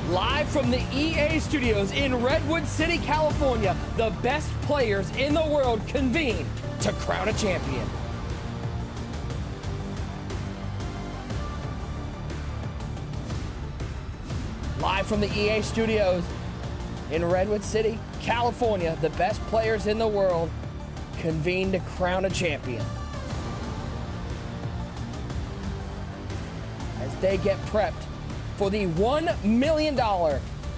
Live from the EA studios in Redwood City, California, the best players in the world convene to crown a champion. Live from the EA studios in Redwood City, California, the best players in the world convene to crown a champion. As they get prepped for the $1 million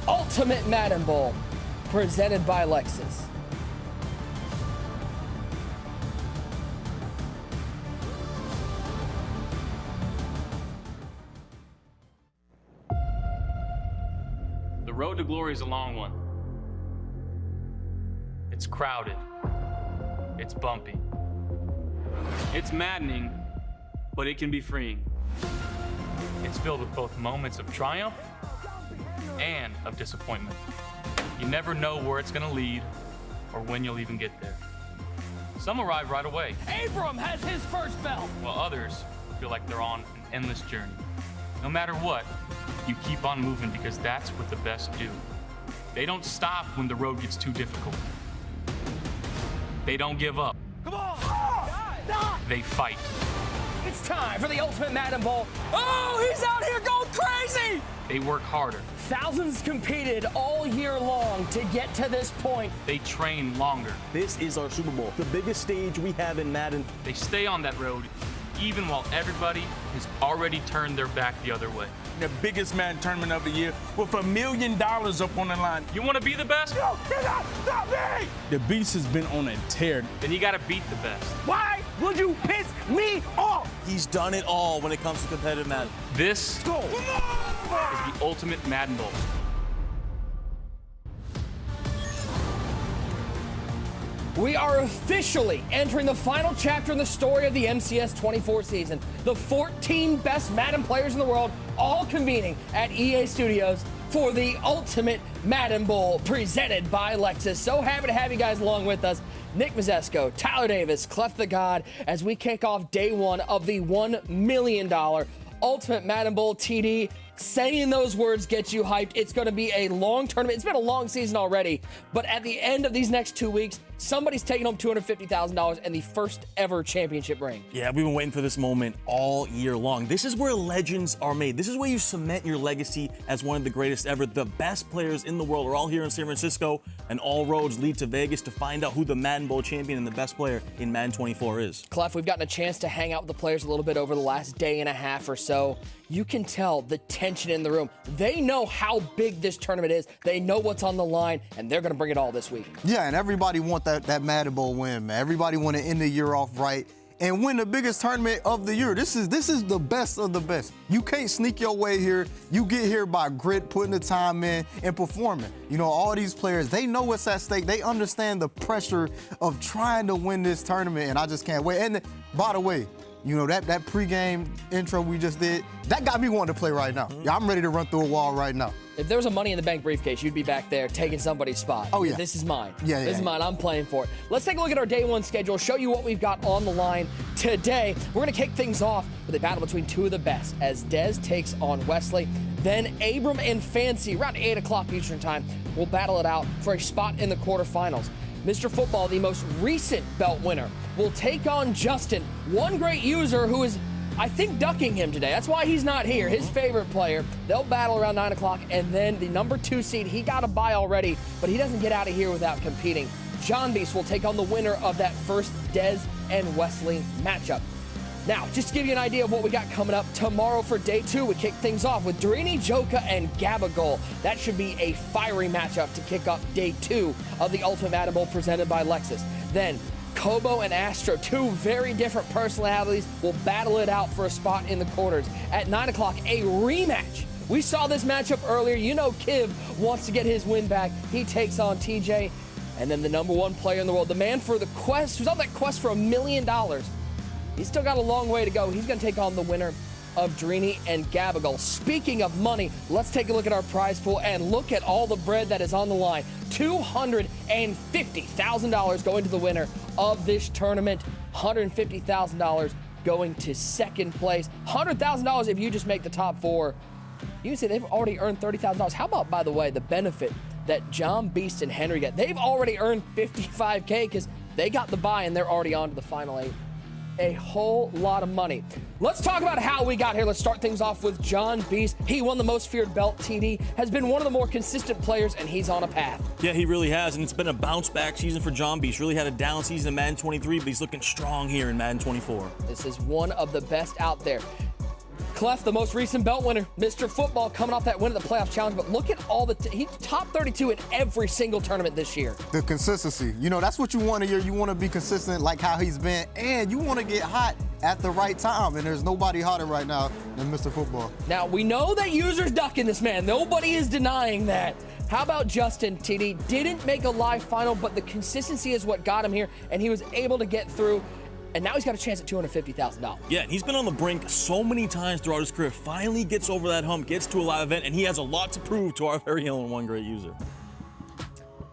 Ultimate Madden Bowl presented by Lexus. The road to glory is a long one. It's crowded. It's bumpy. It's maddening, but it can be freeing. It's filled with both moments of triumph and of disappointment. You never know where it's gonna lead or when you'll even get there. Some arrive right away, Abram has his first belt. while others feel like they're on an endless journey. No matter what, you keep on moving because that's what the best do. They don't stop when the road gets too difficult. They don't give up. Come on! Stop! They fight. It's time for the Ultimate Madden Bowl. Oh, he's out here going crazy! They work harder. Thousands competed all year long to get to this point. They train longer. This is our Super Bowl, the biggest stage we have in Madden. They stay on that road even while everybody has already turned their back the other way. The biggest Madden tournament of the year with $1 million up on the line. You want to be the best? You cannot stop me! The beast has been on a tear. Then you got to beat the best. Why would you piss me off? He's done it all when it comes to competitive Madden. This is the Ultimate Madden Bowl. We are officially entering the final chapter in the story of the MCS 24 season. The 14 best Madden players in the world all convening at EA Studios for the Ultimate Madden Bowl presented by Lexus. So happy to have you guys along with us. Nick Mazesco, Tyler Davis, Clef the God, as we kick off day one of the $1 million Ultimate Madden Bowl TD. Saying those words gets you hyped. It's going to be a long tournament. It's been a long season already, but at the end of these next 2 weeks, somebody's taking home $250,000 and the first ever championship ring. Yeah, we've been waiting for this moment all year long. This is where legends are made. This is where you cement your legacy as one of the greatest ever. The best players in the world are all here in San Francisco, and all roads lead to Vegas to find out who the Madden Bowl champion and the best player in Madden 24 is. Clef, we've gotten a chance to hang out with the players a little bit over the last day and a half or so. You can tell the tension in the room. They know how big this tournament is. They know what's on the line, and they're going to bring it all this week. Yeah, and everybody want that Madden Bowl win, man. Everybody want to end the year off right and win the biggest tournament of the year. This is the best of the best. You can't sneak your way here. You get here by grit, putting the time in, and performing. You know, all these players, they know what's at stake. They understand the pressure of trying to win this tournament, and I just can't wait. And by the way, you know, that pregame intro we just did, that got me wanting to play right now. Yeah, I'm ready to run through a wall right now. If there was a Money in the Bank briefcase, you'd be back there taking somebody's spot. Oh, yeah. This is mine. Yeah, This is mine. I'm playing for it. Let's take a look at our day one schedule, show you what we've got on the line today. We're going to kick things off with a battle between two of the best as Dez takes on Wesley. Then Abram and Fancy, around 8 o'clock Eastern time, will battle it out for a spot in the quarterfinals. Mr. Football, the most recent belt winner, will take on Justin, one great user who is, I think, ducking him today. That's why he's not here, his favorite player. They'll battle around 9 o'clock, and then the number 2 seed, he got a bye already, but he doesn't get out of here without competing. John Beast will take on the winner of that first Dez and Wesley matchup. Now, just to give you an idea of what we got coming up tomorrow for day 2, we kick things off with Drini, Joka, and Gabagol. That should be a fiery matchup to kick off day 2 of the Ultimate Madden Bowl presented by Lexus. Then, Kobo and Astro, two very different personalities, will battle it out for a spot in the quarters. At 9 o'clock, a rematch. We saw this matchup earlier. You know Kiv wants to get his win back. He takes on TJ. And then the number 1 player in the world, the man for the quest, who's on that quest for $1 million. He's still got a long way to go. He's going to take on the winner of Drini and Gabagol. Speaking of money, let's take a look at our prize pool and look at all the bread that is on the line. $250,000 going to the winner of this tournament. $150,000 going to second place. $100,000 if you just make the top 4. You can see they've already earned $30,000. How about, by the way, the benefit that John Beast and Henry get? They've already earned $55K because they got the bye and they're already on to the final 8. A whole lot of money. Let's talk about how we got here. Let's start things off with John Beast. He won the most feared belt. TD has been one of the more consistent players, and he's on a path. Yeah, he really has, and it's been a bounce-back season for John Beast. Really had a down season in Madden 23, but he's looking strong here in Madden 24. This is one of the best out there. Clef, the most recent belt winner, Mr. Football, coming off that win at the playoff challenge. But look at all he's top 32 in every single tournament this year. The consistency. You know, that's what you want a year. You want to be consistent like how he's been, and you want to get hot at the right time. And there's nobody hotter right now than Mr. Football. Now, we know that users ducking this man. Nobody is denying that. How about Justin? TD didn't make a live final, but the consistency is what got him here, and he was able to get through. And now he's got a chance at $250,000. Yeah, and he's been on the brink so many times throughout his career. Finally gets over that hump, gets to a live event, and he has a lot to prove to our very own one great user.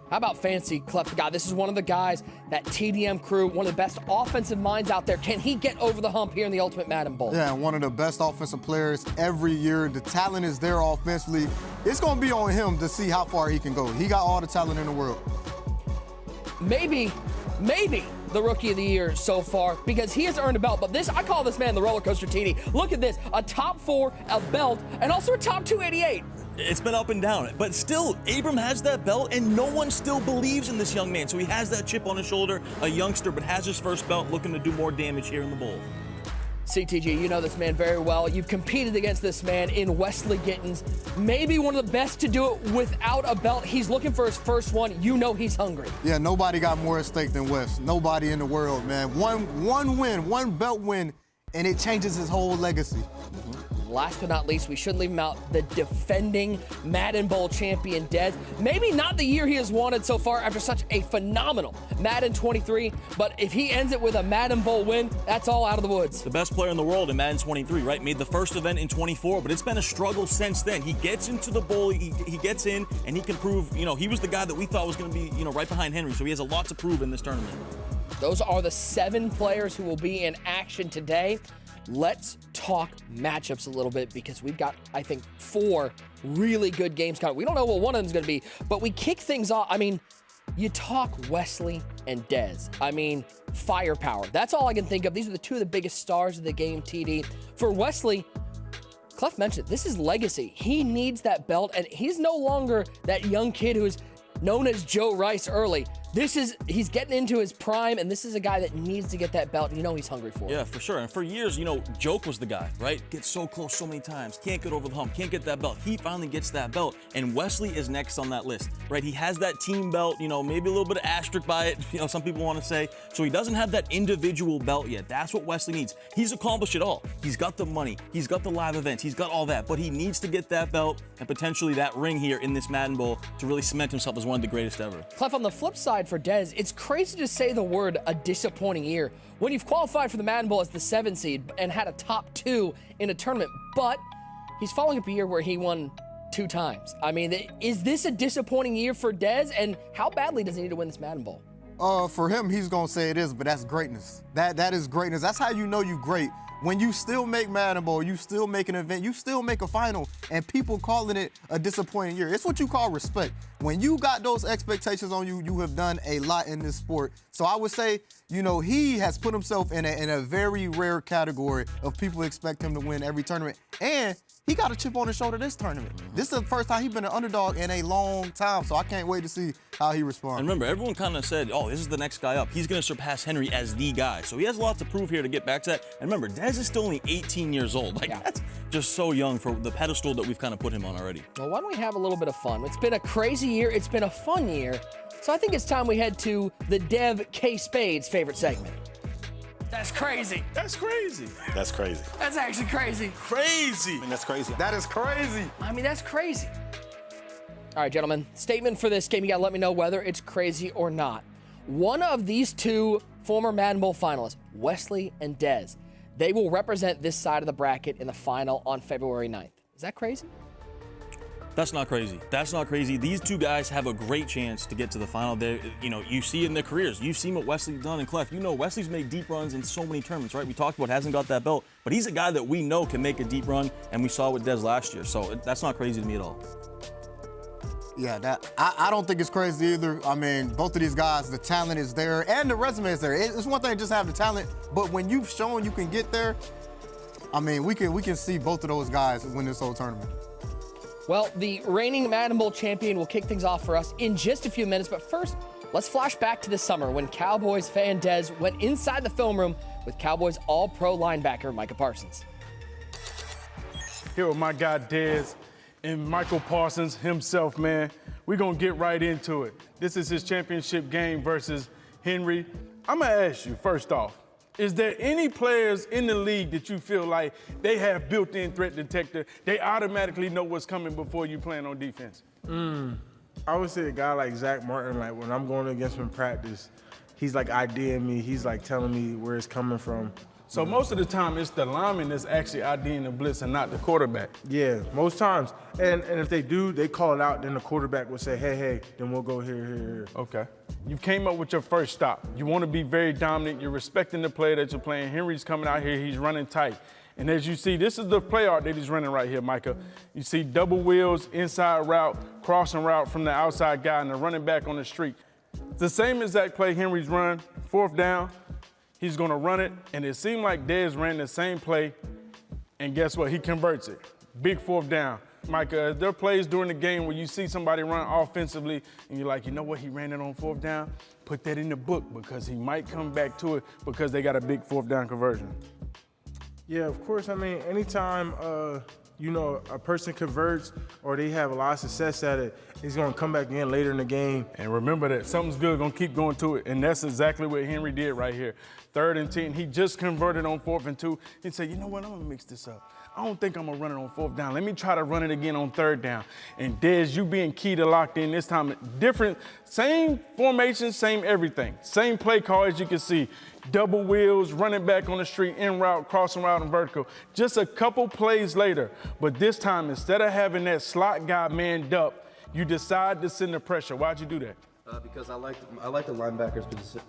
How about Fancy Clef the Guy? This is one of the guys, that TDM crew, one of the best offensive minds out there. Can he get over the hump here in the Ultimate Madden Bowl? Yeah, one of the best offensive players every year. The talent is there offensively. It's going to be on him to see how far he can go. He got all the talent in the world. Maybe the Rookie of the Year so far, because he has earned a belt. But this, I call this man the roller coaster, TD. Look at this, a top 4, a belt, and also a top 288. It's been up and down, but still, Abram has that belt, and no one still believes in this young man. So he has that chip on his shoulder, a youngster, but has his first belt, looking to do more damage here in the bowl. CTG, you know this man very well. You've competed against this man in Wesley Gittins. Maybe one of the best to do it without a belt. He's looking for his first one. You know he's hungry. Yeah, nobody got more at stake than Wes. Nobody in the world, man. One win, one belt win, and it changes his whole legacy. Last but not least, we shouldn't leave him out, the defending Madden Bowl champion, Dez. Maybe not the year he has wanted so far after such a phenomenal Madden 23, but if he ends it with a Madden Bowl win, that's all out of the woods. The best player in the world in Madden 23, right? Made the first event in 24, but it's been a struggle since then. He gets into the bowl, he gets in, and he can prove, he was the guy that we thought was going to be, right behind Henry, so he has a lot to prove in this tournament. Those are the 7 players who will be in action today. Let's talk matchups a little bit because we've got, I think, 4 really good games coming. We don't know what one of them is going to be, but we kick things off. I mean, you talk Wesley and Dez. I mean, firepower. That's all I can think of. These are the 2 of the biggest stars of the game, TD. For Wesley, Clef mentioned, this is legacy. He needs that belt, and he's no longer that young kid who is known as Joe Rice early. He's getting into his prime, and this is a guy that needs to get that belt. You know he's hungry for it. Yeah, for sure. And for years, Joke was the guy, right? Gets so close so many times, can't get over the hump, can't get that belt. He finally gets that belt, and Wesley is next on that list, right? He has that team belt, maybe a little bit of asterisk by it, some people want to say. So he doesn't have that individual belt yet. That's what Wesley needs. He's accomplished it all. He's got the money, he's got the live events, he's got all that, but he needs to get that belt and potentially that ring here in this Madden Bowl to really cement himself as one of the greatest ever. Clef, on the flip side for Dez, it's crazy to say the word a disappointing year when you've qualified for the Madden Bowl as the 7 seed and had a top 2 in a tournament, but he's following up a year where he won 2 times. I mean, is this a disappointing year for Dez, and how badly does he need to win this Madden Bowl? For him, he's going to say it is, but that's greatness. That is greatness. That's how you know you're great. When you still make Madden Bowl, you still make an event, you still make a final, and people calling it a disappointing year. It's what you call respect. When you got those expectations on you, you have done a lot in this sport. So I would say, he has put himself in a very rare category of people expect him to win every tournament. And he got a chip on his shoulder this tournament. This is the first time he's been an underdog in a long time, so I can't wait to see how he responds. And remember, everyone kind of said, this is the next guy up. He's going to surpass Henry as the guy. So he has a lot to prove here to get back to that. And remember, Dez is still only 18 years old. That's just so young for the pedestal that we've kind of put him on already. Well, why don't we have a little bit of fun? It's been a crazy year. It's been a fun year. So I think it's time we head to the Dev K. Spade's favorite segment. That's crazy. That's crazy. That's crazy. That's actually crazy. Crazy. That's crazy. That is crazy. I mean, that's crazy. All right, gentlemen, statement for this game. You gotta let me know whether it's crazy or not. One of these 2 former Madden Bowl finalists, Wesley and Dez, they will represent this side of the bracket in the final on February 9th. Is that crazy? That's not crazy. That's not crazy. These two guys have a great chance to get to the final. You see in their careers. You've seen what Wesley's done and Clef. Wesley's made deep runs in so many tournaments, right? We talked about hasn't got that belt, but he's a guy that we know can make a deep run, and we saw with Dez last year. So that's not crazy to me at all. Yeah, I don't think it's crazy either. I mean, both of these guys, the talent is there and the resume is there. It's one thing to just have the talent, but when you've shown you can get there, I mean, we can see both of those guys win this whole tournament. Well, the reigning Madden Bowl champion will kick things off for us in just a few minutes. But first, let's flash back to the summer when Cowboys fan Dez went inside the film room with Cowboys All-Pro linebacker Micah Parsons. Here with my guy Dez and Michael Parsons himself, man. We're going to get right into it. This is his championship game versus Henry. I'm going to ask you, first off, is there any players in the league that you feel like they have built-in threat detector? They automatically know what's coming before you plan on defense? I would say a guy like Zach Martin, like when I'm going against him in practice, he's like IDing me. He's like telling me where it's coming from. So most of the time, it's the lineman that's actually IDing the blitz and not the quarterback. Yeah, most times. And if they do, they call it out, then the quarterback will say, hey, then we'll go here. Okay. You came up with your first stop. You want to be very dominant. You're respecting the player that you're playing. Henry's coming out here. He's running tight. And as you see, this is the play art that he's running right here, Micah. You see double wheels, inside route, crossing route from the outside guy, and the running back on the streak. It's the same exact play Henry's run, 4th down. He's going to run it, and it seemed like Dez ran the same play, and guess what? He converts it. Big 4th down. Micah, there are plays during the game where you see somebody run offensively, and you're like, you know what? He ran it on 4th down. Put that in the book because he might come back to it because they got a big 4th down conversion. Yeah, of course. I mean, anytime, a person converts or they have a lot of success at it, he's going to come back in later in the game. And remember that something's good, going to keep going to it. And that's exactly what Henry did right here. 3rd and 10, he just converted on 4th and 2. He said, you know what, I'm going to mix this up. I don't think I'm going to run it on 4th down. Let me try to run it again on 3rd down. And Dez, you being key to locked in this time, different, same formation, same everything. Same play call as you can see. Double wheels, running back on the street, in route, crossing route, and vertical. Just a couple plays later. But this time, instead of having that slot guy manned up, you decide to send the pressure. Why'd you do that? Because I like the linebacker's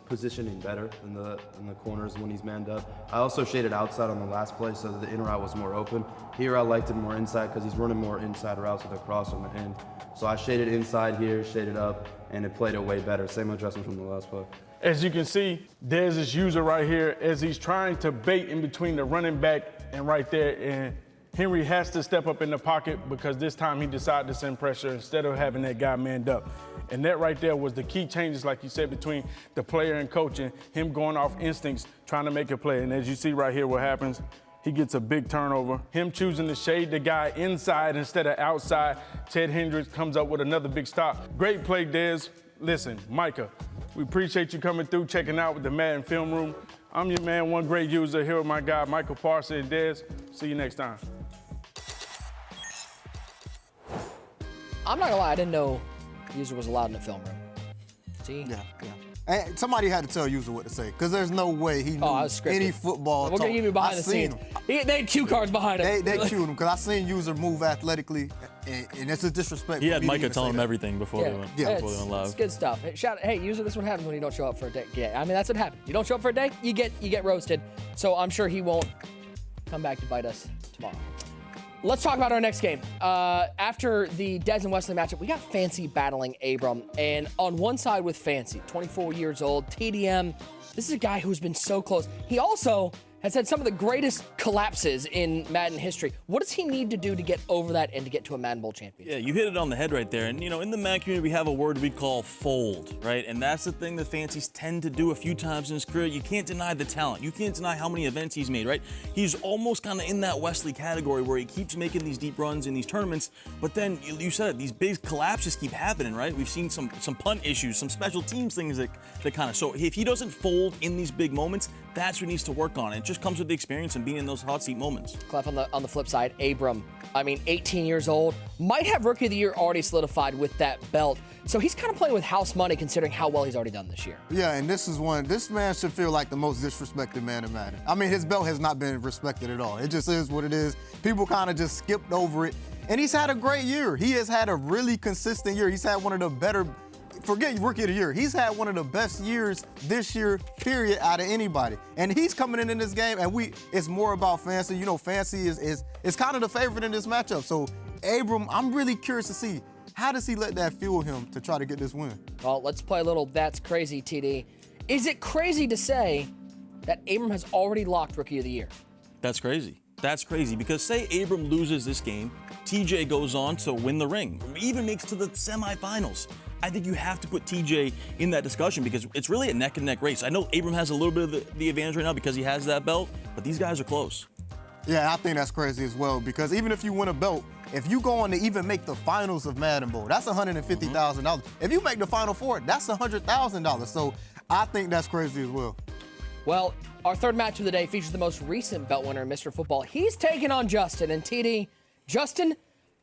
positioning better than the corners when he's manned up. I also shaded outside on the last play so that the in route was more open. Here I liked it more inside because he's running more inside routes with a cross on the end. So I shaded inside here, shaded up, and it played it way better. Same adjustment from the last play. As you can see, Dez's user right here as he's trying to bait in between the running back and right there, and Henry has to step up in the pocket because this time he decided to send pressure instead of having that guy manned up. And that right there was the key changes, like you said, between the player and coach and him going off instincts, trying to make a play. And as you see right here, what happens, he gets a big turnover. Him choosing to shade the guy inside instead of outside. Ted Hendricks comes up with another big stop. Great play, Dez. Listen, Micah, we appreciate you coming through, checking out with the Madden Film Room. I'm your man, one great user, here with my guy, Michael Parsons and Dez. See you next time. I'm not gonna lie, I didn't know user was allowed in the film room. See? Yeah. And somebody had to tell user what to say, because there's no way he knew any football. We're going to give you behind the scenes. They had cue cards behind him. They cued him, because I seen user move athletically, and it's a disrespect. He had Micah tell him everything before they went live. It's good stuff. Hey, user, this is what happens when you don't show up for a day. Yeah, I mean, that's what happens. You don't show up for a day, you get roasted. So I'm sure he won't come back to bite us tomorrow. Let's talk about our next game. After the Dez and Wesley matchup, we got Fancy battling Abram. And on one side with Fancy, 24 years old, TDM. This is a guy who's been so close. He also has had some of the greatest collapses in Madden history. What does he need to do to get over that and to get to a Madden Bowl championship? Yeah, you hit it on the head right there. And, in the Madden community, we have a word we call fold, right? And that's the thing that Fancies tend to do a few times in his career. You can't deny the talent. You can't deny how many events he's made, right? He's almost kind of in that Wesley category where he keeps making these deep runs in these tournaments, but then you said it, these big collapses keep happening, right? We've seen some punt issues, some special teams things that kind of, so if he doesn't fold in these big moments, that's what he needs to work on. It just comes with the experience and being in those hot seat moments. Clef, on the flip side, Abram, 18 years old, might have Rookie of the Year already solidified with that belt. So he's kind of playing with house money considering how well he's already done this year. Yeah, and this man should feel like the most disrespected man in Madden. I mean, his belt has not been respected at all. It just is what it is. People kind of just skipped over it. And he's had a great year. He has had a really consistent year. He's had one of the better, forget Rookie of the Year, he's had one of the best years this year, period, out of anybody. And he's coming in this game, and it's more about Fancy. You know, Fancy is kind of the favorite in this matchup. So, Abram, I'm really curious to see, how does he let that fuel him to try to get this win? Well, let's play a little That's Crazy, TD. Is it crazy to say that Abram has already locked Rookie of the Year? That's crazy. That's crazy because say Abram loses this game, TJ goes on to win the ring, even makes to the semifinals. I think you have to put TJ in that discussion because it's really a neck and neck race. I know Abram has a little bit of the advantage right now because he has that belt, but these guys are close. Yeah, I think that's crazy as well because even if you win a belt, if you go on to even make the finals of Madden Bowl, that's $150,000. If you make the Final Four, that's $100,000. So I think that's crazy as well. Well, our third match of the day features the most recent belt winner, Mr. Football. He's taking on Justin. And TD, Justin,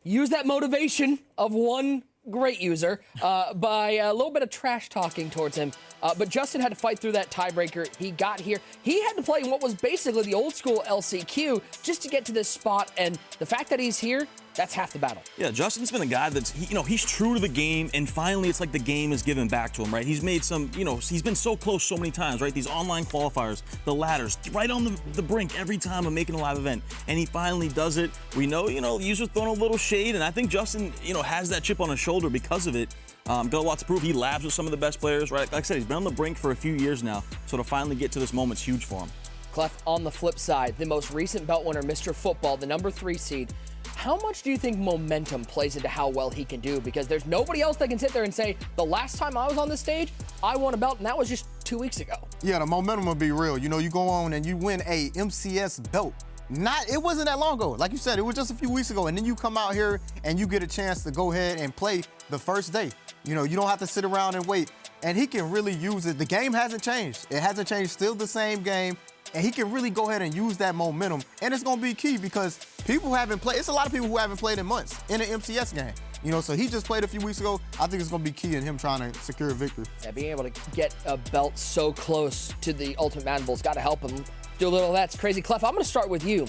use that motivation of one great user by a little bit of trash talking towards him. But Justin had to fight through that tiebreaker. He got here. He had to play in what was basically the old school LCQ just to get to this spot. And the fact that he's here, that's half the battle. Yeah, Justin's been a guy that's, he's true to the game, and finally it's like the game is given back to him, right? He's made some, he's been so close so many times, right? These online qualifiers, the ladders, right on the brink every time of making a live event, and he finally does it. We know, users throwing a little shade, and I think Justin, has that chip on his shoulder because of it. Got a lot to prove. He labs with some of the best players, right? Like I said, he's been on the brink for a few years now, so to finally get to this moment's huge for him. Clef, on the flip side, the most recent belt winner, Mr. Football, the number 3 seed. How much do you think momentum plays into how well he can do? Because there's nobody else that can sit there and say, the last time I was on this stage, I won a belt, and that was just 2 weeks ago. Yeah, the momentum will be real. You go on and you win a MCS belt. It wasn't that long ago. Like you said, it was just a few weeks ago. And then you come out here and you get a chance to go ahead and play the first day. You don't have to sit around and wait. And he can really use it. The game hasn't changed. It hasn't changed, still the same game. And he can really go ahead and use that momentum. And it's going to be key because people haven't played. It's a lot of people who haven't played in months in an MCS game. So he just played a few weeks ago. I think it's going to be key in him trying to secure a victory. Yeah, being able to get a belt so close to the Ultimate Madden Bowl's got to help him do a little That's Crazy. Clef, I'm going to start with you.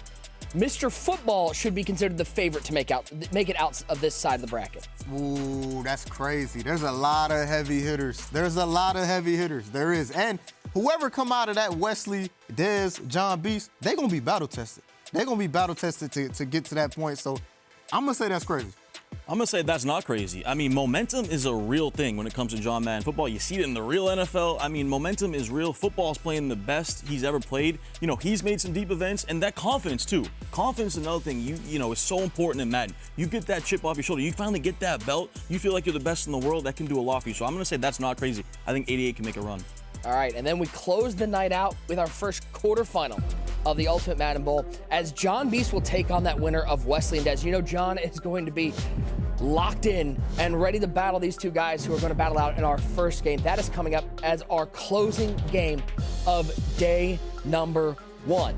Mr. Football should be considered the favorite to make it out of this side of the bracket. Ooh, that's crazy. There's a lot of heavy hitters. There is. And whoever come out of that Wesley, Dez, John Beast, they're going to be battle tested. They're going to be battle tested to get to that point. So I'm going to say that's crazy. I'm going to say that's not crazy. I mean, momentum is a real thing when it comes to John Madden football. You see it in the real NFL. I mean, momentum is real. Football's playing the best he's ever played. He's made some deep events, and that confidence, too. Confidence is another thing, is so important in Madden. You get that chip off your shoulder. You finally get that belt. You feel like you're the best in the world. That can do a lot for you. So I'm going to say that's not crazy. I think 88 can make a run. All right, and then we close the night out with our first quarterfinal of the Ultimate Madden Bowl as John Beast will take on that winner of Wesley and Dez. John is going to be locked in and ready to battle these two guys who are going to battle out in our first game. That is coming up as our closing game of day number 1.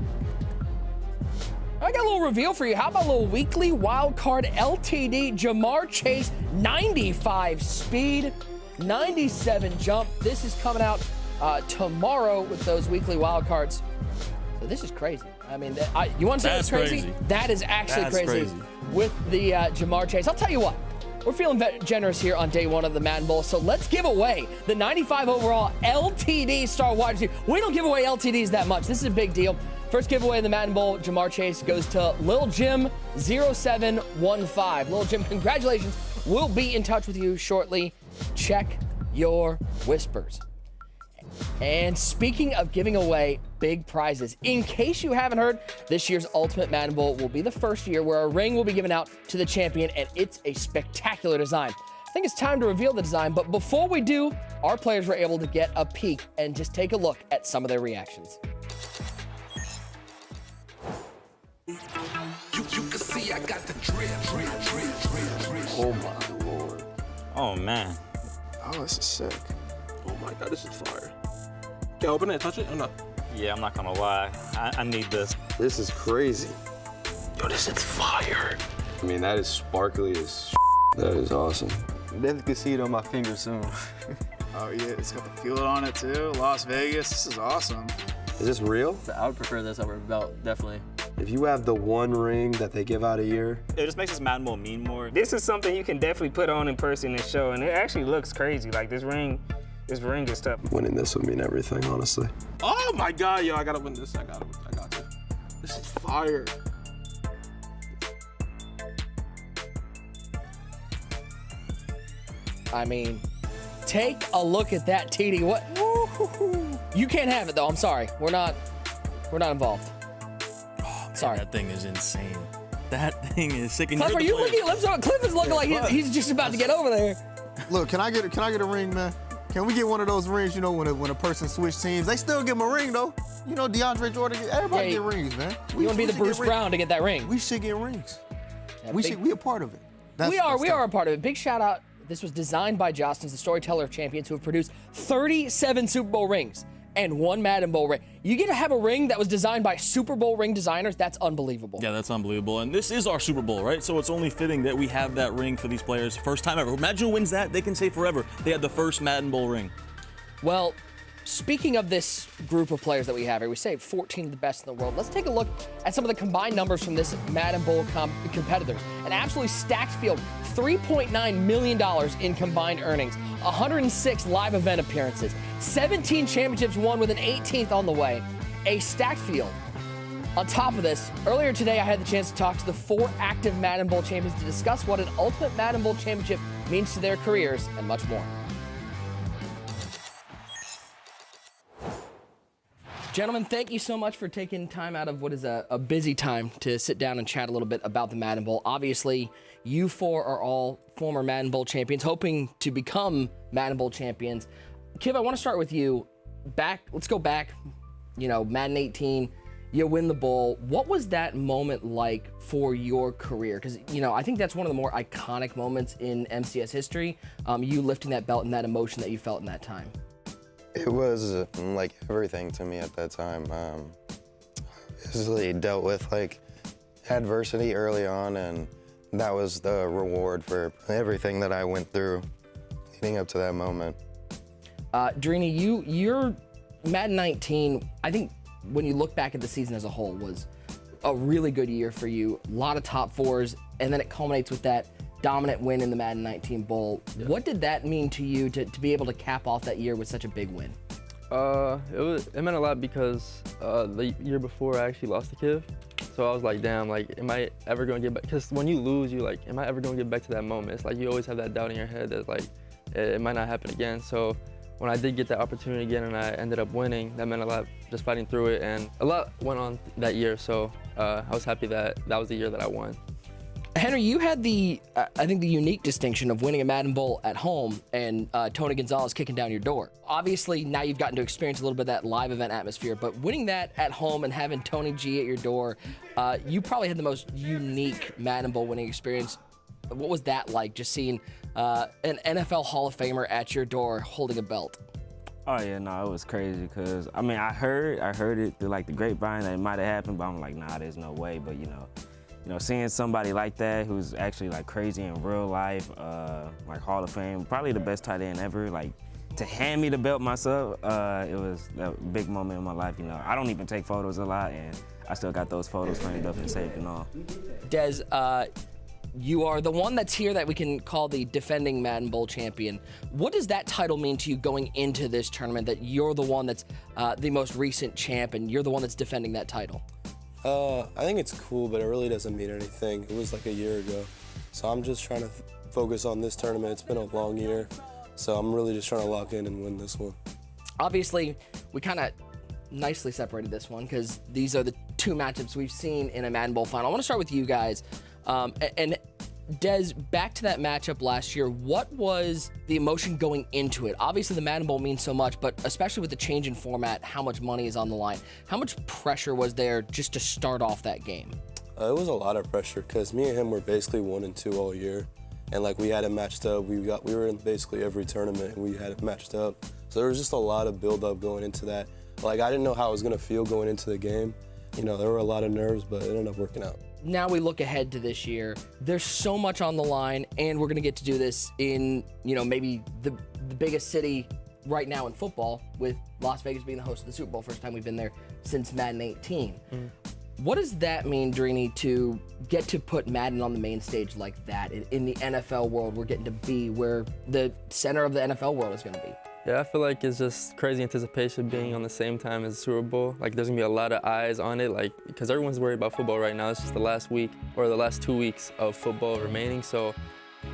I got a little reveal for you. How about a little weekly wild card LTD Jamar Chase, 95 speed, 97 jump. This is coming out tomorrow with those weekly wild cards. So this is crazy. I mean, you want to say it's crazy? That is actually crazy. With the Jamar Chase. I'll tell you what, we're feeling generous here on day 1 of the Madden Bowl, so let's give away the 95 overall LTD star wide receiver. We don't give away LTDs that much. This is a big deal. First giveaway in the Madden Bowl, Jamar Chase goes to Lil Jim 0715. Lil Jim, congratulations. We'll be in touch with you shortly. Check your whispers. And speaking of giving away big prizes, in case you haven't heard, this year's Ultimate Madden Bowl will be the first year where a ring will be given out to the champion, and it's a spectacular design. I think it's time to reveal the design, but before we do, our players were able to get a peek and just take a look at some of their reactions. You can see I got the drip. Oh my lord. Oh man. Oh, this is sick. Oh my god, this is fire. Can I open it, touch it, or not? Yeah, I'm not gonna lie. I need this. This is crazy. Yo, this is fire. I mean, that is sparkly as That is awesome. Definitely can see it on my finger soon. Oh yeah, it's got the field on it too. Las Vegas, this is awesome. Is this real? I would prefer this over a belt, definitely. If you have the one ring that they give out a year, It just makes this Madden Bowl mean more. This is something you can definitely put on in person and show, and it actually looks crazy. Like this ring is tough. winning this would mean everything, honestly. Oh my God, yo, I gotta win this. I got you. This is fire. I mean, take a look at that, TD. What? You can't have it though. I'm sorry. We're not involved. Sorry. That thing is insane. That thing is sick. And Cliff, are you looking at lips on? Cliff is looking like he's just about to get over there. Look, can I get a ring, man? Can we get one of those rings? You know, when a person switch teams, they still give them a ring though. You know, DeAndre Jordan, everybody get rings, man. You want to be the Bruce Brown to get that ring? We should get rings. Yeah, We a part of it. We are a part of it. Big shout out. This was designed by Justin's, the storyteller of champions, who have produced 37 Super Bowl rings and 1 Madden Bowl ring. You get to have a ring that was designed by Super Bowl ring designers. That's unbelievable. Yeah, that's unbelievable. And this is our Super Bowl, right? So it's only fitting that we have that ring for these players. First time ever. Imagine who wins that. They can say forever they had the first Madden Bowl ring. Well, speaking of this group of players that we have here, we say 14 of the best in the world. Let's take a look at some of the combined numbers from this Madden Bowl competitors. An absolutely stacked field, $3.9 million in combined earnings, 106 live event appearances, 17 championships won with an 18th on the way, a stacked field. On top of this, earlier today I had the chance to talk to the 4 active Madden Bowl champions to discuss what an ultimate Madden Bowl championship means to their careers and much more. Gentlemen, thank you so much for taking time out of what is a busy time to sit down and chat a little bit about the Madden Bowl. Obviously, you 4 are all former Madden Bowl champions, hoping to become Madden Bowl champions. Kiv, I want to start with you. Let's go back, Madden 18, you win the bowl. What was that moment like for your career? Because, I think that's one of the more iconic moments in MCS history, you lifting that belt and that emotion that you felt in that time. It was like everything to me at that time. Basically dealt with like adversity early on, and that was the reward for everything that I went through leading up to that moment. Drini, your Madden 19, I think when you look back at the season as a whole, was a really good year for you. A lot of top 4s, and then it culminates with that dominant win in the Madden 19 Bowl. Yeah. What did that mean to you to be able to cap off that year with such a big win? It meant a lot because the year before I actually lost to Kiv. So I was like, damn, like, am I ever going to get back? Because when you lose, you're like, am I ever going to get back to that moment? It's like you always have that doubt in your head that like, it might not happen again. So when I did get that opportunity again and I ended up winning, that meant a lot, just fighting through it. And a lot went on that year. So I was happy that was the year that I won. Henry, you had I think the unique distinction of winning a Madden Bowl at home and Tony Gonzalez kicking down your door. Obviously, now you've gotten to experience a little bit of that live event atmosphere, but winning that at home and having Tony G at your door, you probably had the most unique Madden Bowl winning experience. What was that like, just seeing an NFL Hall of Famer at your door holding a belt? Oh yeah, no, it was crazy because, I mean, I heard it through like the grapevine that it might have happened, but I'm like, nah, there's no way, but seeing somebody like that who's actually like crazy in real life, like Hall of Fame, probably the best tight end ever, like to hand me the belt myself, it was a big moment in my life. I don't even take photos a lot, and I still got those photos framed up and saved and all. Dez, you are the one that's here that we can call the defending Madden Bowl champion. What does that title mean to you going into this tournament, that you're the one that's the most recent champ and you're the one that's defending that title? I think it's cool, but it really doesn't mean anything. It was like a year ago. So I'm just trying to focus on this tournament. It's been a long year, so I'm really just trying to lock in and win this one. Obviously, we kind of nicely separated this one because these are the 2 matchups we've seen in a Madden Bowl final. I want to start with you guys. And Dez, back to that matchup last year, what was the emotion going into it? Obviously, the Madden Bowl means so much, but especially with the change in format, how much money is on the line? How much pressure was there just to start off that game? It was a lot of pressure because me and him were basically 1 and 2 all year, and like we had it matched up. We were in basically every tournament, and we had it matched up. So there was just a lot of build-up going into that. Like I didn't know how I was gonna feel going into the game. There were a lot of nerves, but it ended up working out. Now we look ahead to this year. There's so much on the line, and we're going to get to do this in, maybe the biggest city right now in football, with Las Vegas being the host of the Super Bowl. First time we've been there since Madden 18. What does that mean, Drini, to get to put Madden on the main stage like that in the NFL world? We're getting to be where the center of the NFL world is going to be. Yeah, I feel like it's just crazy anticipation being on the same time as the Super Bowl. Like, there's gonna be a lot of eyes on it, like, because everyone's worried about football right now. It's just the last week or the last 2 weeks of football remaining. So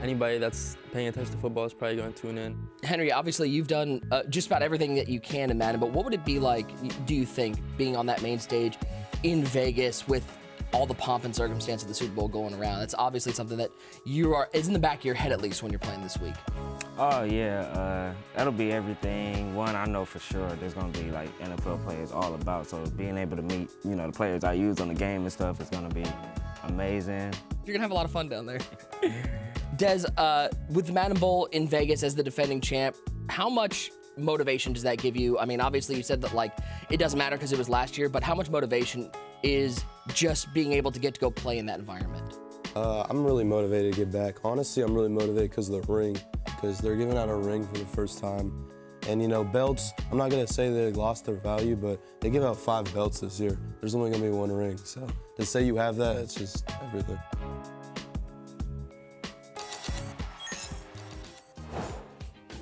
anybody that's paying attention to football is probably going to tune in. Henry, obviously you've done just about everything that you can in Madden, but what would it be like, do you think, being on that main stage in Vegas with all the pomp and circumstance of the Super Bowl going around? That's obviously something that is in the back of your head, at least, when you're playing this week. Oh yeah, that'll be everything. One, I know for sure there's gonna be like NFL players all about. So being able to meet, the players I use on the game and stuff is gonna be amazing. You're gonna have a lot of fun down there. Dez, with the Madden Bowl in Vegas as the defending champ, how much motivation does that give you? I mean, obviously you said that like it doesn't matter because it was last year, but how much motivation is just being able to get to go play in that environment? I'm really motivated to get back. Honestly, I'm really motivated because of the ring, because they're giving out a ring for the first time. And belts, I'm not gonna say they lost their value, but they give out 5 belts this year. There's only gonna be 1 ring. So to say you have that, it's just everything.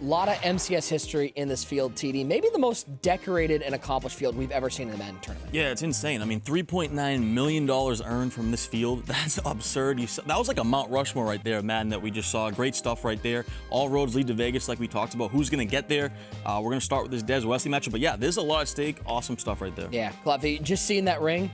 A lot of MCS history in this field, TD. Maybe the most decorated and accomplished field we've ever seen in the Madden tournament. Yeah, it's insane. I mean, $3.9 million earned from this field. That's absurd. That was like a Mount Rushmore right there, Madden, that we just saw. Great stuff right there. All roads lead to Vegas, like we talked about. Who's going to get there? We're going to start with this Dez Wesley matchup. But yeah, there's a lot at stake. Awesome stuff right there. Yeah, Cleffy, just seeing that ring,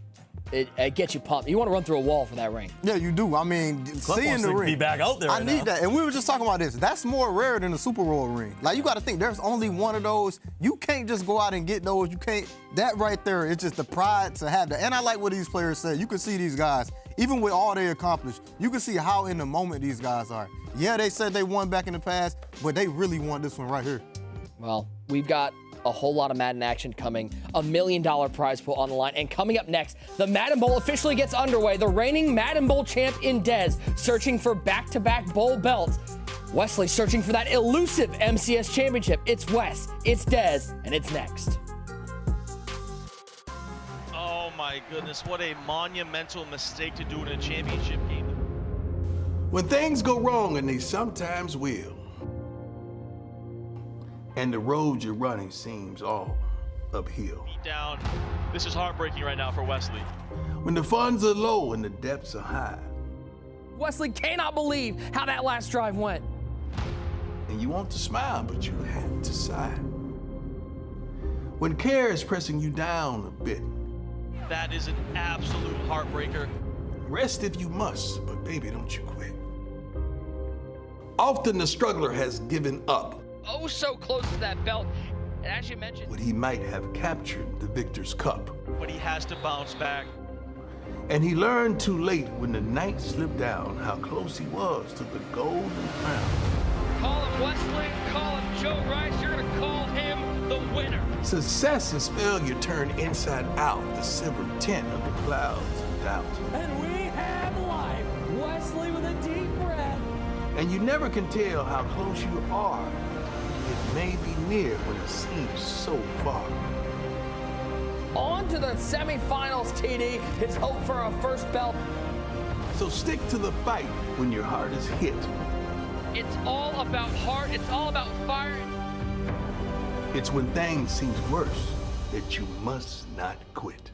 it gets you pumped. You want to run through a wall for that ring. Yeah, you do. I mean, seeing the ring. Be back out there. I need that. And we were just talking about this. That's more rare than the Super Bowl ring. Like, you got to think, there's only one of those. You can't just go out and get those. You can't. That right there, it's just the pride to have that. And I like what these players said. You can see these guys, even with all they accomplished, you can see how in the moment these guys are. Yeah, they said they won back in the past, but they really want this one right here. Well, we've got a whole lot of Madden action coming, $1 million prize pool on the line, and coming up next, the Madden Bowl officially gets underway. The reigning Madden Bowl champ in Dez searching for back-to-back bowl belts. Wesley searching for that elusive MCS championship. It's Wes, it's Dez, and it's next. Oh my goodness, what a monumental mistake to do in a championship game. When things go wrong, and they sometimes will, and the road you're running seems all uphill. Down. This is heartbreaking right now for Wesley. When the funds are low and the depths are high. Wesley cannot believe how that last drive went. And you want to smile, but you have to sigh. When care is pressing you down a bit. That is an absolute heartbreaker. Rest if you must, but baby, don't you quit. Often the struggler has given up. Oh, so close to that belt. And as you mentioned, but he might have captured the victor's cup. But he has to bounce back. And he learned too late when the night slipped down how close he was to the golden crown. Call him Wesley, call him Joe Rice, you're gonna call him the winner. Success is failure turned inside out, the silver tint of the clouds of doubt. And we have life, Wesley with a deep breath. And you never can tell how close you are. It may be near when it seems so far. On to the semifinals, TD. It's hope for a first belt. So stick to the fight when your heart is hit. It's all about heart. It's all about fire. It's when things seem worse that you must not quit.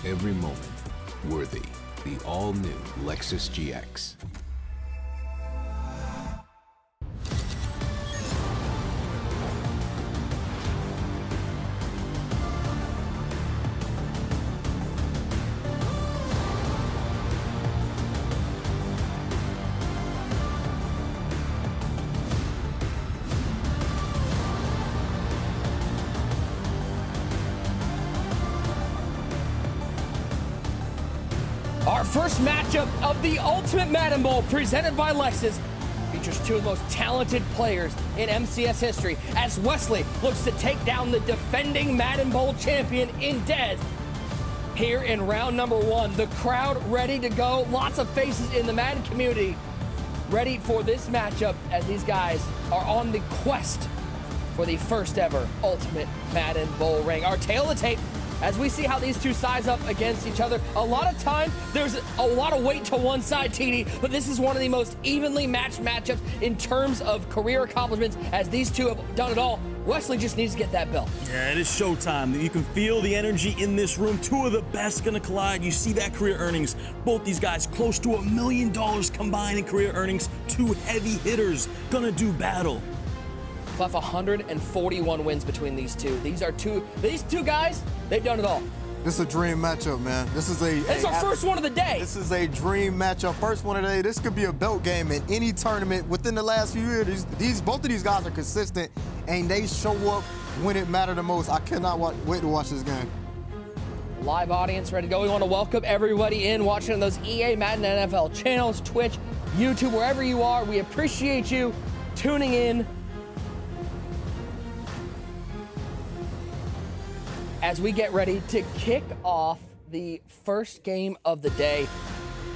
Every moment worthy. The all-new Lexus GX. first matchup of the Ultimate Madden Bowl presented by Lexus features two of the most talented players in MCS history as Wesley looks to take down the defending Madden Bowl champion in Dez. Here in round number 1, the crowd ready to go. Lots of faces in the Madden community ready for this matchup as these guys are on the quest for the first ever Ultimate Madden Bowl ring. Our tail of the tape as we see how these two size up against each other. A lot of time, there's a lot of weight to one side, TD, but this is one of the most evenly matched matchups in terms of career accomplishments as these two have done it all. Wesley just needs to get that belt. Yeah, it is showtime. You can feel the energy in this room. Two of the best gonna collide. You see that career earnings. Both these guys close to $1 million combined in career earnings. Two heavy hitters gonna do battle. Clef 141 wins between these two. These two guys, they've done it all. This is a dream matchup, man. This is our first one of the day. This is a dream matchup. First one of the day. This could be a belt game in any tournament within the last few years. Both of these guys are consistent, and they show up when it matters the most. I cannot wait to watch this game. Live audience ready to go. We want to welcome everybody in watching on those EA Madden NFL channels, Twitch, YouTube, wherever you are. We appreciate you tuning in. As we get ready to kick off the first game of the day,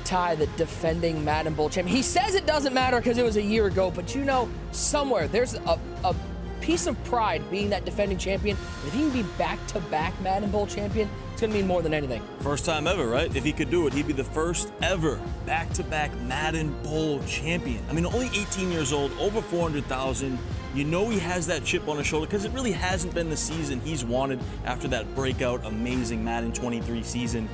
Ty, the defending Madden Bowl champion. He says it doesn't matter because it was a year ago, but you know, somewhere there's a piece of pride being that defending champion. If he can be back-to-back Madden Bowl champion, it's going to mean more than anything. First time ever, right? If he could do it, he'd be the first ever back-to-back Madden Bowl champion. I mean, only 18 years old, over 400,000. You know he has that chip on his shoulder because it really hasn't been the season he's wanted after that breakout, amazing Madden 23 season.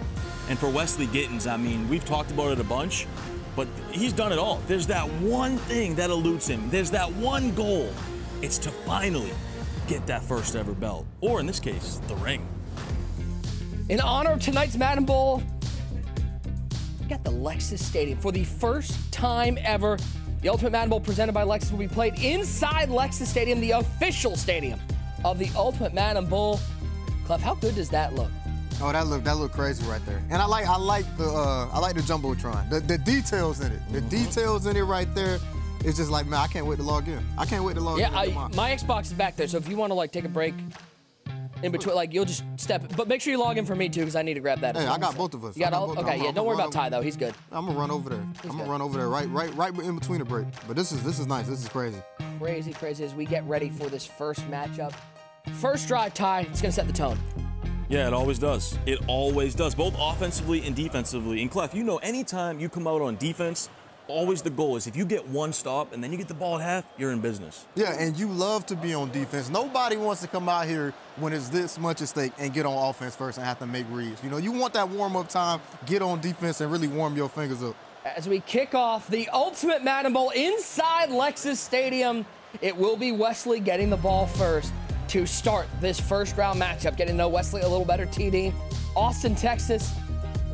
And for Wesley Gittens, I mean, we've talked about it a bunch, but he's done it all. There's that one thing that eludes him. There's that one goal. It's to finally get that first ever belt, or in this case, the ring. In honor of tonight's Madden Bowl, we got the Lexus Stadium. For the first time ever, the Ultimate Madden Bowl presented by Lexus will be played inside Lexus Stadium, the official stadium of the Ultimate Madden Bowl. Clef, how good does that look? Oh, that look crazy right there. And I like the jumbotron, the details in it, the details in it right there. It's just like, man, I can't wait to log in. I can't wait to log in. Yeah, my Xbox is back there, so if you want to like take a break in between, like you'll just step, but make sure you log in for me too, because I need to grab that. Hey, I got both of us. You got all? Okay, yeah. Don't worry about Ty though. He's good. I'm gonna run over there. I'm gonna run over there right in between the break. But this is nice. This is crazy. Crazy as we get ready for this first matchup. First drive, Ty. It's gonna set the tone. Yeah, it always does. It always does, both offensively and defensively. And Clef, you know, anytime you come out on defense, always the goal is if you get one stop and then you get the ball at half, you're in business. Yeah, and you love to be on defense. Nobody wants to come out here when it's this much at stake and get on offense first and have to make reads. You know, you want that warm-up time, get on defense and really warm your fingers up. As we kick off the Ultimate Madden Bowl inside Lexus Stadium, it will be Wesley getting the ball first to start this first round matchup. Getting to know Wesley a little better, TD. Austin, Texas,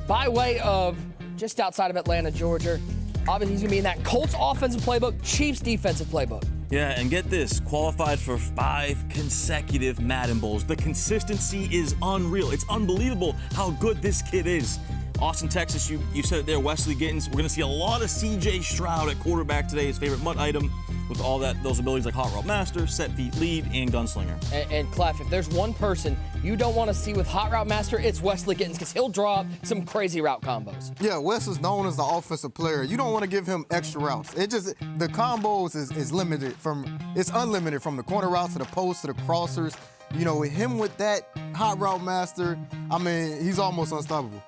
by way of just outside of Atlanta, Georgia. Obviously, he's going to be in that Colts offensive playbook, Chiefs defensive playbook. Yeah, and get this, qualified for 5 consecutive Madden Bowls. The consistency is unreal. It's unbelievable how good this kid is. Austin, Texas, you said it there, Wesley Gittens. We're going to see a lot of C.J. Stroud at quarterback today, his favorite MUT item, with all those abilities like Hot Route Master, Set Feet Lead, and Gunslinger. And Clef, if there's one person you don't want to see with Hot Route Master, it's Wesley Gittens, because he'll draw up some crazy route combos. Yeah, Wes is known as the offensive player. You don't want to give him extra routes. The combos is limited it's unlimited from the corner routes to the post to the crossers. You know, with him with that Hot Route Master, I mean, he's almost unstoppable.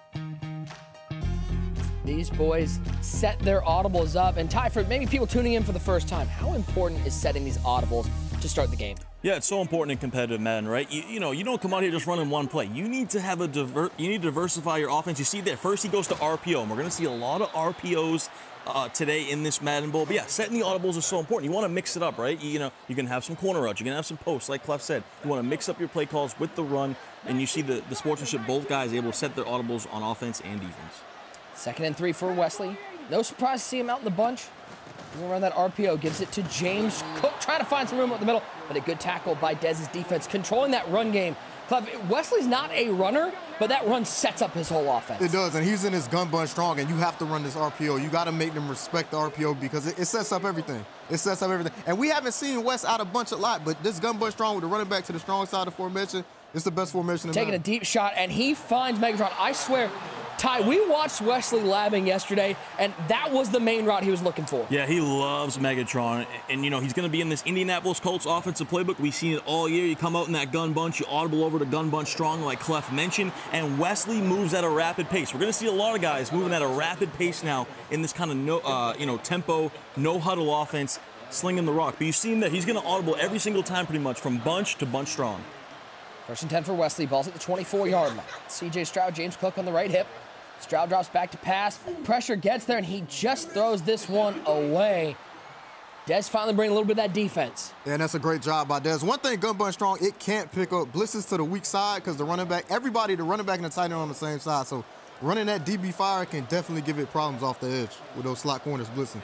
These boys set their audibles up. And Ty, for maybe people tuning in for the first time, how important is setting these audibles to start the game? Yeah, it's so important in competitive Madden, right? You know, you don't come out here just running one play. You need to have you need to diversify your offense. You see there, first he goes to RPO, and we're going to see a lot of RPOs today in this Madden Bowl. But yeah, setting the audibles is so important. You want to mix it up, right? You know, you can have some corner routes, you can have some posts, like Clef said. You want to mix up your play calls with the run, and you see the sportsmanship, both guys able to set their audibles on offense and defense. 2nd and 3 for Wesley. No surprise to see him out in the bunch. Moving around that RPO, gives it to James Cook, trying to find some room up the middle, but a good tackle by Dez's defense, controlling that run game. Wesley's not a runner, but that run sets up his whole offense. It does, and he's in his gun bunch strong, and you have to run this RPO. You got to make them respect the RPO because it sets up everything. It sets up everything. And we haven't seen West out a bunch a lot, but this gun bunch strong with the running back to the strong side of the formation, it's the best formation in Taking a deep shot, and he finds Megatron. I swear, Ty, we watched Wesley labbing yesterday, and that was the main route he was looking for. Yeah, he loves Megatron, and you know, he's going to be in this Indianapolis Colts offensive playbook. We've seen it all year. You come out in that gun bunch, you audible over to gun bunch strong like Clef mentioned, and Wesley moves at a rapid pace. We're going to see a lot of guys moving at a rapid pace now in this kind of tempo, no huddle offense, slinging the rock. But you've seen that he's going to audible every single time pretty much from bunch to bunch strong. 1st and 10 for Wesley, ball's at the 24-yard line. CJ Stroud, James Cook on the right hip. Stroud drops back to pass. Pressure gets there, and he just throws this one away. Dez finally bringing a little bit of that defense. Yeah, and that's a great job by Dez. One thing, gun bunch strong, it can't pick up blitzes to the weak side because the running back and the tight end are on the same side. So running that DB fire can definitely give it problems off the edge with those slot corners blitzing.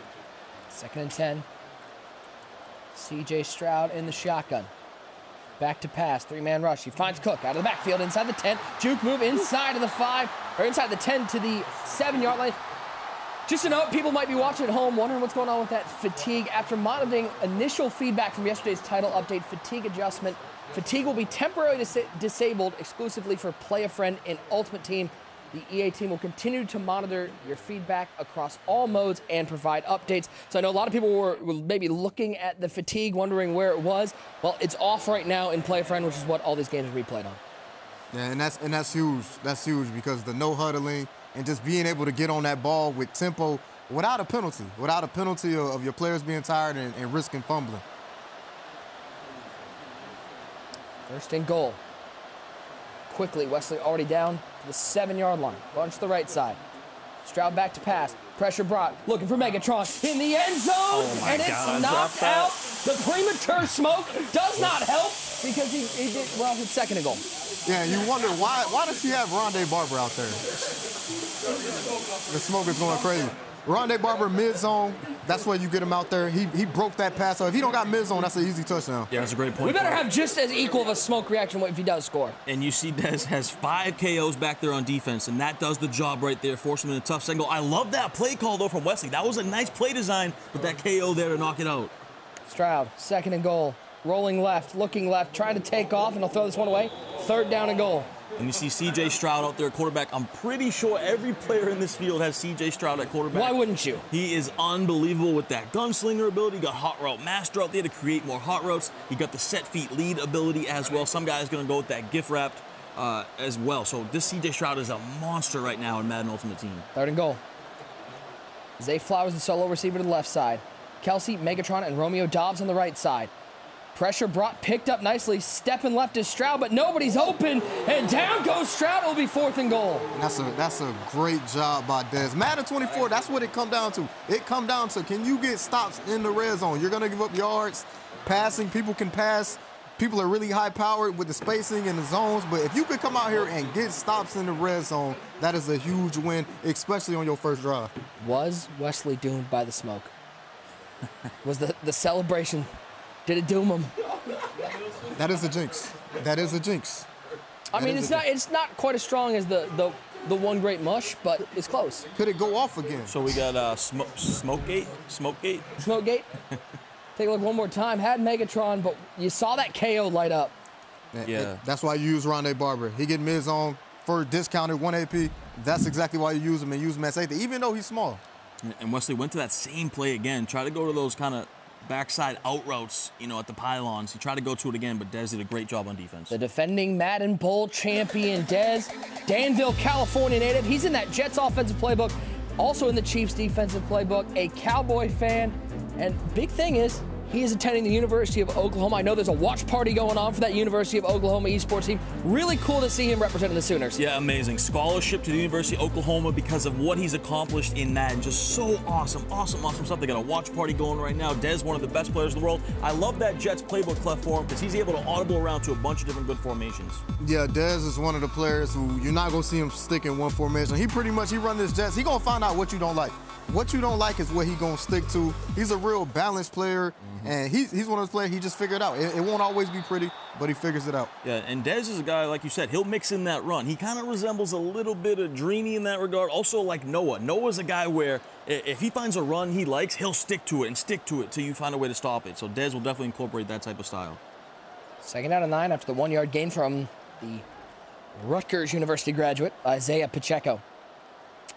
2nd and 10. CJ Stroud in the shotgun. Back to pass, 3-man rush. He finds Cook out of the backfield inside the 10. Juke move inside of the 5, or inside the 10 to the 7-yard line. Just a note, people might be watching at home wondering what's going on with that fatigue. After monitoring initial feedback from yesterday's title update, fatigue adjustment, fatigue will be temporarily disabled exclusively for Play a Friend in Ultimate Team. The EA team will continue to monitor your feedback across all modes and provide updates. So I know a lot of people were maybe looking at the fatigue, wondering where it was. Well, it's off right now in Play a Friend, which is what all these games are replayed on. Yeah, and that's huge. That's huge because the no huddling and just being able to get on that ball with tempo without a penalty of your players being tired and risking fumbling. 1st and goal. Quickly, Wesley already down to the 7-yard line. Bunch to the right side. Stroud back to pass. Pressure brought. Looking for Megatron in the end zone. And it's knocked out. The premature smoke does not help because he did, well, it's 2nd and goal. Yeah, you wonder why does he have Rondé Barber out there? The smoke is going crazy. Rondé Barber mid-zone, that's where you get him out there. He broke that pass. So if he don't got mid-zone, that's an easy touchdown. Yeah, that's a great point. We better have just as equal of a smoke reaction if he does score. And you see Dez has 5 KOs back there on defense, and that does the job right there, forcing him in a tough single. I love that play call, though, from Wesley. That was a nice play design with that KO there to knock it out. Stroud, 2nd and goal. Rolling left, looking left, trying to take off, and he'll throw this one away. 3rd down and goal. And you see C.J. Stroud out there at quarterback. I'm pretty sure every player in this field has C.J. Stroud at quarterback. Why wouldn't you? He is unbelievable with that gunslinger ability. He got hot route master out there to create more hot routes. He got the set feet lead ability as well. Some guys going to go with that gift wrapped as well. So this C.J. Stroud is a monster right now in Madden Ultimate Team. 3rd and goal. Zay Flowers, the solo receiver to the left side. Kelsey, Megatron, and Romeo Dobbs on the right side. Pressure brought, picked up nicely. Stepping left is Stroud, but nobody's open. And down goes Stroud. It'll be 4th and goal. That's a great job by Dez. Madden 24, that's what it come down to. It come down to, can you get stops in the red zone? You're going to give up yards. Passing, people can pass. People are really high-powered with the spacing and the zones. But if you could come out here and get stops in the red zone, that is a huge win, especially on your first drive. Was Wesley doomed by the smoke? Was the celebration... Did it doom him? That is a jinx. That is a jinx. I mean, it's not quite as strong as the one great mush, but it's close. Could it go off again? So we got Smokegate. Take a look one more time. Had Megatron, but you saw that KO light up. Yeah. That's why you use Rondé Barber. He get mid-zone for discounted 1 AP. That's exactly why you use him and use him at safety, even though he's small. And Wesley went to that same play again. Try to go to those kind of backside out routes, at the pylons. He tried to go to it again, but Dez did a great job on defense. The defending Madden Bowl champion, Dez, Danville, California native. He's in that Jets offensive playbook, also in the Chiefs defensive playbook, a Cowboy fan. And big thing is, he is attending the University of Oklahoma. I know there's a watch party going on for that University of Oklahoma esports team. Really cool to see him representing the Sooners. Yeah, amazing. Scholarship to the University of Oklahoma because of what he's accomplished in Madden. Just so awesome stuff. They got a watch party going right now. Dez, one of the best players in the world. I love that Jets playbook cleft for him because he's able to audible around to a bunch of different good formations. Yeah, Dez is one of the players who you're not going to see him stick in one formation. He run this Jets. He's going to find out what you don't like. what you don't like is what he gonna stick to. He's a real balanced player, and he's one of those players he just figured out. It won't always be pretty, but he figures it out. Yeah, and Dez is a guy, like you said, he'll mix in that run. He kind of resembles a little bit of Dreamy in that regard. Also like Noah. Noah's a guy where if he finds a run he likes, he'll stick to it till you find a way to stop it. So Dez will definitely incorporate that type of style. 2nd down and 9 after the 1-yard gain from the Rutgers University graduate, Isaiah Pacheco.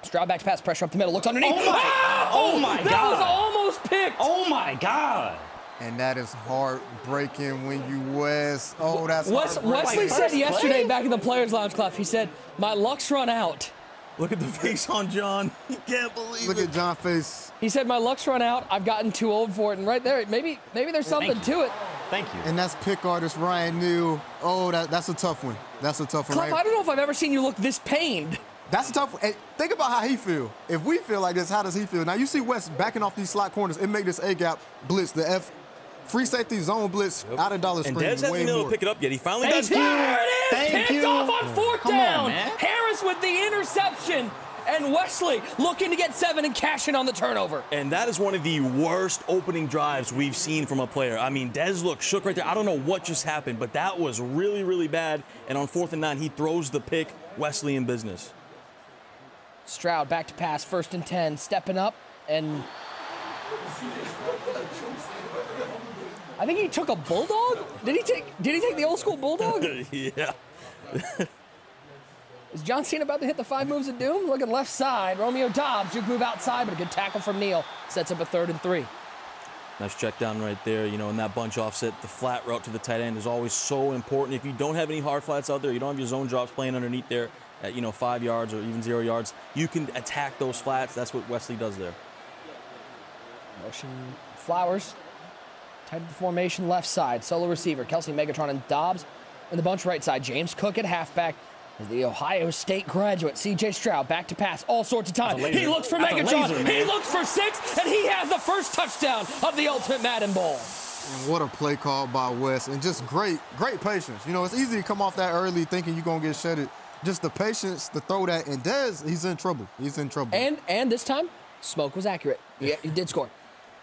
Stroud back to pass, pressure up the middle, looks underneath. Oh my God. That was almost picked. Oh my God. And that is heartbreaking when you Wes. Oh, that's Wesley said yesterday back in the Players Lounge, Clef, he said, my luck's run out. Look at the face on John. He can't believe it. Look at John's face. He said, my luck's run out. I've gotten too old for it. And right there, maybe there's something to it. Thank you. And that's pick artist Ryan Neal. Oh, that's a tough one. That's a tough one. Clef, I don't know if I've ever seen you look this pained. That's a tough one. Hey, think about how he feel. If we feel like this, how does he feel? Now, you see Wes backing off these slot corners. It make this A-gap blitz, the F free safety zone blitz out of Dollar And Springs. Dez hasn't been able to pick it up yet. He finally does. There it is! Thank Picked you. off on 4th Come down. on, man. Harris with the interception. And Wesley looking to get 7 and cash in on the turnover. And that is one of the worst opening drives we've seen from a player. I mean, Dez looked shook right there. I don't know what just happened, but that was really, really bad. And on 4th and 9, he throws the pick. Wesley in business. Stroud back to pass, 1st and 10, stepping up, and I think he took a bulldog. Did he take the old school bulldog? Yeah. Is John Cena about to hit the 5 moves of doom? Looking left side, Romeo Dobbs, juke move outside, but a good tackle from Neal sets up a 3rd and 3. Nice check down right there. You know, in that bunch offset, the flat route to the tight end is always so important. If you don't have any hard flats out there, you don't have your zone drops playing underneath there at, 5 yards or even 0 yards, you can attack those flats. That's what Wesley does there. Motion Flowers, tight of the formation left side, solo receiver, Kelsey Megatron and Dobbs in the bunch right side. James Cook at halfback. As the Ohio State graduate, C.J. Stroud, back to pass all sorts of time. He looks for Megatron, he looks for 6, and he has the first touchdown of the Ultimate Madden Bowl. And what a play call by Wes, and just great patience. It's easy to come off that early thinking you're going to get shedded. Just the patience to throw that, and Dez, he's in trouble. He's in trouble. And this time, Smoke was accurate. Yeah, he did score.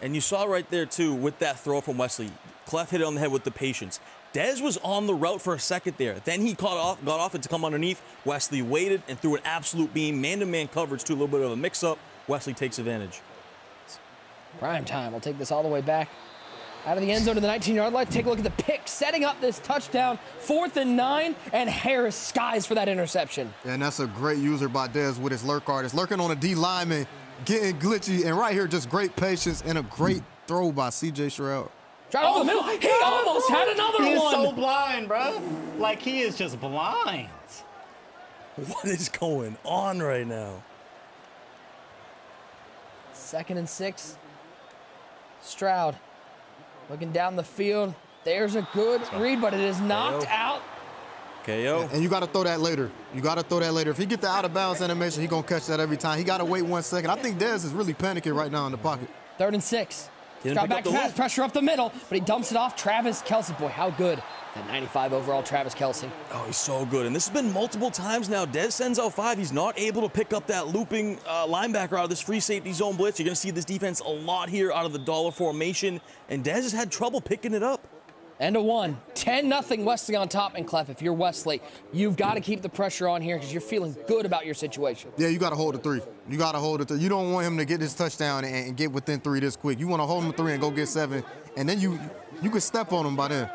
And you saw right there, too, with that throw from Wesley. Clef hit it on the head with the patience. Dez was on the route for a second there. Then he got off it to come underneath. Wesley waited and threw an absolute beam, man-to-man coverage to a little bit of a mix-up. Wesley takes advantage. Prime time. We'll take this all the way back out of the end zone to the 19-yard line. Take a look at the pick, setting up this touchdown. 4th and 9, and Harris skies for that interception. And that's a great user by Dez with his lurk artist. Lurking on a D lineman, getting glitchy, and right here, just great patience and a great throw by C.J. Stroud. Drive over the middle. He almost had another one. He is so blind, bro. Like, he is just blind. What is going on right now? 2nd and 6. Stroud looking down the field. There's a good read, but it is knocked out. KO. And you got to throw that later. If he get the out-of-bounds animation, he going to catch that every time. He got to wait 1 second. I think Dez is really panicking right now in the pocket. 3rd and 6. Stroud back to pass, pressure up the middle, but he dumps it off. Travis Kelce, boy, how good. That 95 overall Travis Kelce. Oh, he's so good. And this has been multiple times now. Dez sends out 5. He's not able to pick up that looping linebacker out of this free safety zone blitz. You're going to see this defense a lot here out of the dollar formation. And Dez has had trouble picking it up. And a 1. 10-0 Wesley on top. And Clef, if you're Wesley, you've got to keep the pressure on here because you're feeling good about your situation. Yeah, you got to hold the 3. You don't want him to get this touchdown and get within 3 this quick. You want to hold him to 3 and go get 7. And then you can step on him by then.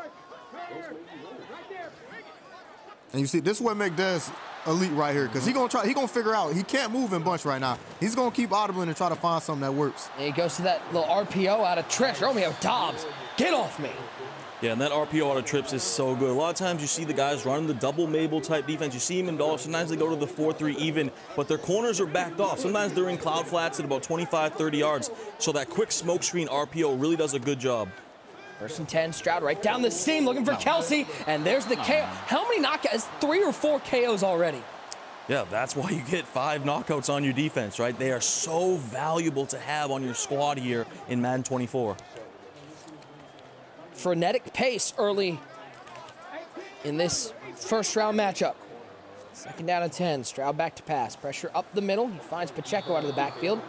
And you see, this is what makes Dez elite right here, because he gonna figure out he can't move in bunch right now. He's gonna keep audibling and try to find something that works. And he goes to that little RPO out of Trish. Romeo Dobbs, get off me. Yeah, and that RPO out of trips is so good. A lot of times you see the guys running the double Mabel type defense. You see them in dollar. Sometimes they go to the 4-3 even, but their corners are backed off. Sometimes they're in cloud flats at about 25, 30 yards. So that quick smoke screen RPO really does a good job. 1st and 10, Stroud right down the seam looking for Kelsey, and there's the KO. How many knockouts? 3 or 4 KOs already. Yeah, that's why you get 5 knockouts on your defense, right? They are so valuable to have on your squad here in Madden 24. Frenetic pace early in this first round matchup. 2nd down and 10, Stroud back to pass. Pressure up the middle. He finds Pacheco out of the backfield.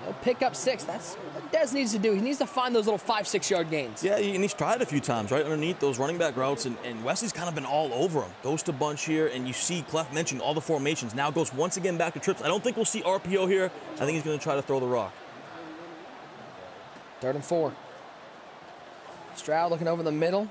He'll pick up 6. That's what Dez needs to do. He needs to find those little 5-6 yard gains. Yeah, and he's tried a few times, right underneath those running back routes, and Wesley's kind of been all over him. Goes to bunch here, and you see Clef mentioned all the formations. Now goes once again back to trips. I don't think we'll see RPO here. I think he's going to try to throw the rock. 3rd and 4. Stroud looking over the middle.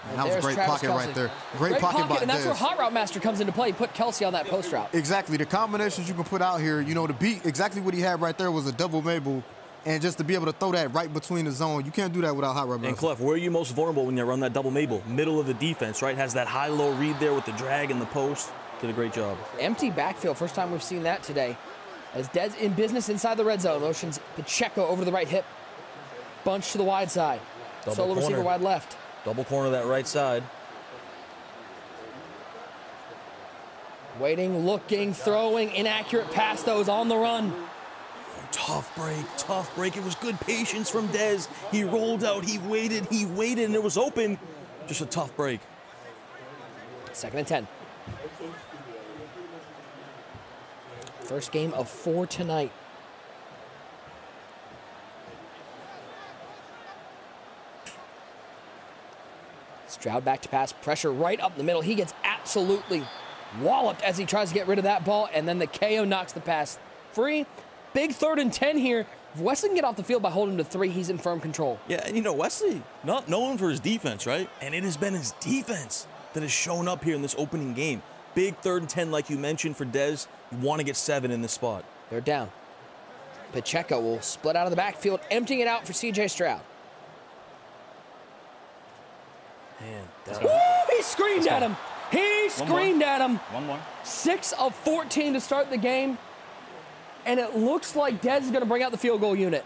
And that was a great pocket right there. Great pocket by and that's Dez. where Hot Route Master comes into play. He put Kelsey on that post route. Exactly. The combinations you can put out here, you know, to beat exactly what he had right there was a double Mabel, and just to be able to throw that right between the zone, you can't do that without Hot Route Master. And Clef, where are you most vulnerable when you run that double Mabel? Middle of the defense, right? Has that high-low read there with the drag and the post. Did a great job. Empty backfield. First time we've seen that today. As Dez in business inside the red zone. Motions Pacheco over to the right hip. Bunch to the wide side. Double Solo corner. receiver wide left. Double corner that right side. Waiting, looking, throwing, inaccurate pass, those on the run. Tough break. It was good patience from Dez. He rolled out, he waited, and it was open. Just a tough break. 2nd and 10. First game of 4 tonight. Stroud back to pass, pressure right up the middle. He gets absolutely walloped as he tries to get rid of that ball, and then the KO knocks the pass free. Big 3rd and 10 here. If Wesley can get off the field by holding to 3, he's in firm control. Yeah, and you know, Wesley, not known for his defense, right? And it has been his defense that has shown up here in this opening game. Big 3rd and 10, like you mentioned, for Dez. You want to get 7 in this spot. They're down. Pacheco will split out of the backfield, emptying it out for CJ Stroud. Man, he screamed at him. He screamed at him. One more. 6 of 14 to start the game. And it looks like Dez is going to bring out the field goal unit.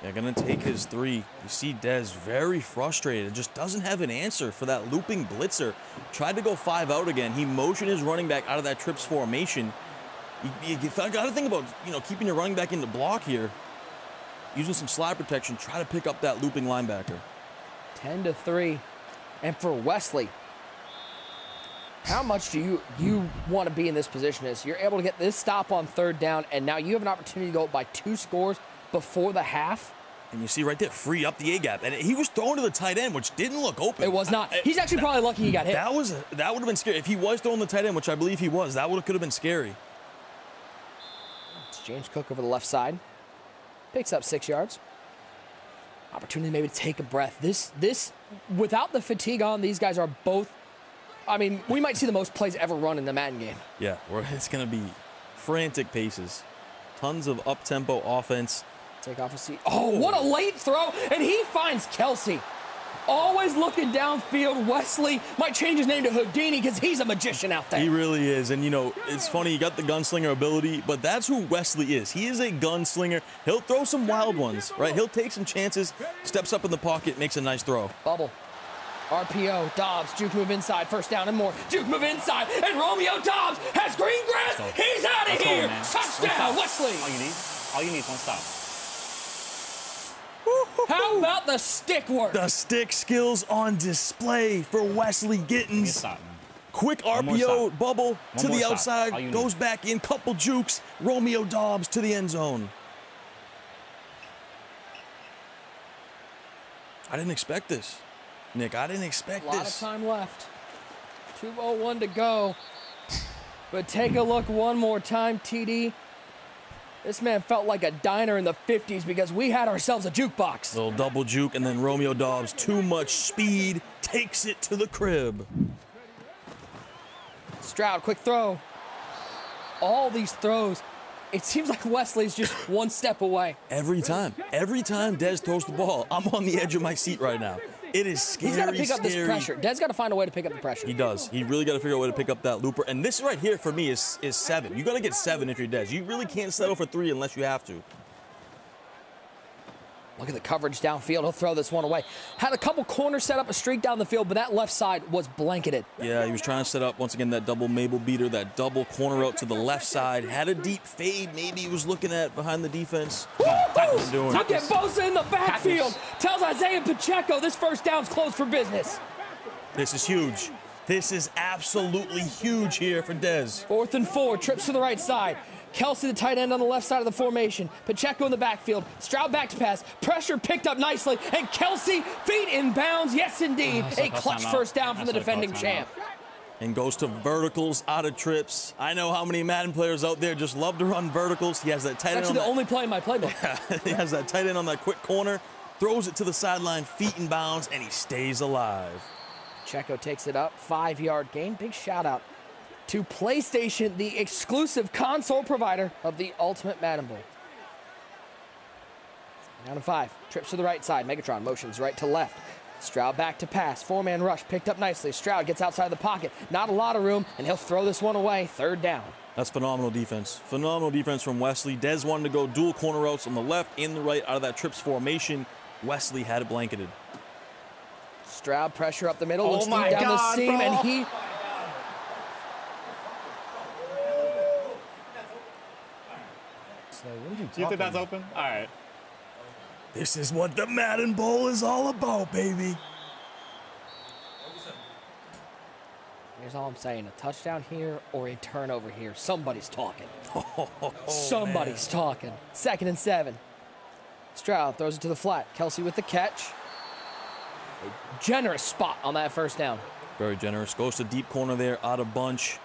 Yeah, going to take his 3. You see Dez very frustrated. Just doesn't have an answer for that looping blitzer. Tried to go 5 out again. He motioned his running back out of that trips formation. You got to think about, you know, keeping your running back in the block here. Using some slide protection. Try to pick up that looping linebacker. 10-3. And for Wesley, how much do you want to be in this position as you're able to get this stop on 3rd down, and now you have an opportunity to go up by 2 scores before the half? And you see right there, free up the A-gap. And he was throwing to the tight end, which didn't look open. It was not. He's actually probably lucky he got hit. That would have been scary. If he was throwing the tight end, which I believe he was, that could have been scary. It's James Cook over the left side. Picks up 6 yards. Opportunity maybe to take a breath. This, without the fatigue on, these guys are both, I mean, we might see the most plays ever run in the Madden game. Yeah, it's going to be frantic paces. Tons of up-tempo offense. Take off a seat. Oh, what a late throw, and he finds Kelsey. Always looking downfield. Wesley might change his name to Houdini because he's a magician out there. He really is. And, you know, it's funny, you got the gunslinger ability, but that's who Wesley is. He is a gunslinger. He'll throw some wild ones, right? He'll take some chances, steps up in the pocket, makes a nice throw. Bubble. RPO, Dobbs, juke move inside, 1st down and more. Juke move inside, and Romeo Dobbs has green grass. He's out of here. Touchdown, Wesley. All you need is 1 stop. How about the stick work? The stick skills on display for Wesley Gittins. Quick RPO bubble to the outside, goes back in, couple jukes, Romeo Dobbs to the end zone. I didn't expect this, Nick. I didn't expect this. A lot of time left. 2:01 to go. But take a look one more time, TD. This man felt like a diner in the 50s because we had ourselves a jukebox. Little double juke, and then Romeo Dobbs, too much speed, takes it to the crib. Stroud, quick throw. All these throws, it seems like Wesley's just 1 step away. Every time Dez throws the ball, I'm on the edge of my seat right now. It is scary, He's got to pick up this pressure. Dez got to find a way to pick up the pressure. He does. He really got to figure out a way to pick up that looper. And this right here for me is 7. You got to get 7 if you're Dez. You really can't settle for 3 unless you have to. Look at the coverage downfield. He'll throw this one away. Had a couple corners set up a streak down the field, but that left side was blanketed. Yeah, he was trying to set up, once again, that double Mabel beater, that double corner out to the left side. Had a deep fade. Maybe he was looking at behind the defense. Look at Bosa in the backfield. Tells Isaiah Pacheco this 1st down's closed for business. This is huge. This is absolutely huge here for Dez. 4th and 4. Trips to the right side. Kelsey, the tight end on the left side of the formation. Pacheco in the backfield. Stroud back to pass. Pressure picked up nicely. And Kelsey, feet in bounds. Yes, indeed. A clutch first down from the defending champ. And goes to verticals out of trips. I know how many Madden players out there just love to run verticals. He has that tight end. It's actually the only play in my playbook. He has that tight end on that quick corner, throws it to the sideline, feet in bounds, and he stays alive. Pacheco takes it up, 5-yard gain. Big shout out to PlayStation, the exclusive console provider of the Ultimate Madden Bowl. Down to 5. Trips to the right side. Megatron motions right to left. Stroud back to pass. 4-man rush picked up nicely. Stroud gets outside the pocket. Not a lot of room, and he'll throw this one away. 3rd down. That's phenomenal defense. Phenomenal defense from Wesley. Dez wanted to go dual corner routes on the left and the right out of that trips formation. Wesley had it blanketed. Stroud pressure up the middle. Looks deep my down the God, seam, bro. and he... You think that's open? All right. This is what the Madden Bowl is all about, baby. Here's all I'm saying. A touchdown here or a turnover here. Somebody's talking. Somebody's talking. 2nd and 7. Stroud throws it to the flat. Kelsey with the catch. A generous spot on that 1st down. Very generous. Goes to deep corner there, out of bunch.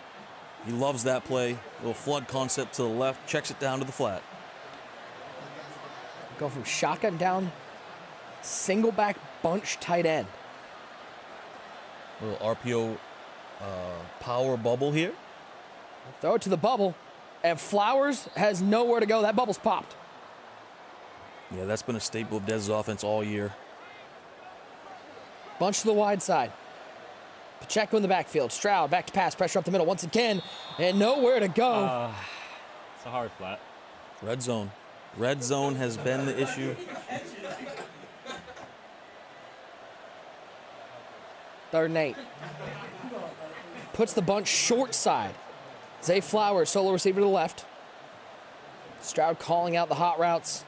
He loves that play. Little flood concept to the left. Checks it down to the flat. Go from shotgun down, single back bunch tight end. Little RPO power bubble here. Throw it to the bubble, and Flowers has nowhere to go. That bubble's popped. Yeah, that's been a staple of Dez's offense all year. Bunch to the wide side. Pacheco in the backfield. Stroud back to pass. Pressure up the middle once again, and nowhere to go. It's a hard flat. Red zone. Red zone has been the issue. 3rd and 8. Puts the bunch short side. Zay Flowers, solo receiver to the left. Stroud calling out the hot routes.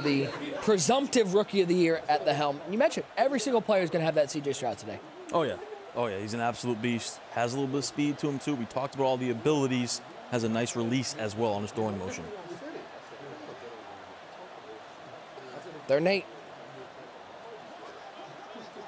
The presumptive rookie of the year at the helm. You mentioned every single player is going to have that CJ Stroud today. Oh, yeah. Oh, yeah. He's an absolute beast. Has a little bit of speed to him, too. We talked about all the abilities. Has a nice release as well on his throwing motion. 3rd and 8.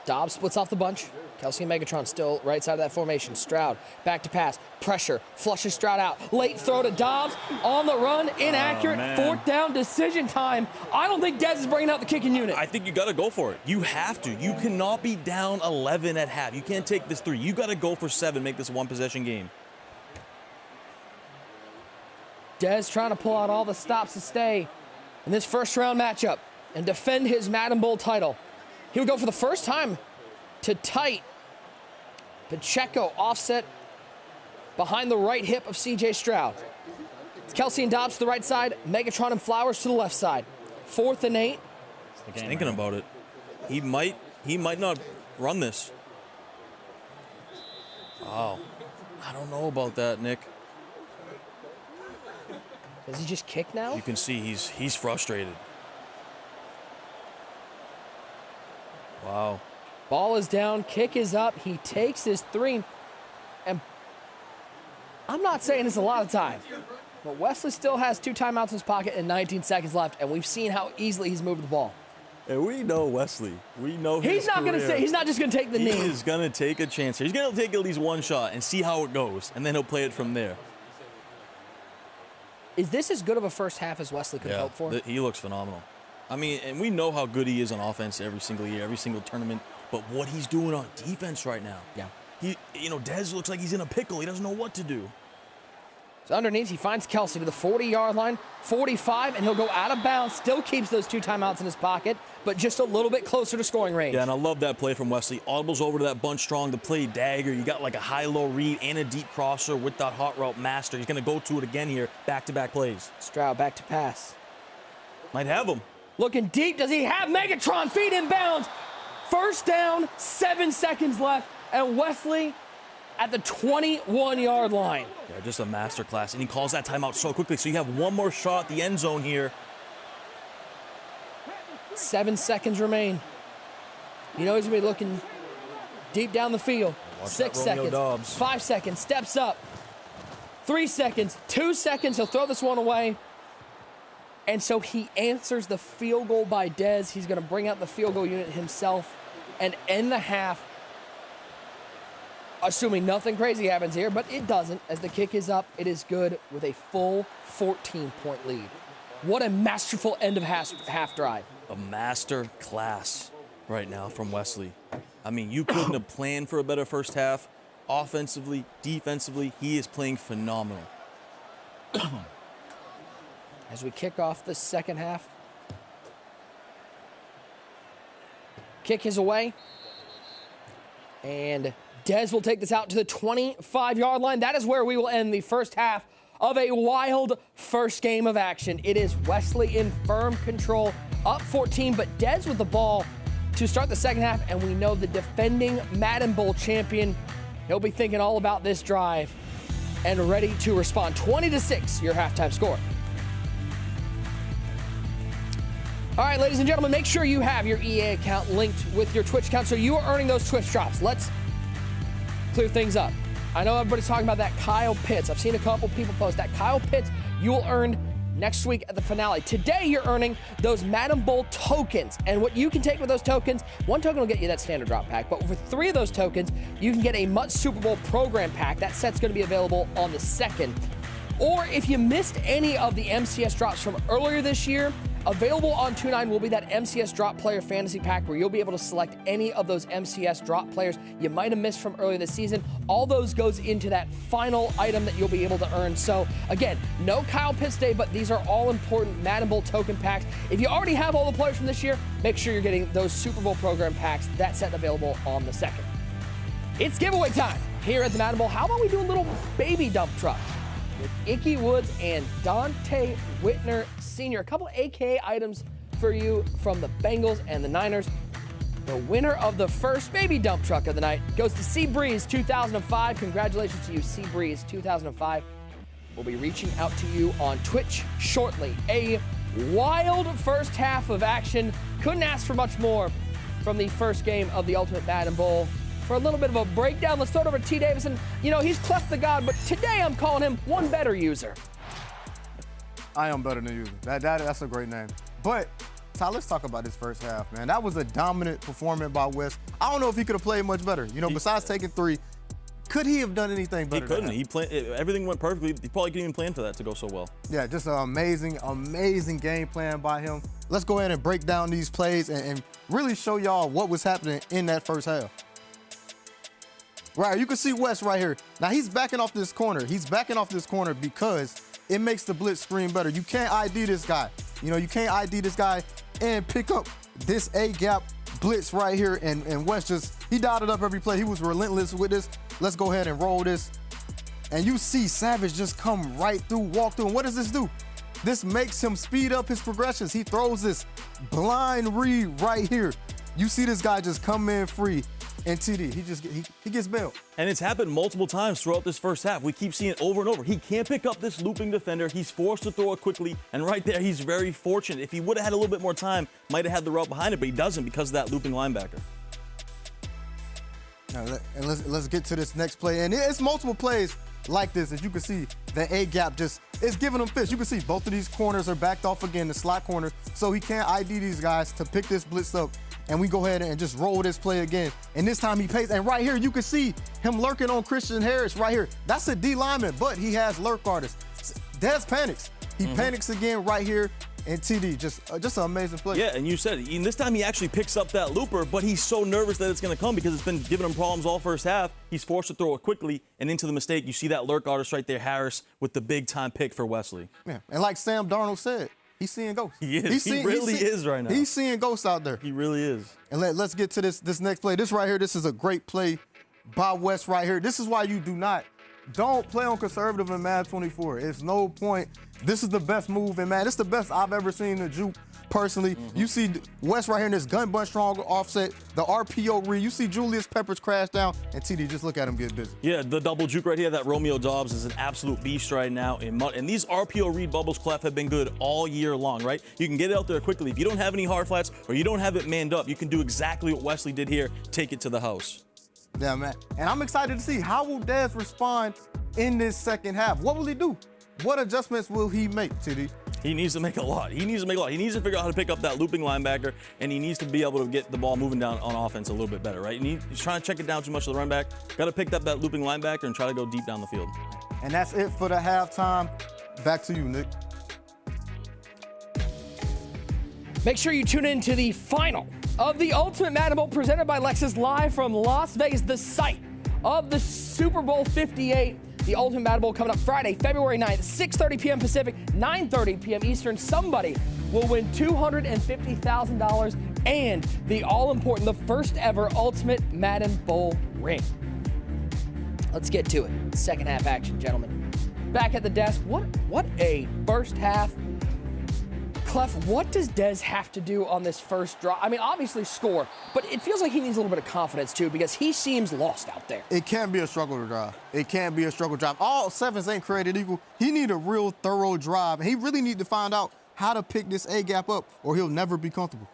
Dobbs splits off the bunch. Kelsey and Megatron still right side of that formation. Stroud back to pass. Pressure. Flushes Stroud out. Late throw to Dobbs. On the run. Inaccurate. 4th down decision time. I don't think Dez is bringing out the kicking unit. I think you got to go for it. You have to. You cannot be down 11 at half. You can't take this 3. You got to go for 7, make this a 1-possession game. Dez trying to pull out all the stops to stay in this 1st round matchup and defend his Madden Bowl title. He would go for the first time to tight. Pacheco offset behind the right hip of CJ Stroud. It's Kelsey and Dobbs to the right side, Megatron and Flowers to the left side. 4th and 8. He's thinking about it. He might not run this. Wow. I don't know about that, Nick. Does he just kick now? You can see he's frustrated. Wow. Ball is down, kick is up, he takes his 3. And I'm not saying it's a lot of time, but Wesley still has 2 timeouts in his pocket and 19 seconds left, and we've seen how easily he's moved the ball. And we know Wesley. We know he's not going to say. He's not just going to take the knee. He is going to take a chance here. He's going to take at least one shot and see how it goes, and then he'll play it from there. Is this as good of a first half as Wesley could hope for? He looks phenomenal. I mean, and we know how good he is on offense every single year, every single tournament. But what he's doing on defense right now, Dez looks like he's in a pickle. He doesn't know what to do. So underneath, he finds Kelsey to the 40-yard line, 45, and he'll go out of bounds. Still keeps those 2 timeouts in his pocket, but just a little bit closer to scoring range. Yeah, and I love that play from Wesley. Audibles over to that bunch strong to play dagger. You got like a high-low read and a deep crosser with that hot route master. He's going to go to it again here, back-to-back plays. Stroud back to pass. Might have him. Looking deep. Does he have Megatron? Feet in bounds. 1st down, 7 seconds left, and Wesley at the 21-yard line. Yeah, just a masterclass, and he calls that timeout so quickly, so you have one more shot at the end zone here. 7 seconds remain. You know he's going to be looking deep down the field. 6 seconds, Dobbs. 5 seconds, steps up. 3 seconds, 2 seconds, he'll throw this one away. And so he answers the field goal by Dez. He's gonna bring out the field goal unit himself and end the half, assuming nothing crazy happens here, but it doesn't. As the kick is up, it is good with a full 14-point lead. What a masterful end of half drive. A master class right now from Wesley. I mean, you couldn't have planned for a better first half. Offensively, defensively, he is playing phenomenal. As we kick off the second half. Kick is away. And Dez will take this out to the 25-yard line. That is where we will end the first half of a wild first game of action. It is Wesley in firm control, up 14, but Dez with the ball to start the second half, and we know the defending Madden Bowl champion, he'll be thinking all about this drive and ready to respond. 20-6, your halftime score. All right, ladies and gentlemen, make sure you have your EA account linked with your Twitch account so you are earning those Twitch drops. Let's clear things up. I know everybody's talking about that Kyle Pitts. I've seen a couple people post that. Kyle Pitts, you will earn next week at the finale. Today, you're earning those Madden Bowl tokens. And what you can take with those tokens, one token will get you that standard drop pack, but for 3 of those tokens, you can get a MUT Super Bowl program pack. That set's gonna be available on the 2nd. Or if you missed any of the MCS drops from earlier this year, available on 2.9 will be that MCS drop player fantasy pack where you'll be able to select any of those MCS drop players you might have missed from earlier this season. All those goes into that final item that you'll be able to earn. So again, no Kyle Pitts Day, but these are all important Madden Bowl token packs. If you already have all the players from this year, make sure you're getting those Super Bowl program packs. That set available on the 2nd. It's giveaway time here at the Madden Bowl. How about we do a little baby dump truck with Icky Woods and Dante Whitner Sr. A couple AK items for you from the Bengals and the Niners. The winner of the first baby dump truck of the night goes to Sea Breeze 2005. Congratulations to you, Sea Breeze 2005. We'll be reaching out to you on Twitch shortly. A wild first half of action. Couldn't ask for much more from the first game of the Ultimate Madden Bowl. For a little bit of a breakdown, let's throw it over to T. Davison. You know, he's Clef the God, but today I'm calling him one better user. I am better than you. That's a great name. But, Ty, let's talk about this first half, man. That was a dominant performance by Wes. I don't know if he could have played much better. You know, besides taking 3, could he have done anything better? He couldn't. Everything went perfectly. He probably couldn't even plan for that to go so well. Yeah, just an amazing game plan by him. Let's go ahead and break down these plays and really show y'all what was happening in that first half. Right, you can see Wes right here. Now he's backing off this corner. He's backing off this corner because it makes the blitz screen better. You can't ID this guy. You know, you can't ID this guy and pick up this A-gap blitz right here. And Wes he dialed it up every play. He was relentless with this. Let's go ahead and roll this. And you see Savage just come right through, walk through. And what does this do? This makes him speed up his progressions. He throws this blind read right here. You see this guy just come in free. And TD, he gets bailed. And it's happened multiple times throughout this first half. We keep seeing it over and over. He can't pick up this looping defender. He's forced to throw it quickly. And right there, he's very fortunate. If he would have had a little bit more time, might have had the route behind it, but he doesn't because of that looping linebacker. And let's get to this next play. And it's multiple plays like this. As you can see, the A-gap it's giving him fits. You can see both of these corners are backed off again, the slot corners. So he can't ID these guys to pick this blitz up. And we go ahead and just roll this play again. And this time he pays. And right here, you can see him lurking on Christian Harris right here. That's a D lineman, but he has lurk artists. Dez panics. He panics again right here. And TD, just an amazing play. Yeah, and you said it. And this time he actually picks up that looper, but he's so nervous that it's going to come because it's been giving him problems all first half. He's forced to throw it quickly and into the mistake. You see that lurk artist right there, Harris, with the big-time pick for Wesley. Yeah, and like Sam Darnold said, he's seeing ghosts. He is. He really is right now. He's seeing ghosts out there. He really is. And let's get to this next play. This right here, this is a great play by Wes right here. This is why you don't play on conservative in Madden 24. It's no point. This is the best move in Madden. It's the best I've ever seen the juke personally. You see Wes right here in this gun bunch strong offset, the RPO read. You see Julius Peppers crash down, and TD, just look at him get busy. Yeah, the double juke right here, that Romeo Dobbs is an absolute beast right now in MUT. And these RPO read bubbles, Clef, have been good all year long, right? You can get it out there quickly. If you don't have any hard flats or you don't have it manned up, you can do exactly what Wesley did here, take it to the house. Yeah, man. And I'm excited to see how will Dez respond in this second half. What will he do? What adjustments will he make, TD? He needs to make a lot. He needs to make a lot. He needs to figure out how to pick up that looping linebacker, and he needs to be able to get the ball moving down on offense a little bit better, right? He's trying to check it down too much to the run back. Got to pick up that looping linebacker and try to go deep down the field. And that's it for the halftime. Back to you, Nick. Make sure you tune in to the final of the Ultimate Madden Bowl presented by Lexus live from Las Vegas, the site of the Super Bowl 58. The Ultimate Madden Bowl coming up Friday, February 9th, 6:30 p.m. Pacific, 9:30 p.m. Eastern. Somebody will win $250,000 and the all-important, the first ever Ultimate Madden Bowl ring. Let's get to it. Second half action, gentlemen. Back at the desk, what a first half. Clef, what does Dez have to do on this first draw? I mean, obviously score, but it feels like he needs a little bit of confidence too because he seems lost out there. It can be a struggle to drive. It can be a struggle to drive. All sevens ain't created equal. He need a real thorough drive. He really need to find out how to pick this A-gap up or he'll never be comfortable.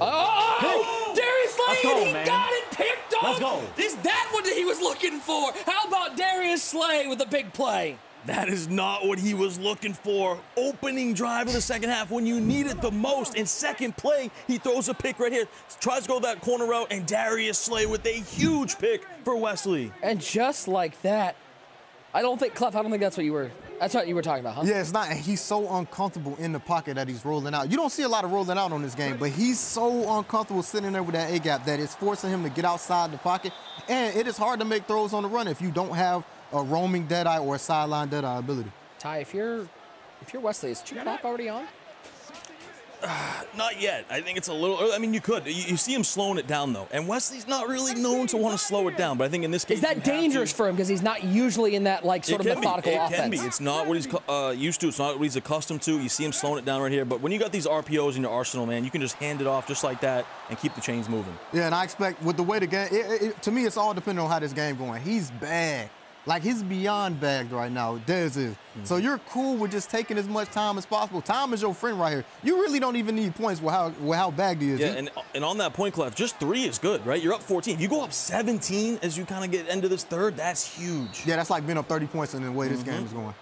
Oh! Darius Slay, he man. got it picked off! Let's go. Is that what he was looking for? How about Darius Slay with a big play? That is not what he was looking for. Opening drive of the second half when you need it the most. In second play, he throws a pick right here. Tries to go that corner route, and Darius Slay with a huge pick for Wesley. And just like that, I don't think that's what you were talking about, huh? Yeah, it's not. And he's so uncomfortable in the pocket that he's rolling out. You don't see a lot of rolling out on this game, but he's so uncomfortable sitting there with that A-gap that it's forcing him to get outside the pocket. And it is hard to make throws on the run if you don't have a roaming deadeye or a sideline deadeye ability. Ty, if you're Wesley, is 2 o'clock already on? Not yet. I think it's a little early. I mean, you could. You see him slowing it down, though. And Wesley's not really known to want to slow it down. But I think in this case, is that dangerous for him because he's not usually in that sort of methodical offense? It can be. It's not what he's used to. It's not what he's accustomed to. You see him slowing it down right here. But when you got these RPOs in your arsenal, man, you can just hand it off just like that and keep the chains moving. Yeah, and I expect with the way the game, to me, it's all depending on how this game going. He's bad. Like, he's beyond bagged right now, Dez is. So you're cool with just taking as much time as possible. Time is your friend right here. You really don't even need points with how bagged he is. Yeah, and on that point, Clef, just 3 is good, right? You're up 14. If you go up 17 as you kind of get into this third, that's huge. Yeah, that's like being up 30 points in the way this game is going.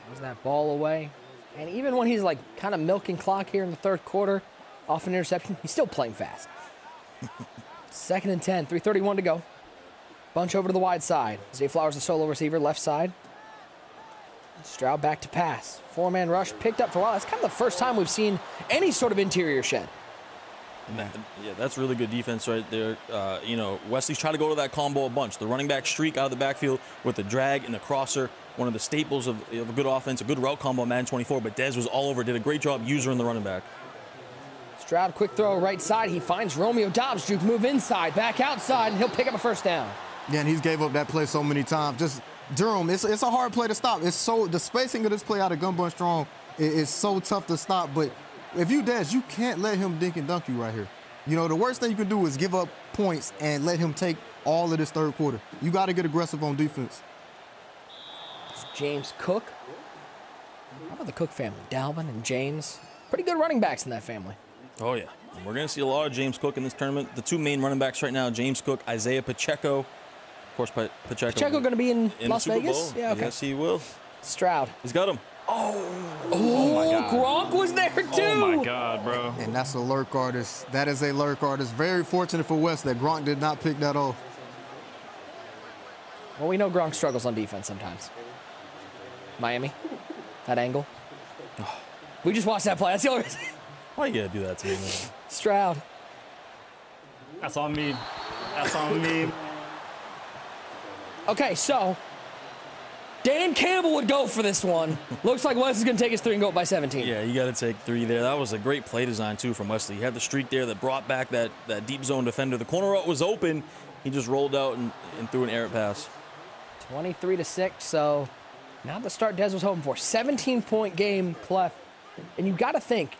Was that ball away? And even when he's kind of milking clock here in the third quarter, off an interception, he's still playing fast. 2nd and 10, 3:31 to go. Bunch over to the wide side. Zay Flowers, the solo receiver, left side. Stroud back to pass. 4-man rush picked up for a while. That's kind of the first time we've seen any sort of interior shed. Yeah, that's really good defense right there. Wesley's trying to go to that combo a bunch. The running back streak out of the backfield with the drag and the crosser. One of the staples of a good offense, a good route combo on Madden 24. But Dez was all over, did a great job using the running back. Stroud, quick throw right side. He finds Romeo Dobbs. Juke move inside, back outside, and he'll pick up a first down. Yeah, and he's gave up that play so many times. Just Durham, it's a hard play to stop. The spacing of this play out of Gun Bun Strong is so tough to stop. But if you Dez, you can't let him dink and dunk you right here. You know, the worst thing you can do is give up points and let him take all of this third quarter. You got to get aggressive on defense. It's James Cook. How about the Cook family? Dalvin and James. Pretty good running backs in that family. Oh, yeah. And we're going to see a lot of James Cook in this tournament. The 2 main running backs right now, James Cook, Isaiah Pacheco. Of course, Pacheco going to be in Las Super Vegas? Bowl. Yeah, okay. Yes, he will. Stroud. He's got him. Oh my God. Gronk was there too. Oh my God, bro. And that's a lurk artist. That is a lurk artist. Very fortunate for West that Gronk did not pick that off. Well, we know Gronk struggles on defense sometimes. Miami, that angle. We just watched that play. That's the only reason. Why you gotta do that to me, man? Stroud. That's on me. That's on me. Okay, so Dan Campbell would go for this one. Looks like Wes is going to take his 3 and go up by 17. Yeah, you got to take 3 there. That was a great play design, too, from Wesley. He had the streak there that brought back that deep zone defender. The corner route was open. He just rolled out and threw an errant pass. 23-6, so now the start Dez was hoping for. 17-point game, Clef. And you got to think,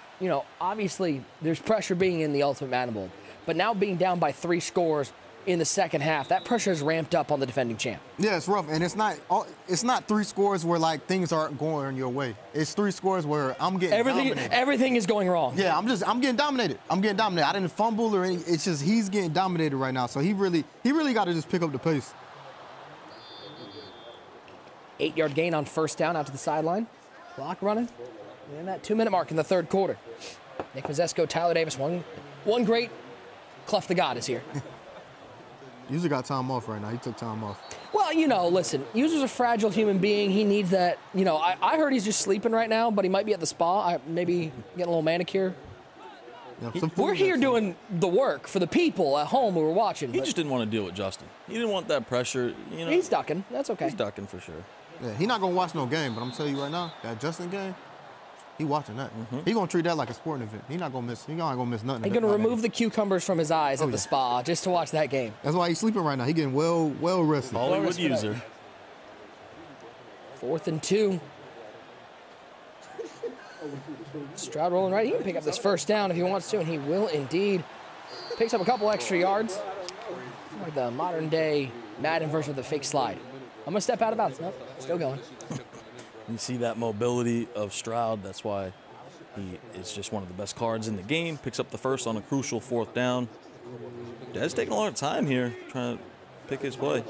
obviously there's pressure being in the Ultimate Madden Bowl. But now being down by 3 scores in the second half, that pressure is ramped up on the defending champ. Yeah, it's rough, and it's not 3 scores where things aren't going your way. It's 3 scores where I'm getting dominated. Everything is going wrong. Yeah, I'm getting dominated. I didn't fumble or anything. It's just he's getting dominated right now. So he really got to just pick up the pace. 8-yard gain on first down out to the sideline. Clock running. And that 2-minute mark in the third quarter. Nick Mazesco, Tyler Davis, one great. Clef the God is here. User got time off right now. He took time off. Well, you know, listen, User's a fragile human being. He needs that, you know, I heard he's just sleeping right now, but he might be at the spa, maybe getting a little manicure. Yeah, We're here doing the work for the people at home who are watching. He just didn't want to deal with Justin. He didn't want that pressure. You know, he's ducking. That's okay. He's ducking for sure. Yeah, he's not going to watch no game, but I'm telling you right now, that Justin game, he watching that. He going to treat that like a sporting event. He not going to miss. He not going to miss nothing. He's going to remove the cucumbers from his eyes at the spa just to watch that game. That's why he's sleeping right now. He getting well rested. Hollywood User. 4th and 2. Stroud rolling right. He can pick up this first down if he wants to, and he will indeed. Picks up a couple extra yards. Like the modern day Madden version of the fake slide. I'm going to step out of bounds. Nope, still going. You see that mobility of Stroud. That's why he is just one of the best cards in the game. Picks up the first on a crucial 4th down. Dez taking a lot of time here trying to pick his play.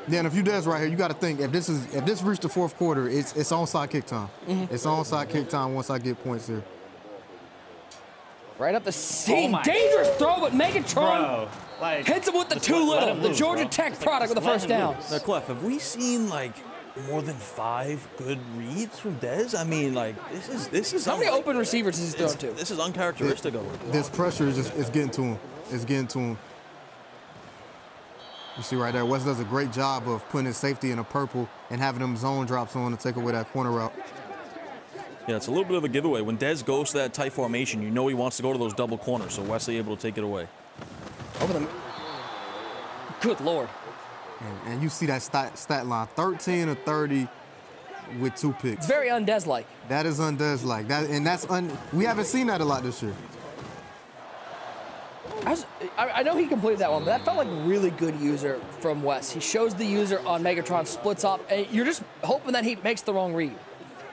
Yeah, and if you Dez right here, you got to think if this reached the 4th quarter, it's onside kick time. It's onside kick time once I get points here. Right up the seam. Dangerous throw, but Megatron hits him with the too little. The Georgia Tech product with the first down. Now, Clef, have we seen like more than 5 good reads from Dez? I mean, like this is how many open receivers has he thrown to? This is uncharacteristic of him. This pressure is getting to him. It's getting to him. You see right there, Wes does a great job of putting his safety in a purple and having them zone drops on to take away that corner route. Yeah, it's a little bit of a giveaway. When Dez goes to that tight formation, you know he wants to go to those double corners, so Wesley able to take it away. Over the... Good Lord. And you see that stat line, 13 of 30 with 2 picks. It's very un-Dez-like. That is un-Dez-like. We haven't seen that a lot this year. I know he completed that one, but that felt like a really good user from Wes. He shows the user on Megatron, splits up, and you're just hoping that he makes the wrong read.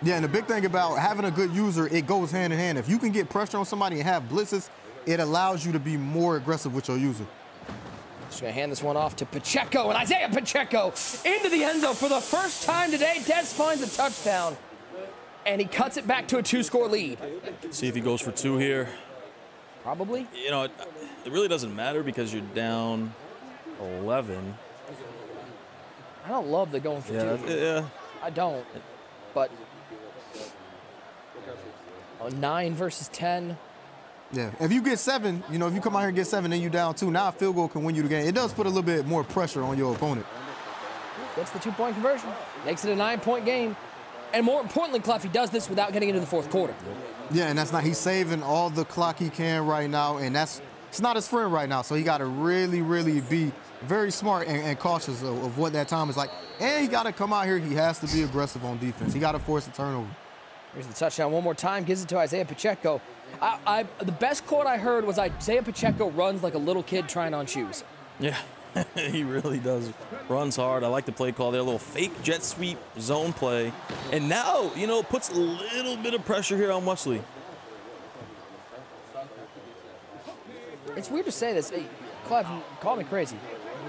Yeah, and the big thing about having a good user, it goes hand in hand. If you can get pressure on somebody and have blitzes, it allows you to be more aggressive with your user. Just gonna hand this one off to Pacheco, and Isaiah Pacheco into the end zone for the first time today. Dez finds a touchdown, and he cuts it back to a 2-score lead. See if he goes for 2 here. Probably. You know, it really doesn't matter because you're down 11. I don't love the going for 2. Yeah. I don't, but 9 versus 10. Yeah, if you get 7, you know, if you come out here and get 7, then you down 2. Now a field goal can win you the game. It does put a little bit more pressure on your opponent. Gets the 2-point conversion. Makes it a 9-point game. And more importantly, Clef, he does this without getting into the 4th quarter. Yeah, and he's saving all the clock he can right now, and it's not his friend right now, so he got to really, really be very smart and cautious of what that time is like. And he got to come out here. He has to be aggressive on defense. He got to force a turnover. Here's the touchdown one more time. Gives it to Isaiah Pacheco. The best quote I heard was Isaiah Pacheco runs like a little kid trying on shoes. Yeah, he really does. Runs hard. I like the play call there. A little fake jet sweep zone play. And now, you know, puts a little bit of pressure here on Wesley. It's weird to say this. Hey, Clef, call me crazy.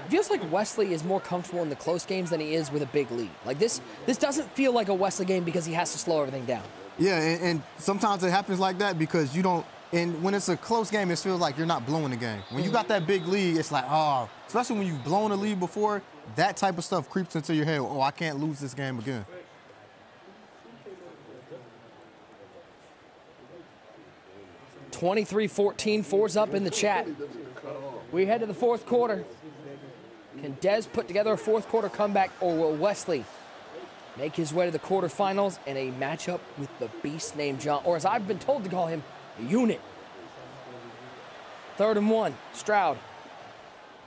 It feels like Wesley is more comfortable in the close games than he is with a big lead. Like this doesn't feel like a Wesley game because he has to slow everything down. Yeah, and sometimes it happens like that because you don't. And when it's a close game, it feels like you're not blowing the game. When you got that big lead, it's like, especially when you've blown a lead before, that type of stuff creeps into your head. Oh, I can't lose this game again. (23-14), 4's up in the chat. We head to the 4th quarter. Can Dez put together a 4th quarter comeback, or will Wesley make his way to the quarterfinals in a matchup with the beast named John, or as I've been told to call him, the unit? 3rd and 1, Stroud.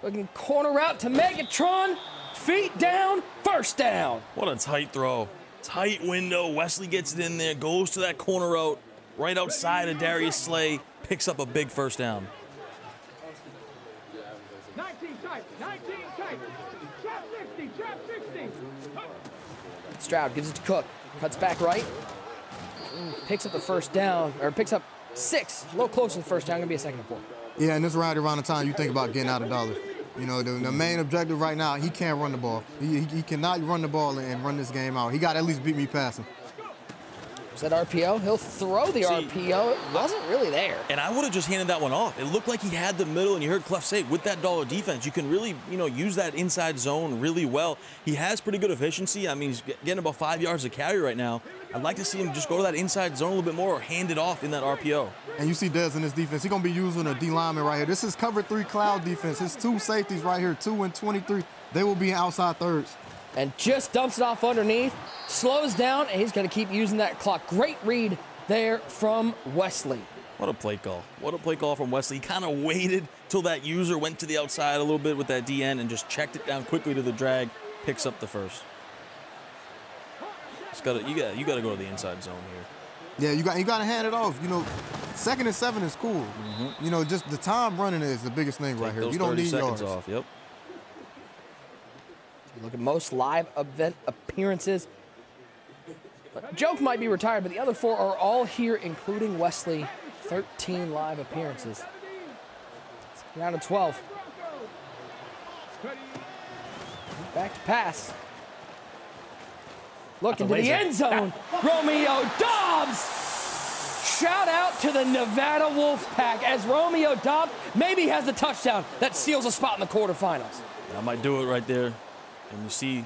Looking corner route to Megatron. Feet down, first down. What a tight throw. Tight window. Wesley gets it in there, goes to that corner route, right outside of Darius Slay, picks up a big first down. 19 tight, trap 60. Stroud gives it to Cook. Cuts back right. Picks up the first down, or picks up 6. A little closer to the first down. Going to be a 2nd and 4. Yeah, and this right around the time you think about getting out of dollars. You know, the main objective right now, he can't run the ball. He cannot run the ball and run this game out. He got to at least beat me passing. Is that RPO? He'll throw the RPO. It wasn't really there. And I would have just handed that one off. It looked like he had the middle, and you heard Clef say, with that dollar defense, you can really, use that inside zone really well. He has pretty good efficiency. I mean, he's getting about 5 yards of carry right now. I'd like to see him just go to that inside zone a little bit more or hand it off in that RPO. And you see Dez in this defense. He's going to be using a D lineman right here. This is cover 3 cloud defense. His 2 safeties right here, 2 and 23. They will be in outside thirds. And just dumps it off underneath, slows down, and he's going to keep using that clock. Great read there from Wesley. What a play call. What a play call from Wesley. He kind of waited till that user went to the outside a little bit with that DN and just checked it down quickly to the drag, picks up the first. You got to go to the inside zone here. Yeah, you got to hand it off. 2nd and 7 is cool. Just the time running is the biggest thing right here. You don't need yards. Off. Yep. Look at most live event appearances. Joke might be retired, but the other 4 are all here, including Wesley. 13 live appearances. Round of 12. Back to pass. Look into the end zone. Romeo Dobbs! Shout out to the Nevada Wolfpack as Romeo Dobbs maybe has the touchdown that seals a spot in the quarterfinals. That might do it right there. And you see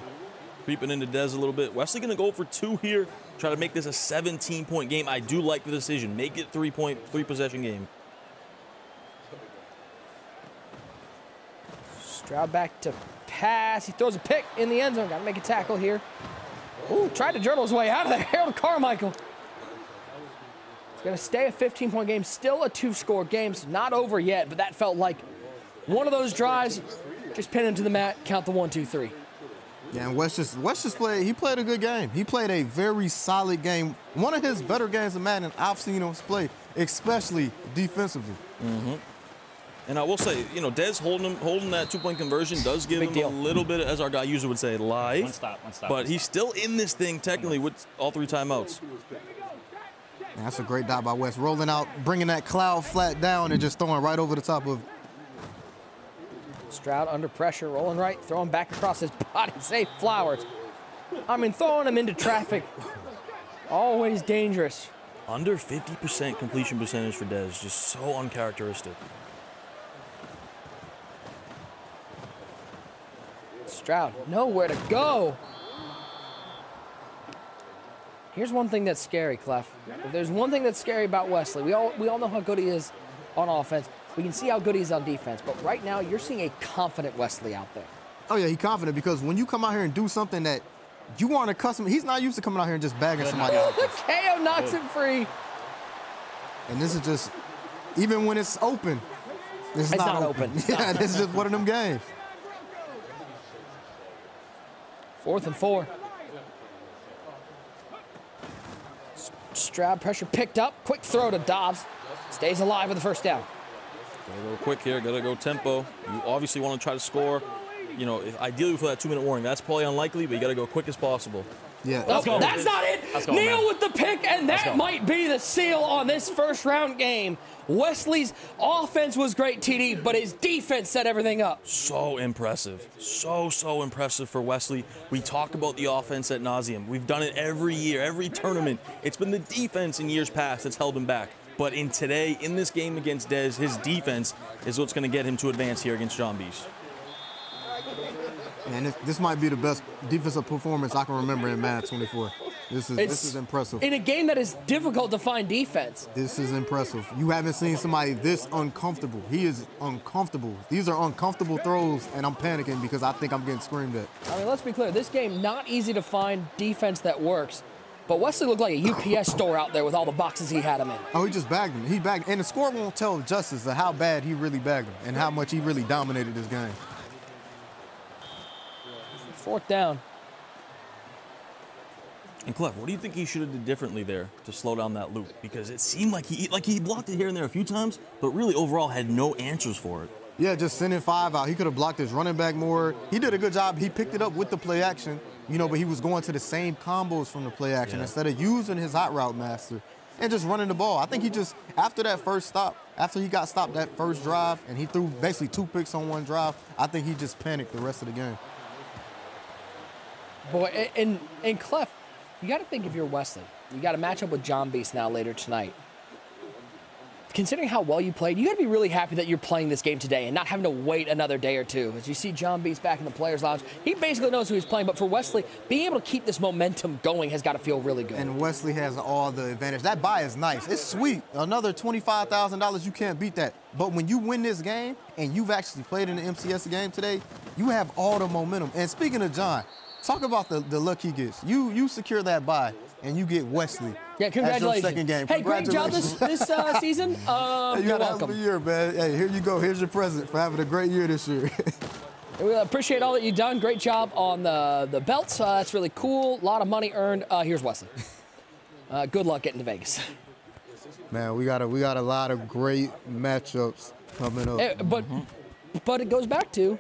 creeping into Dez a little bit. Wesley going to go for 2 here, try to make this a 17-point game. I do like the decision. Make it 3-possession game. Stroud back to pass. He throws a pick in the end zone. Got to make a tackle here. Ooh, tried to journal his way out of there. Harold Carmichael. It's going to stay a 15-point game. Still a 2-score game. So not over yet, but that felt like one of those drives. Just pin him to the mat. Count the 1, 2, 3. Yeah, and West just played a good game. He played a very solid game. One of his better games of Madden I've seen him play, especially defensively. Mm-hmm. And I will say, Dez holding that 2-point conversion does give him a little bit, as our guy user would say, life. One stop. But he's still in this thing technically with all 3 timeouts. Yeah, that's a great dot by West. Rolling out, bringing that cloud flat down and just throwing right over the top of. Stroud under pressure, rolling right, throwing back across his body. Save Flowers. I mean, throwing him into traffic. Always dangerous. Under 50% completion percentage for Dez. Just so uncharacteristic. Stroud, nowhere to go. Here's one thing that's scary, Clef. If there's one thing that's scary about Wesley, we all know how good he is on offense. We can see how good he is on defense, but right now you're seeing a confident Wesley out there. Oh yeah, he's confident because when you come out here and do something that you aren't accustomed, he's not used to coming out here and just bagging somebody out. The KO knocks it free. And this is just, even when it's open, it's not open. Yeah, this is just one of them games. 4th and 4. Stroud pressure picked up. Quick throw to Dobbs. Stays alive with the first down. Gotta go quick here. Gotta go tempo. You obviously want to try to score. Ideally for that 2-minute warning. That's probably unlikely, but you gotta go quick as possible. Yeah. That's not it. Neal with the pick, and that might be the seal on this first-round game. Wesley's offense was great, TD, but his defense set everything up. So impressive. So impressive for Wesley. We talk about the offense ad nauseum. We've done it every year, every tournament. It's been the defense in years past that's held him back. But in this game against Dez, his defense is what's going to get him to advance here against John Beast. Man, this might be the best defensive performance I can remember in Madden 24. This is impressive. In a game that is difficult to find defense. This is impressive. You haven't seen somebody this uncomfortable. He is uncomfortable. These are uncomfortable throws, and I'm panicking because I think I'm getting screamed at. I mean, let's be clear. This game, not easy to find defense that works. But Wesley looked like a UPS store out there with all the boxes he had him in. Oh, he just bagged him. He bagged him. And the score won't tell justice of how bad he really bagged him and how much he really dominated this game. 4th down. And Clef, what do you think he should have did differently there to slow down that loop? Because it seemed like he blocked it here and there a few times, but really overall had no answers for it. Yeah, just sending 5 out. He could have blocked his running back more. He did a good job. He picked it up with the play action, but he was going to the same combos from the play action instead of using his hot route master. and just running the ball. I think he just, after that first stop, after he got stopped that first drive, and he threw basically 2 picks on 1 drive, I think he just panicked the rest of the game. Boy, and Clef, you got to think if you're Wesley. You got to match up with John Beast now later tonight. Considering how well you played, you got to be really happy that you're playing this game today and not having to wait another day or two. As you see John Beast back in the players' lounge, he basically knows who he's playing. But for Wesley, being able to keep this momentum going has got to feel really good. And Wesley has all the advantage. That buy is nice. It's sweet. Another $25,000, you can't beat that. But when you win this game and you've actually played in the MCS game today, you have all the momentum. And speaking of John, talk about the luck he gets. You secure that buy, and you get Wesley. Yeah, congratulations. As your second game. Hey, great job this season. Hey, you had a hell of a year, man. Hey, here you go. Here's your present for having a great year this year. We appreciate all that you've done. Great job on the belts. That's really cool. A lot of money earned. Here's Wesley. Good luck getting to Vegas. Man, we got a lot of great matchups coming up. But it goes back to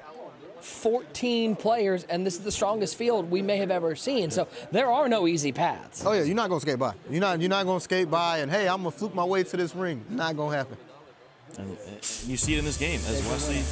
14 players, and this is the strongest field we may have ever seen. So there are no easy paths. Oh yeah, you're not gonna skate by. You're not gonna skate by and hey, I'm gonna fluke my way to this ring. Not gonna happen. And you see it in this game as Wesley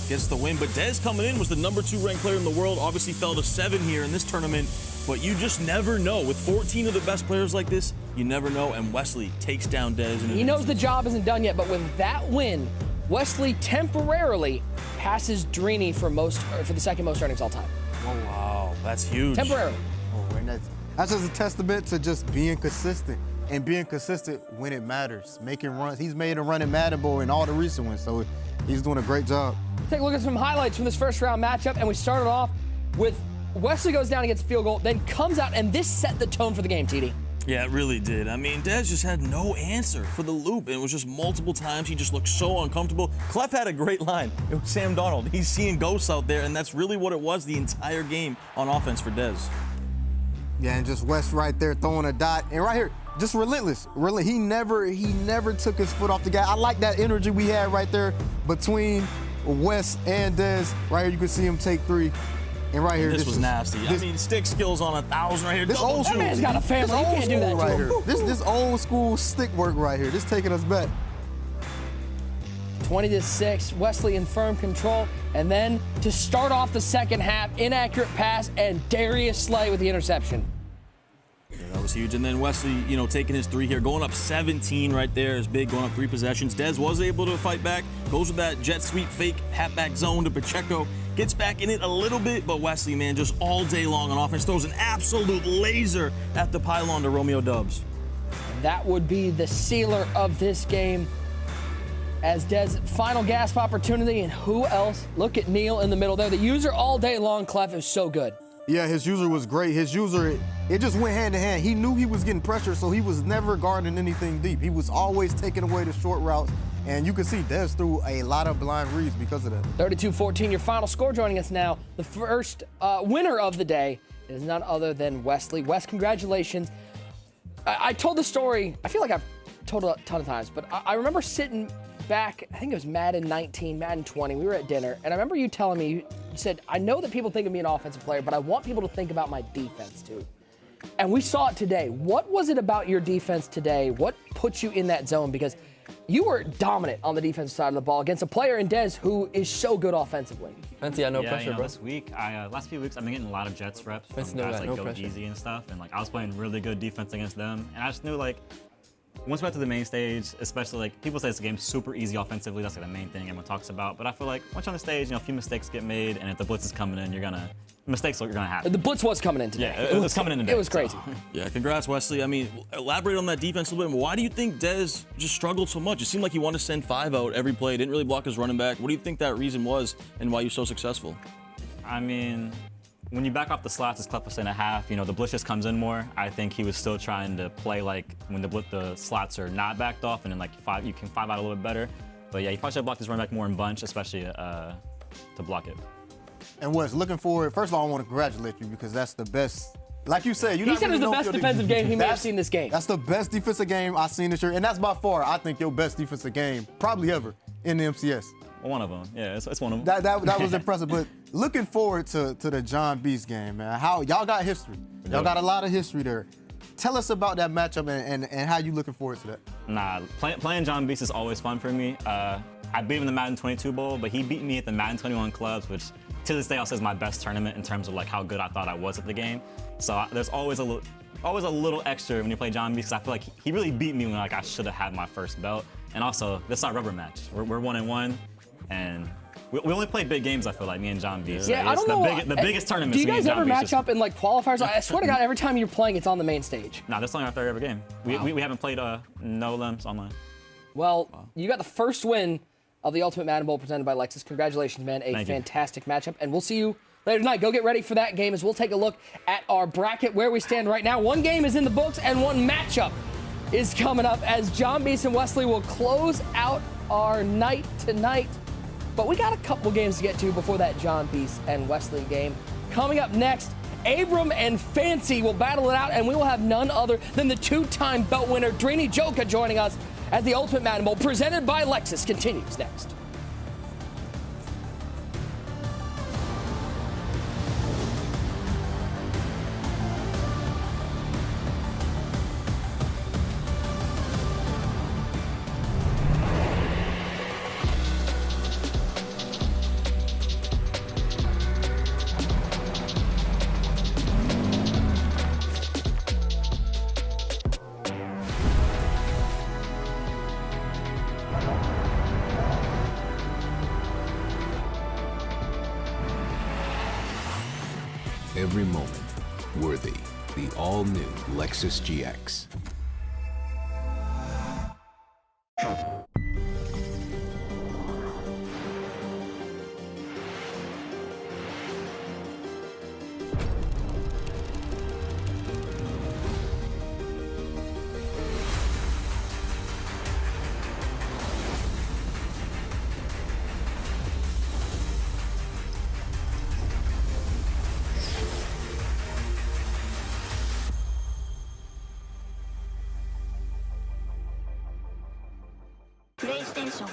gets the win. But Dez coming in was the #2 ranked player in the world. Obviously fell to 7 here in this tournament. But you just never know. With 14 of the best players like this, you never know. And Wesley takes down Dez. He knows the job isn't done yet, but with that win, Wesley temporarily passes Drini for the second most earnings all time. Oh, wow. That's huge. Temporarily. Oh, and that's just a testament to just being consistent and being consistent when it matters. Making runs. He's made a run in Madden Bowl in all the recent ones, so he's doing a great job. Take a look at some highlights from this first round matchup, and we started off with Wesley goes down and gets a field goal, then comes out, and this set the tone for the game, TD. Yeah, it really did. I mean, Dez just had no answer for the loop, and it was just multiple times. He just looked so uncomfortable. Clef had a great line. It was Sam Darnold. He's seeing ghosts out there, and that's really what it was the entire game on offense for Dez. Yeah, and just West right there throwing a dot, and right here, just relentless. He never took his foot off the gas. I like that energy we had right there between West and Dez. Right here, you can see him take 3. And right here, this was nasty. I mean, stick skills on 1,000 right here. This old school. That man's got a family. You can't do that right to him. here. This old school stick work right here. This taking us back. 20-6, Wesley in firm control. And then to start off the second half, inaccurate pass and Darius Slay with the interception. Yeah, that was huge. And then Wesley, taking his 3 here, going up 17 right there is big, going up 3 possessions. Dez was able to fight back, goes with that jet sweep fake, halfback zone to Pacheco, gets back in it a little bit, but Wesley, man, just all day long on offense, throws an absolute laser at the pylon to Romeo Dubs. That would be the sealer of this game. As Dez, final gasp opportunity, and who else? Look at Neil in the middle there. The user all day long, Clef, is so good. Yeah, his user was great. His user, it just went hand in hand. He knew he was getting pressure, so he was never guarding anything deep. He was always taking away the short routes, and you can see Dez threw a lot of blind reads because of that. 32-14, your final score. Joining us now, the first winner of the day is none other than Wesley. Wes, congratulations. I told the story, I feel like I've told it a ton of times, but I remember sitting back, I think it was Madden 19, Madden 20, we were at dinner, and I remember you telling me, you said, I know that people think of me an offensive player, but I want people to think about my defense too. And we saw it today. What was it about your defense today? What put you in that zone? Because you were dominant on the defensive side of the ball against a player in Dez who is so good offensively. Fancy, no pressure, bro. This week, last few weeks, I've been getting a lot of Jets reps from guys like Go Easy and stuff, and I was playing really good defense against them, and I just knew once we got to the main stage, especially people say this game's super easy offensively. That's the main thing everyone talks about. But I feel like once you're on the stage, a few mistakes get made, and if the blitz is coming in, mistakes are gonna happen. The blitz was coming in today. Yeah, it was coming in today. It was crazy. So. Yeah, congrats, Wesley. I mean, elaborate on that defense a little bit. Why do you think Dez just struggled so much? It seemed like he wanted to send 5 out every play. Didn't really block his running back. What do you think that reason was, and why you're so successful? I mean, when you back off the slots, as Clef was saying, a half, the blitz just comes in more. I think he was still trying to play when the slots are not backed off, and then you can 5 out a little bit better. But yeah, he probably should have blocked his running back more in bunch, especially to block it. And Wes, looking forward, first of all, I want to congratulate you because that's the best. Like you said, he said it was the best defensive game he may have seen this game. That's the best defensive game I've seen this year, and that's by far, I think, your best defensive game probably ever in the MCS. One of them, yeah, it's one of them. That was impressive, but looking forward to the John Beast game, man. How y'all got history? Y'all got a lot of history there. Tell us about that matchup and how you looking forward to that. Nah, playing John Beast is always fun for me. I beat him in the Madden 22 Bowl, but he beat me at the Madden 21 Clubs, which to this day also is my best tournament in terms of like how good I thought I was at the game. So there's always a little extra when you play John Beast, because I feel like he really beat me when like I should have had my first belt. And also, this is our rubber match. We're 1-1, and we only play big games, I feel like, me and John Beast. Yeah, I don't know. The biggest tournament. Do you guys ever match up in like qualifiers? I swear to God, every time you're playing, it's on the main stage. Nah, this is only our third ever game. We haven't played no limbs online. Well, you got the first win of the Ultimate Madden Bowl presented by Lexus. Congratulations, man. A fantastic matchup. And we'll see you later tonight. Go get ready for that game as we'll take a look at our bracket, where we stand right now. One game is in the books and one matchup is coming up as John Beast and Wesley will close out our night tonight. But we got a couple games to get to before that John Beast and Wesley game. Coming up next, Abram and Fancy will battle it out, and we will have none other than the two-time belt winner, Drini Joka, joining us as the Ultimate Madden Bowl presented by Lexus continues next. Every moment worthy. The all-new Lexus GX. PlayStation.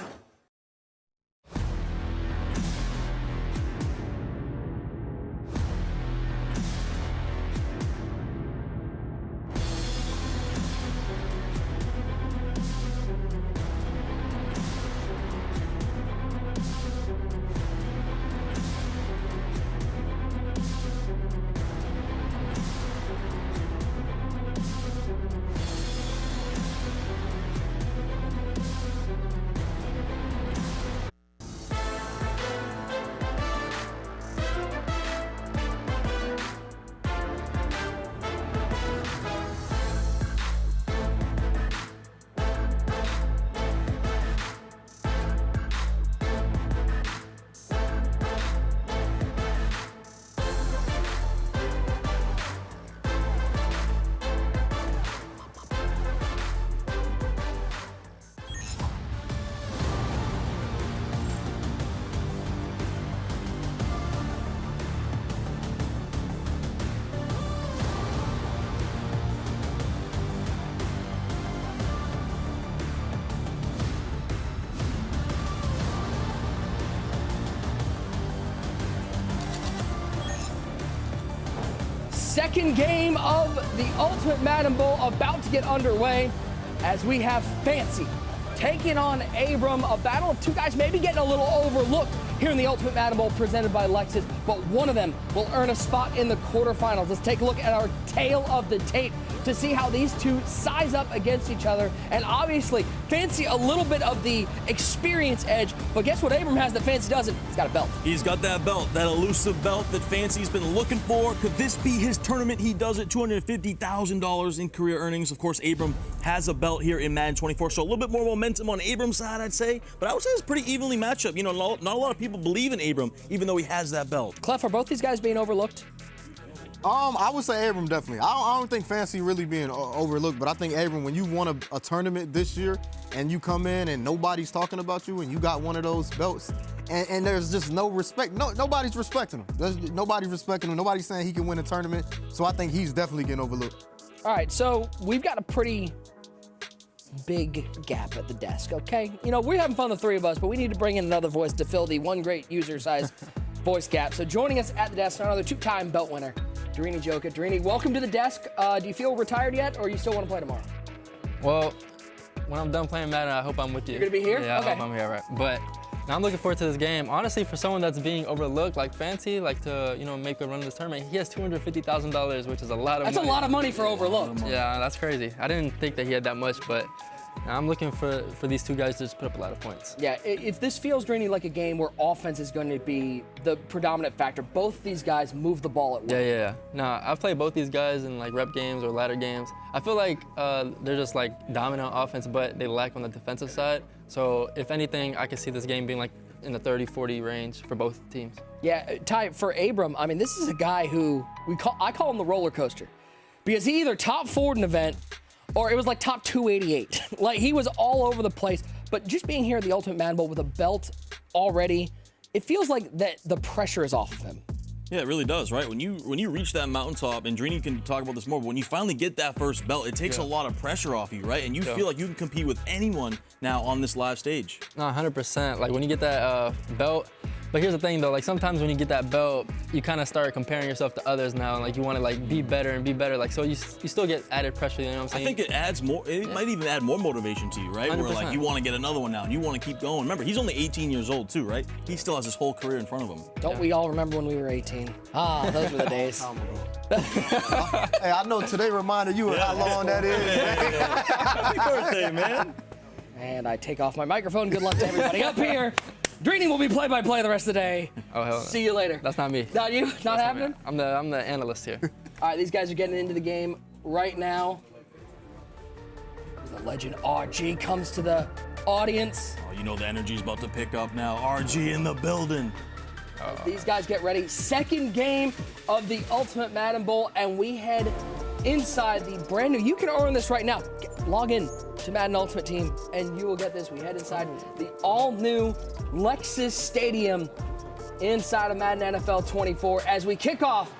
Second game of the Ultimate Madden Bowl about to get underway as we have Fancy taking on Abram, a battle of two guys maybe getting a little overlooked here in the Ultimate Madden Bowl presented by Lexus, but one of them will earn a spot in the quarterfinals. Let's take a look at our tale of the tape to see how these two size up against each other. And obviously, Fancy a little bit of the experience edge, but guess what Abram has that Fancy doesn't? He's got a belt. He's got that belt, that elusive belt that Fancy's been looking for. Could this be his tournament? He does it, $250,000 in career earnings. Of course, Abram has a belt here in Madden 24, so a little bit more momentum on Abram's side, I'd say. But I would say it's pretty evenly matched up. You know, not a lot of people believe in Abram, even though he has that belt. Clef, are both these guys being overlooked? I would say Abram definitely. I don't think Fancy really being overlooked, but I think Abram, when you won a tournament this year and you come in and nobody's talking about you and you got one of those belts and there's just no respect, nobody's respecting him. Nobody's respecting him. Nobody's saying he can win a tournament. So I think he's definitely getting overlooked. All right, so we've got a pretty big gap at the desk, okay? You know, we're having fun, the three of us, but we need to bring in another voice to fill the one great user size voice gap. So joining us at the desk, another two-time belt winner, Drini Joka. Drini, welcome to the desk. Do you feel retired yet, or you still want to play tomorrow? Well, when I'm done playing Madden, I hope I'm with you. You're gonna be here? Yeah, Okay. I hope I'm here, right? But now I'm looking forward to this game. Honestly, for someone that's being overlooked, like Fancy, like to make a run in this tournament, he has $250,000, which is a lot of money. That's a lot of money for overlooked. Yeah, that's crazy. I didn't think that he had that much, but I'm looking for these two guys to just put up a lot of points. Yeah, if this feels, Drini, like a game where offense is going to be the predominant factor, both these guys move the ball at will. Yeah. No, I've played both these guys in like rep games or ladder games. I feel like they're just like dominant offense, but they lack on the defensive side. So if anything, I could see this game being like in the 30-40 range for both teams. Yeah, Ty, for Abram, I mean, this is a guy who I call him the roller coaster, because he either top forward an event or it was like top 288. Like, he was all over the place. But just being here at the Ultimate Madden Bowl with a belt already, it feels like that the pressure is off of him. Yeah, it really does, right? When you reach that mountaintop, and Drini can talk about this more, but when you finally get that first belt, it takes a lot of pressure off you, right? And you feel like you can compete with anyone now on this live stage. No, 100%. Like when you get that belt, but here's the thing though, like sometimes when you get that belt, you kind of start comparing yourself to others now, and like you want to like be better and be better. Like so you still get added pressure, you know what I'm saying? I think it adds more, it might even add more motivation to you, right? 100%. Where like you want to get another one now and you want to keep going. Remember, he's only 18 years old too, right? He still has his whole career in front of him. Don't we all remember when we were 18? Ah, those were the days. Hey, I know today reminded you of how long that is. Happy birthday, man. And I take off my microphone. Good luck to everybody up here. Drini will be play-by-play the rest of the day. Oh, hell no. See you later. That's not me. Not you? Not happening? I'm the analyst here. All right, these guys are getting into the game right now. The legend RG comes to the audience. Oh, you know the energy's about to pick up now. RG in the building. These guys get ready. Second game of the Ultimate Madden Bowl, and we head inside the brand new. You can earn this right now. Log in to Madden Ultimate Team, and you will get this. We head inside the all-new Lexus Stadium inside of Madden NFL 24 as we kick off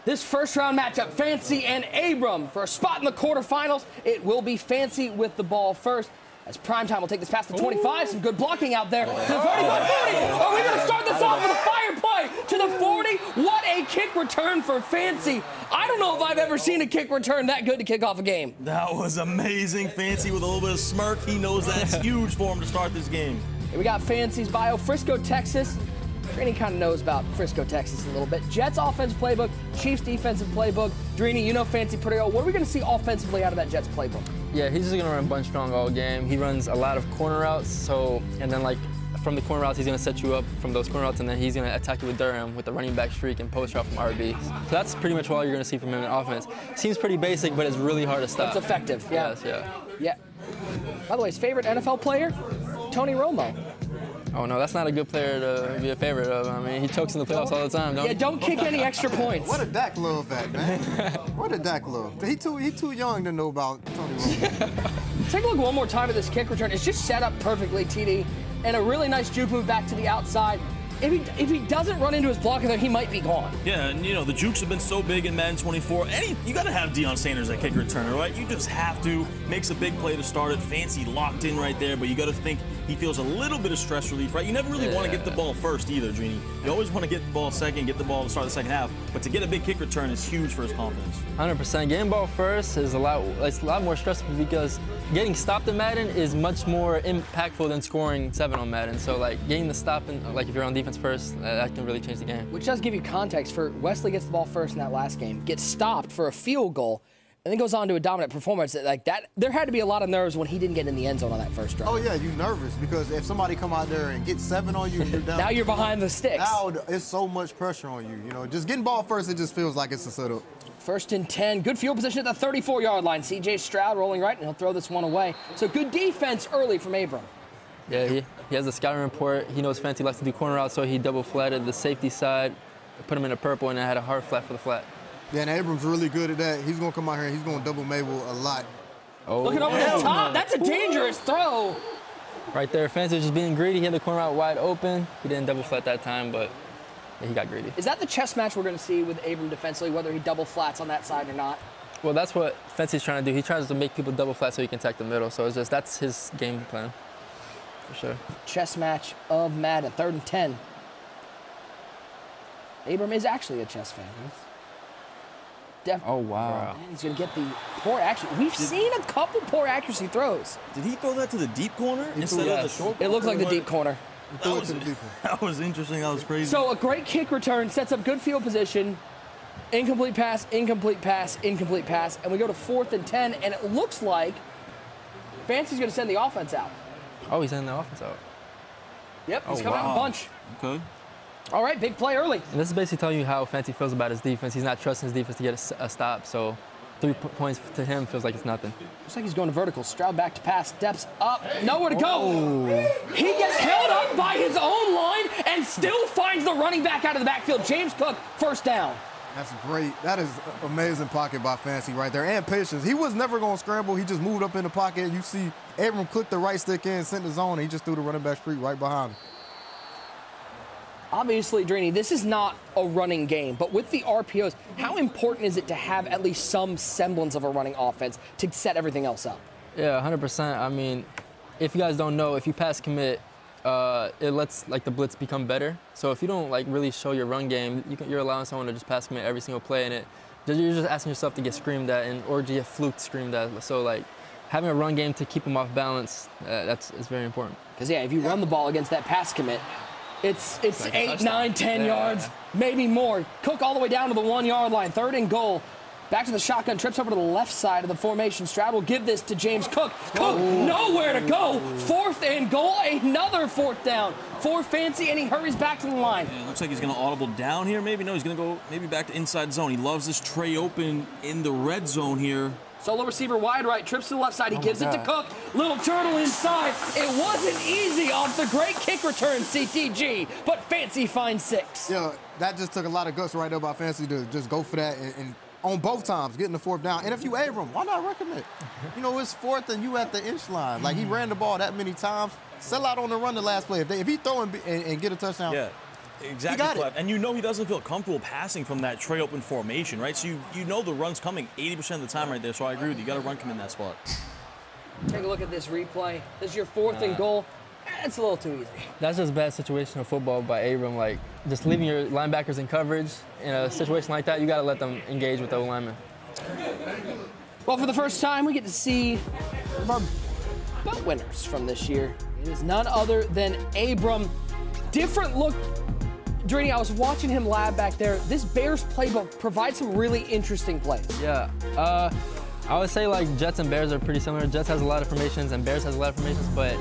this first round matchup, Fancy and Abram for a spot in the quarterfinals. It will be Fancy with the ball first, as Primetime will take this past the 25. Some good blocking out there to the 35-40. Are we going to start this off with a fire play to the 40? What a kick return for Fancy. I don't know if I've ever seen a kick return that good to kick off a game. That was amazing. Fancy with a little bit of smirk. He knows that's huge for him to start this game. And we got Fancy's bio, Frisco, Texas. Drini kind of knows about Frisco, Texas a little bit. Jets offensive playbook, Chiefs defensive playbook. Drini, you know Fancy pretty well. What are we going to see offensively out of that Jets playbook? Yeah, he's just going to run bunch strong all game. He runs a lot of corner routes, and then like from the corner routes, he's going to set you up from those corner routes, and then he's going to attack you with Durham with the running back streak and post route from RB. So that's pretty much all you're going to see from him in offense. Seems pretty basic, but it's really hard to stop. It's effective, yeah. Yes, yeah. Yeah. By the way, his favorite NFL player? Tony Romo. Oh, no, that's not a good player to be a favorite of. I mean, he chokes in the playoffs all the time, don't he? Yeah, don't kick any extra points. What a Dak love that, man. What a Dak love. He too young to know about Tony Romo. Take a look one more time at this kick return. It's just set up perfectly, TD, and a really nice juke move back to the outside. If he doesn't run into his blocker there, he might be gone. Yeah, and you know, the jukes have been so big in Madden 24. You gotta have Deion Sanders at kick returner, right? You just have to. Makes a big play to start it. Fancy locked in right there, but you gotta think he feels a little bit of stress relief, right? You never really want to get the ball first either, Drini. You always want to get the ball second, get the ball to start the second half, but to get a big kick return is huge for his confidence. 100%. Getting ball first is a lot more stressful because getting stopped in Madden is much more impactful than scoring 7 on Madden. So like getting the stop, like if you're on defense first, that can really change the game. Which does give you context for Wesley gets the ball first in that last game, gets stopped for a field goal, and then goes on to a dominant performance. Like that, there had to be a lot of nerves when he didn't get in the end zone on that first drive. Oh yeah, you're nervous because if somebody come out there and get 7 on you, you're down. Now you're behind the sticks. Now it's so much pressure on you. You know, just getting ball first, it just feels like it's a setup. First and 10, good field position at the 34-yard line. C.J. Stroud rolling right, and he'll throw this one away. So good defense early from Abram. Yeah, he has the scouting report. He knows Fancy likes to do corner out, so he double flatted the safety side, put him in a purple, and then had a hard flat for the flat. Yeah, and Abram's really good at that. He's going to come out here and he's going to double Mabel a lot. Oh, looking over the top. That's a dangerous throw. Right there, Fancy was just being greedy. He had the corner out wide open. He didn't double flat that time, but yeah, he got greedy. Is that the chess match we're going to see with Abram defensively, whether he double flats on that side or not? Well, that's what Fancy's trying to do. He tries to make people double flat so he can attack the middle. So that's his game plan, for sure. Chess match of Madden, 3rd and 10. Abram is actually a chess fan. Oh, wow. Man, he's going to get the poor accuracy. We've seen a couple poor accuracy throws. Did he throw that to the deep corner instead of the short? It looked like the deep corner. That was interesting. That was crazy. So a great kick return sets up good field position. Incomplete pass, incomplete pass, incomplete pass. And we go to 4th and 10, and it looks like Fancy's going to send the offense out. Oh, he's sending the offense out. Yep, he's coming out in a bunch. Okay. All right, big play early. And this is basically telling you how Fancy feels about his defense. He's not trusting his defense to get a stop, so 3 points to him feels like it's nothing. Looks like he's going to vertical. Stroud back to pass, steps up, nowhere to go. He gets held up by his own line and still finds the running back out of the backfield. James Cook, first down. That's great. That is amazing pocket by Fancy right there, and patience. He was never going to scramble. He just moved up in the pocket. You see Abram clicked the right stick in, sent the zone, and he just threw the running back street right behind him. Obviously, Drini, this is not a running game, but with the RPOs, how important is it to have at least some semblance of a running offense to set everything else up? Yeah, 100%. I mean, if you guys don't know, if you pass commit, it lets like the blitz become better. So if you don't like really show your run game, you're allowing someone to just pass commit every single play, and you're just asking yourself to get screamed at or get fluked screamed at. So like having a run game to keep them off balance, it's very important. Because yeah, if you run the ball against that pass commit, it's like 8, 9, 10 yards, maybe more. Cook all the way down to the 1 yard line. 3rd and goal. Back to the shotgun, trips over to the left side of the formation. Stroud will give this to James Cook. Cook, nowhere to go. 4th and goal, another 4th down for Fancy, and he hurries back to the line. Yeah, looks like he's going to audible down here. Maybe no, he's going to go maybe back to inside zone. He loves this tray open in the red zone here. Solo receiver wide right, trips to the left side. He gives it to Cook. Little turtle inside. It wasn't easy off the great kick return, CTG, but Fancy finds 6. Yeah, that just took a lot of guts right there by Fancy to just go for that and on both times, getting the 4th down. And if you Abram, why not recommend? You know, it's 4th and you at the inch line. Like, he ran the ball that many times. Sell out on the run the last play. If he throw and get a touchdown, yeah, exactly. And you know he doesn't feel comfortable passing from that tray open formation, right? So you know the run's coming 80% of the time right there. So I agree with you. You got to run come in that spot. Take a look at this replay. This is your 4th and goal. It's a little too easy. That's just bad situational football by Abram. Like, just leaving your linebackers in coverage in a situation like that, you got to let them engage with the linemen. Well, for the first time, we get to see our belt winners from this year. It is none other than Abram. Different look. Drini, I was watching him lab back there. This Bears playbook provides some really interesting plays. Yeah. I would say like Jets and Bears are pretty similar. Jets has a lot of formations and Bears has a lot of formations, but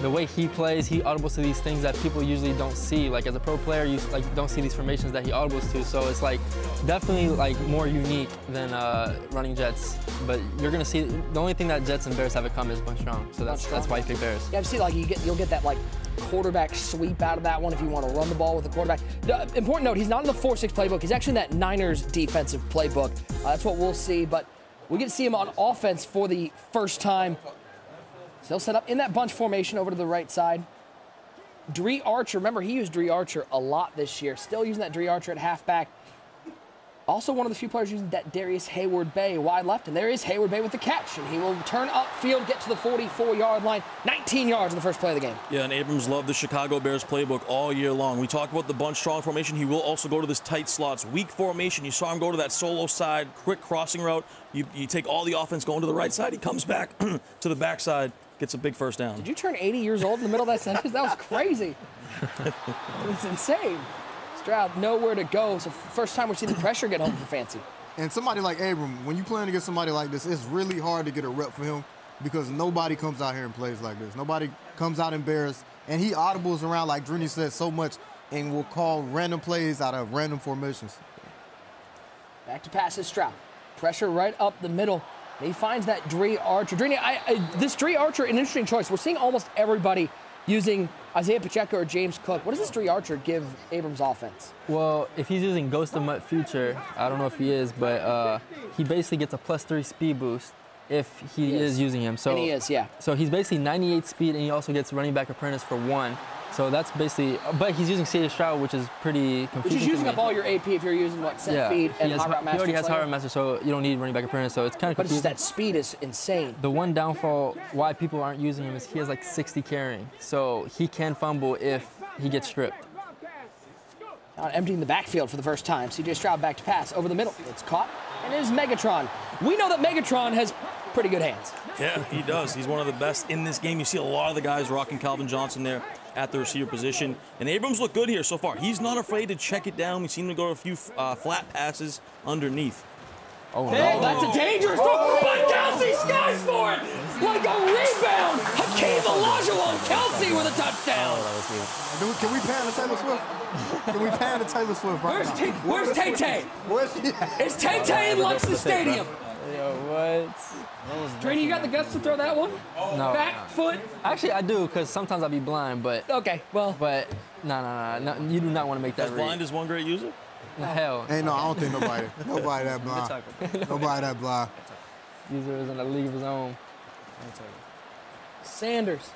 the way he plays, he audibles to these things that people usually don't see. Like as a pro player, you like don't see these formations that he audibles to. So it's like definitely like more unique than running Jets. But you're gonna see the only thing that Jets and Bears have in common is bunch strong. So that's why you pick Bears. Yeah, I've seen like you'll get that like quarterback sweep out of that one if you want to run the ball with the quarterback. Important note, he's not in the 4-6 playbook. He's actually in that Niners defensive playbook. That's what we'll see. But we get to see him on offense for the first time. Still set up in that bunch formation over to the right side. Dree Archer, remember he used Dree Archer a lot this year. Still using that Dree Archer at halfback. Also one of the few players using that Darius Hayward-Bay wide left, and there is Hayward-Bay with the catch, and he will turn upfield, get to the 44-yard line, 19 yards in the first play of the game. Yeah, and Abrams loved the Chicago Bears playbook all year long. We talk about the bunch strong formation. He will also go to this tight slots, weak formation. You saw him go to that solo side, quick crossing route. You take all the offense going to the right side. He comes back to the backside, gets a big first down. Did you turn 80 years old in the middle of that sentence? That was crazy. It's insane. Stroud nowhere to go. So first time we're seeing the pressure get home for Fancy. And somebody like Abram, when you're playing against somebody like this, it's really hard to get a rep for him because nobody comes out here and plays like this. Nobody comes out embarrassed. And he audibles around, like Drini said, so much and will call random plays out of random formations. Back to passes, Stroud. Pressure right up the middle. And he finds that Dree Archer. Drini, this Dree Archer, an interesting choice. We're seeing almost everybody using Isaiah Pacheco or James Cook. What does this Dree Archer give Abrams' offense? Well, if he's using Ghost of Mutt Future, I don't know if he is, but he basically gets a +3 speed boost if he is using him. So, and he is, yeah. So he's basically 98 speed, and he also gets running back apprentice for 1. So that's basically, but he's using C.J. Stroud, which is pretty confusing. Which is using up all your AP if you're using what, set feed and hot route master. He already has hot route master, so you don't need running back apprentice. So it's kind of confusing. But that speed is insane. The one downfall why people aren't using him is he has like 60 carrying, so he can fumble if he gets stripped. Now emptying the backfield for the first time. CJ Stroud back to pass over the middle. It's caught, and it is Megatron. We know that Megatron has pretty good hands. Yeah, he does. He's one of the best in this game. You see a lot of the guys rocking Calvin Johnson there at the receiver position. And Abrams looked good here so far. He's not afraid to check it down. We've seen him go to a few flat passes underneath. Oh, no. That's a dangerous throw, but Kelsey skies for it like a rebound. Hakeem Olajuwon Kelsey with a touchdown. Can we pan to Taylor Swift? Can we pan to Taylor Swift right now? Where's Tay-Tay? Is Tay-Tay in Lexus Stadium? Yo, what? Trini, you got the guts to throw that one? No. Back foot? Actually, I do, because sometimes I'll be blind, but... Okay, well... But, no, you do not want to make that As blind as one great user? Hell. Hey, no, I don't think nobody that blind. Nobody that blind. User is in a league of his own. Sanders.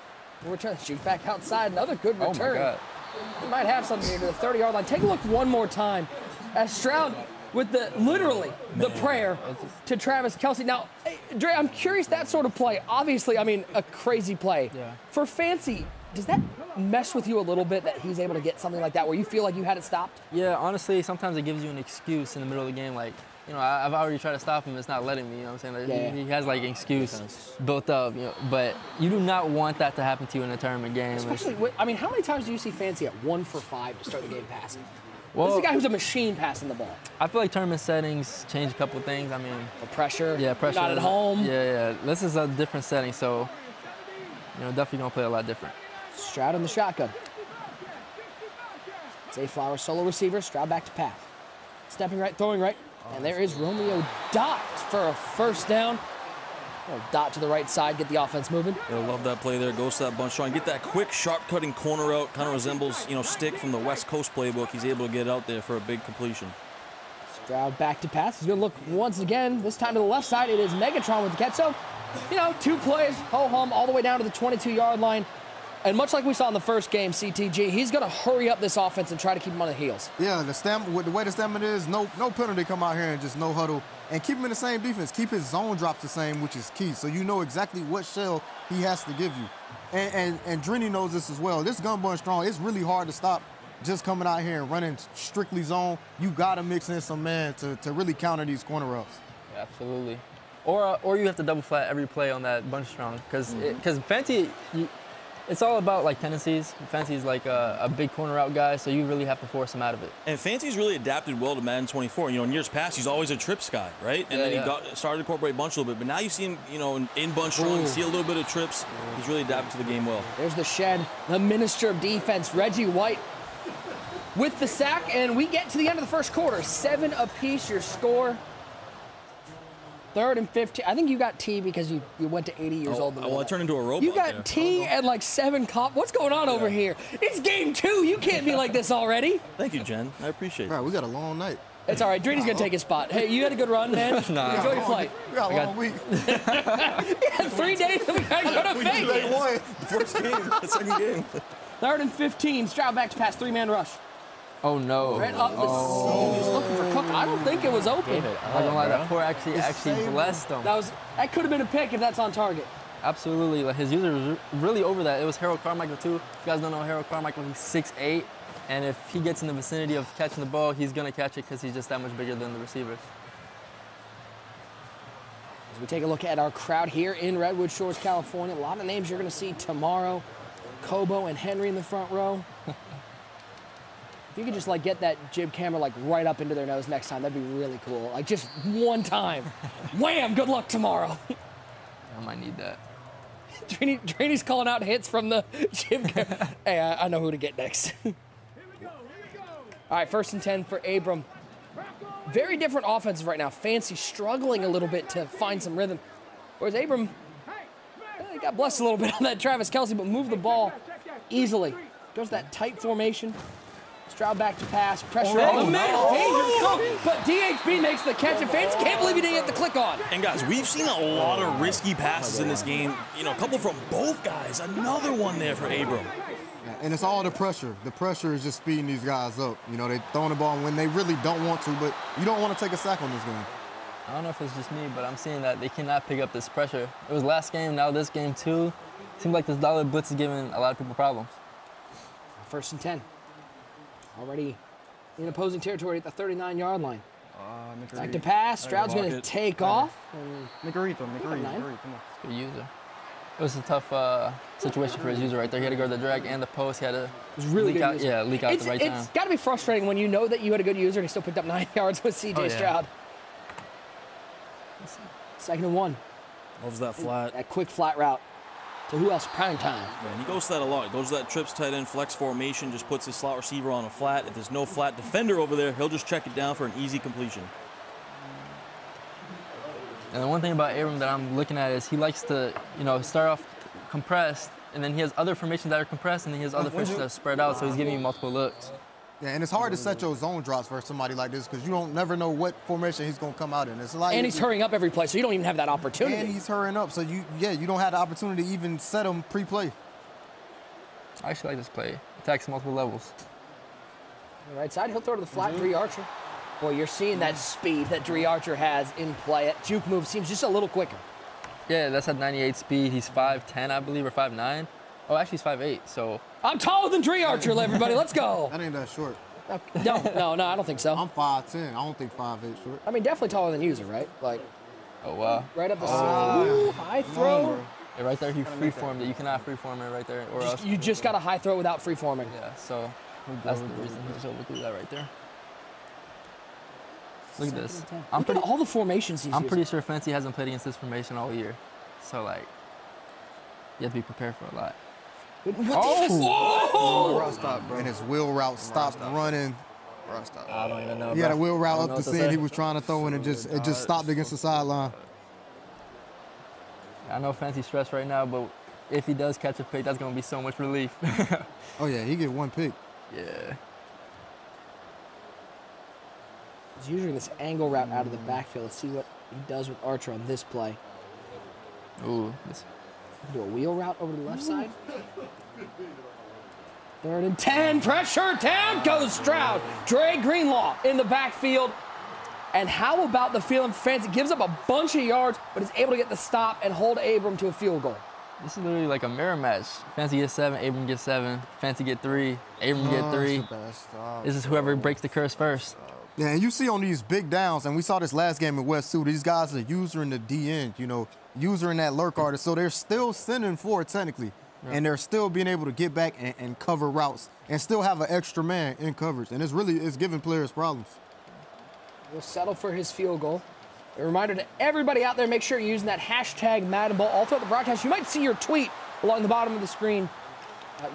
We're trying to shoot back outside. Another good return. Oh, my God. He might have something here to the 30-yard line. Take a look one more time as Stroud with literally the prayer to Travis Kelce. Now, Dre, I'm curious, that sort of play, obviously, I mean, a crazy play. Yeah. For Fancy, does that mess with you a little bit that he's able to get something like that where you feel like you had it stopped? Yeah, honestly, sometimes it gives you an excuse in the middle of the game. Like, you know, I've already tried to stop him. It's not letting me, you know what I'm saying? Like, he has, like, an excuse built up, you know. But you do not want that to happen to you in a tournament game. Especially, I mean, how many times do you see Fancy at 1 for 5 to start the game passing? Well, this is a guy who's a machine passing the ball. I feel like tournament settings change a couple of things. I mean, the pressure. Yeah, pressure. Not at home. Yeah. This is a different setting, so you know, definitely gonna play a lot different. Stroud in the shotgun. Zay Flowers, solo receiver. Stroud back to pass. Stepping right, throwing right, and there is Romeo Dot for a first down. Dot to the right side, get the offense moving. I love that play there. Goes to that bunch try and get that quick, sharp-cutting corner out. Kind of resembles, Stick from the West Coast playbook. He's able to get out there for a big completion. Stroud back to pass. He's going to look once again, this time to the left side. It is Megatron with the catch. So, 2 plays, ho-hum, all the way down to the 22-yard line. And much like we saw in the first game, CTG, he's going to hurry up this offense and try to keep him on the heels. Yeah, with the way the stamina is, no penalty come out here and just no huddle. And keep him in the same defense. Keep his zone drops the same, which is key. So you know exactly what shell he has to give you. And Drini knows this as well. This gun bunch strong. It's really hard to stop just coming out here and running strictly zone. You got to mix in some man to really counter these corner routes. Yeah, absolutely. Or you have to double flat every play on that bunch strong. Because Fancy, it's all about like tendencies. Fancy's like a big corner route guy, so you really have to force him out of it. And Fancy's really adapted well to Madden 24. In years past, he's always a trips guy, right? And then he started to incorporate bunch a little bit. But now you see him, in bunch strong. You see a little bit of trips. He's really adapted to the game well. There's the shed, the minister of defense, Reggie White, with the sack. And we get to the end of the first quarter. 7 apiece, your score. 3rd and 15. I think you got T because you went to 80 years old. I turned into a robot. You got T and like 7 cop. What's going on over here? It's game 2. You can't be like this already. Thank you, Jen. I appreciate it. Right, we got a long night. It's all right. Drini's going to take his spot. Hey, you had a good run, man. Enjoy your flight. We got a long week. Yeah, 3 days and we got to go to Vegas. First game, the second game. 3rd and 15. Stroud back to pass. 3-man rush. Oh, no. Right up the seam. He's looking for Cook. I don't think it was open. I'm not gonna lie, that poor actually blessed him. That could have been a pick if that's on target. Absolutely. Like, his user was really over that. It was Harold Carmichael, too. If you guys don't know Harold Carmichael, he's 6'8". And if he gets in the vicinity of catching the ball, he's going to catch it because he's just that much bigger than the receivers. As we take a look at our crowd here in Redwood Shores, California, a lot of names you're going to see tomorrow. Kobo and Henry in the front row. If you could just get that jib camera right up into their nose next time, that'd be really cool. Just one time. Wham! Good luck tomorrow. I might need that. Trini's calling out hits from the jib camera. Hey, I know who to get next. All right, 1st and 10 for Abram. Very different offenses right now. Fancy struggling a little bit to find some rhythm. Whereas Abram, he got blessed a little bit on that Travis Kelce, but moved the ball easily. Goes to that tight formation. Stroud back to pass, pressure on the middle, dangerous, but DHB makes the catch, and Fancy can't believe he didn't get the click on. And guys, we've seen a lot of risky passes in this game. A couple from both guys. Another one there for Abram. And it's all the pressure. The pressure is just speeding these guys up. They're throwing the ball when they really don't want to, but you don't want to take a sack on this game. I don't know if it's just me, but I'm seeing that they cannot pick up this pressure. It was last game, now this game too. Seems like this dollar blitz is giving a lot of people problems. 1st and 10. Already in opposing territory at the 39-yard line. Back to pass. Stroud's going to take off. Miguelito. Good user. It was a tough situation for his user right there. He had to go to the drag and the post. He had to leak out at the right time. It's got to be frustrating when you know that you had a good user and he still picked up 9 yards with C.J. Stroud. 2nd and 1. Loves that flat. That quick flat route. To who else? Prime time. Yeah, and he goes to that a lot. He goes to that trips tight end flex formation, just puts his slot receiver on a flat. If there's no flat defender over there, he'll just check it down for an easy completion. And the one thing about Abram that I'm looking at is he likes to, start off compressed, and then he has other formations that are compressed, and then he has other formations that are spread out, so he's giving you multiple looks. Yeah, and it's hard to set your zone drops for somebody like this because you never know what formation he's going to come out in. It's like, and he's hurrying up every play, so you don't even have that opportunity. And he's hurrying up, so you don't have the opportunity to even set him pre-play. I actually like this play. Attacks multiple levels. On the right side, he'll throw to the flat, Dree Archer. Boy, you're seeing that speed that Dree Archer has in play. That juke move seems just a little quicker. Yeah, that's at 98 speed. He's 5'10", I believe, or 5'9". Oh, actually, he's 5'8", so. I'm taller than Dree Archer, everybody. Let's go. That ain't that short. No, I don't think so. I'm 5'10". I don't think 5'8" short. I mean, definitely taller than user, right? Like. Oh, wow. Right up the ceiling. High throw. Yeah, right there, he freeformed it. You cannot freeform it right there. Or else. You just got a high throw without freeforming. Yeah, so that's the reason he just overthrew that right there. Look at this. Look at all the formations he's I'm pretty sure Fancy hasn't played against this formation all year. So, like, you have to be prepared for a lot. Route stop, bro. And his wheel route stopped running. Route stop. I don't even know. He had a wheel route up the seam he was trying to throw, and it just stopped against the sideline. I know Fancy's stressed right now, but if he does catch a pick, that's going to be so much relief. Oh, yeah, he get one pick. Yeah. He's using this angle route out of the backfield. Let's see what he does with Archer on this play. Ooh. Do a wheel route over to the left side. 3rd and 10. Pressure. Down goes Stroud. Dre Greenlaw in the backfield. And how about the feeling Fancy gives up a bunch of yards, but is able to get the stop and hold Abram to a field goal. This is literally like a mirror match. Fancy gets 7, Abram gets 7. Fancy get 3, Abram get 3. This is whoever breaks the curse first. Yeah, and you see on these big downs, and we saw this last game in West too, these guys are using the DN, using that lurk artist, so they're still sending forward technically, and they're still being able to get back and cover routes and still have an extra man in coverage, and it's giving players problems. We'll settle for his field goal. A reminder to everybody out there, make sure you're using that hashtag Madden Bowl all throughout the broadcast. You might see your tweet along the bottom of the screen.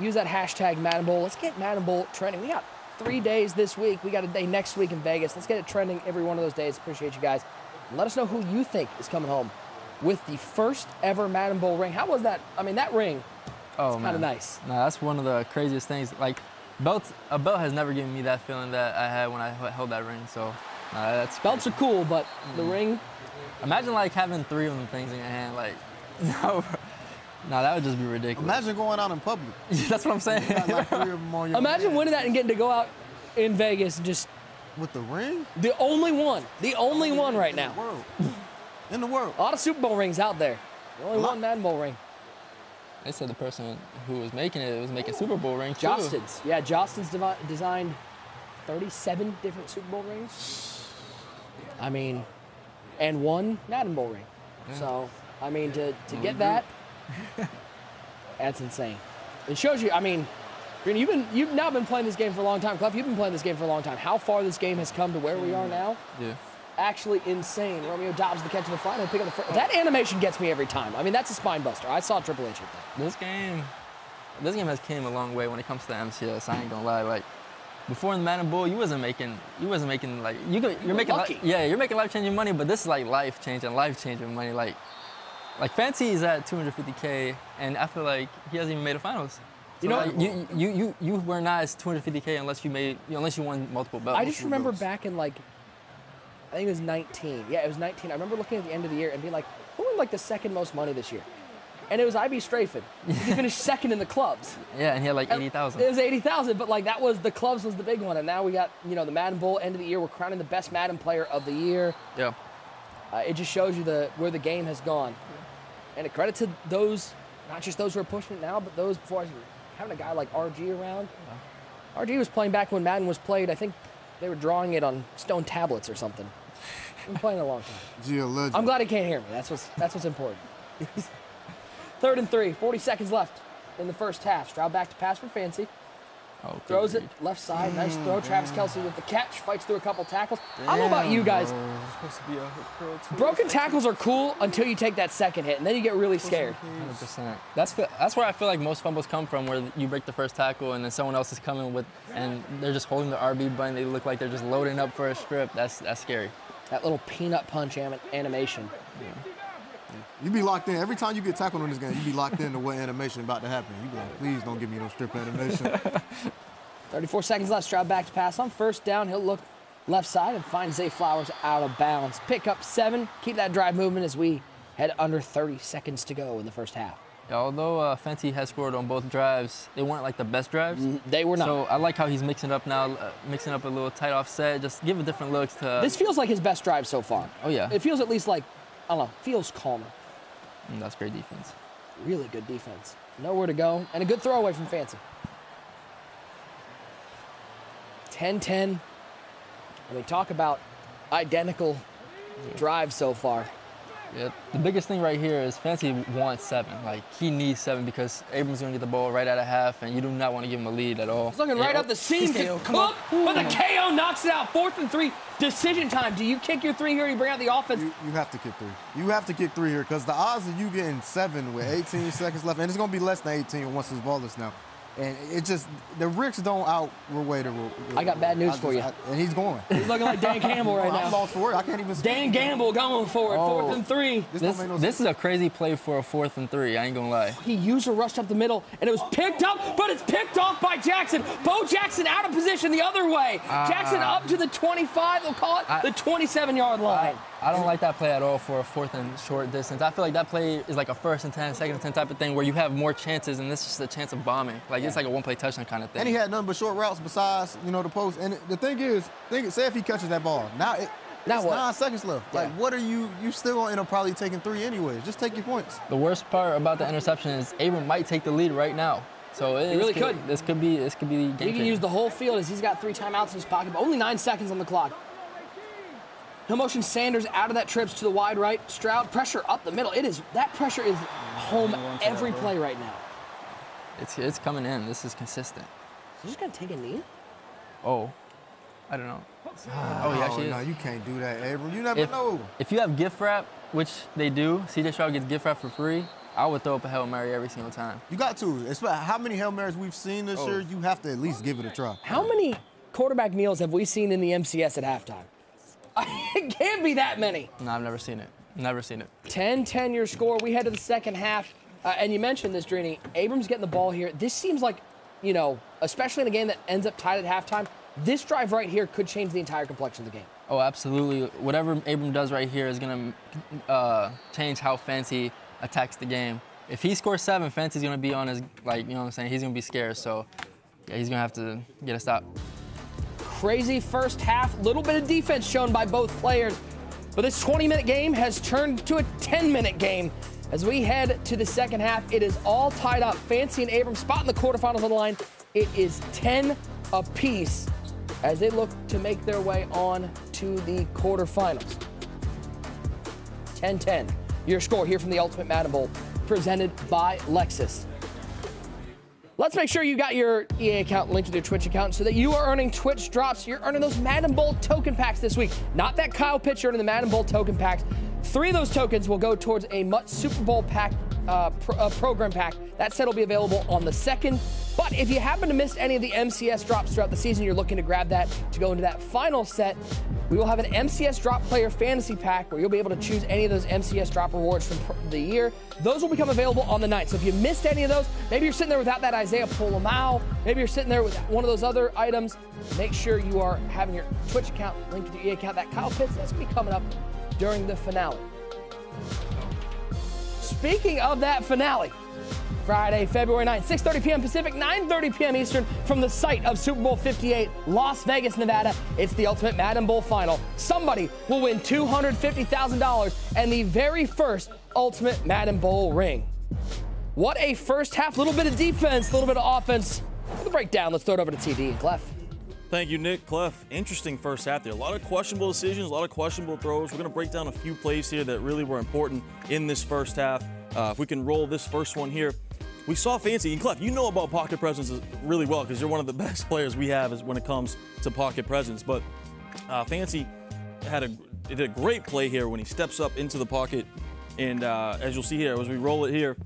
Use that hashtag Madden Bowl. Let's get Madden Bowl trending. We got 3 days this week. We got a day next week in Vegas. Let's get it trending every one of those days. Appreciate you guys. And let us know who you think is coming home with the first ever Madden Bowl ring. How was that? I mean, that ring is kind of nice. No, that's one of the craziest things. Like, a belt has never given me that feeling that I had when I held that ring. So, that's belts are cool, but the ring. Imagine like having 3 of them things in your hand. Like, no. No, that would just be ridiculous. Imagine going out in public. That's what I'm saying. Like 3 of them on your Imagine hand. winning that and getting to go out in Vegas and just. With the ring? The only one. The only one right now. In the world. A lot of Super Bowl rings out there. The only one Madden Bowl ring. They said the person who was making it was making Super Bowl rings too. Jostens. Yeah, Jostens designed 37 different Super Bowl rings. I mean, and 1 Madden Bowl ring. Yeah. So, I mean, to get that, that's insane. It shows you, I mean, you've now been playing this game for a long time. Clef, you've been playing this game for a long time. How far this game has come to where we are now? Yeah. Actually insane. Romeo Dobbs the catch of the flat and pick up the first. That animation gets me every time. I mean, that's a spine buster. I saw Triple H at that. This game has came a long way when it comes to the MCS. I ain't gonna lie. Like, before in the Madden Bowl, you wasn't making like you're making you're making life-changing money, but this is like life-changing money. Like Fancy is at 250K, and I feel like he hasn't even made the finals. So you were not as 250K unless you won multiple belts. I just remember back in like, I think it was 19. Yeah, it was 19. I remember looking at the end of the year and being like, who won like the second most money this year? And it was IB Strafen. He finished second in the clubs. Yeah, and he had like 80,000. It was 80,000, but like the clubs was the big one. And now we got, the Madden Bowl, end of the year. We're crowning the best Madden player of the year. Yeah. It just shows you where the game has gone. And a credit to those, not just those who are pushing it now, but those before. Having a guy like RG around. Yeah. RG was playing back when Madden was played, I think, they were drawing it on stone tablets or something. I've been playing a long time. Gee, a legend. I'm glad he can't hear me. That's what's important. 3rd and 3, 40 seconds left in the first half. Stroud back to pass for Fancy. Oh, throws it left side. Nice throw. Travis Kelce with the catch. Fights through a couple tackles. I don't know about you guys. Supposed to be a curl too. Broken tackles are cool until you take that second hit, and then you get really scared. 100%. That's where I feel like most fumbles come from, where you break the first tackle and then someone else is coming with, and they're just holding the RB button. They look like they're just loading up for a strip. That's scary. That little peanut punch animation. Yeah. You be locked in. Every time you get tackled in this game, you be locked into what animation about to happen. You be like, please don't give me no strip animation. 34 seconds left. Stroud back to pass on 1st down. He'll look left side and find Zay Flowers out of bounds. Pick up 7. Keep that drive moving as we head under 30 seconds to go in the first half. Yeah, although Fancy has scored on both drives, they weren't like the best drives. They were not. So I like how he's mixing it up now, mixing up a little tight offset, just give it different looks to. This feels like his best drive so far. Oh yeah. It feels at least like, I don't know, feels calmer. That's great defense. Really good defense. Nowhere to go, and a good throw away from Fancy. 10-10. I mean, talk about identical drives so far. Yeah, the biggest thing right here is Fancy wants 7. Like, he needs 7 because Abram's going to get the ball right out of half, and you do not want to give him a lead at all. He's looking right up the seam to Cook, but the KO knocks it out. 4th and 3, decision time. Do you kick your 3 here or you bring out the offense? You have to kick 3. You have to kick 3 here because the odds of you getting 7 with 18 seconds left, and it's going to be less than 18 once this ball is now. And it just, the Ricks don't outweigh the rule. I got bad news for you. And he's going. He's looking like Dan Campbell right now. I'm lost for it. I can't even speak. Dan Gamble going for it. 4th and 3. This is a crazy play for a 4th and 3. I ain't gonna lie. He used a rush up the middle, and it was picked up, but it's picked off by Jackson. Bo Jackson out of position the other way. Jackson up to the 25. They'll call it the 27-yard line. I don't like that play at all for a 4th and short distance. I feel like that play is like a 1st and 10, 2nd and 10 type of thing where you have more chances, and this is just a chance of bombing. Like, it's like a one-play touchdown kind of thing. And he had nothing but short routes besides, the post. And the thing is, say if he catches that ball, now it's 9 seconds left. Yeah. Like, what are you still going to end up probably taking 3 anyways. Just take your points. The worst part about the interception is Abram might take the lead right now. So he really could. This could be game He can use the whole field as he's got 3 timeouts in his pocket, but only 9 seconds on the clock. He'll motion Sanders out of that trips to the wide right. Stroud pressure up the middle. That pressure is home every play right now. It's coming in. This is consistent. He's just gonna take a knee? Oh, I don't know. Oh, he actually is. No, you can't do that, Abram. You never know. If you have gift wrap, which they do, CJ Stroud gets gift wrap for free, I would throw up a Hail Mary every single time. You got to. It's how many Hail Marys we've seen this year, you have to at least give it a try. How many quarterback kneels have we seen in the MCS at halftime? It can't be that many. No, I've never seen it. Never seen it. 10-10 your score. We head to the second half. And you mentioned this, Drini. Abram's getting the ball here. This seems like, especially in a game that ends up tied at halftime, this drive right here could change the entire complexion of the game. Oh, absolutely. Whatever Abram does right here is going to change how Fancy attacks the game. If he scores 7, Fancy's going to be on his, he's going to be scared. So, yeah, he's going to have to get a stop. Crazy first half, little bit of defense shown by both players. But this 20-minute game has turned to a 10-minute game. As we head to the second half, it is all tied up. Fancy and Abram spot in the quarterfinals on the line. It is 10 apiece as they look to make their way on to the quarterfinals. 10-10. Your score here from the Ultimate Madden Bowl, presented by Lexus. Let's make sure you got your EA account linked to your Twitch account so that you are earning Twitch drops. You're earning those Madden Bowl token packs this week. Not that Kyle Pitts, you're earning the Madden Bowl token packs. 3 of those tokens will go towards a Mutt Super Bowl pack, program pack. That set will be available on the 2nd. But if you happen to miss any of the MCS drops throughout the season, you're looking to grab that to go into that final set. We will have an MCS drop player fantasy pack where you'll be able to choose any of those MCS drop rewards from the year. Those will become available on the 9th. So if you missed any of those, maybe you're sitting there without that Isaiah Polamau, maybe you're sitting there with one of those other items, make sure you are having your Twitch account linked to your EA account. That Kyle Pitts, that's going to be coming up during the finale. Speaking of that finale, Friday, February 9th, 6:30 p.m. Pacific, 9:30 p.m. Eastern, from the site of Super Bowl 58, Las Vegas, Nevada. It's the Ultimate Madden Bowl final. Somebody will win $250,000 and the very first Ultimate Madden Bowl ring. What a first half, little bit of defense, little bit of offense. For the breakdown, let's throw it over to TD and Clef. Thank you, Nick. Clef, interesting first half there. A lot of questionable decisions, a lot of questionable throws. We're going to break down a few plays here that really were important in this first half. If we can roll this first one here. We saw Fancy, and Clef, you know about pocket presence really well because you're one of the best players we have when it comes to pocket presence. But Fancy did a great play here when he steps up into the pocket. And as you'll see here, as we roll it here,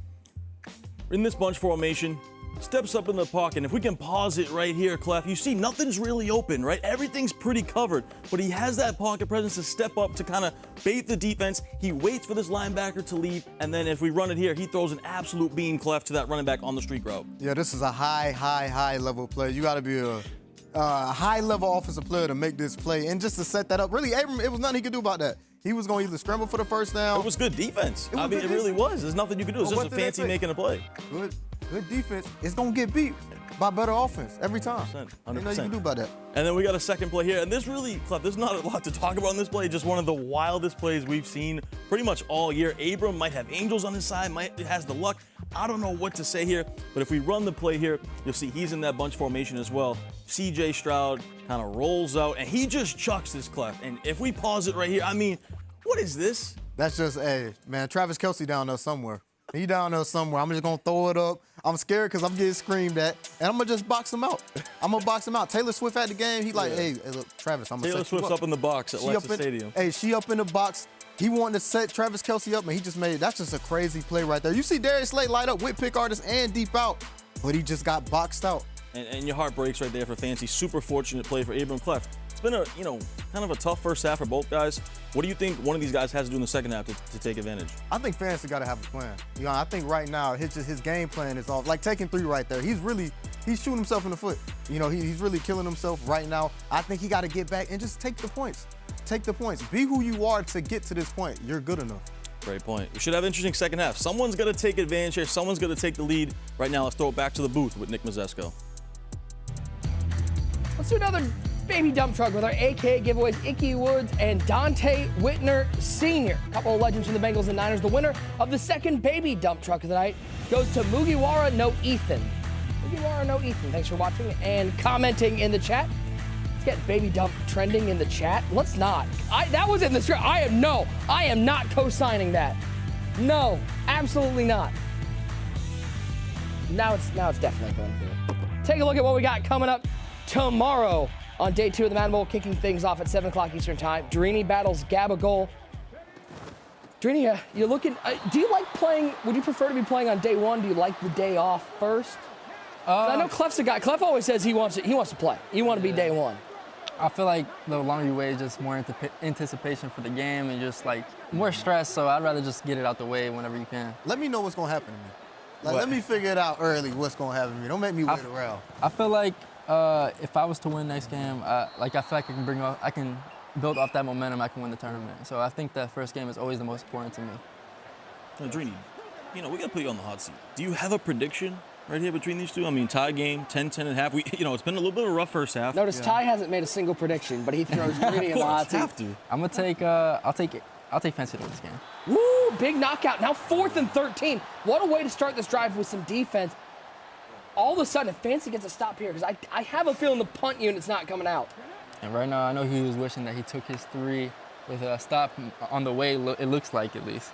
in this bunch formation, steps up in the pocket. And if we can pause it right here, Clef, you see nothing's really open, right? Everything's pretty covered, but he has that pocket presence to step up to kind of bait the defense. He waits for this linebacker to leave, and then if we run it here, he throws an absolute beam, Clef, to that running back on the streak route. Yeah, this is a high level play. You got to be a high-level offensive player to make this play. And just to set that up, really, Abram, it was nothing he could do about that. He was going to either scramble for the first down. It was good defense. I mean, it really was. There's nothing you could do. It's just a Fancy making a play. Good defense. It's going to get beat by better offense every time. 100%. Ain't nothing you can do about that. And then we got a second play here. And this really, Clef, there's not a lot to talk about in this play. Just one of the wildest plays we've seen pretty much all year. Abram might have angels on his side, has the luck. I don't know what to say here, but if we run the play here, you'll see he's in that bunch formation as well. C.J. Stroud kind of rolls out, and he just chucks this, Clef. And if we pause it right here, I mean, what is this? That's just, man, Travis Kelce down there somewhere. He down there somewhere. I'm just going to throw it up. I'm scared because I'm getting screamed at, and I'm going to just box him out. I'm going to box him out. Taylor Swift at the game, he like, hey, look, Travis, I'm going to set you up. Taylor Swift's up in the box at Lexus Stadium. Hey, she up in the box. He wanted to set Travis Kelce up, and he just made it. That's just a crazy play right there. You see Darius Slay light up with pick artist and deep out, but he just got boxed out. And your heart breaks right there for Fancy. Super fortunate play for Abram. Clef. It's been a, kind of a tough first half for both guys. What do you think one of these guys has to do in the second half to take advantage? I think Fancy got to have a plan. I think right now his game plan is off. Like taking three right there. He's shooting himself in the foot. He's really killing himself right now. I think he got to get back and just take the points. Take the points. Be who you are to get to this point. You're good enough. Great point. We should have an interesting second half. Someone's going to take advantage here. Someone's going to take the lead. Right now, let's throw it back to the booth with Nick Mazesco. Let's do another baby dump truck with our AKA giveaways, Icky Woods and Dante Whitner Sr. A couple of legends from the Bengals and Niners. The winner of the second baby dump truck of the night goes to Mugiwara No Ethan. Mugiwara No Ethan, thanks for watching and commenting in the chat. Let's get baby dump trending in the chat. Let's not. That was in the script. I am not co-signing that. No, absolutely not. Now it's definitely going through. Take a look at what we got coming up tomorrow on day 2 of the Madden Bowl, kicking things off at 7 o'clock Eastern time. Drini battles Gabagol. Drini, you're looking. Do you like playing? Would you prefer to be playing on day 1? Do you like the day off first? I know Clef's a guy. Clef always says he wants to play. You want to be day 1. I feel like the longer you wait, just more anticipation for the game and just like more stress. So I'd rather just get it out the way whenever you can. Let me know what's gonna happen to me. Let me figure it out early. What's gonna happen to me? Don't make me wait around. I feel like if I was to win next game, I feel like I can build off that momentum. I can win the tournament. So I think that first game is always the most important to me. Drini, we gotta put you on the hot seat. Do you have a prediction right here between these two? I mean, tie game, 10-10.5. It's been a little bit of a rough first half. Notice Ty hasn't made a single prediction, but he throws Drini in the hot seat. Have to. I'm gonna take. I'll take Fancy to this game. Woo! Big knockout. Now 4th and 13. What a way to start this drive with some defense. All of a sudden, if Fancy gets a stop here, because I have a feeling the punt unit's not coming out. And right now, I know he was wishing that he took his 3 with a stop on the way. It looks like, at least.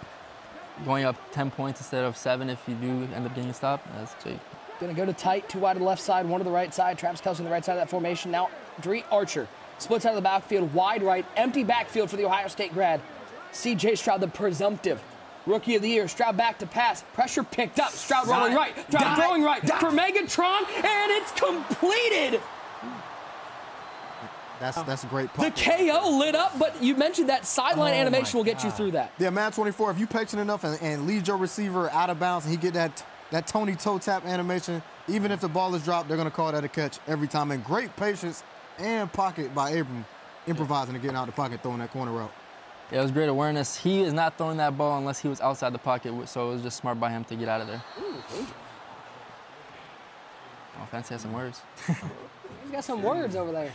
Going up 10 points instead of 7 if you do end up getting a stop. That's big. Gonna go to tight, 2 wide to the left side, 1 to the right side. Travis Kelce on the right side of that formation. Now, Dree Archer splits out of the backfield, wide right, empty backfield for the Ohio State grad. C.J. Stroud, the presumptive Rookie of the Year. Stroud back to pass. Pressure picked up. Stroud rolling right. Stroud throwing right for Megatron, and it's completed. That's a great The KO lit up, but you mentioned that sideline animation will get you through that. Yeah, man, 24, if you patient enough and lead your receiver out of bounds and he get that Tony toe tap animation, even if the ball is dropped, they're going to call that a catch every time. And great patience and pocket by Abram, improvising and getting out of the pocket, throwing that corner route. Yeah, it was great awareness. He is not throwing that ball unless he was outside the pocket, so it was just smart by him to get out of there. Ooh, Fancy has some words. He's got some words over there.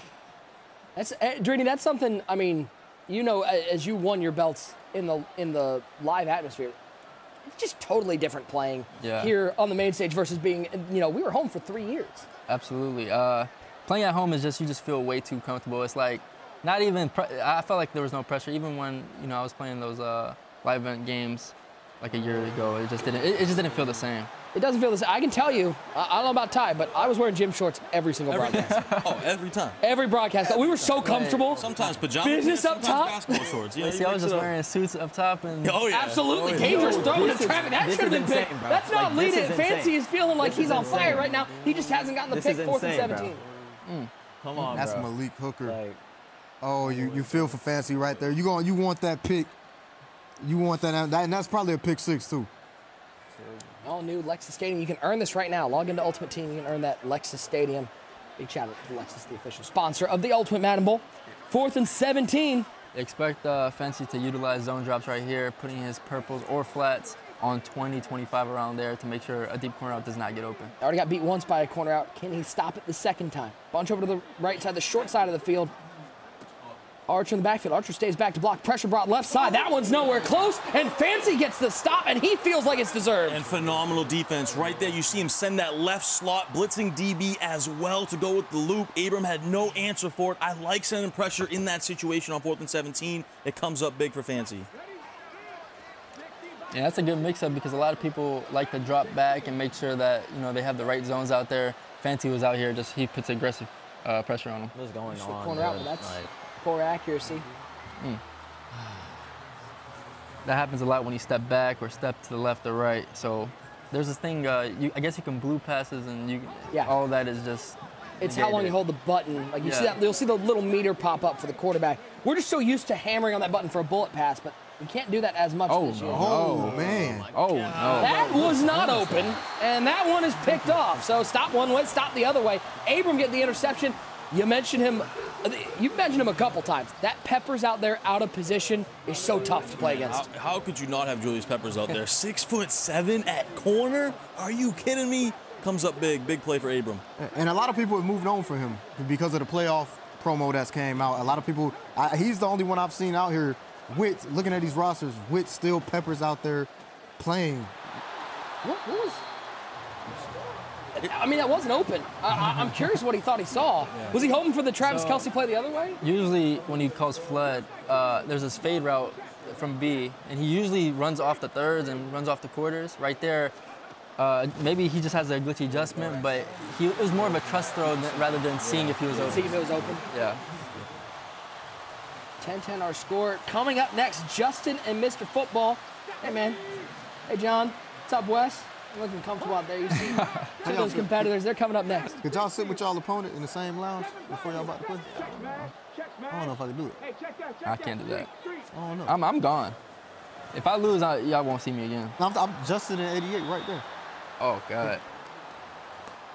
Drini, that's something, I mean, as you won your belts in the live atmosphere, it's just totally different playing here on the main stage versus being, we were home for 3 years. Absolutely. playing at home is just, you just feel way too comfortable. It's like, not even, I felt like there was no pressure. Even when, I was playing those live event games like a year ago, it just didn't feel the same. It doesn't feel the same. I can tell you, I don't know about Ty, but I was wearing gym shorts every single broadcast. Oh, every time. Every broadcast. We were so comfortable. Sometimes pajamas. Business up top. Basketball shorts. Yeah, see, I was just wearing suits up top and. Oh yeah. Absolutely dangerous throw into traffic. That should have been picked. That's not leading. Fancy is feeling like he's on fire right now. He just hasn't gotten the pick. 4th and 17. Come on, That's bro. Malik Hooker. Oh, you feel for Fancy right there. You want that pick. You want that, and that's probably a pick 6 too. All new Lexus Stadium. You can earn this right now. Log into Ultimate Team. You can earn that Lexus Stadium. Big shout out to Lexus, the official sponsor of the Ultimate Madden Bowl. 4th and 17. Expect Fancy to utilize zone drops right here, putting his purples or flats on 20, 25 around there to make sure a deep corner out does not get open. Already got beat once by a corner out. Can he stop it the second time? Bunch over to the right side, the short side of the field. Archer in the backfield. Archer stays back to block. Pressure brought left side. That one's nowhere close. And Fancy gets the stop, and he feels like it's deserved. And phenomenal defense right there. You see him send that left slot, blitzing DB as well to go with the loop. Abram had no answer for it. I like sending pressure in that situation on 4th and 17. It comes up big for Fancy. Yeah, that's a good mix-up because a lot of people like to drop back and make sure that, they have the right zones out there. Fancy was out here, he puts aggressive pressure on him. What's going on, corner out, but that's poor accuracy. That happens a lot when you step back or step to the left or right. So there's this thing, I guess you can blue passes and all of that is just It's how long you hold the button. Like you see that, you'll see the little meter pop up for the quarterback. We're just so used to hammering on that button for a bullet pass, but you can't do that as much this year. Oh, man. Oh, no. That was not open, and that one is picked off. So stop one way, stop the other way. Abram getting the interception. You mentioned him. You've mentioned him a couple times. That Peppers out there out of position is so tough to play against. How could you not have Julius Peppers out there? 6'7" at corner? Are you kidding me? Comes up big play for Abram. And a lot of people have moved on for him because of the playoff promo that's came out. A lot of people, he's the only one I've seen out here with, looking at these rosters, with still Peppers out there playing. What was? I mean, that wasn't open. I'm curious what he thought he saw. Yeah. Was he hoping for the Travis Kelce play the other way? Usually when he calls flood, there's this fade route from B, and he usually runs off the thirds and runs off the quarters. Right there, maybe he just has a glitchy adjustment, but it was more of a trust throw rather than seeing if he was open. Seeing if it was open? Yeah. 10-10 our score. Coming up next, Justin and Mr. Football. Hey, man. Hey, John. What's up, Wes? You're looking comfortable out there. You see those competitors. They're coming up next. Could y'all sit with y'all opponent in the same lounge before y'all about to play? I don't know if I can do it. I can't do that. I don't know. I'm gone. If I lose, y'all won't see me again. I'm Justin in 88 right there. Oh, God.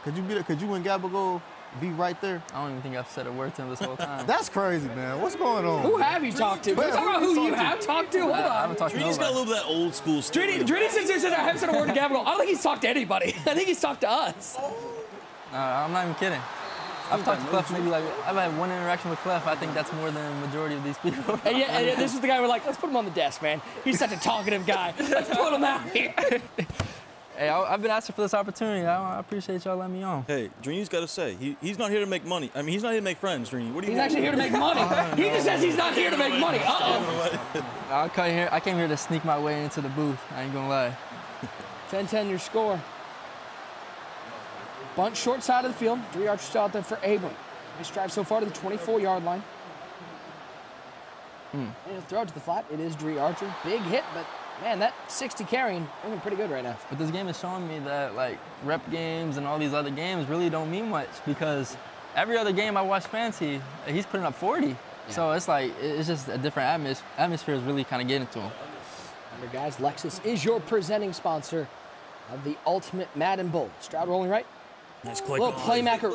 Could you be there? Could you and Gabagool be right there? I don't even think I've said a word to him this whole time. That's crazy, man. What's going on? Who have you talked to? Talk about who you have talked to? Hold on. I haven't talked to Dritty's got a little bit of that old school stuff. Dritty says I haven't said a word to Gabagool. I don't think he's talked to anybody. I think he's talked to us. I'm not even kidding. I've talked to Clef I've had one interaction with Clef. I think that's more than the majority of these people. And yeah, this is the guy we're like, let's put him on the desk, man. He's such a talkative guy. Let's put him out here. Hey, I've been asking for this opportunity. I appreciate y'all letting me on. Hey, Dritty's got to say, he's not here to make money. I mean, he's not here to make friends, Dritty. What do you He's actually here to make money. He just says he's not here to make money. I came here to sneak my way into the booth. I ain't gonna lie. 10-10 your score. Bunch short side of the field. Three Archer still out there for Abram. Nice drive so far to the 24-yard line. And he'll throw it to the flat. It is Dree Archer. Big hit, but man, that 60 carrying, moving pretty good right now. But this game is showing me that rep games and all these other games really don't mean much because every other game I watch Fancy, he's putting up 40. Yeah. So it's just a different atmosphere is really kind of getting to him. Remember, guys, Lexus is your presenting sponsor of the Ultimate Madden Bowl. Stroud rolling right. Nice click. Little playmaker.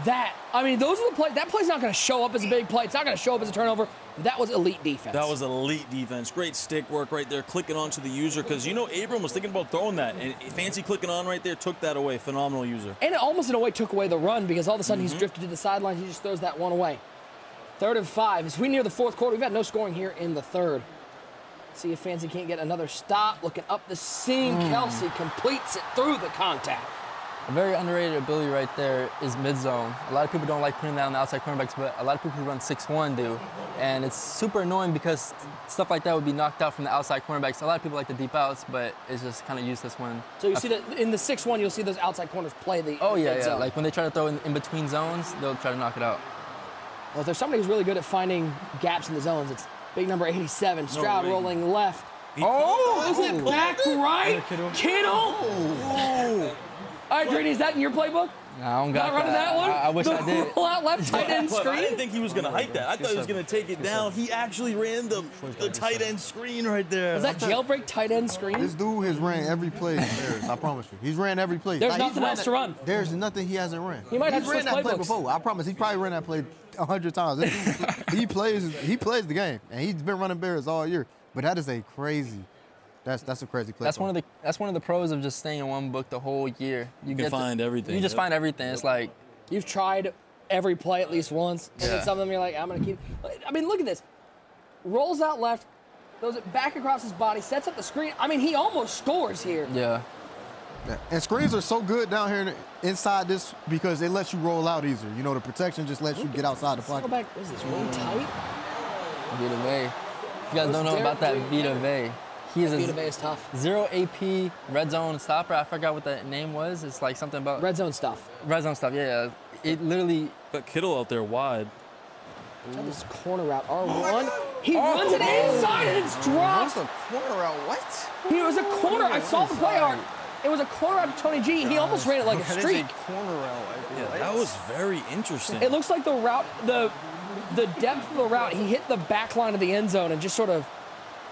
Those are the plays. That play's not going to show up as a big play. It's not going to show up as a turnover. That was elite defense. That was elite defense. Great stick work right there, clicking onto the user, because Abram was thinking about throwing that, and Fancy clicking on right there took that away. Phenomenal user. And it almost in a way took away the run because all of a sudden he's drifted to the sideline. He just throws that one away. 3rd and 5. As we near the fourth quarter, we've got no scoring here in the third. See if Fancy can't get another stop. Looking up the seam. Kelce completes it through the contact. A very underrated ability right there is mid-zone. A lot of people don't like putting that on the outside cornerbacks, but a lot of people who run 6-1 do. And it's super annoying because stuff like that would be knocked out from the outside cornerbacks. A lot of people like the deep outs, but it's just kind of useless when... So you see that in the 6-1, you'll see those outside corners play the yeah. Like when they try to throw in between zones, they'll try to knock it out. Well, if there's somebody who's really good at finding gaps in the zones, it's big number 87, Stroud rolling left. Is it back right? Kittle? All right, Greeny, is that in your playbook? No, I don't got Not running that one? I wish I did. Roll out left tight end screen? I didn't think he was going to hike that. I thought he was going to take it down. He actually ran the tight end screen right there. Was that jailbreak tight end screen? This dude has ran every play in Bears, I promise you. He's ran every play. There's nothing else to run. There's nothing he hasn't ran. He might have ran that play playbooks. before. I promise. He probably ran that play 100 times. He plays the game, and he's been running Bears all year. But that is a crazy. That's a crazy play. That's one of the pros of just staying in one book the whole year. You can find everything. You just find everything. It's like you've tried every play at least once, and then some of them you're like, I'm gonna keep. I mean, look at this. Rolls out left, throws it back across his body, sets up the screen. I mean, he almost scores here. Yeah. And screens are so good down here inside this because they let you roll out easier. You know, the protection just lets you get outside the pocket. Go back. What is this? Really tight? Vita Vey. If you guys don't know about that Vita Vey. He's Vita Vey is tough. 0 AP red zone stopper. I forgot what that name was. It's like something about red zone stuff. Red zone stuff. Yeah. It literally got Kittle out there wide. Try this corner route. R1. He runs it inside and it's dropped. What's a corner route? What? He was a corner. I saw the play art. It was a corner route to Tony G. He almost ran it like a streak. Corner route. Yeah, that was very interesting. It looks like the route, the depth of the route, he hit the back line of the end zone and just sort of.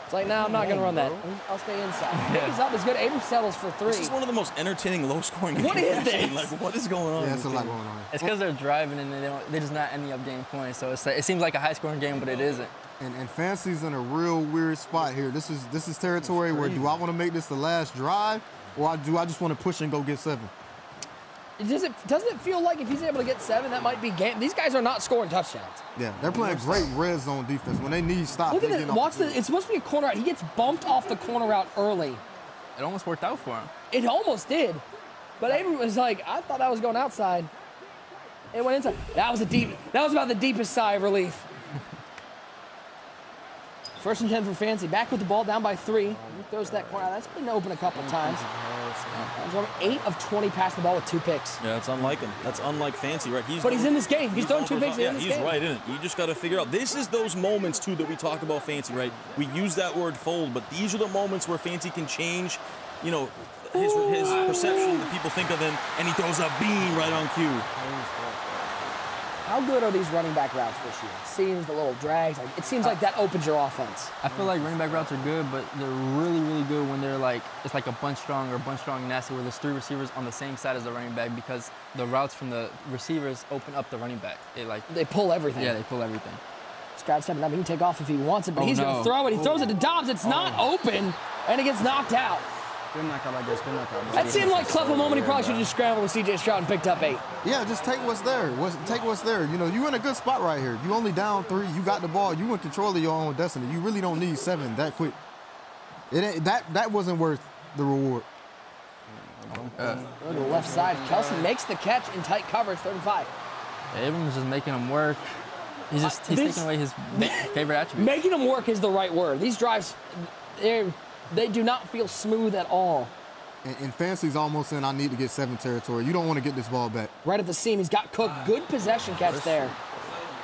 It's like, no, I'm not going to run that. I'll stay inside. He's up. It's good. Abram settles for 3. This is one of the most entertaining low-scoring games. What is this? Like, what is going on? Yeah, it's a lot going on. It's because they're driving and they're just not ending up getting points. So it seems like a high-scoring game, but it isn't. And Fancy's in a real weird spot here. This is territory where do I want to make this the last drive, or do I just want to push and go get 7? Doesn't it feel like if he's able to get 7, that might be game? These guys are not scoring touchdowns. Yeah, they're playing great red zone defense. When they need stops, look at this. Watch this. It's supposed to be a corner route. He gets bumped off the corner route early. It almost worked out for him. It almost did. But Abram was like, I thought that was going outside. It went inside. That was about the deepest sigh of relief. 1st and 10 for Fancy. Back with the ball, down by 3. He throws that corner. That's been open a couple times. He's 8 of 20 past the ball with 2 picks. Yeah, that's unlike him. That's unlike Fancy, right? But he's in this game. He's thrown 2 picks in this game. He's right in it. You just got to figure out. This is those moments, too, that we talk about Fancy, right? We use that word fold, but these are the moments where Fancy can change, you know, his perception that people think of him, and he throws a beam right on cue. How good are these running back routes this year? It seems the little drags. It seems like that opens your offense. I feel like running back routes are good, but they're really, really good when they're like, it's like a bunch strong or bunch strong nasty where there's 3 receivers on the same side as the running back because the routes from the receivers open up the running back. They pull everything. Yeah, they pull everything. Stroud stepping up. He can take off if he wants it, but he's going to throw it. He throws it to Dobbs. It's not open, and it gets knocked out. Good knockout like this. Good knockout. That seemed like Clef a moment. He probably should have just scrambled with C.J. Stroud and picked up 8. Yeah, just take what's there. Take what's there. You know, you're in a good spot right here. You only down 3. You got the ball. You in control of your own destiny. You really don't need 7 that quick. That wasn't worth the reward. Go to the left side. Kelsey makes the catch in tight coverage, 3rd and 5. Abram's just making him work. He's taking away his favorite attribute. Making him work is the right word. These drives, they do not feel smooth at all. And Fancy's almost in, I need to get 7 territory. You don't want to get this ball back. Right at the seam, he's got Cook. Good possession catch there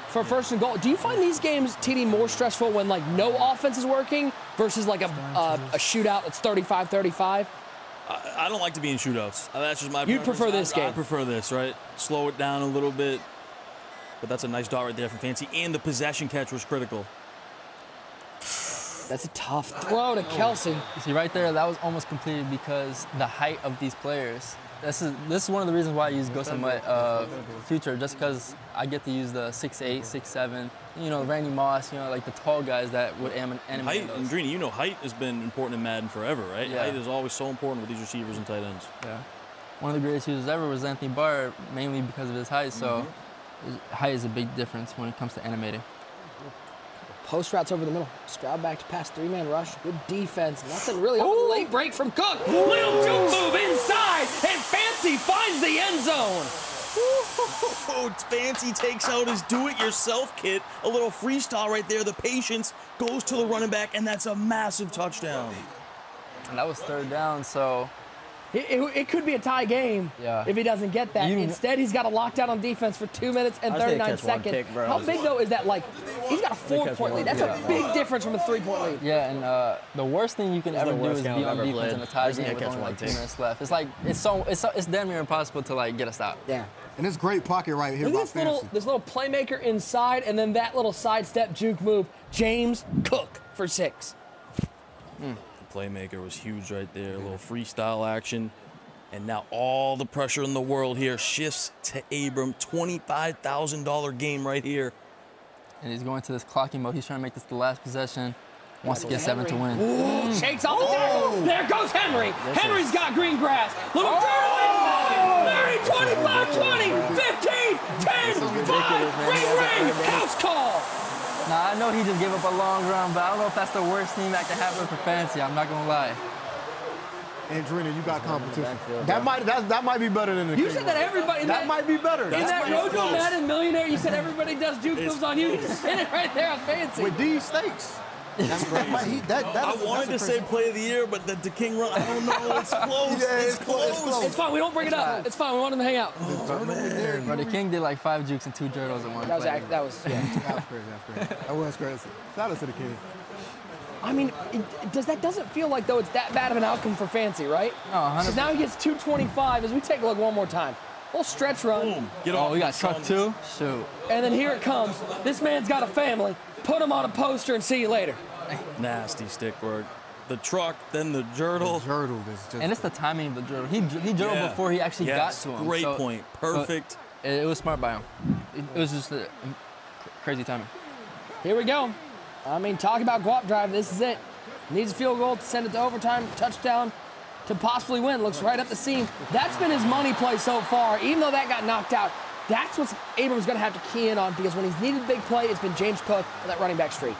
for 1st and goal. Do you find these games, TD, more stressful when like no offense is working versus like a shootout that's 35-35? I don't like to be in shootouts. That's just my You'd preference. prefer this game? I prefer this, right? Slow it down a little bit. But that's a nice dot right there from Fancy. And the possession catch was critical. That's a tough throw to Kelsey. See, right there, that was almost completed because the height of these players. This is one of the reasons why I use Ghost and Mutt Future, just because I get to use the 6'8", 6'7", you know, Randy Moss, you know, like the tall guys that would animate height, those. and Greeny, you know, height has been important in Madden forever, right? Yeah. Height is always so important with these receivers and tight ends. Yeah. One of the greatest users ever was Anthony Barr, mainly because of his height, so height is a big difference when it comes to animating. Post routes over the middle. Stroud back to pass, 3-man rush. Good defense. Nothing really. Oh, late break from Cook. Little juke move inside, and Fancy finds the end zone. Fancy takes out his do-it-yourself kit. A little freestyle right there. The patience goes to the running back, and that's a massive touchdown. And that was 3rd down, so. It could be a tie game if he doesn't get that. Instead, he's got a lockdown on defense for 2 minutes and 39 seconds. How big, though, is that? Like, he's got a 4-point lead. That's a big difference from a 3-point lead. Yeah, and the worst thing you can ever do is be on defense in a tie game with only like 2 minutes left. It's like, it's damn near impossible to, like, get a stop. Yeah. And it's great pocket right here by Fancy. This little playmaker inside, and then that little sidestep juke move. James Cook for 6. The playmaker was huge right there. A little freestyle action. And now all the pressure in the world here shifts to Abram. $25,000 game right here. And he's going to this clocking mode. He's trying to make this the last possession. Wants to get 7 to win. Ooh, shakes off the tackle. There goes Henry. Henry's got green grass. Little inside. 30, 25, 20, 15, 10, 5, ring, house call. Now, I know he just gave up a long run, but I don't know if that's the worst thing that can happen for Fancy. I'm not going to lie. And Drina, you got competition. That might be better than the You said that everybody. That might be better. In that Rojo Madden Millionaire, you said everybody does juke moves on you. You just said it right there on Fancy. With these stakes. That's crazy. I wanted to say play of the year, but the King run, I don't know. It's close. It's close. It's fine. We don't bring it up. It's fine. We want him to hang out. Bro, the King did like 5 jukes and 2 journals in one. That was crazy. That was crazy. Shout out to the King. I mean, that doesn't feel like, though, it's that bad of an outcome for Fancy, right? No, 100%. Because now he gets 225 as we take a look one more time. Little stretch run. Boom. Get off. We got truck 2. Shoot. And then here it comes. This man's got a family. Put him on a poster and see you later. Nasty stick work. The truck, then the jurtle. And it's the timing of the jurtle. He jurtled before he actually got to him. Great point. Perfect. It was smart by him. It was just a crazy timing. Here we go. I mean, talk about guap drive. This is it. Needs a field goal to send it to overtime. Touchdown to possibly win. Looks right up the seam. That's been his money play so far. Even though that got knocked out, that's what Abram's going to have to key in on, because when he's needed a big play, it's been James Cook and that running back streak.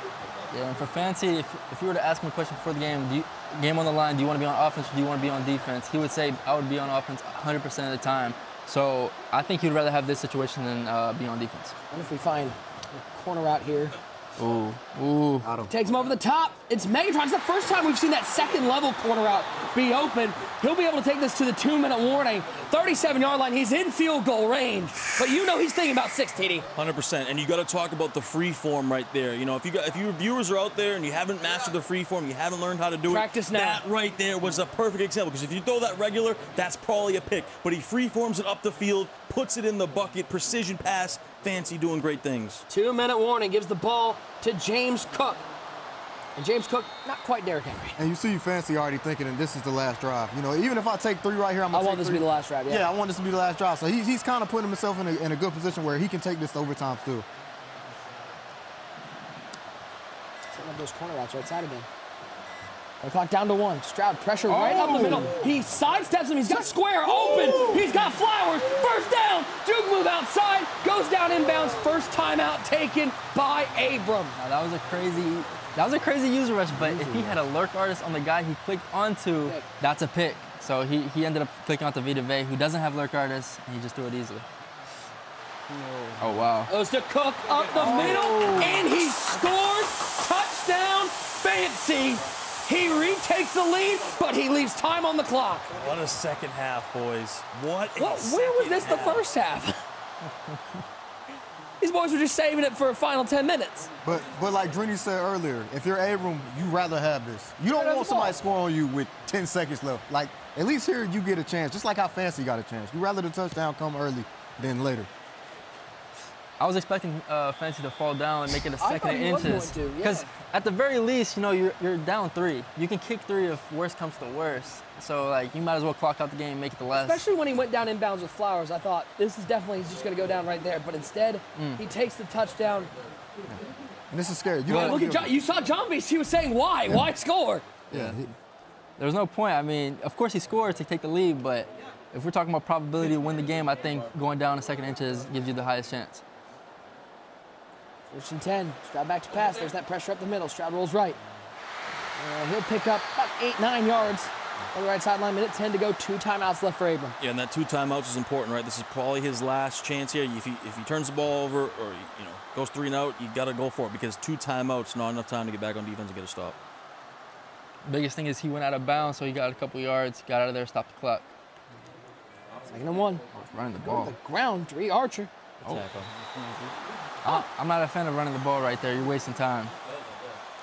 Yeah, and for Fancy, if you were to ask him a question before the game, game on the line, do you want to be on offense or do you want to be on defense? He would say, I would be on offense 100% of the time. So I think he'd rather have this situation than be on defense. What if we find a corner out here? Ooh. Takes him over the top. It's Megatron. It's the first time we've seen that second level corner route be open. He'll be able to take this to the 2-minute warning. 37-yard line. He's in field goal range. But you know he's thinking about 6, TD. 100%. And you got to talk about the free form right there. You know, if your viewers are out there and you haven't mastered the free form, you haven't learned how to do Practice it. now. That right there was a perfect example, because if you throw that regular, that's probably a pick. But he free forms it up the field, puts it in the bucket, precision pass. Fancy doing great things. 2-minute warning, gives the ball to James Cook. And James Cook, not quite Derrick Henry. And you see Fancy already thinking that this is the last drive. You know, even if I take 3 right here, I want this to be the last drive, Yeah, I want this to be the last drive. So he's kind of putting himself in a good position where he can take this to overtime still. Setting up those corner routes right side again. The clock down to 1. Stroud pressure right up the middle. He sidesteps him. He's got Square open. He's got Flowers. First down. Juke move outside. Goes down inbounds. First timeout taken by Abram. Now, that was a crazy user rush, but if he had a lurk artist on the guy he clicked onto, that's a pick. So he ended up clicking onto Vita Vey, who doesn't have lurk artists, and he just threw it easily. Oh, wow. Goes to Cook up the middle, and he scores. Touchdown, Fancy. He retakes the lead, but he leaves time on the clock. What a second half, boys. Where was this the first half? These boys were just saving it for a final 10 minutes. But like Drini said earlier, if you're Abram, you rather have this. You don't want somebody scoring on you with 10 seconds left. Like, at least here you get a chance, just like how Fancy got a chance. You rather the touchdown come early than later. I was expecting Fancy to fall down and make it a second and inches. Because at the very least, you know, you're down 3. You can kick 3 if worst comes to worst. So, like, you might as well clock out the game and make it the last. Especially when he went down inbounds with Flowers, I thought, this is definitely, he's just going to go down right there. But instead, he takes the touchdown. And this is scary. Look at John. You saw John Beast. He was saying, why? Yeah. Why score? Yeah. There's no point. I mean, of course he scored to take the lead, but if we're talking about probability to win the game, I think going down a second inches gives you the highest chance. First and 10. Stroud back to pass. There's that pressure up the middle. Stroud rolls right. He'll pick up about 8-9 yards on the right sideline. Minute 10 to go. 2 timeouts left for Abram. Yeah, and that 2 timeouts is important, right? This is probably his last chance here. If he turns the ball over or goes 3 and out, you got to go for it because 2 timeouts, not enough time to get back on defense and get a stop. Biggest thing is he went out of bounds, so he got a couple yards, got out of there, stopped the clock. 2nd and 1. Running the ball. The ground, Dree Archer. I'm not a fan of running the ball right there. You're wasting time.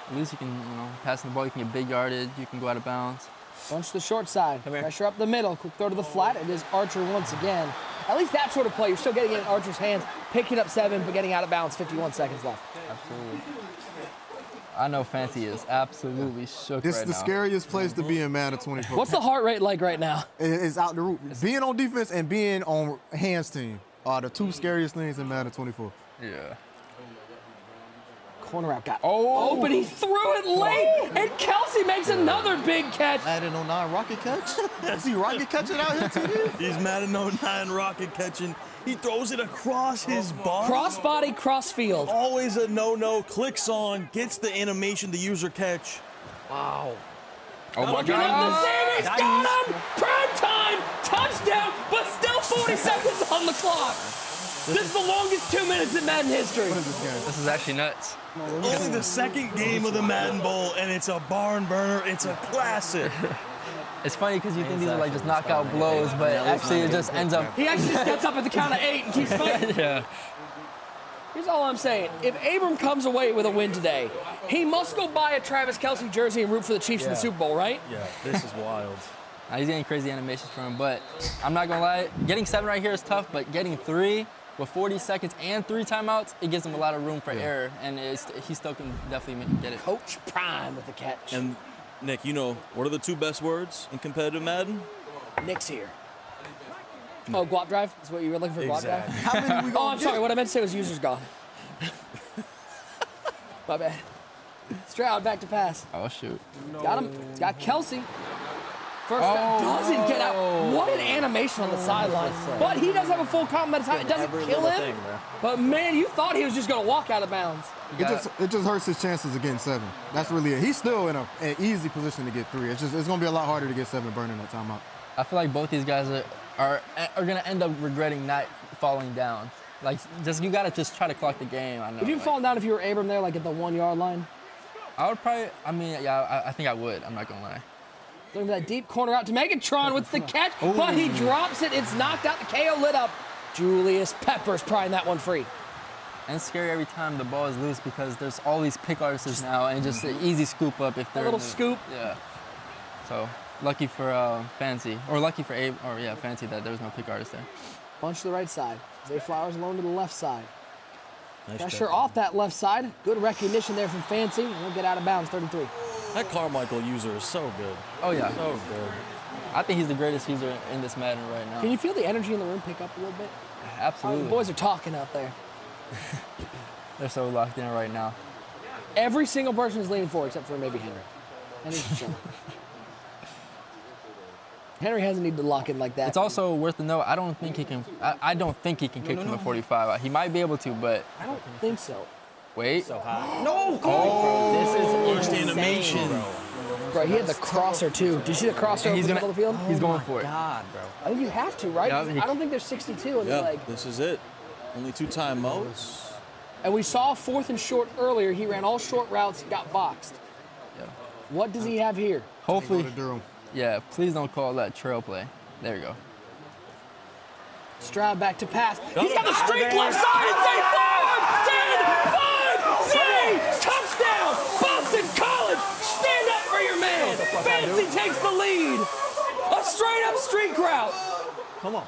At least you can, passing the ball, you can get big yardage, you can go out of bounds. Bunch to the short side. Pressure up the middle. Quick throw to the flat. It is Archer once again. At least that sort of play. You're still getting it in Archer's hands, picking up 7, but getting out of bounds. 51 seconds left. Absolutely. I know Fancy is absolutely shook This right is the now. scariest place to be in Madden 24. What's the heart rate like right now? It's out the roof. Being on defense and being on hands team are the 2 scariest things in Madden 24. Yeah. Corner out got but he threw it late, and Kelsey makes another big catch. Madden 09 rocket catch? Is he rocket catching out here, TD? He's Madden 09 rocket catching. He throws it across his body. Cross body, cross field. Always a no-no. Clicks on, gets the animation, the user catch. Wow. Oh my Looking up God. the save, he's got him! Prime time, touchdown, but still 40 seconds on the clock. This is the longest 2 minutes in Madden history. What is this game? This is actually nuts. Only the 2nd game of the Madden Bowl, and it's a barn burner. It's a classic. It's funny because you think these are like just knockout blows, but actually it just ends up. He actually just gets up at the count of 8 and keeps fighting. Yeah. Here's all I'm saying. If Abram comes away with a win today, he must go buy a Travis Kelsey jersey and root for the Chiefs in the Super Bowl, right? Yeah, this is wild. He's getting crazy animations from him, but I'm not gonna lie, getting 7 right here is tough, but getting 3 with 40 seconds and 3 timeouts, it gives him a lot of room for error, and he still can definitely get it. Coach Prime with the catch. And Nick, what are the 2 best words in competitive Madden? Nick's here. Oh, guap drive? Is what you were looking for, guap drive? How many we gonna I'm sorry, what I meant to say was user's gone. My bad. Stroud back to pass. Oh, shoot. Got him. He's got Kelsey. First down, doesn't get out. What an animation on the sideline. But he does have a full complement of time. It doesn't kill him. But man, you thought he was just going to walk out of bounds. It just hurts his chances of getting 7. That's really it. He's still in an easy position to get 3. It's going to be a lot harder to get 7 burning that timeout. I feel like both these guys are going to end up regretting not falling down. Like, you got to just try to clock the game. I know. Would you fall down if you were Abram there, like at the 1 yard line? I would probably, I think I would. I'm not going to lie. Looking for that deep corner out to Megatron with the catch, but he drops it. It's knocked out. The KO lit up. Julius Peppers prying that one free. And it's scary every time the ball is loose because there's all these pick artists now and just an easy scoop up if they're a little scoop. Yeah. So lucky for Fancy, or lucky for Fancy that there was no pick artist there. Bunch to the right side. Zay Flowers alone to the left side. Nice Pressure check. off that left side. Good recognition there from Fancy. And he'll get out of bounds, 33. That Carmichael user is so good. Oh, yeah. So good. I think he's the greatest user in this Madden right now. Can you feel the energy in the room pick up a little bit? Absolutely. The boys are talking out there. They're so locked in right now. Every single person is leaning forward except for maybe Henry. Henry's chilling. Henry hasn't needed to lock in like that. It's also worth to know, I don't think he can kick from the 45. He might be able to, but I don't think so. Wait. So high. No, this is First animation. Bro, he had the crosser too. Did you see the crosser over the middle of the field? He's going for it. God, bro. I think you have to, right? Yeah, I don't think there's 62 in the leg. This is it. Only 2 timeouts. And we saw 4th and short earlier. He ran all short routes, got boxed. Yeah. What does he have here? Hopefully. Yeah, please don't call that trail play. There you go. Stroud back to pass. He's got the streak left side and say forward! 10, 5, 6, touchdown! Boston College, stand up for your man! Fancy takes the lead. A straight up streak route. Come on.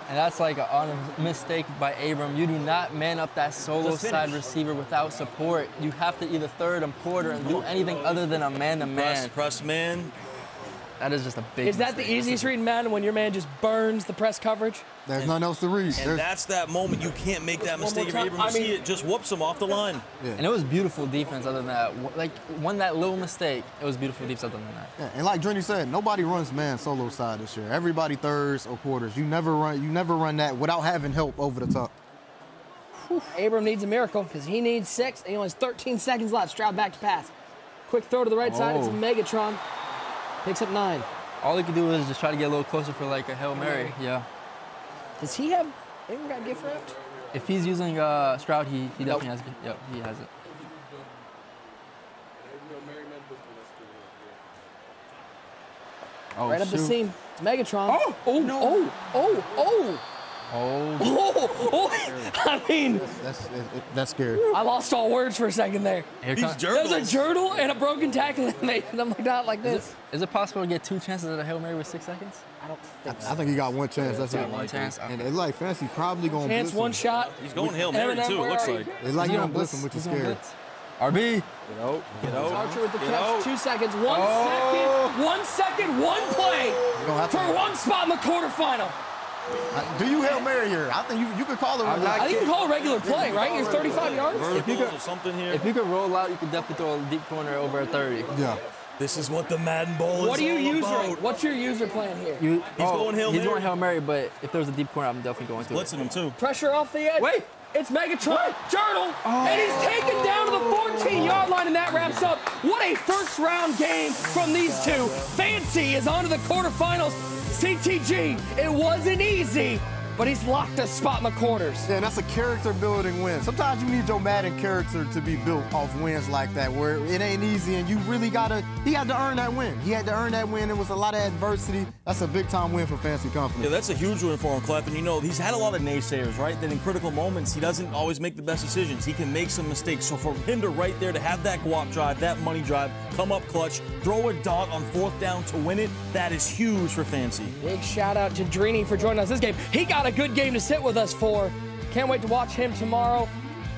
And that's like an honest mistake by Abram. You do not man up that solo side receiver without support. You have to either third and quarter and do anything other than a man-to-man. Press man. That is just a big Is that mistake. the easiest read in Madden when your man just burns the press coverage? There's nothing else to read. And that's that moment. You can't make that mistake. If Abram see it, just whoops him off the line. Yeah. And it was beautiful defense other than that. Like, that little mistake, it was beautiful defense other than that. Yeah, and like Drenny said, nobody runs man solo side this year. Everybody thirds or quarters. You never run that without having help over the top. Abram needs a miracle because he needs 6. He only has 13 seconds left. Stroud back to pass. Quick throw to the right side. It's a Megatron. Picks up 9. All he can do is just try to get a little closer for like a Hail Mary. Yeah. Does he have? Abram got gift wrapped? If he's using Stroud, he definitely has. Yep, he has it. Oh, right up the seam. It's Megatron. I mean, that's scary. I lost all words for a second there. There's a Jurtle and a broken tackle that made them not like this. Is it possible to get 2 chances at a Hail Mary with 6 seconds? I don't think so. I think he got 1 chance. That's it. 1 chance. And it's like Fancy probably going to chance, 1 shot. He's going Hail Mary too, it looks like. It's like you're going to blitz him, which is scary. RB. Get out. Archer with the catch. 2 seconds. 1 second. 1 second. 1 play for 1 spot in the quarterfinal. Do you Hail Mary here? I think you could call it. I think you can call a regular play, right? You're 35 yards. If you could roll out, you could definitely throw a deep corner over a 30. Yeah. This is what the Madden Bowl is What are you all using? about. What's your user plan here? He's going Hail Mary. He's going Hail Mary, but if there's a deep corner, I'm definitely going to blitzing him too. Pressure off the edge. Wait. It's Megatron, Jurtle, and he's taken down to the 14-yard line, and that wraps up. What a first-round game from these two. Fancy is on to the quarterfinals. CTG, it wasn't easy, but he's locked a spot in the quarters. Yeah, and that's a character-building win. Sometimes you need your Madden character to be built off wins like that, where it ain't easy, and you really he had to earn that win. He had to earn that win. It was a lot of adversity. That's a big-time win for Fancy Company. Yeah, that's a huge win for him, Clef. And you know, he's had a lot of naysayers, right? That in critical moments, he doesn't always make the best decisions. He can make some mistakes. So for him to right there, to have that guap drive, that money drive, come up clutch, throw a dot on 4th down to win it, that is huge for Fancy. Big shout-out to Drini for joining us this game. He got a good game to sit with us for. Can't wait to watch him tomorrow.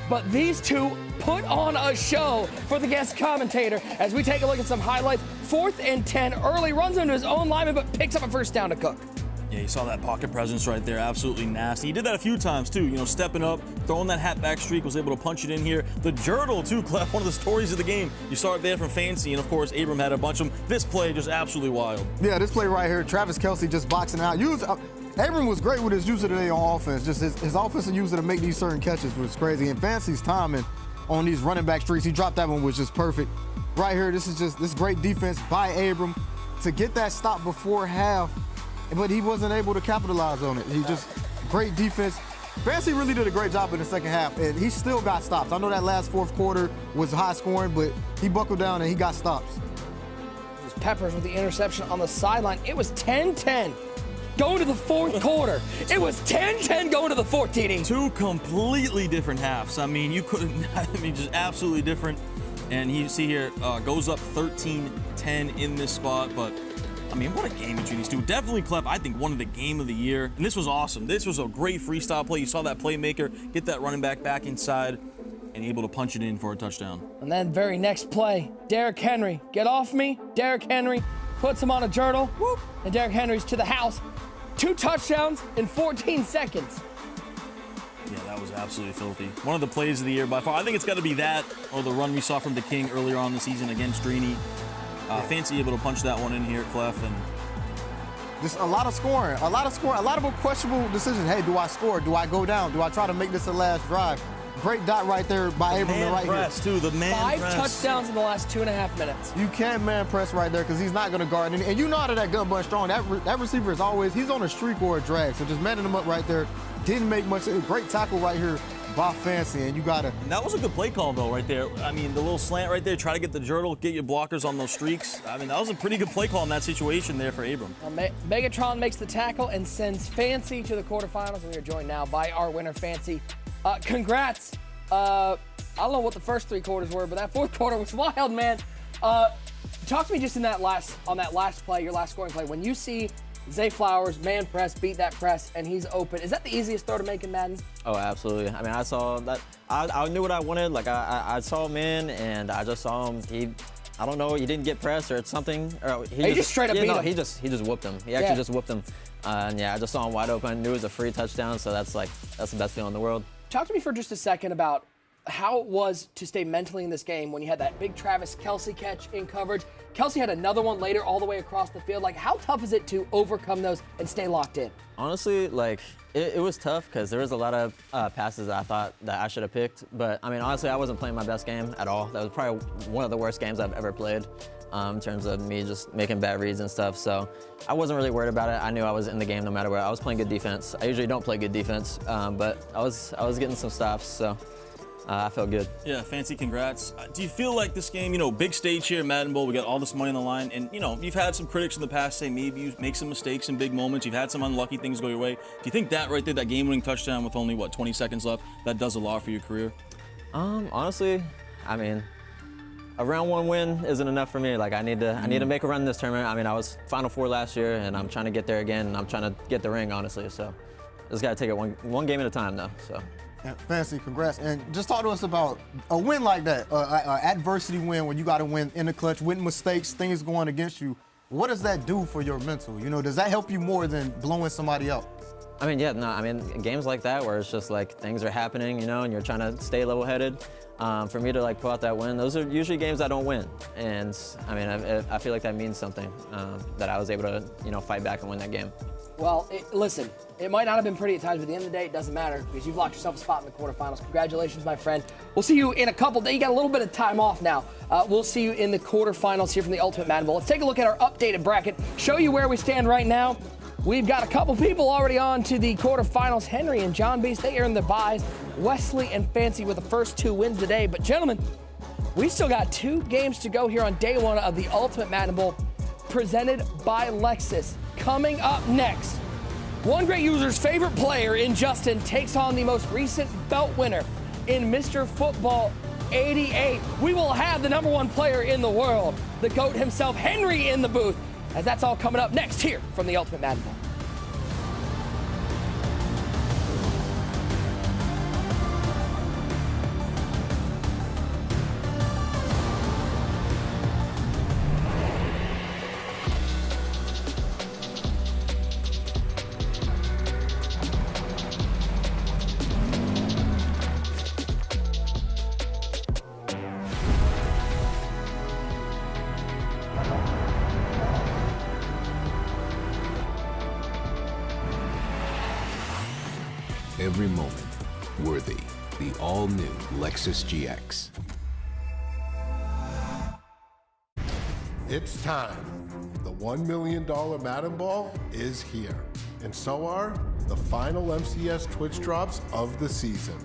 But these two put on a show for the guest commentator as we take a look at some highlights. 4th and 10, early runs into his own lineman, but picks up a first down to Cook. Yeah, you saw that pocket presence right there, absolutely nasty. He did that a few times too, you know, stepping up, throwing that halfback streak, was able to punch it in here. The Jurtle too, Clef, one of the stories of the game. You saw it there from Fancy, and of course, Abram had a bunch of them. This play just absolutely wild. Yeah, this play right here, Travis Kelce just boxing out. Abram was great with his user today on offense. Just his offensive user to make these certain catches was crazy. And Fancy's timing on these running back streaks, he dropped that one, was just perfect. Right here, this is just this great defense by Abram to get that stop before half, but he wasn't able to capitalize on it. He just, great defense. Fancy really did a great job in the second half, and he still got stops. I know that last 4th quarter was high scoring, but he buckled down and he got stops. It was Peppers with the interception on the sideline. It was 10-10. Going to the 4th quarter. It was 10-10 going to the 4th, TD. 2 completely different halves. I mean, you couldn't, just absolutely different. And you see here, goes up 13-10 in this spot, but I mean, what a game between these two. Definitely, Clef, I think one of the game of the year. And this was awesome. This was a great freestyle play. You saw that playmaker get that running back inside and able to punch it in for a touchdown. And then very next play, Derrick Henry, get off me. Derrick Henry puts him on a Jurtle. Whoop. And Derrick Henry's to the house. 2 touchdowns in 14 seconds. Yeah, that was absolutely filthy. One of the plays of the year by far. I think it's got to be that or the run we saw from the King earlier on in the season against Drini. Fancy able to punch that one in here, Clef. And just a lot of scoring, a lot of questionable decisions. Hey, do I score? Do I go down? Do I try to make this a last drive? Great dot right there by Abram right press here. Too, the man 5 press. touchdowns in the last 2.5 minutes. You can man press right there because he's not going to guard. And you know how that gun bunch strong. That receiver is always, he's on a streak or a drag. So just manning him up right there. Didn't make much. Great tackle right here by Fancy, and you got to. And that was a good play call, though, right there. I mean, the little slant right there, try to get the Jurtle, get your blockers on those streaks. I mean, that was a pretty good play call in that situation there for Abram. Megatron makes the tackle and sends Fancy to the quarterfinals. We are joined now by our winner, Fancy. Congrats. I don't know what the first 3 quarters were, but that 4th quarter was wild, man. Talk to me just on that last play, your last scoring play. When you see Zay Flowers, man press, beat that press, and he's open. Is that the easiest throw to make in Madden? Oh, absolutely. I mean, I saw that. I knew what I wanted. Like, I saw him in, and I just saw him. I don't know, he didn't get pressed or something. Or he just straight up beat him. He just whooped him. He actually just whooped him. And yeah, I just saw him wide open. Knew it was a free touchdown, so that's the best feeling in the world. Talk to me for just a second about how it was to stay mentally in this game when you had that big Travis Kelce catch in coverage. Kelce had another one later all the way across the field. Like, how tough is it to overcome those and stay locked in? Honestly, like, it was tough because there was a lot of passes that I thought that I should have picked. But, I mean, honestly, I wasn't playing my best game at all. That was probably one of the worst games I've ever played in terms of me just making bad reads and stuff. So I wasn't really worried about it. I knew I was in the game no matter what. I was playing good defense. I usually don't play good defense, but I was getting some stops, so I felt good. Yeah, Fancy, congrats. Do you feel like this game, big stage here, Madden Bowl, we got all this money on the line, and, you've had some critics in the past say maybe you make some mistakes in big moments, you've had some unlucky things go your way. Do you think that right there, that game-winning touchdown with only, 20 seconds left, that does a lot for your career? Honestly, I mean, a round one win isn't enough for me. Like, I need to make a run in this tournament. I mean, I was Final Four last year, and I'm trying to get there again, and I'm trying to get the ring, honestly, so just gotta take it one game at a time, though, so. Yeah, Fancy, congrats. And just talk to us about a win like that, an adversity win when you got to win in the clutch, with mistakes, things going against you. What does that do for your mental? Does that help you more than blowing somebody up? I mean, yeah, no, I mean, games like that where it's just like things are happening, and you're trying to stay level-headed. For me to pull out that win, those are usually games I don't win. And I mean, I feel like that means something, that I was able to, fight back and win that game. Well, listen, it might not have been pretty at times, but at the end of the day, it doesn't matter because you've locked yourself a spot in the quarterfinals. Congratulations, my friend. We'll see you in a couple days. You got a little bit of time off now. We'll see you in the quarterfinals here from the Ultimate Madden Bowl. Let's take a look at our updated bracket, show you where we stand right now. We've got a couple people already on to the quarterfinals. Henry and John Beast, they earned the buys. Wesley and Fancy with the first 2 wins today. But gentlemen, we still got 2 games to go here on day 1 of the Ultimate Madden Bowl, presented by Lexus. Coming up next, one great user's favorite player in Justin takes on the most recent belt winner in Mr. Football 88. We will have the #1 player in the world, the GOAT himself, Henry, in the booth, as that's all coming up next here from the Ultimate Madden Bowl. Every moment worthy. The all-new Lexus GX. It's time. The $1 million Madden Ball is here. And so are the final MCS Twitch drops of the season.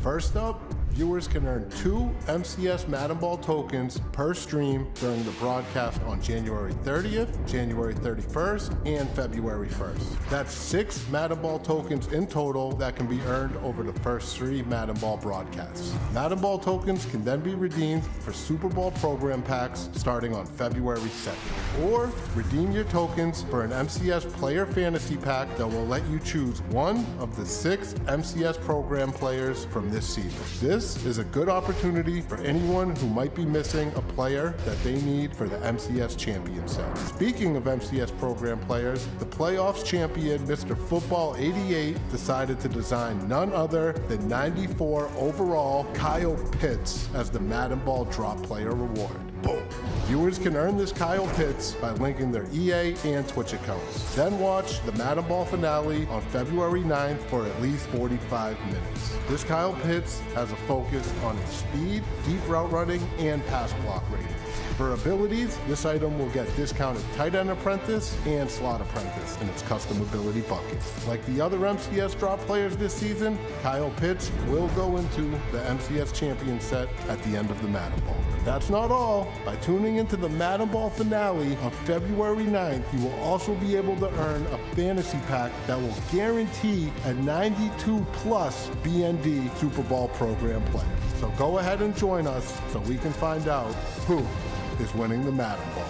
First up, viewers can earn 2 MCS Madden Ball tokens per stream during the broadcast on January 30th, January 31st, and February 1st. That's 6 Madden Ball tokens in total that can be earned over the first 3 Madden Ball broadcasts. Madden Ball tokens can then be redeemed for Super Bowl program packs starting on February 2nd. Or redeem your tokens for an MCS player fantasy pack that will let you choose one of the 6 MCS program players from this season. This is a good opportunity for anyone who might be missing a player that they need for the MCS champion set. Speaking of MCS program players, the playoffs champion Mr. Football 88 decided to design none other than 94 overall Kyle Pitts as the Madden Ball drop player reward. Boom. Viewers can earn this Kyle Pitts by linking their EA and Twitch accounts. Then watch the Madden Ball finale on February 9th for at least 45 minutes. This Kyle Pitts has a focus on his speed, deep route running, and pass block ratings. For abilities, this item will get discounted Tight End Apprentice and Slot Apprentice in its custom ability bucket. Like the other MCS drop players this season, Kyle Pitts will go into the MCS champion set at the end of the Madden Ball. That's not all. By tuning into the Madden Ball finale on February 9th, you will also be able to earn a fantasy pack that will guarantee a 92 plus BND Super Bowl program player. So go ahead and join us so we can find out who is winning the Madden Bowl.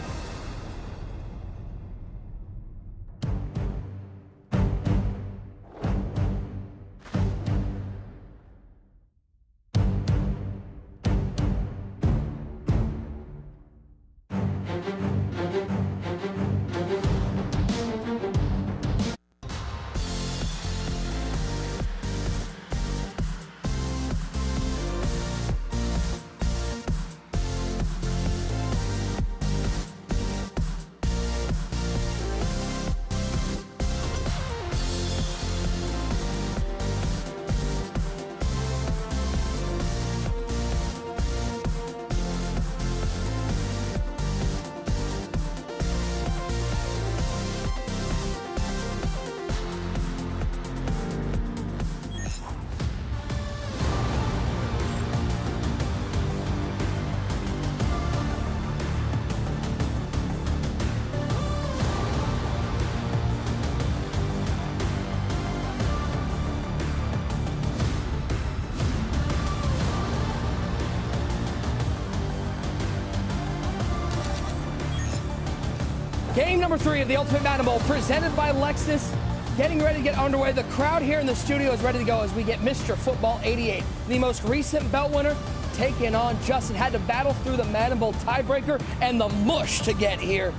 Game number 3 of the Ultimate Madden Bowl, presented by Lexus. Getting ready to get underway. The crowd here in the studio is ready to go as we get Mr. Football 88, the most recent belt winner, taking on Justin. Had to battle through the Madden Bowl tiebreaker and the mush to get here.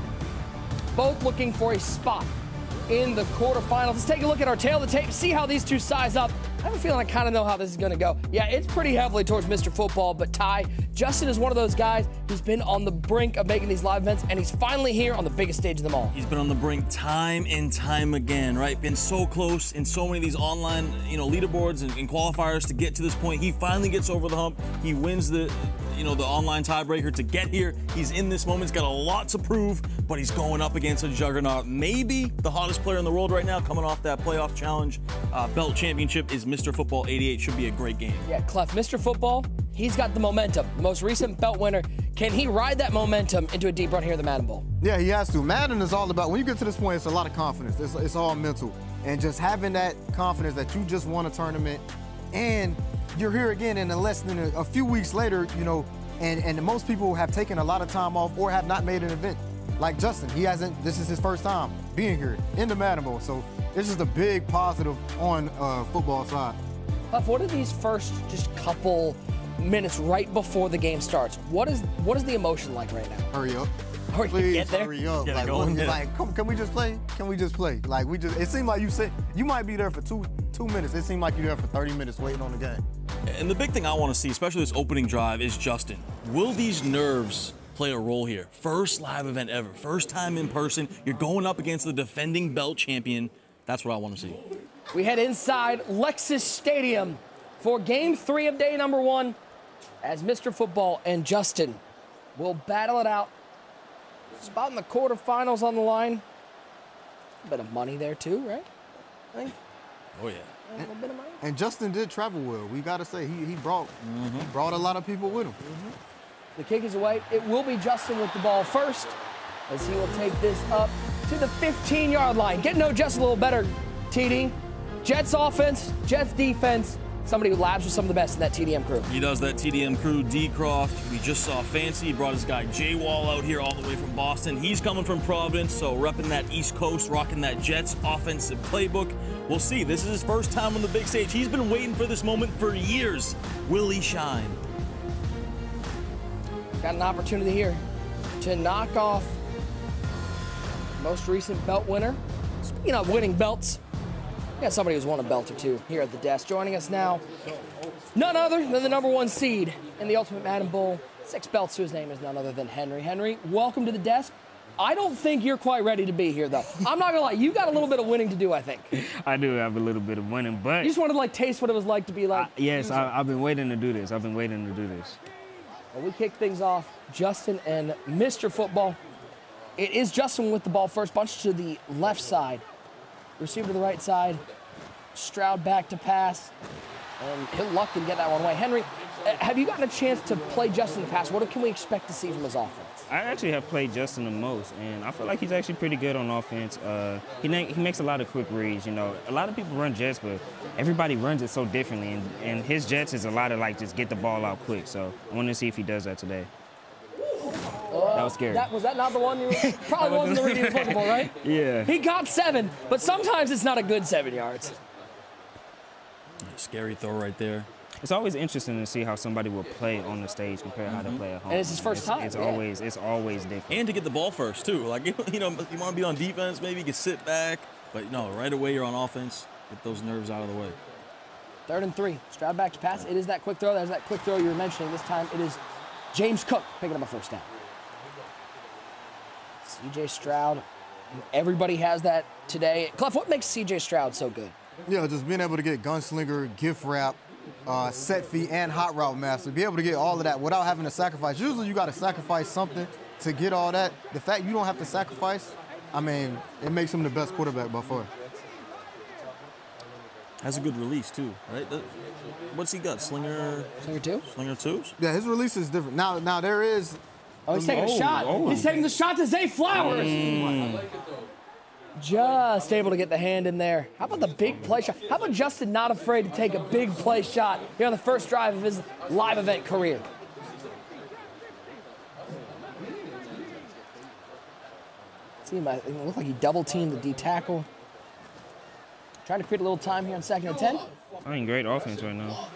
Both looking for a spot in the quarterfinals. Let's take a look at our tail of the tape, see how these two size up. I have a feeling I kind of know how this is going to go. Yeah, it's pretty heavily towards Mr. Football, but Ty, Justin is one of those guys who's been on the brink of making these live events, and he's finally here on the biggest stage of them all. He's been on the brink time and time again, right? Been so close in so many of these online, leaderboards and qualifiers to get to this point. He finally gets over the hump. He wins the online tiebreaker to get here. He's in this moment. He's got a lot to prove, but he's going up against a juggernaut. Maybe the hottest player in the world right now, coming off that playoff challenge belt championship, is Mr. Football 88. Should be a great game. Yeah, Clef, Mr. Football, he's got the momentum. The most recent belt winner. Can he ride that momentum into a deep run here in the Madden Bowl? Yeah, he has to. Madden is all about, when you get to this point, it's a lot of confidence. It's all mental. And just having that confidence that you just won a tournament and you're here again, and in less than a few weeks later, and most people have taken a lot of time off or have not made an event. Like Justin, this is his first time being here in the Madden Bowl. So it's just a big positive on football side. Puff, what are these first just couple minutes right before the game starts? What is the emotion like right now? Hurry up. Please, get there. Hurry up. Can we just play? Can we just play? It seemed like you might be there for two minutes. It seemed like you're there for 30 minutes waiting on the game. And the big thing I want to see, especially this opening drive, is Justin. Will these nerves play a role here? First live event ever. First time in person. You're going up against the defending belt champion. That's what I want to see. We head inside Lexus Stadium for Game 3 of day number 1 as Mr. Football and Justin will battle it out. Spot in the quarterfinals on the line. A bit of money there too, right? Oh yeah. A little bit of money. And Justin did travel well. We got to say he brought a lot of people with him. The kick is away. It will be Justin with the ball first as he will take this up to the 15-yard line. Get to know Justin a little better, TD. Jets offense, Jets defense. Somebody who labs with some of the best in that TDM crew. He does that TDM crew. D. Croft, we just saw Fancy. He brought his guy J. Wall out here all the way from Boston. He's coming from Providence, so repping that East Coast, rocking that Jets offensive playbook. We'll see. This is his first time on the big stage. He's been waiting for this moment for years. Will he shine? Got an opportunity here to knock off most recent belt winner. Speaking of winning belts, we got somebody who's won a belt or two here at the desk. Joining us now, none other than the number 1 seed in the Ultimate Madden Bowl. 6 belts to his name is none other than Henry. Henry, welcome to the desk. I don't think you're quite ready to be here, though. I'm not gonna lie, you got a little bit of winning to do, I think. I do have a little bit of winning, but you just wanted to taste what it was like to be like. Yes, I've been waiting to do this. Well, we kick things off, Justin and Mr. Football. It is Justin with the ball first, bunch to the left side. Receiver to the right side. Stroud back to pass. And he'll lucky to get that one away. Henry, have you gotten a chance to play Justin in the past? What can we expect to see from his offense? I actually have played Justin the most, and I feel like he's actually pretty good on offense. He makes a lot of quick reads. A lot of people run jets, but everybody runs it so differently. And his jets is a lot of just get the ball out quick. So I want to see if he does that today. That was scary. Was that not the one you probably wasn't the read he was looking for, right? Yeah. He got 7, but sometimes it's not a good 7 yards. Scary throw right there. It's always interesting to see how somebody will play on the stage compared to how they play at home. And it's his first time. It's always different. And to get the ball first too. You want to be on defense, maybe you can sit back, but no, right away you're on offense. Get those nerves out of the way. 3rd and 3. Stroud back to pass. It is that quick throw. There's that quick throw you were mentioning. This time it is James Cook picking up a first down. C.J. Stroud. Everybody has that today. Clef, what makes C.J. Stroud so good? Yeah, just being able to get gunslinger, gift wrap, set feet, and hot route master. Be able to get all of that without having to sacrifice. Usually you got to sacrifice something to get all that. The fact you don't have to sacrifice, it makes him the best quarterback by far. Has a good release too, right? What's he got? Slinger 2? Slinger 2? Yeah, his release is different. Now there is. Oh, he's taking a shot. He's taking the shot to Zay Flowers. Just able to get the hand in there. How about the big play shot? How about Justin not afraid to take a big play shot here on the first drive of his live event career? See him, it looked like he double-teamed the D tackle. Trying to create a little time here on 2nd and 10. I mean, great offense right now.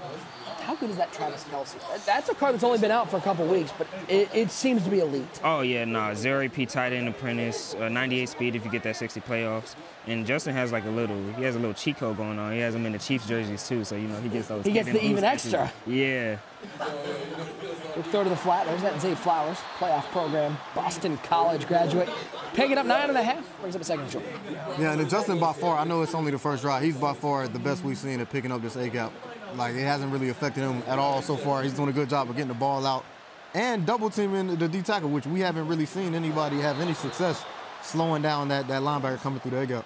How good is that Travis Kelce? That's a card that's only been out for a couple weeks, but it seems to be elite. Oh, yeah, nah. 0AP tight end apprentice, 98 speed if you get that 60 playoffs. And Justin has like he has a little cheat code going on. He has them in the Chiefs jerseys too, so, you know, he gets those. He gets the even extra. Yeah. Quick throw to the flat. There's that Zay Flowers, playoff program, Boston College graduate. Picking up 9.5, brings up a 2nd and short. Yeah, and Justin by far, I know it's only the first drive, he's by far the best we've seen at picking up this A-gap. Like, it hasn't really affected him at all so far. He's doing a good job of getting the ball out and double teaming the D tackle, which we haven't really seen anybody have any success slowing down that linebacker coming through the A-gap.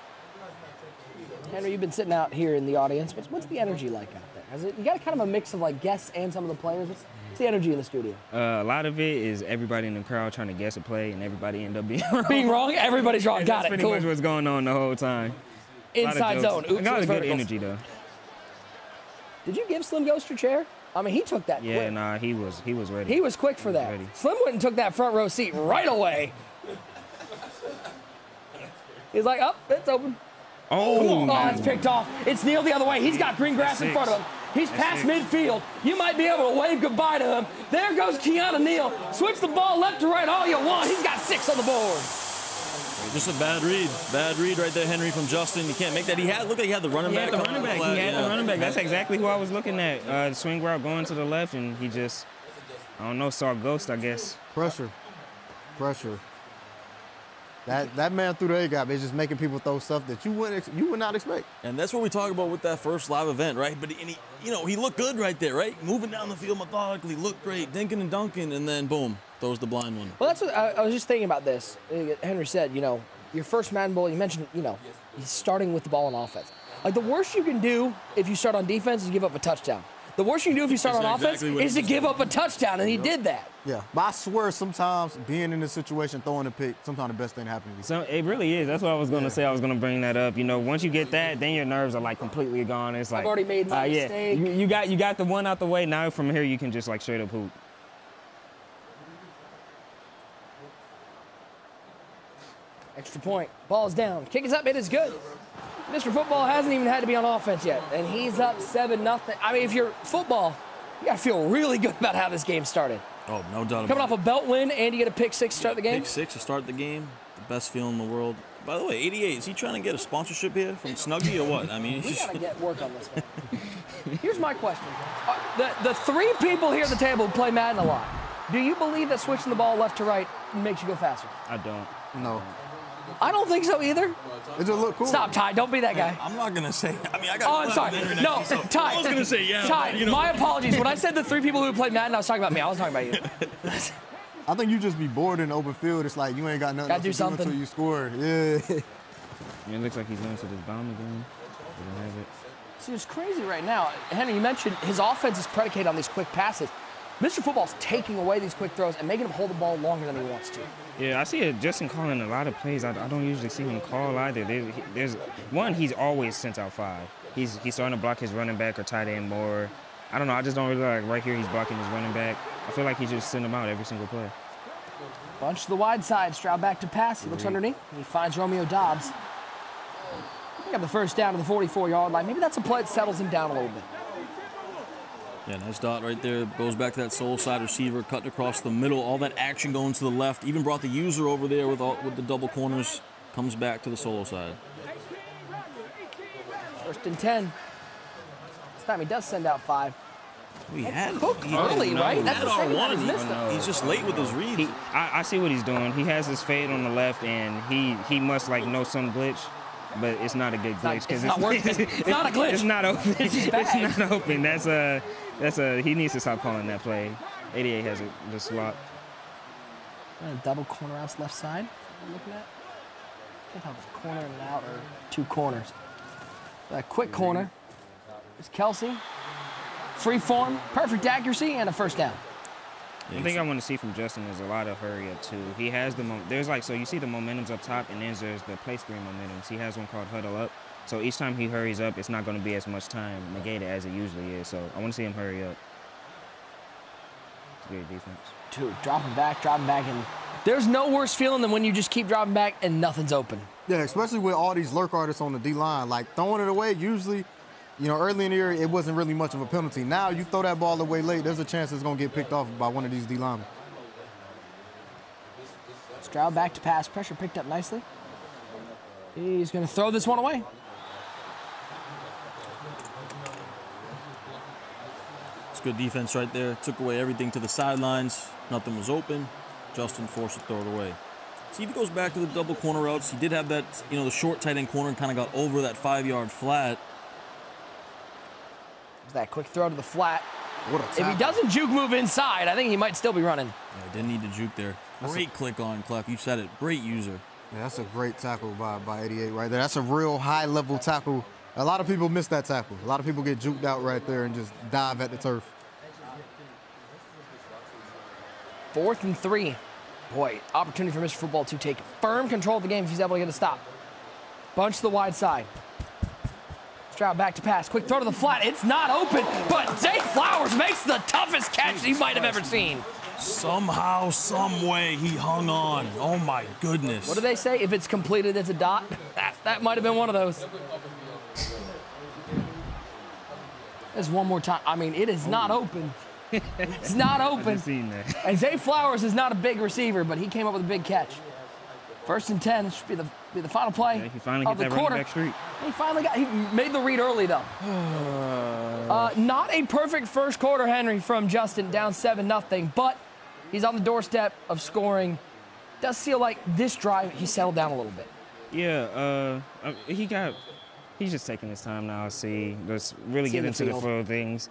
Henry, you've been sitting out here in the audience. What's the energy like out there? You got kind of a mix of like guests and some of the players. What's the energy in the studio? A lot of it is everybody in the crowd trying to guess a play, and everybody end up being wrong. Being wrong? Everybody's wrong. Got it. That's pretty much what's going on the whole time. Inside zone. Oops, I got a good verticals. energy, though. Did you give Slim Ghost your chair? I mean, he took that quick. Yeah, nah, he was ready. He was quick for that. Slim went and took that front row seat right away. He's like, oh, it's open. Oh, it's picked off. It's Neal the other way. He's got green grass in front of him. He's past midfield. You might be able to wave goodbye to him. There goes Keanu Neal. Switch the ball left to right all you want. He's got 6 on the board. Just a bad read. Bad read right there, Henry, from Justin. You can't make that. Looked like he had the running back. He had the running back. That's exactly who I was looking at. Swing route going to the left, and he just, I don't know, saw a ghost, I guess. Pressure. That man through the A-gap is just making people throw stuff that you would not expect. And that's what we talk about with that first live event, right? But he looked good right there, right? Moving down the field methodically, looked great, dinking and dunking, and then boom, throws the blind one. Well, that's what I was just thinking about this. Henry said, your first Madden Bowl, you mentioned, he's starting with the ball on offense. Like, the worst you can do if you start on defense is give up a touchdown. The worst you can do if you start on offense is to give up a touchdown, and he did that. Yeah, but I swear sometimes being in this situation, throwing a pick, sometimes the best thing to happen to you. So it really is. That's what I was going to say. I was going to bring that up. Once you get that, then your nerves are like completely gone. It's like I've already made my mistake. You got the one out the way. Now from here you can just like straight up hoop. Extra point. Ball's down. Kick is up. It is good. Mr. Football hasn't even had to be on offense yet, and he's up 7-0. I mean, if you're football, you got to feel really good about how this game started. Oh, no doubt about it. Coming off a belt win, and you get a pick 6 to start the game? Pick 6 to start the game. The best feeling in the world. By the way, 88, is he trying to get a sponsorship here from Snuggie or what? I mean, we got to get work on this one. Here's my question. The 3 people here at the table who play Madden a lot, do you believe that switching the ball left to right makes you go faster? I don't. No. I don't think so either. It just look cool. Stop, Ty. Don't be that guy. I'm not going to say. I got. Oh, I'm sorry. No, Ty. I was going to say yeah. Ty, my apologies. When I said the 3 people who played Madden, I was talking about me. I was talking about you. I think you just be bored in the open field. It's like you ain't got nothing else to do until you score. Yeah. It looks like he's going to this bomb again. They don't have it. See, it's crazy right now. Henry, you mentioned his offense is predicated on these quick passes. Mr. Football's taking away these quick throws and making him hold the ball longer than he wants to. Yeah, I see Justin calling a lot of plays. I don't usually see him call either. There's one, he's always sent out 5. He's starting to block his running back or tight end more. I don't know. I just don't really like right here he's blocking his running back. I feel like he's just sending him out every single play. Bunch to the wide side. Stroud back to pass. He looks underneath. He finds Romeo Dobbs. He got the first down to the 44-yard line. Maybe that's a play that settles him down a little bit. Yeah, nice dot right there. Goes back to that sole side receiver, cutting across the middle. All that action going to the left. Even brought the user over there with the double corners. Comes back to the solo side. 1st and 10. This time he does send out 5. We had Cook early, right? That's the second time he's missed him. He's just late with his reads. I see what he's doing. He has his fade on the left, and he must like know some glitch. But it's not a good glitch because it's not working. It's not a glitch. It's not open. It's just bad. It's not open. He needs to stop calling that play. 88 has the slot. Double corner outs left side. I'm looking at. I can't tell if it's a corner and an out or 2 corners. A quick corner. It's Kelce. Free form, perfect accuracy, and a first down. One thing I want to see from Justin is a lot of hurry up too. He has so you see the momentum's up top, and then there's the play screen momentums. He has one called huddle up. So each time he hurries up, it's not going to be as much time negated as it usually is. So I want to see him hurry up. It's great defense. Dude, dropping back, and There's no worse feeling than when you just keep dropping back and nothing's open. Yeah, especially with all these lurk artists on the D-line. Like, throwing it away, usually, you know, early in the year, it wasn't really much of a penalty. Now, you throw that ball away late, there's a chance it's going to get picked off by one of these D-linemen. Stroud back to pass. Pressure picked up nicely. He's going to throw this one away. It's good defense right there. Took away everything to the sidelines. Nothing was open. Justin forced to throw it away. See if he goes back to the double corner routes. He did have that, you know, the short tight end corner and kind of got over that 5-yard flat. That quick throw to the flat. What a tackle. If he doesn't juke move inside, I think he might still be running. Yeah, didn't need to juke there. Great click on Clef. You said it. Great user. Yeah, that's a great tackle by 88 right there. That's a real high-level tackle. A lot of people miss that tackle. A lot of people get juked out right there and just dive at the turf. 4th and 3. Boy, opportunity for Mr. Football to take firm control of the game if he's able to get a stop. Bunch to the wide side. Stroud back to pass. Quick throw to the flat. It's not open, but Zay Flowers makes the toughest catch he might have ever seen. Somehow, some way, he hung on. Oh, my goodness. What do they say? If it's completed, it's a dot. That might have been one of those. There's one more time. I mean, it is not open. It's not open. And Zay Flowers is not a big receiver, but he came up with a big catch. 1st and 10. It should be the final play. Yeah, he finally of get the that quarter. running back streak. He made the read early though. Not a perfect first quarter, Henry, from Justin, down 7-0, but he's on the doorstep of scoring. Does feel like this drive he settled down a little bit. Yeah, he's just taking his time now. Let's really get into the flow of things.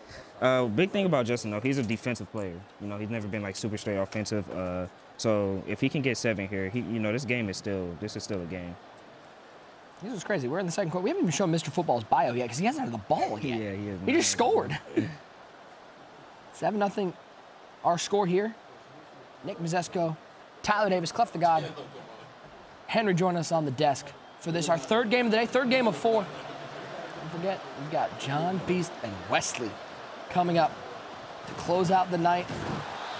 Big thing about Justin though, he's a defensive player. You know, he's never been like super straight offensive. So if he can get 7 here, this is still a game. This is crazy. We're in the second quarter. We haven't even shown Mr. Football's bio yet because he hasn't had the ball yet. Yeah, he is. He just scored. 7-0. Our score here. Nick Mazesco, Tyler Davis, Clef the God, Henry joining us on the desk for this, our 3rd game of the day, 3rd game of 4. Don't forget, we've got John, Beast, and Wesley coming up to close out the night.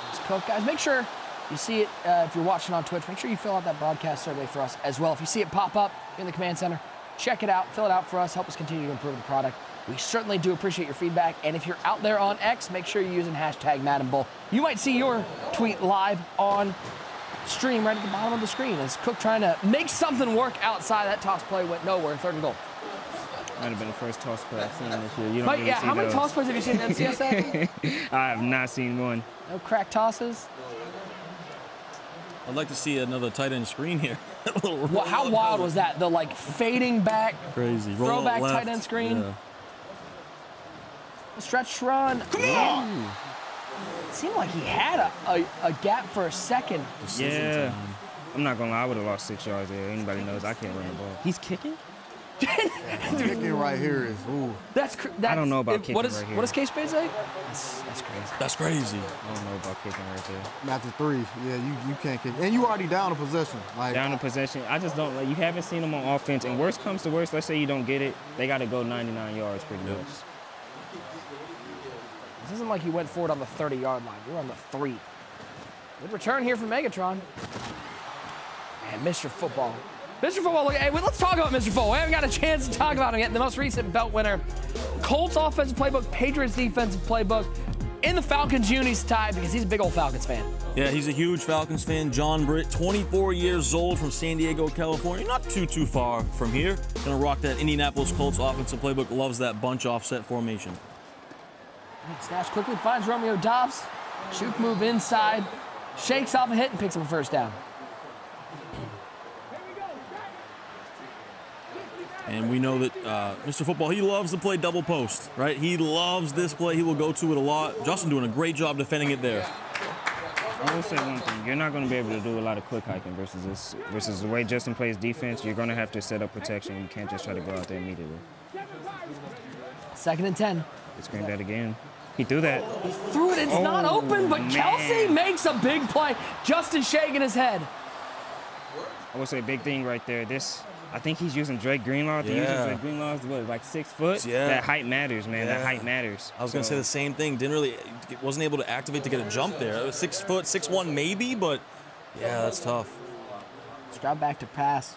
Let's cook. Guys, make sure you see it, if you're watching on Twitch, make sure you fill out that broadcast survey for us as well. If you see it pop up in the command center, check it out, fill it out for us, help us continue to improve the product. We certainly do appreciate your feedback. And if you're out there on X, make sure you're using hashtag Madden Bowl. You might see your tweet live on stream right at the bottom of the screen as Cook trying to make something work outside. That toss play went nowhere, 3rd and goal. Might have been the first toss play I've seen this year. You don't But really yeah, see how many those. toss plays have you seen in MCSA? I have not seen one. No crack tosses? I'd like to see another tight end screen here. How wild was that? The like fading back, crazy throwback left. tight end screen. Yeah. Stretch run. Come on! It seemed like he had a gap for a second. Yeah. I'm not gonna lie, I would have lost 6 yards there. Anybody knows I can't run the ball. He's kicking? Kicking right here is, ooh. That's I don't know about kicking what right here. What does K-Spade say? That's crazy. That's crazy. I don't know about kicking right there. After 3, yeah, you can't kick. And you already down a possession. Like, Down in possession. I just don't, you haven't seen him on offense. And worst comes to worst, let's say you don't get it, they got to go 99 yards pretty much. This isn't like he went forward on the 30-yard line. We're on the 3. Good return here from Megatron. And Mr. Football. Mr. Football, look, hey, let's talk about Mr. Football. We haven't got a chance to talk about him yet. The most recent belt winner. Colts offensive playbook, Patriots defensive playbook. In the Falcons unis tie because he's a big old Falcons fan. Yeah, he's a huge Falcons fan. John Britt, 24 years old from San Diego, California. Not too far from here. Gonna rock that Indianapolis Colts offensive playbook. Loves that bunch offset formation. Snaps quickly, finds Romeo Dobbs. Juke move inside. Shakes off a hit and picks up a 1st down. And we know that Mr. Football, he loves to play double post, right? He loves this play. He will go to it a lot. Justin doing a great job defending it there. I will say one thing. You're not going to be able to do a lot of quick hiking versus the way Justin plays defense. You're going to have to set up protection. You can't just try to go out there immediately. 2nd and 10. He screamed that again. He threw that. He threw it. It's not open, but man. Kelsey makes a big play. Justin shaking his head. I would say big thing right there. I think he's using Drake Greenlaw. Yeah. Drake Greenlaw's what, like 6 foot? Yeah. That height matters, man. Yeah. That height matters. I was going to say the same thing. Wasn't able to activate to get a jump there. It was 6 foot, 6'1" maybe, but Yeah, that's tough. Let's drop back to pass.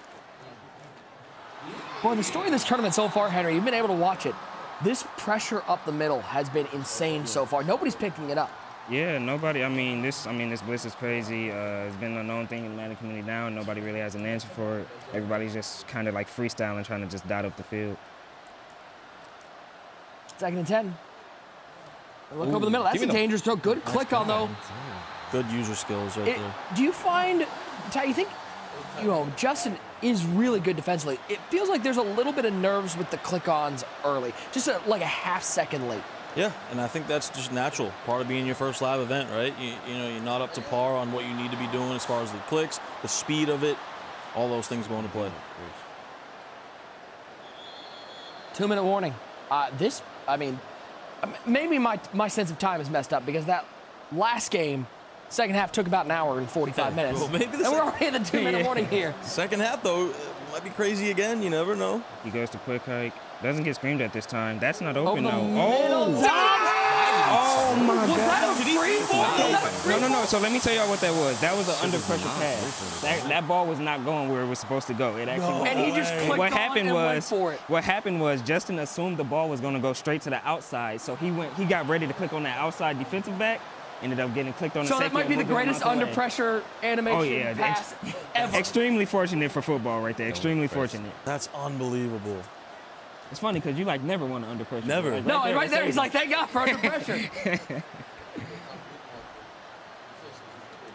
Boy, the story of this tournament so far, Henry, you've been able to watch it. This pressure up the middle has been insane so far. Nobody's picking it up. Yeah, nobody. I mean, this blitz is crazy. It's been a known thing in the Madden community now, and nobody really has an answer for it. Everybody's just kind of like freestyling, trying to just dot up the field. 2nd and 10. Look over the middle. That's a dangerous throw. Good click on, though. Good user skills right there. Do you find, Ty, you think, Justin is really good defensively. It feels like there's a little bit of nerves with the click-ons early, just like a half-second late. Yeah, and I think that's just natural, part of being your first live event, right? You're not up to par on what you need to be doing as far as the clicks, the speed of it, all those things go into play. 2-minute warning. Maybe my sense of time is messed up because that last game, second half took about an hour and 45 minutes. Well, maybe and we're already in the 2-minute warning here. Second half, though, might be crazy again. You never know. He goes to quick hike. Doesn't get screamed at this time. That's not open, Over the though. middle. Oh, my Was God. that a free ball? No. So let me tell y'all what that was. That was an under pressure pass. That ball was not going where it was supposed to go. It actually And he just clicked what on happened and was, went for it. What happened was Justin assumed the ball was going to go straight to the outside. So he got ready to click on that outside defensive back. Ended up getting clicked on the So safety. that might be the greatest under pressure animation pass ever. Extremely fortunate for football right there. Extremely fortunate. That's unbelievable. It's funny because you never want to under pressure. Never. Right there, he's like, thank God for under pressure.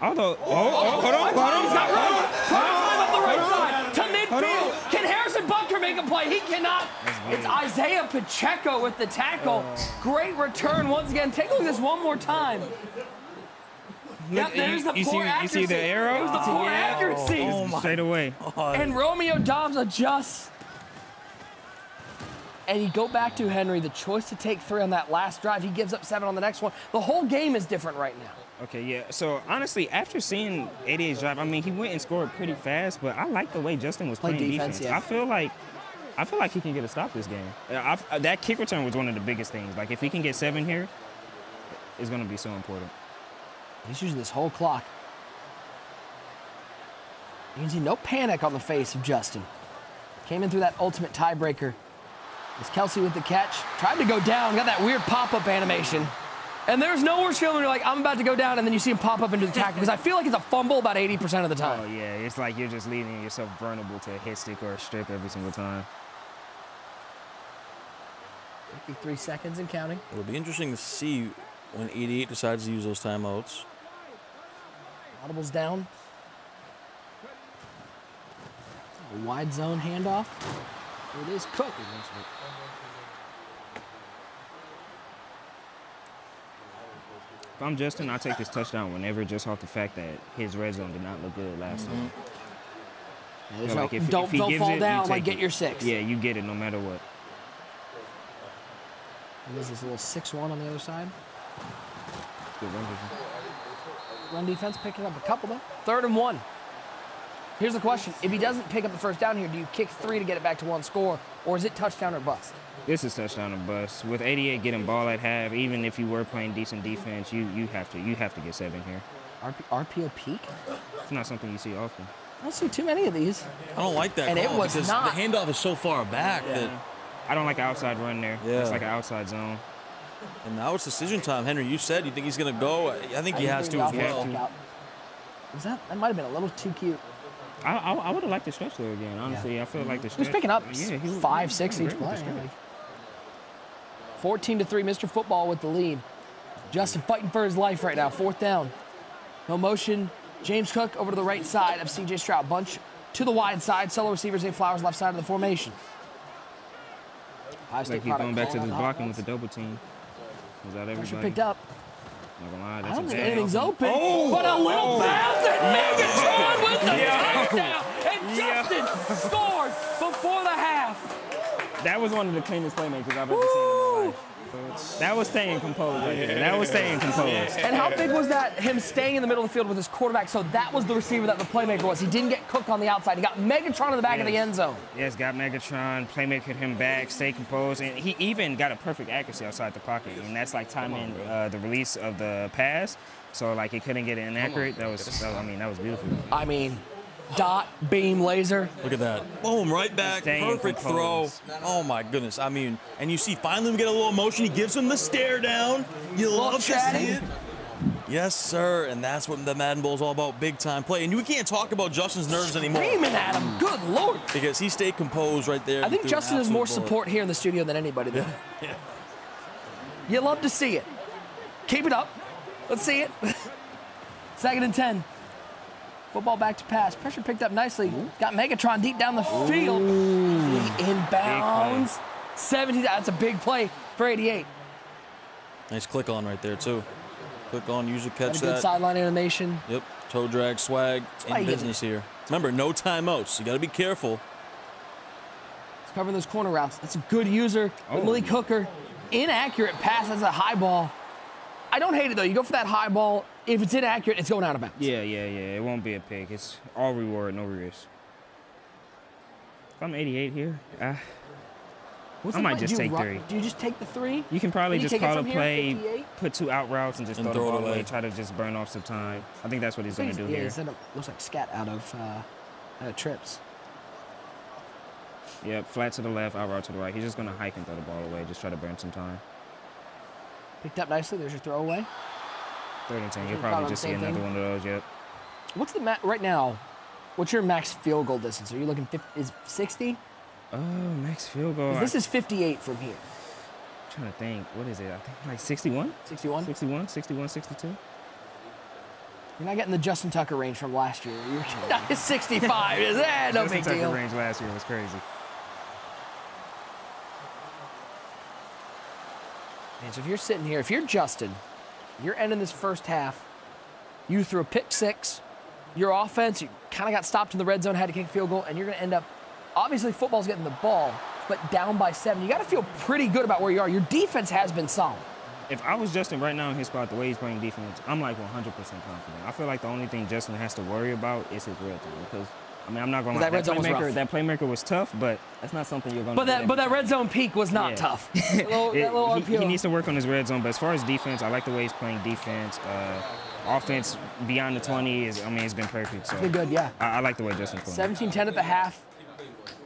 Although, hold on. He's got room. Prime up the right side to midfield. Can Harrison Butker make a play? He cannot. It's Isaiah Pacheco with the tackle. Great return once again. Take a look at this one more time. Yep, there's the poor accuracy. You see the arrow? There's the poor accuracy. Straight away. And Romeo Dobbs adjusts. And you go back to Henry, the choice to take 3 on that last drive. He gives up 7 on the next one. The whole game is different right now. Okay, yeah. So, honestly, after seeing 88's drive, he went and scored pretty fast, but I like the way Justin was playing defense. Yeah. I feel like he can get a stop this game. That kick return was one of the biggest things. Like, if he can get 7 here, it's going to be so important. He's using this whole clock. You can see no panic on the face of Justin. Came in through that ultimate tiebreaker. It's Kelsey with the catch. Tried to go down, got that weird pop-up animation. And there's no worse feeling when you're like, I'm about to go down, and then you see him pop up into the tackle. Because I feel like it's a fumble about 80% of the time. Oh, yeah. It's like you're just leaving yourself vulnerable to a hit stick or a strip every single time. 53 seconds and counting. It'll be interesting to see when 88 decides to use those timeouts. Audible's down. A wide zone handoff. It is Cook. If I'm Justin, I'll take this touchdown whenever, just off the fact that his red zone did not look good last time. Yeah, so don't fall down, like get your 6. Yeah, you get it no matter what. There's this little 6-1 on the other side. Good run defense. Run defense picking up a couple, though. 3rd and 1. Here's the question. If he doesn't pick up the first down here, do you kick 3 to get it back to 1 score, or is it touchdown or bust? This is touchdown or bust. With 88 getting ball at half, even if you were playing decent defense, you have to get 7 here. RPO peak? It's not something you see often. I don't see too many of these. I don't like that and call it was because not. the handoff is so far back that I don't like an outside run there. Yeah. It's like an outside zone. And now it's decision time. Henry, you said you think he's going to go. I think he has to as well. That might have been a little too cute. I would have liked the stretch there again, honestly. Yeah. I feel like the stretch. He was picking up 5, 6 each play. 14-3, Mr. Football with the lead. Justin fighting for his life right now. 4th down. No motion. James Cook over to the right side of C.J. Stroud. Bunch to the wide side. Solo receivers, Zay Flowers left side of the formation. Like he's going back to this blocking with the double team. Was that everybody? Pressure picked up. Not gonna lie, I that's don't think exactly anything's open. But a little bounce and Megatron with the touchdown. And Justin scored before the half. That was one of the cleanest playmakers I've ever seen in my life. That was staying composed right there. That was staying composed. And how big was that, him staying in the middle of the field with his quarterback? So that was the receiver that the playmaker was. He didn't get cooked on the outside. He got Megatron in the back of the end zone. Yes, got Megatron, playmaker him back, stay composed, and he even got a perfect accuracy outside the pocket. And that's like timing the release of the pass. So like he couldn't get it inaccurate. That was beautiful. I mean, dot, beam, laser. Look at that. Boom, right back. Perfect throw. Oh, my goodness. I mean, and you see finally we get a little motion. He gives him the stare down. You love to see it. Yes, sir. And that's what the Madden Bowl is all about, big-time play. And we can't talk about Justin's nerves anymore. Screaming at him. Good Lord. Because he stayed composed right there. I think Justin has more support here in the studio than anybody, though. Yeah. You love to see it. Keep it up. Let's see it. 2nd and 10. Football back to pass. Pressure picked up nicely. Got Megatron deep down the field. Inbounds. 17. That's a big play for 88. Nice click on right there, too. Click on, usually catch Good that. sideline animation. Yep, toe drag, swag, in business here. Remember, no timeouts. You got to be careful. He's covering those corner routes. That's a good user. Malik Hooker. Inaccurate pass. That's a high ball. I don't hate it, though. You go for that high ball. If it's inaccurate, it's going out of bounds. Yeah. It won't be a pick. It's all reward, no risk. If I'm 88 here, I might just take 3. Do you just take the 3? You can probably just call a play, 58? put 2 out routes, and just throw the ball away, try to just burn off some time. I think that's what he's going to do here. Yeah, looks like scat out of trips. Yep, flat to the left, out route to the right. He's just going to hike and throw the ball away, just try to burn some time. Picked up nicely. There's your throwaway. 3rd and 10. You'll probably just see another one of those, yep. What's the right now? What's your max field goal distance? Are you looking 50, is 60? Max field goal. This is 58 from here. I'm trying to think. What is it? I think like 61? 61? 61, 62. You're not getting the Justin Tucker range from last year. You're 65. Is that no big deal? Justin Tucker range last year was crazy. Man, so if you're sitting here, if you're Justin, you're ending this first half, you threw a pick 6, your offense, you kind of got stopped in the red zone, had to kick a field goal, and you're going to end up, obviously football's getting the ball, but down by 7. You got to feel pretty good about where you are. Your defense has been solid. If I was Justin right now in his spot, the way he's playing defense, I'm like 100% confident. I feel like the only thing Justin has to worry about is his red zone because, I mean, I'm not going to lie. That playmaker was tough, but that's not something you're going to do. But that red zone peak was not tough. He needs to work on his red zone, but as far as defense, I like the way he's playing defense. Offense beyond the 20 it's been perfect. So it's been good, yeah. I like the way Justin's playing. 17-10 at the half.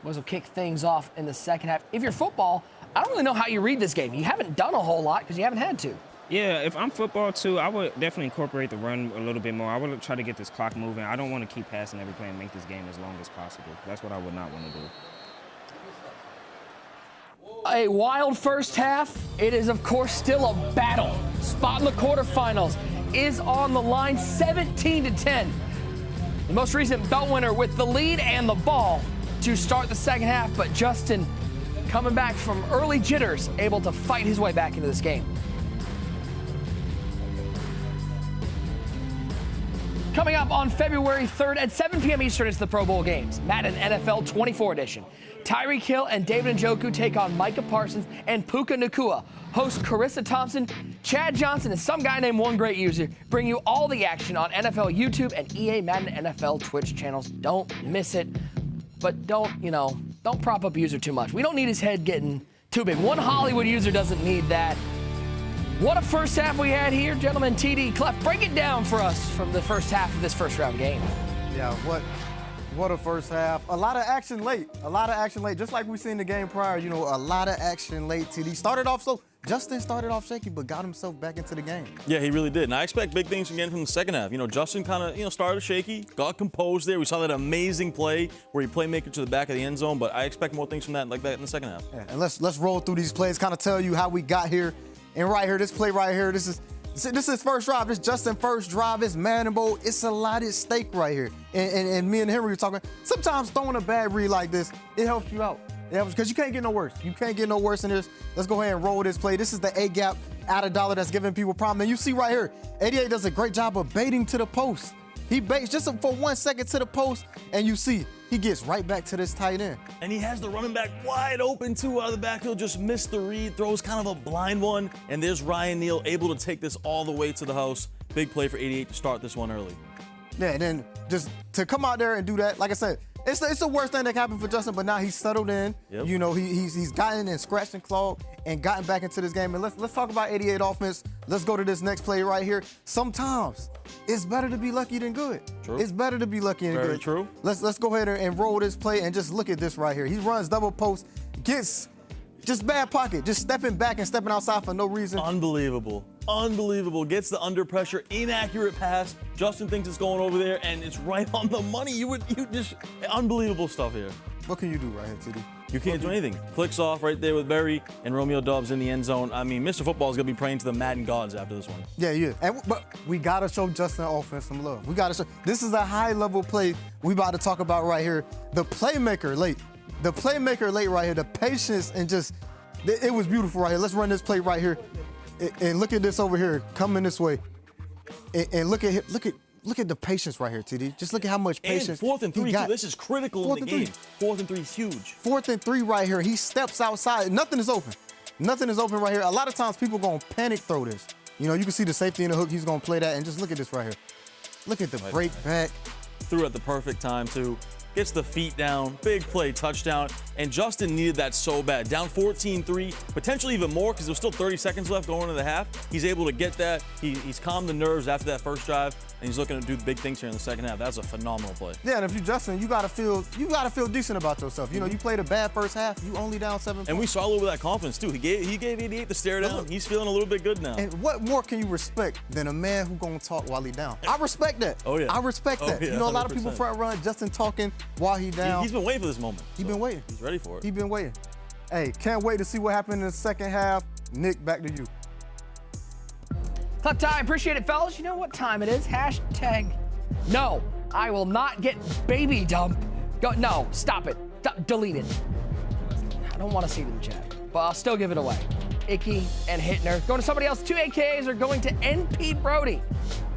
Wes will kick things off in the second half. If you're football, I don't really know how you read this game. You haven't done a whole lot because you haven't had to. Yeah, if I'm football too, I would definitely incorporate the run a little bit more. I would try to get this clock moving. I don't want to keep passing every play and make this game as long as possible. That's what I would not want to do. A wild first half. It is, of course, still a battle. Spot in the quarterfinals is on the line, 17-10. The most recent belt winner with the lead and the ball to start the second half, but Justin coming back from early jitters, able to fight his way back into this game. Coming up on February 3rd at 7 p.m. Eastern, it's the Pro Bowl games. Madden NFL 24 edition. Tyreek Hill and David Njoku take on Micah Parsons and Puka Nacua. Host Carissa Thompson, Chad Johnson, and some guy named One Great User bring you all the action on NFL YouTube and EA Madden NFL Twitch channels. Don't miss it, but don't prop up User too much. We don't need his head getting too big. One Hollywood user doesn't need that. What a first half we had here, gentlemen. TD, Clef, break it down for us from the first half of this first round game. Yeah, what a first half. A lot of action late. Just like we seen the game prior, a lot of action late. TD Justin started off shaky, but got himself back into the game. Yeah, he really did. And I expect big things again from the second half. Justin kind of, started shaky, got composed there. We saw that amazing play where he playmaker to the back of the end zone, but I expect more things from that like that in the second half. Yeah, and let's roll through these plays, kind of tell you how we got here. And right here, this play right here, this is first drive. This Justin first drive. It's Madden Bowl. It's a lot at stake right here. And me and Henry were talking. Sometimes throwing a bad read like this, it helps you out. It helps because you can't get no worse. You can't get no worse than this. Let's go ahead and roll this play. This is the A gap out of dollar that's giving people problem. And you see right here, 88 does a great job of baiting to the post. He baits just for 1 second to the post, and you see he gets right back to this tight end. And he has the running back wide open too out of the backfield, just missed the read, throws kind of a blind one, and there's Ryan Neal able to take this all the way to the house. Big play for 88 to start this one early. Yeah, and then just to come out there and do that, like I said, it's the worst thing that happened for Justin, but now he's settled in. Yep. You know, he's gotten and scratched and clawed and gotten back into this game. And let's talk about 88 offense. Let's go to this next play right here. Sometimes it's better to be lucky than good. True. It's better to be lucky than good. Very true. Let's go ahead and roll this play and just look at this right here. He runs double post, gets just bad pocket, just stepping back and stepping outside for no reason. Unbelievable. Unbelievable. Gets the under pressure, inaccurate pass. Justin thinks it's going over there, and it's right on the money. You just unbelievable stuff here. What can you do right here, TD? You can't do anything. Clicks off right there with Berry and Romeo Doubs in the end zone. I mean, Mr. Football is gonna be praying to the Madden gods after this one. Yeah. But we gotta show Justin offense some love. We gotta show. This is a high-level play we about to talk about right here. The playmaker late. The playmaker late right here. The patience and just, it was beautiful right here. Let's run this play right here. And look at this over here, coming this way. And look at the patience right here, TD. Just look at how much patience. And 4th and 3, too. This is critical in the game. 4th and 3 is huge. 4th and 3 right here. He steps outside. Nothing is open. Nothing is open right here. A lot of times people gonna panic throw this. You know, you can see the safety in the hook. He's gonna play that. And just look at this right here. Look at the break back. Threw at the perfect time, too. Gets the feet down, big play, touchdown, and Justin needed that so bad. Down 14-3, potentially even more because there's still 30 seconds left going into the half. He's able to get that. He's calmed the nerves after that first drive, and he's looking to do the big things here in the second half. That's a phenomenal play. Yeah, and if you're Justin, you gotta feel decent about yourself. You know, you played a bad first half. You only down 7 points. And we saw a little bit of that confidence too. He gave 88 the stare down. He's feeling a little bit good now. And what more can you respect than a man who gonna talk while he down? I respect that. Oh yeah. I respect that. Yeah, you know, a lot of 100%. people front run Justin talking while he down. He's been waiting for this moment. He's been waiting. He's ready for it. He's been waiting. Hey, can't wait to see what happened in the second half. Nick, back to you. Clap time, appreciate it, fellas. You know what time it is? Hashtag no, I will not get baby dump. No, stop it. Delete it. I don't want to see it in the chat, but I'll still give it away. Icky and Hittner. Going to somebody else. 2 AKAs are going to NP Brody.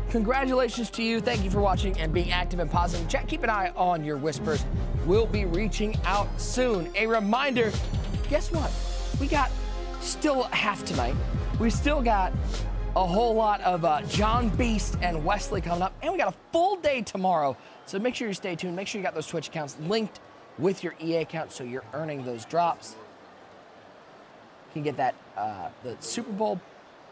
Congratulations to you. Thank you for watching and being active and positive in chat. Keep an eye on your whispers. We'll be reaching out soon. A reminder, guess what? We got still half tonight. We still got a whole lot of John Beast and Wesley coming up, and we got a full day tomorrow. So make sure you stay tuned. Make sure you got those Twitch accounts linked with your EA account so you're earning those drops. You can get that the Super Bowl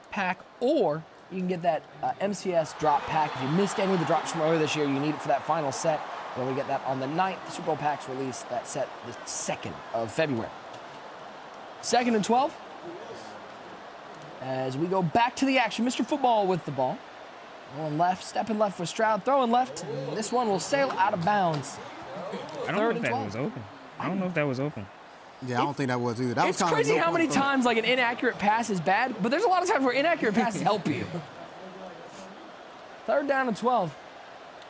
pack, or you can get that MCS drop pack. If you missed any of the drops from earlier this year, you need it for that final set. When we get that on the 9th, the Super Bowl packs release that set the 2nd of February. 2nd and 12. As we go back to the action, Mr. Football with the ball. Going left, stepping left for Stroud, throwing left. And this one will sail out of bounds. I don't know if that was open. I don't know if that was open. Yeah, I don't think that was either. That It's was crazy how many times like an inaccurate pass is bad, but there's a lot of times where inaccurate passes help you. 3rd down and 12.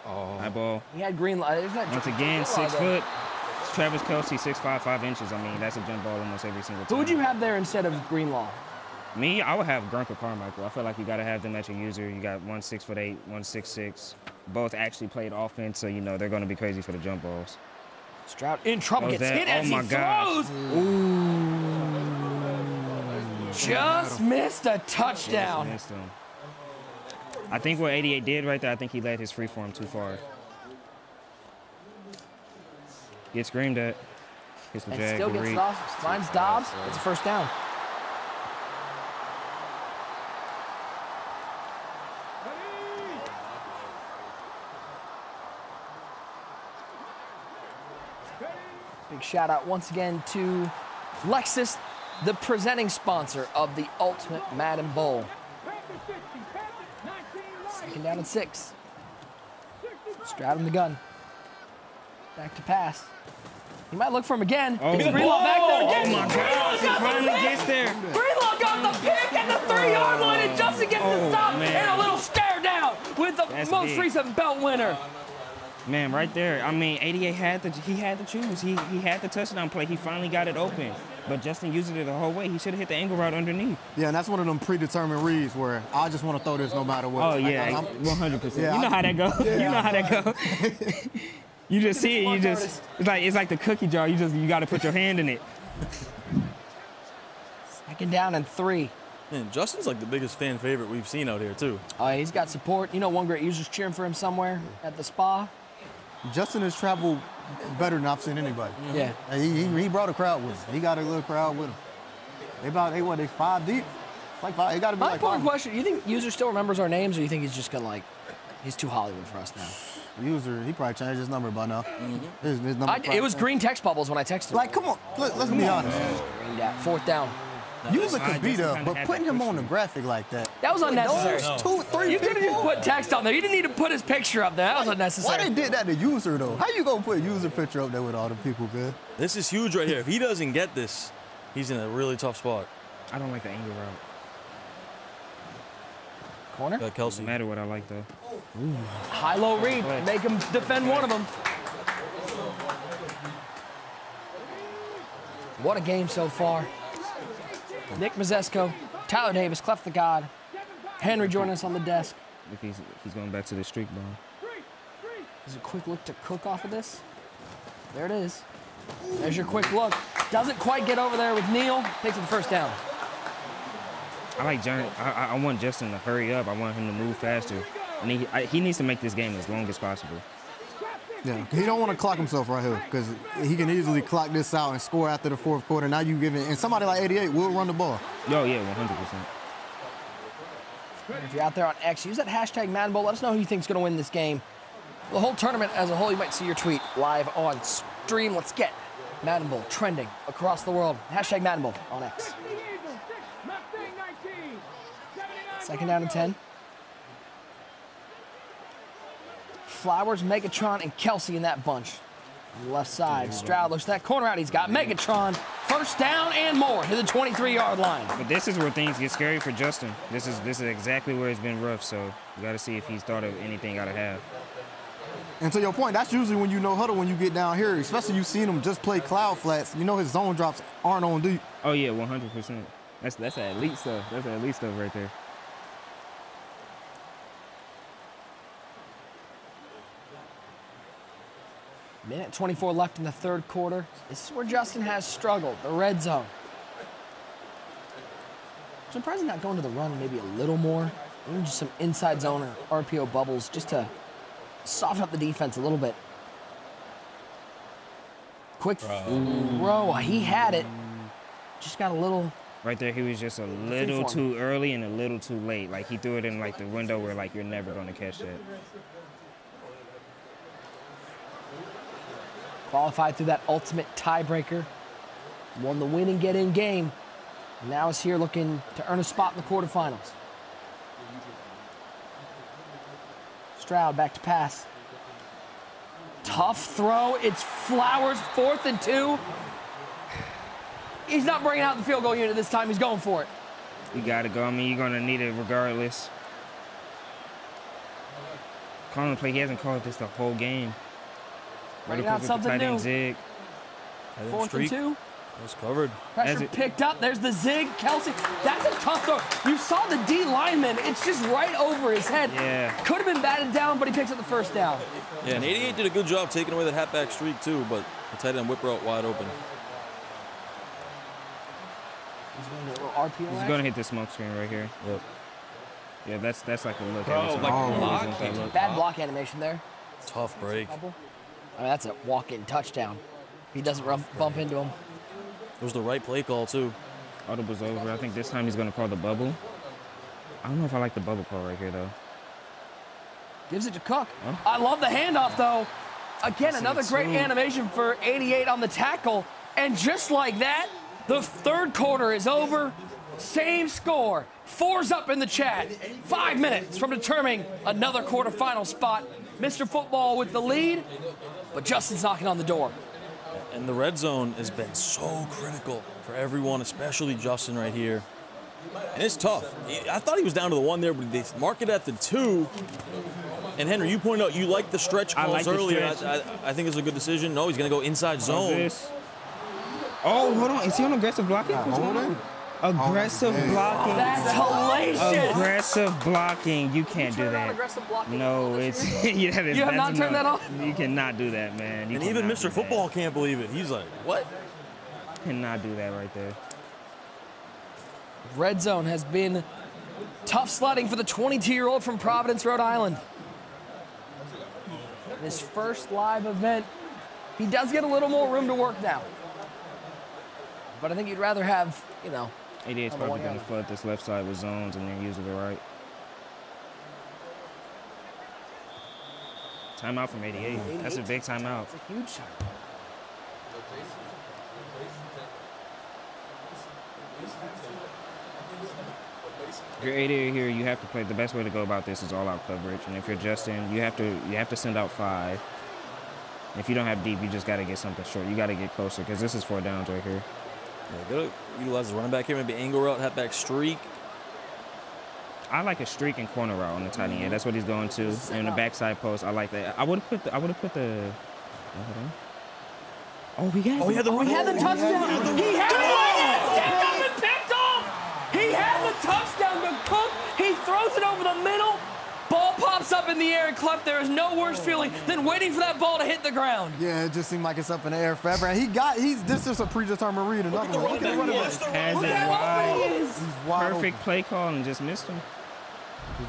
Oh. High ball. He had green light. Once again, 6 foot. Travis Kelce, 6'5", 5 inches. I mean, that's a jump ball almost every single time. Who would you have there instead of Greenlaw? Me, I would have Gronk or Carmichael. I feel like you got to have them at your user. You got one 6'8", one 6'6". Both actually played offense, so you know they're going to be crazy for the jump balls. Stroud in trouble, gets hit as he throws. Just missed a touchdown. Just missed him. I think what 88 did right there, I think he led his freeform too far. Gets screamed at. Gets the And jag. still gets it off. Finds Dobbs. It's a first down. Big shout out once again to Lexus, the presenting sponsor of the Ultimate Madden Bowl. 2nd down and 6. Stroud in the gun. Back to pass. He might look for him again. Oh, Greenlaw back there again. Oh my gosh, he finally gets there. Greenlaw got the pick at the 3-yard line, and Justin gets the stop man. and a little stare down with the That's most big. recent belt winner. Man, right there. I mean, 88 had to choose. He had the touchdown play. He finally got it open. But Justin used it the whole way. He should have hit the angle route underneath. Yeah, and that's one of them predetermined reads where I just want to throw this no matter what. Oh, yeah, 100%. Yeah, you know how that goes. Yeah, you know how that goes. You just see it. It's like the cookie jar. You got to put your hand in it. Second down and 3. Man, Justin's like the biggest fan favorite we've seen out here too. He's got support. You know, one great user's cheering for him somewhere at the spa. Justin has traveled better than I've seen anybody. Yeah. He brought a crowd with him. He got a little crowd with him. They 5 deep? Like 5. It got to be My like 5. question, you think user still remembers our names, or you think he's just gonna he's too Hollywood for us now? User, he probably changed his number by now. Mm-hmm. His number It was green text bubbles when I texted him. Like, come on, let's be honest. Green down, 4th down. User could beat up, but putting him on the graphic like that. That was unnecessary. Those 2, 3 You could have just put text on there. You didn't need to put his picture up there. That was unnecessary. Why they did that to user though? How you gonna put user picture up there with all the people, good? This is huge right here. If he doesn't get this, he's in a really tough spot. I don't like the angle route. Corner? Kelsey. No matter what I like though. High-low read. Make him defend one of them. What a game so far. Nick Mazesco, Tyler Davis, Clef the God, Henry joining us on the desk. Look, he's going back to the streak ball. There's a quick look to Cook off of this. There it is. There's your quick look. Doesn't quite get over there with Neal. Takes it the first down. I like John. I want Justin to hurry up. I want him to move faster. And he needs to make this game as long as possible. Yeah, he don't want to clock himself right here because he can easily clock this out and score after the 4th quarter. Now you give it, and somebody like 88 will run the ball. Oh, yeah, 100%. If you're out there on X, use that hashtag Madden Bowl. Let us know who you think is going to win this game. The whole tournament as a whole, you might see your tweet live on stream. Let's get Madden Bowl trending across the world. Hashtag Madden Bowl on X. Second down and 10. Flowers, Megatron, and Kelsey in that bunch. On the left side, Stroud looks that corner out. He's got Megatron. First down and more to the 23-yard line. But this is where things get scary for Justin. This is exactly where it's been rough. So you got to see if he's thought of anything out of half. And to your point, that's usually when you know huddle when you get down here, especially you've seen him just play cloud flats. You know his zone drops aren't on deep. Oh yeah, 100%. That's elite stuff. That's elite stuff right there. Minute 24 left in the 3rd quarter. This is where Justin has struggled, the red zone. I'm surprised he's not going to the run maybe a little more. Maybe just some inside zone or RPO bubbles just to soften up the defense a little bit. Quick throw. He had it. Just got a little... Right there, he was just a little too early and a little too late. Like, he threw it in, like, the window where, like, you're never going to catch that. Qualified through that ultimate tiebreaker. Won the win and get in game. And now is here looking to earn a spot in the quarterfinals. Stroud back to pass. Tough throw. It's Flowers, 4th and 2. He's not bringing out the field goal unit this time. He's going for it. You got to go. I mean, you're going to need it regardless. Calling the play. He hasn't called this the whole game. Bringing out something new. Zig. 4th and 2. That's covered. Pressure picked up. There's the zig. Kelsey. That's a tough throw. You saw the D lineman. It's just right over his head. Yeah. Could have been batted down, but he picks up the first down. Yeah, and 88 did a good job taking away the halfback streak too, but the tight end whip route wide open. He's going to a little RPO. He's going to hit the smoke screen right here. Yep. Yeah, that's like a look. Bad block animation there. Tough break. I mean, that's a walk-in touchdown. If he doesn't bump into him. It was the right play call, too. Audible's over. I think this time he's going to call the bubble. I don't know if I like the bubble call right here, though. Gives it to Cook. Huh? I love the handoff, though. Again, another great animation for 88 on the tackle. And just like that, the 3rd quarter is over. Same score. 4's up in the chat. 5 minutes from determining another quarterfinal spot. Mr. Football with the lead, but Justin's knocking on the door. And the red zone has been so critical for everyone, especially Justin right here. And it's tough. I thought he was down to the 1 there, but they mark it at the 2. And Henry, you pointed out you liked the stretch calls earlier. I think it's a good decision. No, he's going to go inside zone. Oh, hold on. Is he on aggressive blocking? What's going on? Aggressive blocking. That's hellacious. Aggressive blocking. You can't do turn on that. aggressive blocking No, it's you have not turned that on? You cannot do that, man. You And even cannot Mr. do Football can't believe it. He's like, what? that. Cannot do that right there. Red zone has been tough sledding for the 22-year-old from Providence, Rhode Island. In his first live event, he does get a little more room to work now. But I think you'd rather have, 88's probably going to flood this left side with zones and then use the right. Timeout from 88. That's a big timeout. It's a huge timeout. If you're 88 here, you have to play. The best way to go about this is all-out coverage. And if you're Justin, you have to send out 5. And if you don't have deep, you just got to get something short. You got to get closer because this is 4 downs right here. Yeah, go utilize the running back here, maybe angle route, halfback streak. I like a streak and corner route on the tight end. That's what he's going to. And the backside post, I like that. I would have put the. Hold on. Oh, we got. He had the touchdown. He had the touchdown and picked off. He had the touchdown to Cook. He throws it over the middle. Ball pops up in the air, and Clef, there is no worse feeling than waiting for that ball to hit the ground. Yeah, it just seemed like it's up in the air forever. And this is a predetermined read. Another one. Look at the running back. Has it wide. He's wide Perfect open. play call and just missed him.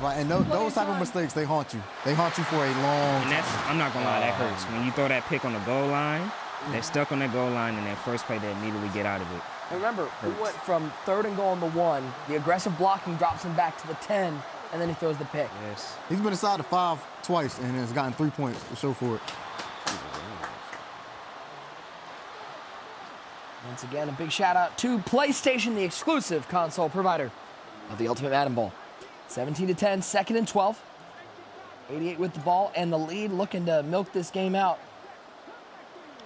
And those type of mistakes, they haunt you. They haunt you for a long And that's, I'm not going to lie, that hurts. When you throw that pick on the goal line, they're stuck on that goal line, and their first play, they immediately get out of it. And remember, we went from 3rd and goal on the 1. The aggressive blocking drops him back to the 10, and then he throws the pick. Yes. He's been inside the 5 twice and has gotten 3 points to show for it. Once again, a big shout out to PlayStation, the exclusive console provider of the Ultimate Madden Bowl. 17-10, 2nd and 12. 88 with the ball and the lead, looking to milk this game out.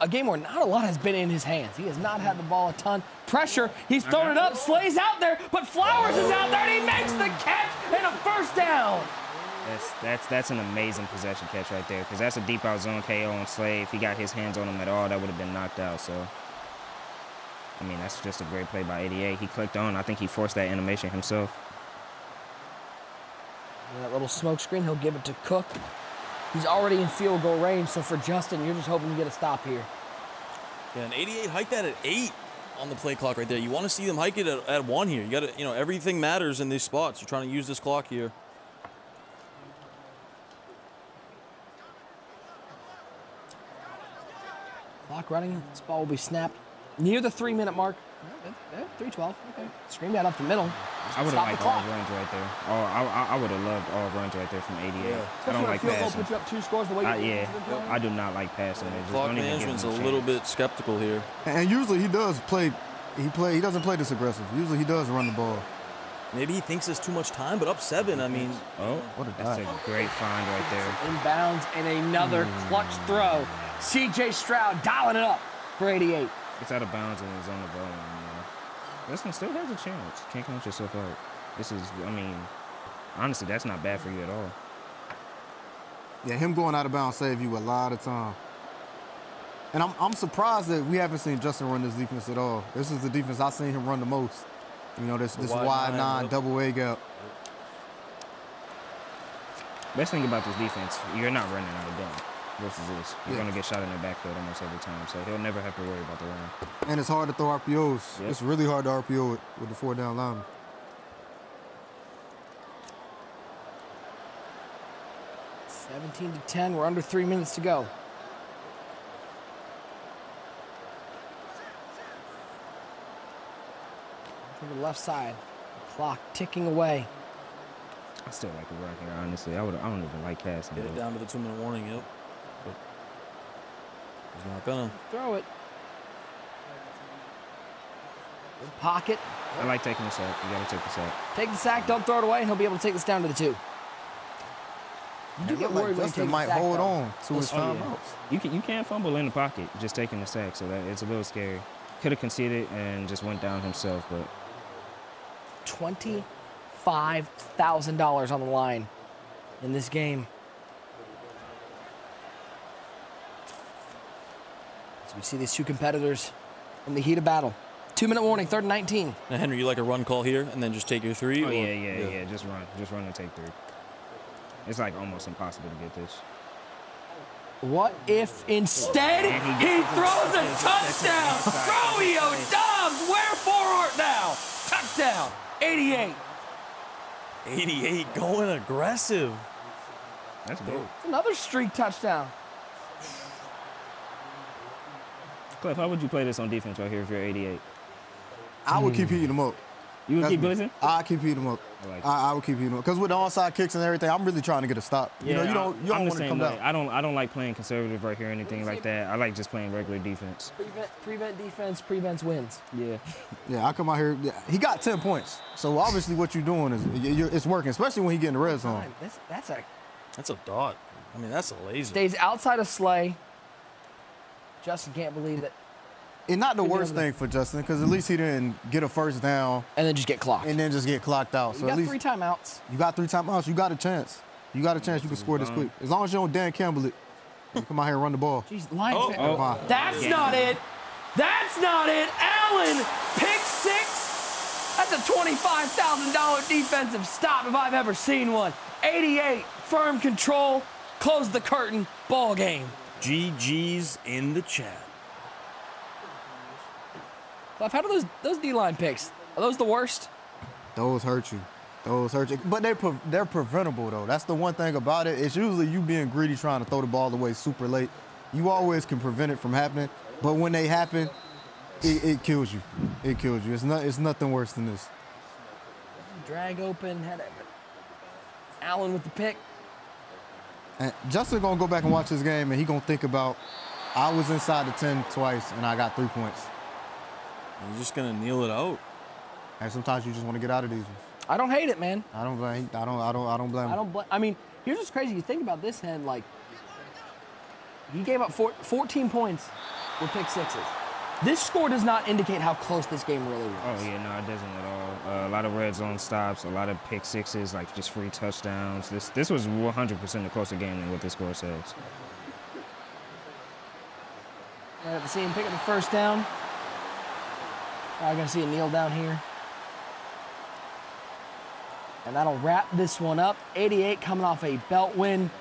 A game where not a lot has been in his hands. He has not had the ball a ton. Pressure, he's thrown it up, Slay's out there, but Flowers is out there, and he makes the catch and a first down. That's an amazing possession catch right there, because that's a deep out zone KO on Slay. If he got his hands on him at all, that would have been knocked out. So, I mean, that's just a great play by 88. He clicked on. I think he forced that animation himself. And that little smoke screen, he'll give it to Cook. He's already in field goal range, so for Justin, you're just hoping to get a stop here. Yeah, and 88 hiked that at 8 on the play clock right there. You want to see them hike it at 1 here. You got to, everything matters in these spots. You're trying to use this clock here. Clock running. This ball will be snapped near the 3-minute mark. 3:12. Okay. Scream that up the middle. I would have liked all runs right there. I would have loved all runs right there from 88. Yeah. I don't like passing. Put you up 2 scores the way you I do not like passing. Just Clock don't even give management's him a chance. little bit skeptical here. And usually he does play. He doesn't play this aggressive. Usually he does run the ball. Maybe he thinks there's too much time, but up 7, I mean. Oh, what a that's dive. a great find right there. Inbounds and another clutch throw. C.J. Stroud dialing it up for 88. It's out of bounds and it's on the goal. This one still has a chance. Can't count yourself out. This is, I mean, honestly, that's not bad for you at all. Yeah, him going out of bounds saved you a lot of time. And I'm surprised that we haven't seen Justin run this defense at all. This is the defense I've seen him run the most. This wide 9 double A gap. Best thing about this defense, you're not running out of dome versus this. You're Yeah. going to get shot in the backfield almost every time, so he'll never have to worry about the run. And it's hard to throw RPOs. Yep. It's really hard to RPO it with the 4 down lineman. Seventeen to 10. We're under 3 minutes to go. To the left side. The clock ticking away. I still like the run here, honestly. I don't even like passing. Get it down to the 2-minute warning, yep. But he's not gonna. Throw it. Good pocket. I like taking the sack. You got to take the sack. Take the sack, don't throw it away, and he'll be able to take this down to the 2. You do get worried when you Justin take might the sack, hold though. on to his timeouts. You can fumble in the pocket, just taking the sack, so that it's a little scary. Could have conceded and just went down himself, but $25,000 on the line in this game. So we see these 2 competitors in the heat of battle. 2-minute warning, 3rd and 19. Now, Henry, you like a run call here and then just take your 3? Oh, yeah. Just run and take 3. It's like almost impossible to get this. What if instead he throws a touchdown? Romeo Dobbs, wherefore art thou? Touchdown, 88. 88 going aggressive. That's good. Another streak touchdown. Cliff, how would you play this on defense right here if you're 88? I would keep heating them up. You would keep blitzing? I keep heating them up. I would keep heating them up. Because with the onside kicks and everything, I'm really trying to get a stop. You don't want to come down. I don't like playing conservative right here or anything like that. I like just playing regular defense. Prevent defense prevents wins. Yeah. Yeah, I come out here. He got 10 points. So obviously what you're doing is it's working, especially when he get in the red zone. That's a dot. I mean, that's a laser. Stays outside of Slay. Justin can't believe it. And not the worst thing for Justin, because at least he didn't get a first down. And then just get clocked. And then just get clocked out. You So got at least 3 timeouts. you got 3 timeouts. You got a chance. You got a chance you can score this quick. As long as you don't Dan Campbell it. You come out here and run the ball. Jeez, Lions fan. That's not it. That's not it. Allen, pick 6. That's a $25,000 defensive stop if I've ever seen one. 88, firm control, close the curtain, ball game. GG's in the chat. Cliff, how do those D-line picks, are those the worst? Those hurt you. Those hurt you. But they're preventable, though. That's the one thing about it. It's usually you being greedy trying to throw the ball away super late. You always can prevent it from happening. But when they happen, it kills you. It kills you. It's nothing worse than this. Drag open, Allen with the pick. And Justin going to go back and watch this game, and he going to think about, I was inside the 10 twice, and I got 3 points. You're just going to kneel it out. And sometimes you just want to get out of these ones. I don't hate it, man. I don't blame him. I mean, here's what's crazy. You think about this, Hen, like, he gave up 14 points with pick 6s. This score does not indicate how close this game really was. Oh, yeah, no, it doesn't at all. A lot of red zone stops, a lot of pick 6s, like just free touchdowns. This was 100% a closer game than what this score says. Right at the scene, pick up the first down. I'm going to see a kneel down here. And that'll wrap this one up. 88 coming off a belt win.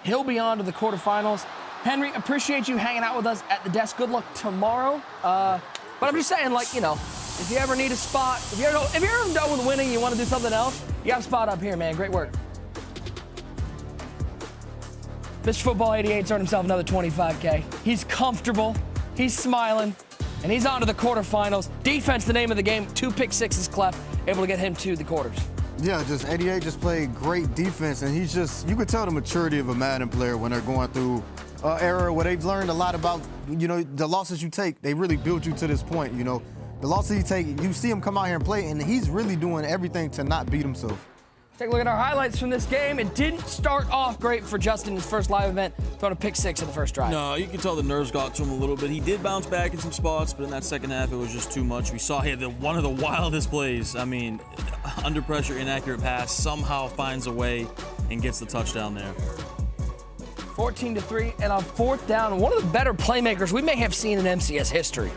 He'll be on to the quarterfinals. Henry, appreciate you hanging out with us at the desk. Good luck tomorrow. But I'm just saying, like, you know, if you ever need a spot, if you're ever done with winning and you want to do something else, you got a spot up here, man. Great work. Mr. Football 88's earned himself another $25K. He's comfortable. He's smiling. And he's on to the quarterfinals. Defense, the name of the game. 2 pick 6s, Clef, able to get him to the quarters. Yeah, just 88 just played great defense, and he's just, you could tell the maturity of a Madden player when they're going through an era where they've learned a lot about, you know, the losses you take, they really build you to this point, you know. The losses you take, you see him come out here and play, and he's really doing everything to not beat himself. Take a look at our highlights from this game. It didn't start off great for Justin in his first live event, throwing a pick 6 in the first drive. No, you can tell the nerves got to him a little bit. He did bounce back in some spots, but in that second half, it was just too much. We saw here one of the wildest plays. I mean, under pressure, inaccurate pass, somehow finds a way and gets the touchdown there. 14-3, and on 4th down, one of the better playmakers we may have seen in MCS history.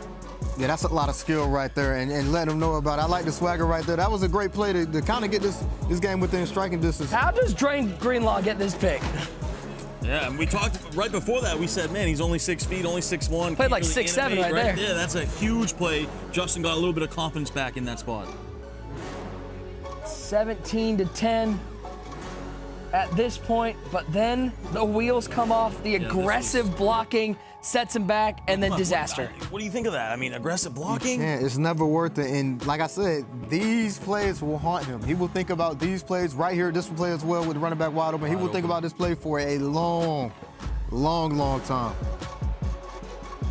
Yeah, that's a lot of skill right there, and letting them know about it. I like the swagger right there. That was a great play to kind of get this game within striking distance. How does Drain Greenlaw get this pick? Yeah, and we talked right before that. We said, man, he's only 6 feet, only 6'1". Played like 6'7" right there. Yeah, that's a huge play. Justin got a little bit of confidence back in that spot. 17-10 at this point, but then the wheels come off. The aggressive blocking sets him back, and then disaster. What do you think of that? I mean, aggressive blocking? Yeah, it's never worth it. And like I said, these plays will haunt him. He will think about these plays right here, this play as well with the running back wide open. He will think about this play for a long, long, long time.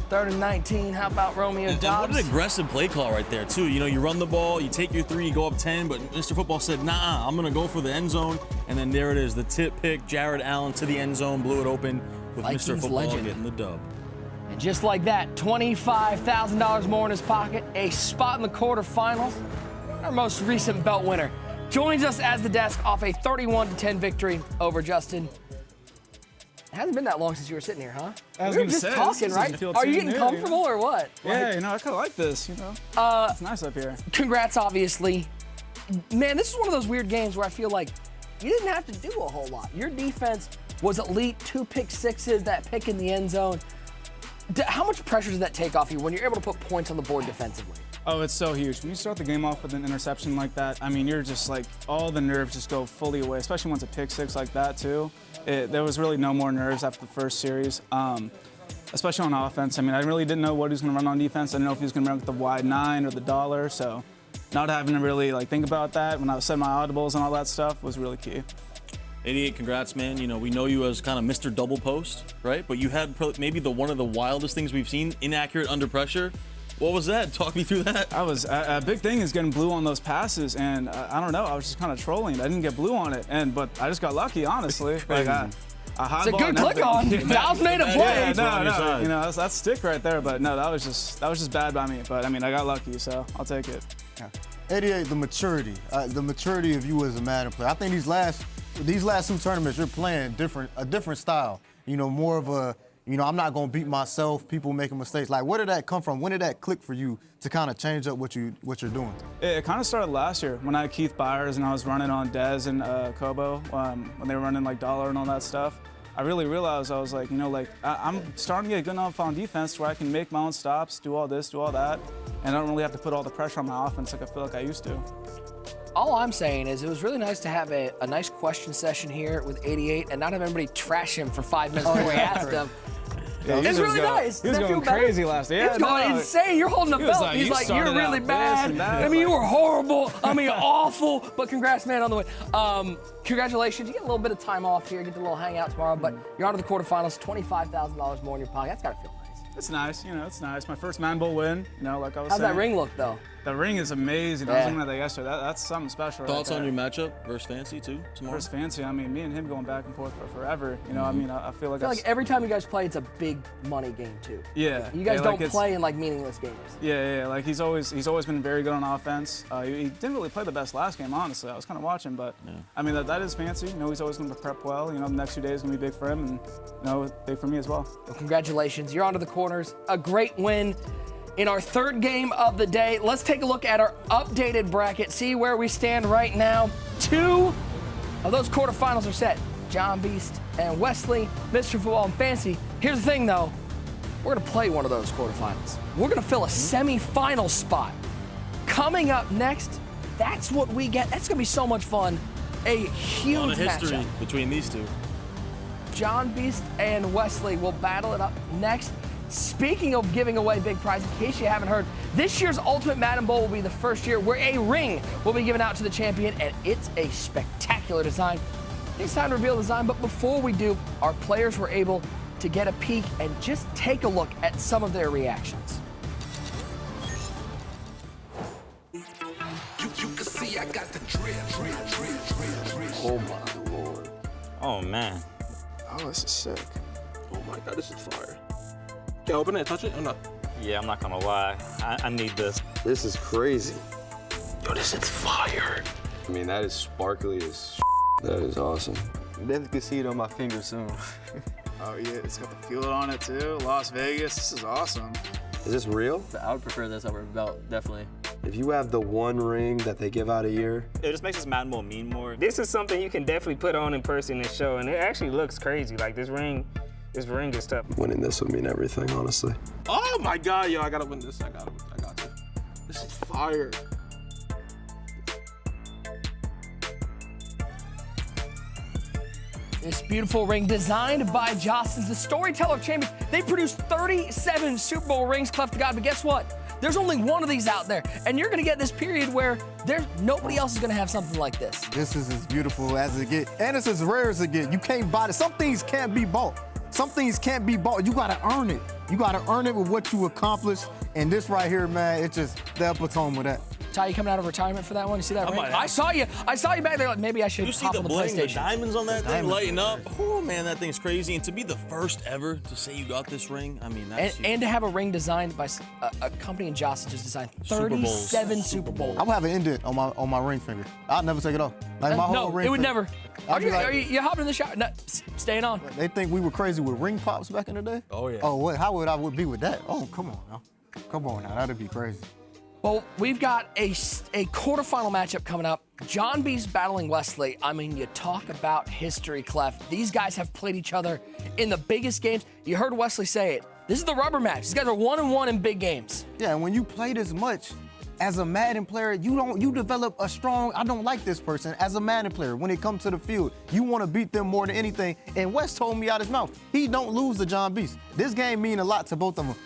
3rd and 19. How about Romeo Dobbs? What an aggressive play call right there, too. You know, you run the ball, you take your 3, you go up 10, but Mr. Football said, nah, I'm going to go for the end zone. And then there it is, the tip pick, Jared Allen to the end zone, blew it open with Vikings Mr. Football legend. getting the dub. And just like that, $25,000 more in his pocket, a spot in the quarterfinals. Our most recent belt winner joins us as the desk off a 31-10 victory over Justin. Hasn't been that long since you were sitting here, huh? I was We were gonna just say, talking, this right? doesn't feel Are you too getting new, comfortable or what? Yeah, you know, I kind of like this, you know. It's nice up here. Congrats, obviously. Man, this is one of those weird games where I feel like you didn't have to do a whole lot. Your defense was elite, 2 pick sixes, that pick in the end zone. How much pressure does that take off you when you're able to put points on the board defensively? Oh, it's so huge. When you start the game off with an interception like that, I mean, you're just like, all the nerves just go fully away, especially once a pick six like that, too. There was really no more nerves after the first series, especially on offense. I mean, I really didn't know what he was going to run on defense. I didn't know if he was going to run with the wide 9 or the dollar, so not having to really like think about that when I was setting my audibles and all that stuff was really key. 88, congrats, man. You know, we know you as kind of Mr. Double Post, right? But you had maybe one of the wildest things we've seen, inaccurate under pressure. What was that? Talk me through that. A big thing is getting blue on those passes, and I don't know, I was just kind of trolling. I didn't get blue on it, but I just got lucky, honestly. Like It's a good click on. Dallas made a play. Yeah, no, you know, that's stick right there. But no, that was just bad by me. But I mean, I got lucky, so I'll take it. Yeah. 88, the maturity of you as a Madden player. I think these last 2 tournaments, you're playing a different style. You know, more of a, you know, I'm not gonna beat myself. People making mistakes. Like, where did that come from? When did that click for you to kind of change up what you're doing? It kind of started last year when I had Keith Byers and I was running on Dez and Kobo when they were running like dollar and all that stuff. I really realized, I was like, you know, like I'm starting to get good enough on defense where I can make my own stops, do all this, do all that, and I don't really have to put all the pressure on my offense like I feel like I used to. All I'm saying is it was really nice to have a nice question session here with 88 and not have everybody trash him for 5 minutes before he asked him. Yeah, it's really nice. He was going crazy last year. It's going insane. You're holding a belt. He's like, you're really bad. I mean, you were horrible. I mean, awful. But congrats, man, on the way. Congratulations. You get a little bit of time off here. Get a little hangout tomorrow. But you're on to the quarterfinals. $25,000 more in your pocket. That's got to feel nice. It's nice. You know, it's nice. My first Madden Bowl win. You know, like I was saying. How's that ring look, though? The ring is amazing. Yeah. I was looking at that yesterday. That's something special. Thoughts right on your matchup versus Fancy too tomorrow? Versus Fancy. I mean, me and him going back and forth for forever. You know, I mean, I feel like every time you guys play, it's a big money game too. Yeah. You guys don't play in like meaningless games. Yeah. Like he's always been very good on offense. He didn't really play the best last game, honestly. I was kind of watching, but I mean that is Fancy. You know, he's always going to prep well. You know, the next 2 days are going to be big for him, and you know, big for me as well. Well, congratulations. You're on to the corners. A great win. In our 3rd game of the day, let's take a look at our updated bracket, see where we stand right now. 2 of those quarterfinals are set. John Beast and Wesley, Mr. Football and Fancy. Here's the thing, though. We're going to play one of those quarterfinals. We're going to fill a semifinal spot. Coming up next, that's what we get. That's going to be so much fun. A huge a lot of history matchup. between these two. John Beast and Wesley will battle it up next. Speaking of giving away big prizes, in case you haven't heard, this year's Ultimate Madden Bowl will be the first year where a ring will be given out to the champion, and it's a spectacular design. It's time to reveal the design, but before we do, our players were able to get a peek and just take a look at some of their reactions. You can see I got the drip. Oh my lord. Oh man. Oh, this is sick. Oh my god, this is fire. Can I open it and touch it or not? Yeah, I'm not gonna lie. I need this. This is crazy. Yo, this is fire. I mean, that is sparkly as That is awesome. Definitely can see it on my finger soon. Oh yeah, it's got the fuel on it too. Las Vegas, this is awesome. Is this real? I would prefer this over belt, definitely. If you have the one ring that they give out a year, it just makes this Madden Bowl mean more. This is something you can definitely put on in person and show, and it actually looks crazy. Like this ring is tough. winning this would mean everything, honestly. Oh my god, yo, I gotta win this. I got you. This is fire. This beautiful ring designed by Jostens, the storyteller of champions. They produced 37 Super Bowl rings, cleft to God, but guess what? There's only one of these out there, and you're gonna get this period where nobody else is gonna have something like this. This is as beautiful as it gets, and it's as rare as it gets. You can't buy it. Some things can't be bought. Some things can't be bought. You gotta earn it. You gotta earn it with what you accomplish, and this right here, man, it's just the epitome of that. Ty, you coming out of retirement for that one? You see that I ring? might I have. saw you. I saw you back there. Like, maybe I should You see hop the on the bling, the PlayStation. diamonds on that thing Diamonds lighting are up. Oh man, that thing's crazy. And to be the first ever to say you got this ring, I mean, that's And to have a ring designed by a company in Johnson just designed 37 Super Bowls. I would have an indent on my ring finger. I'd never take it off. Like my whole No, ring it would finger. never. I'd be like- Are you hopping in the shower? No, staying on. They think we were crazy with ring pops back in the day? Oh, yeah. Oh, what? How would I be with that? Oh, come on now. Come on now. That'd be crazy. Well, we've got a quarterfinal matchup coming up. John B's battling Wesley. I mean, you talk about history, Clef. These guys have played each other in the biggest games. You heard Wesley say it. This is the rubber match. These guys are 1-1 in big games. Yeah, and when you play this much, as a Madden player, you develop a strong, I don't like this person. As a Madden player, when it comes to the field, you want to beat them more than anything. And Wes told me out his mouth, he don't lose to John Beast. This game mean a lot to both of them.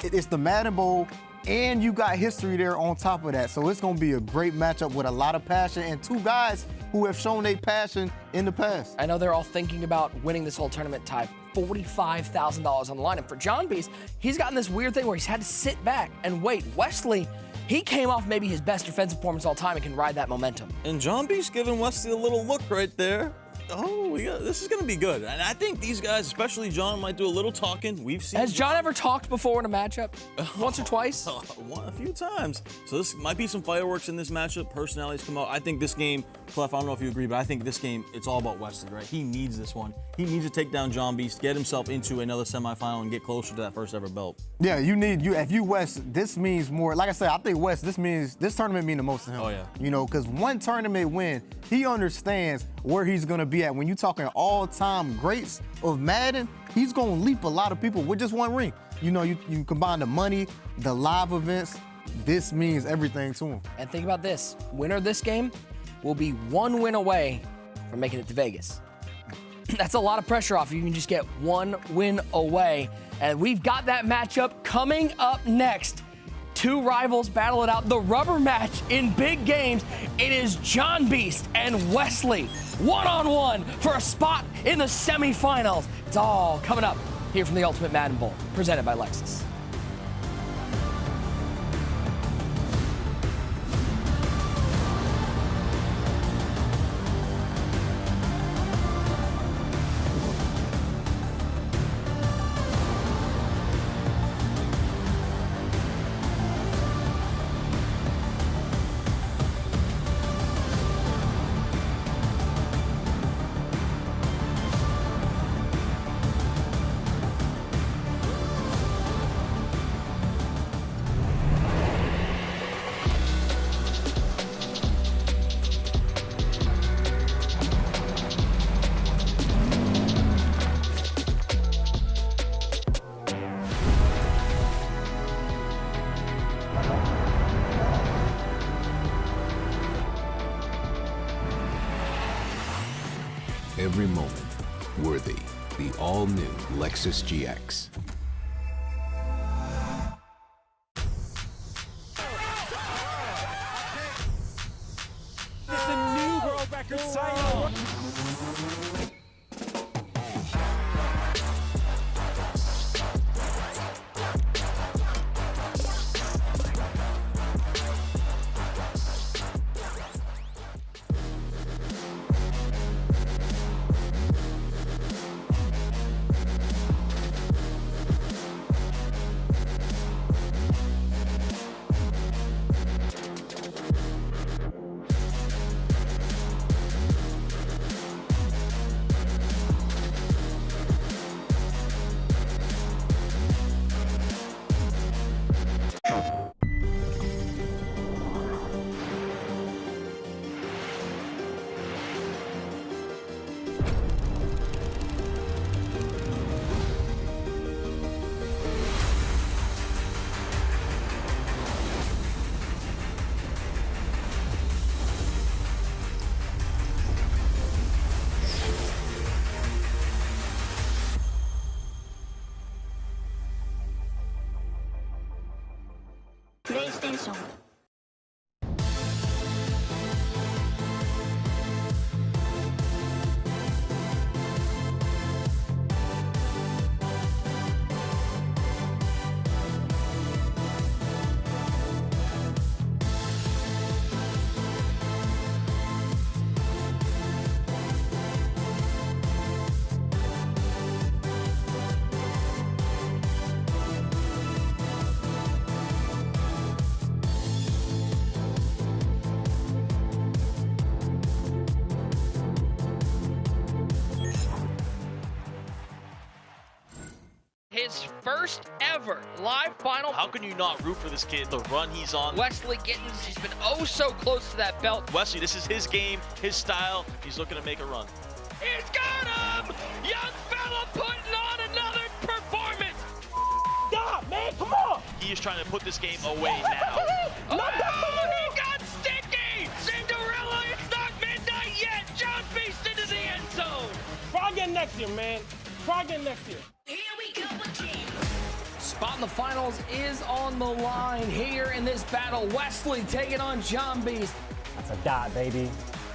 It's the Madden Bowl, and you got history there on top of that. So it's going to be a great matchup with a lot of passion and two guys who have shown their passion in the past. I know they're all thinking about winning this whole tournament tie. $45,000 on the line. And for John Beast, he's gotten this weird thing where he's had to sit back and wait. Wesley, he came off maybe his best defensive performance all time and can ride that momentum. And John B's giving Wesley a little look right there. Oh, this is going to be good. And I think these guys, especially John, might do a little talking. We've seen. Has John ever talked before in a matchup? Once or twice? A few times. So this might be some fireworks in this matchup. Personalities come out. I think this game, Clef, I don't know if you agree, but I think this game, it's all about Wesley, right? He needs this one. He needs to take down John Beast, get himself into another semifinal, and get closer to that first ever belt. Yeah, if you West, this means more. Like I said, I think West, this tournament means the most to him. Oh, yeah. You know, because one tournament win, he understands where he's going to be at. When you're talking all-time greats of Madden, he's going to leap a lot of people with just one ring. You know, you combine the money, the live events, this means everything to him. And think about this. Winner of this game will be one win away from making it to Vegas. That's a lot of pressure off. You can just get one win away. And we've got that matchup coming up next. Two rivals battle it out. The rubber match in big games. It is John Beast and Wesley one-on-one for a spot in the semifinals. It's all coming up here from the Ultimate Madden Bowl, presented by Lexus. Every moment worthy. The all-new Lexus GX. It's a new world record cycle. PlayStation. his first ever live final. How can you not root for this kid, the run he's on? Wesley Gittins, he's been oh so close to that belt. Wesley, this is his game, his style. He's looking to make a run. He's got him! Young fella putting on another performance. Stop, man, come on! He is trying to put this game away now. Oh, he got sticky! Cinderella, it's not midnight yet! John Beast into the end zone! Try again next year, man. Try again next year. Here we go again. Spot in the finals is on the line here in this battle. Wesley taking on John Beast. That's a dot, baby.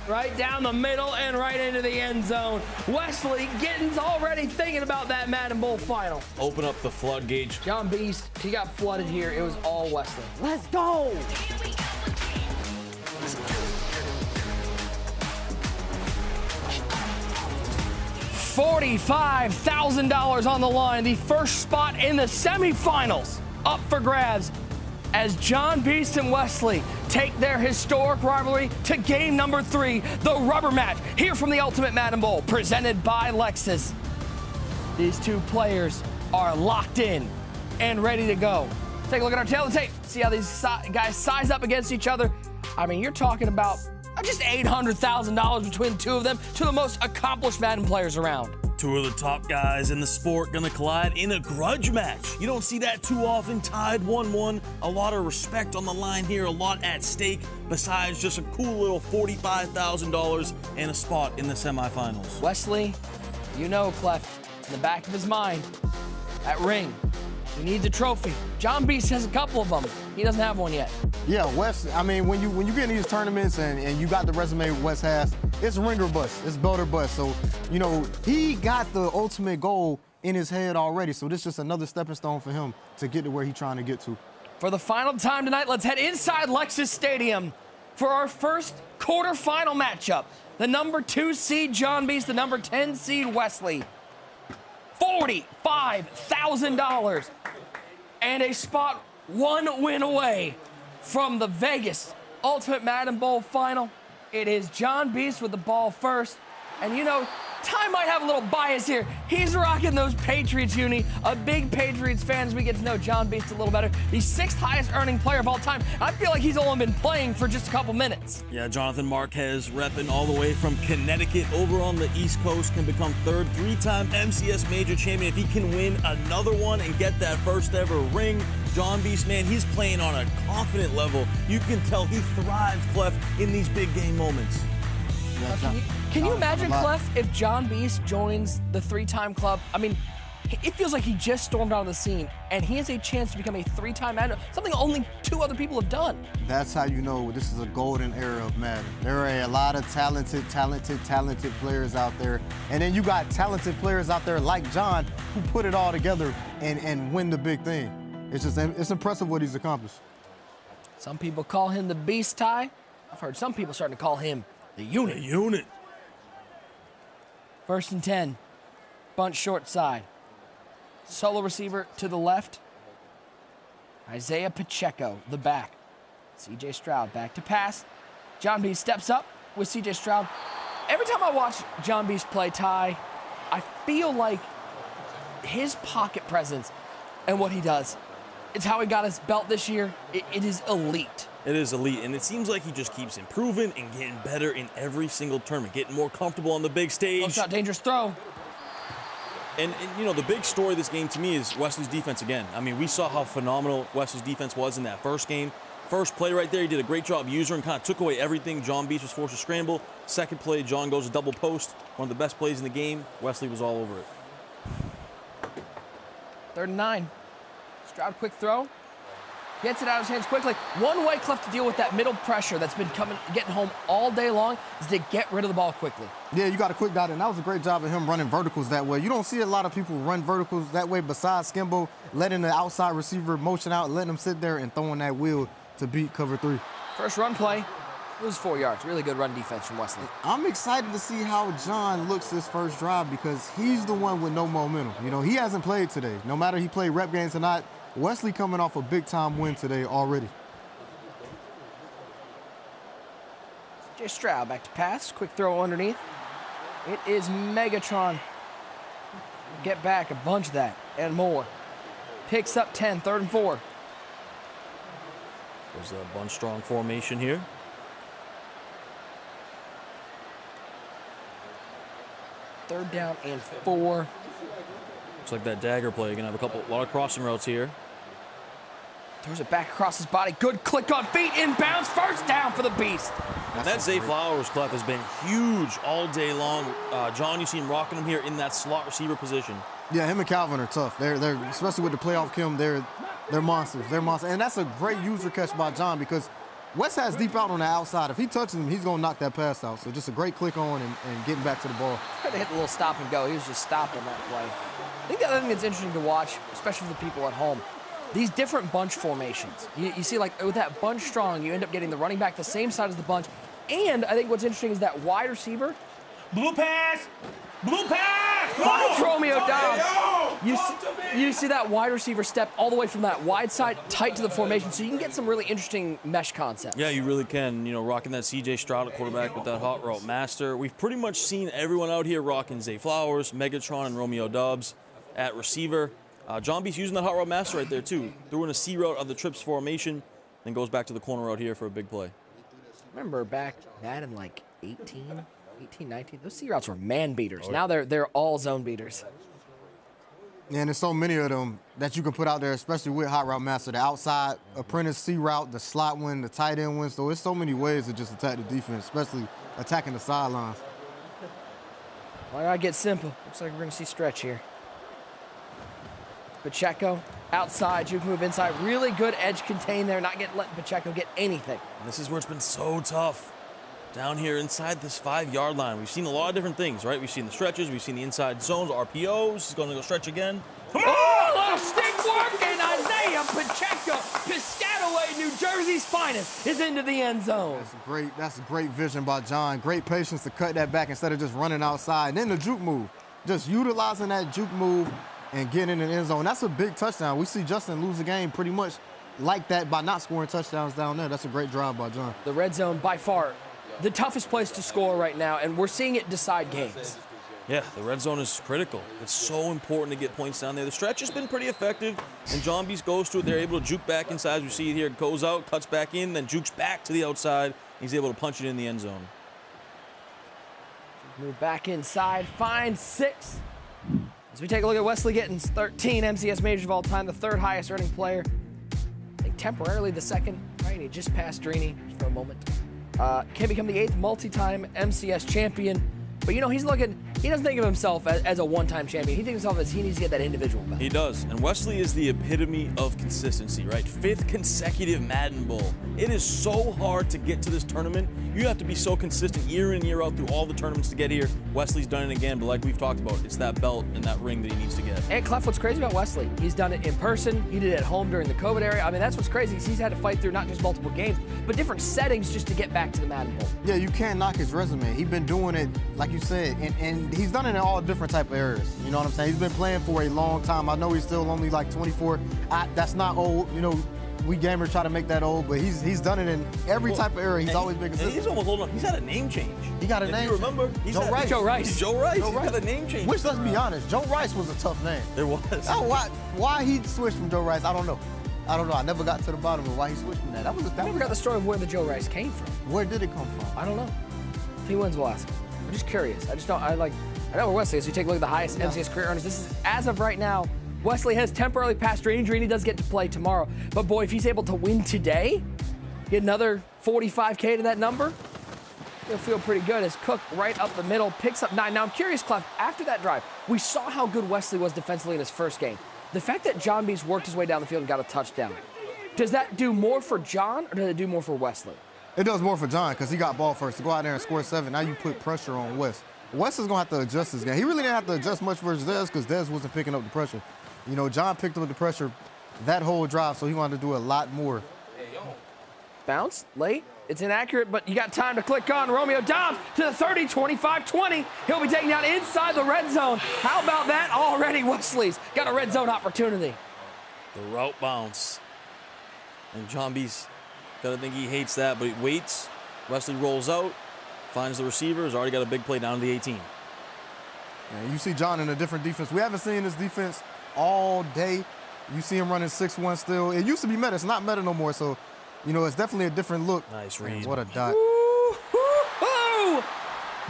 Right down the middle and right into the end zone. Wesley Gittins already thinking about that Madden Bowl final. Open up the floodgates. John Beast, he got flooded here. It was all Wesley. Let's go! $45,000 on the line. The first spot in the semifinals up for grabs as John Beast and Wesley take their historic rivalry to game number 3, the rubber match, here from the Ultimate Madden Bowl, presented by Lexus. These two players are locked in and ready to go. Take a look at our tail of the tape, see how these guys size up against each other. I mean, you're talking about just $800,000 between the two of them, two of the most accomplished Madden players around. Two of the top guys in the sport gonna collide in a grudge match. You don't see that too often, tied 1-1. A lot of respect on the line here, a lot at stake, besides just a cool little $45,000 and a spot in the semifinals. Wesley, you know, Clef, in the back of his mind, that ring, he needs a trophy. John Beast has a couple of them. He doesn't have one yet. Yeah, Wes, I mean, when you get in these tournaments and you got the resume Wes has, it's ring or bust, it's belt or bust. So, you know, he got the ultimate goal in his head already. So this is just another stepping stone for him to get to where he's trying to get to. For the final time tonight, let's head inside Lexus Stadium for our first quarterfinal matchup. The number 2 seed John Beast, the number 10 seed Wesley. $45,000 and a spot 1 win away from the Vegas Ultimate Madden Bowl final. It is John Beast with the ball first. And you know, Ty might have a little bias here. He's rocking those Patriots uni. A big Patriots fan as we get to know John Beast a little better. The 6th highest earning player of all time. I feel like he's only been playing for just a couple minutes. Yeah, Jonathan Marquez repping all the way from Connecticut over on the East Coast, can become 3rd, 3-time MCS major champion if he can win another one and get that first ever ring. John Beast, man, he's playing on a confident level. You can tell he thrives, Clef, in these big game moments. Can you imagine, Clef, if John Beast joins the 3-time club? I mean, it feels like he just stormed out of the scene, and he has a chance to become a 3-time Madden, something only 2 other people have done. That's how you know this is a golden era of Madden. There are a lot of talented players out there. And then you got talented players out there like John who put it all together and win the big thing. It's impressive what he's accomplished. Some people call him the Beast, Ty. I've heard some people starting to call him the Unit. The Unit. 1st and 10. Bunch short side. Solo receiver to the left. Isaiah Pacheco, the back. CJ Stroud back to pass. John Beast steps up with CJ Stroud. Every time I watch John Beast play, Ty, I feel like his pocket presence and what he does, it's how he got his belt this year. It is elite. It is elite, and it seems like he just keeps improving and getting better in every single tournament, getting more comfortable on the big stage. Oh, shot, dangerous throw. And, you know, the big story of this game to me is Wesley's defense again. I mean, we saw how phenomenal Wesley's defense was in that first game. First play right there, he did a great job using and kind of took away everything. John Beast was forced to scramble. Second play, John goes to double post. One of the best plays in the game. Wesley was all over it. 3rd and 9. Stroud, quick throw. Gets it out of his hands quickly. One way left to deal with that middle pressure that's been getting home all day long is to get rid of the ball quickly. Yeah, you got a quick dot, and that was a great job of him running verticals that way. You don't see a lot of people run verticals that way besides Skimbo, letting the outside receiver motion out, letting him sit there and throwing that wheel to beat cover 3. First run play, it was 4 yards. Really good run defense from Wesley. I'm excited to see how John looks this first drive because he's the one with no momentum. You know, he hasn't played today. No matter he played rep games or not, Wesley coming off a big-time win today already. J. Stroud back to pass. Quick throw underneath. It is Megatron. Get back a bunch of that and more. picks up 10, 3rd and 4. There's a bunch strong formation here. Third down and 4. Looks like that dagger play. Gonna have a lot of crossing routes here. Throws it back across his body. Good click on feet. Inbounds. First down for the Beast. And that Zay Flowers, Clef, has been huge all day long. John, you see him rocking him here in that slot receiver position. Yeah, him and Calvin are tough. They're especially with the playoff Kim, they're monsters. They're monsters. And that's a great user catch by John because Wes has deep out on the outside. If he touches him, he's going to knock that pass out. So just a great click on and getting back to the ball. Tried to hit the little stop and go. He was just stopping that play. I think the other thing that's interesting to watch, especially for the people at home, these different bunch formations. You see, like, with that bunch strong, you end up getting the running back the same side as the bunch. And I think what's interesting is that wide receiver. Blue pass! Blue pass! Finds Romeo Dobbs. You see that wide receiver step all the way from that wide side tight to the formation, so you can get some really interesting mesh concepts. Yeah, you really can. You know, rocking that C.J. Stroud at quarterback with that hot route master. We've pretty much seen everyone out here rocking Zay Flowers, Megatron, and Romeo Dobbs at receiver. John B's using that hot route master right there, too. Threw in a C route of the trips formation, then goes back to the corner route here for a big play. Remember back that in like 18, 19, those C routes were man beaters. Oh, yeah. Now they're all zone beaters. Yeah, and there's so many of them that you can put out there, especially with hot route master. The outside apprentice C route, the slot one, the tight end one. So there's so many ways to just attack the defense, especially attacking the sidelines. Why not get simple? Looks like we're going to see stretch here. Pacheco outside, juke move inside. Really good edge contain there, not letting Pacheco get anything. And this is where it's been so tough. Down here inside this 5-yard line, we've seen a lot of different things, right? We've seen the stretches, we've seen the inside zones, RPOs. He's going to go stretch again. Come on! Oh, little stick work, and Isaiah Pacheco, Piscataway, New Jersey's finest, is into the end zone. That's a great vision by John. Great patience to cut that back instead of just running outside. And then the juke move, just utilizing that juke move and getting in the end zone. That's a big touchdown. We see Justin lose the game pretty much like that by not scoring touchdowns down there. That's a great drive by John. The red zone, by far, the toughest place to score right now, and we're seeing it decide games. Yeah, the red zone is critical. It's so important to get points down there. The stretch has been pretty effective, and John Beast goes to it. They're able to juke back inside. As we see it here, goes out, cuts back in, then jukes back to the outside. He's able to punch it in the end zone. Move back inside, find 6. As we take a look at Wesley Gittins, 13 MCS majors of all time, the 3rd highest earning player. I think temporarily the 2nd, right? He just passed Drini for a moment. Can become the 8th multi-time MCS champion. But, you know, he doesn't think of himself as a one-time champion. He thinks of himself as he needs to get that individual belt. He does. And Wesley is the epitome of consistency, right? 5th consecutive Madden Bowl. It is so hard to get to this tournament. You have to be so consistent year in, year out through all the tournaments to get here. Wesley's done it again, but like we've talked about, it's that belt and that ring that he needs to get. And Clef, what's crazy about Wesley, he's done it in person. He did it at home during the COVID era. I mean, that's what's crazy. He's had to fight through not just multiple games, but different settings just to get back to the Madden Bowl. Yeah, you can't knock his resume. He's been doing it, like you said, and he's done it in all different type of areas. You know what I'm saying? He's been playing for a long time. I know he's still only like 24. That's not old. You know, we gamers try to make that old, but he's done it in every type of area. He's always been consistent. He's almost old enough. He's had a name change. He got a name. If you remember, Joe Rice. Joe Rice. Joe Rice. He's got a name change. Which, let's be honest, Joe Rice was a tough name. There was. Why he switched from Joe Rice, I don't know. I never got to the bottom of why he switched from that. I never got the story of where the Joe Rice came from. Where did it come from? I don't know. If he wins, we'll ask him. I'm just curious. I know where Wesley is. So you take a look at the highest MCS career earners. This is, as of right now, Wesley has temporarily passed Drini. Drini does get to play tomorrow. But boy, if he's able to win today, get another 45K to that number, he'll feel pretty good. As Cook right up the middle, picks up 9. Now I'm curious, Clef, after that drive, we saw how good Wesley was defensively in his first game. The fact that John Beast worked his way down the field and got a touchdown, does that do more for John or does it do more for Wesley? It does more for John because he got ball first. To go out there and score 7, now you put pressure on Wes. Wes is going to have to adjust his game. He really didn't have to adjust much versus Dez because Dez wasn't picking up the pressure. You know, John picked up the pressure that whole drive, so he wanted to do a lot more. Bounce, late. It's inaccurate, but you got time to click on Romeo Dobbs to the 30, 25-20. He'll be taken down inside the red zone. How about that already? Wesley's got a red zone opportunity. The route bounce. And John B's gotta think he hates that, but he waits. Wesley rolls out, finds the receiver, has already got a big play down to the 18. And you see John in a different defense. We haven't seen this defense all day. You see him running 6-1 still. It used to be meta. It's not meta no more, so, you know, it's definitely a different look. Nice read. What a dot. Woo-hoo-hoo!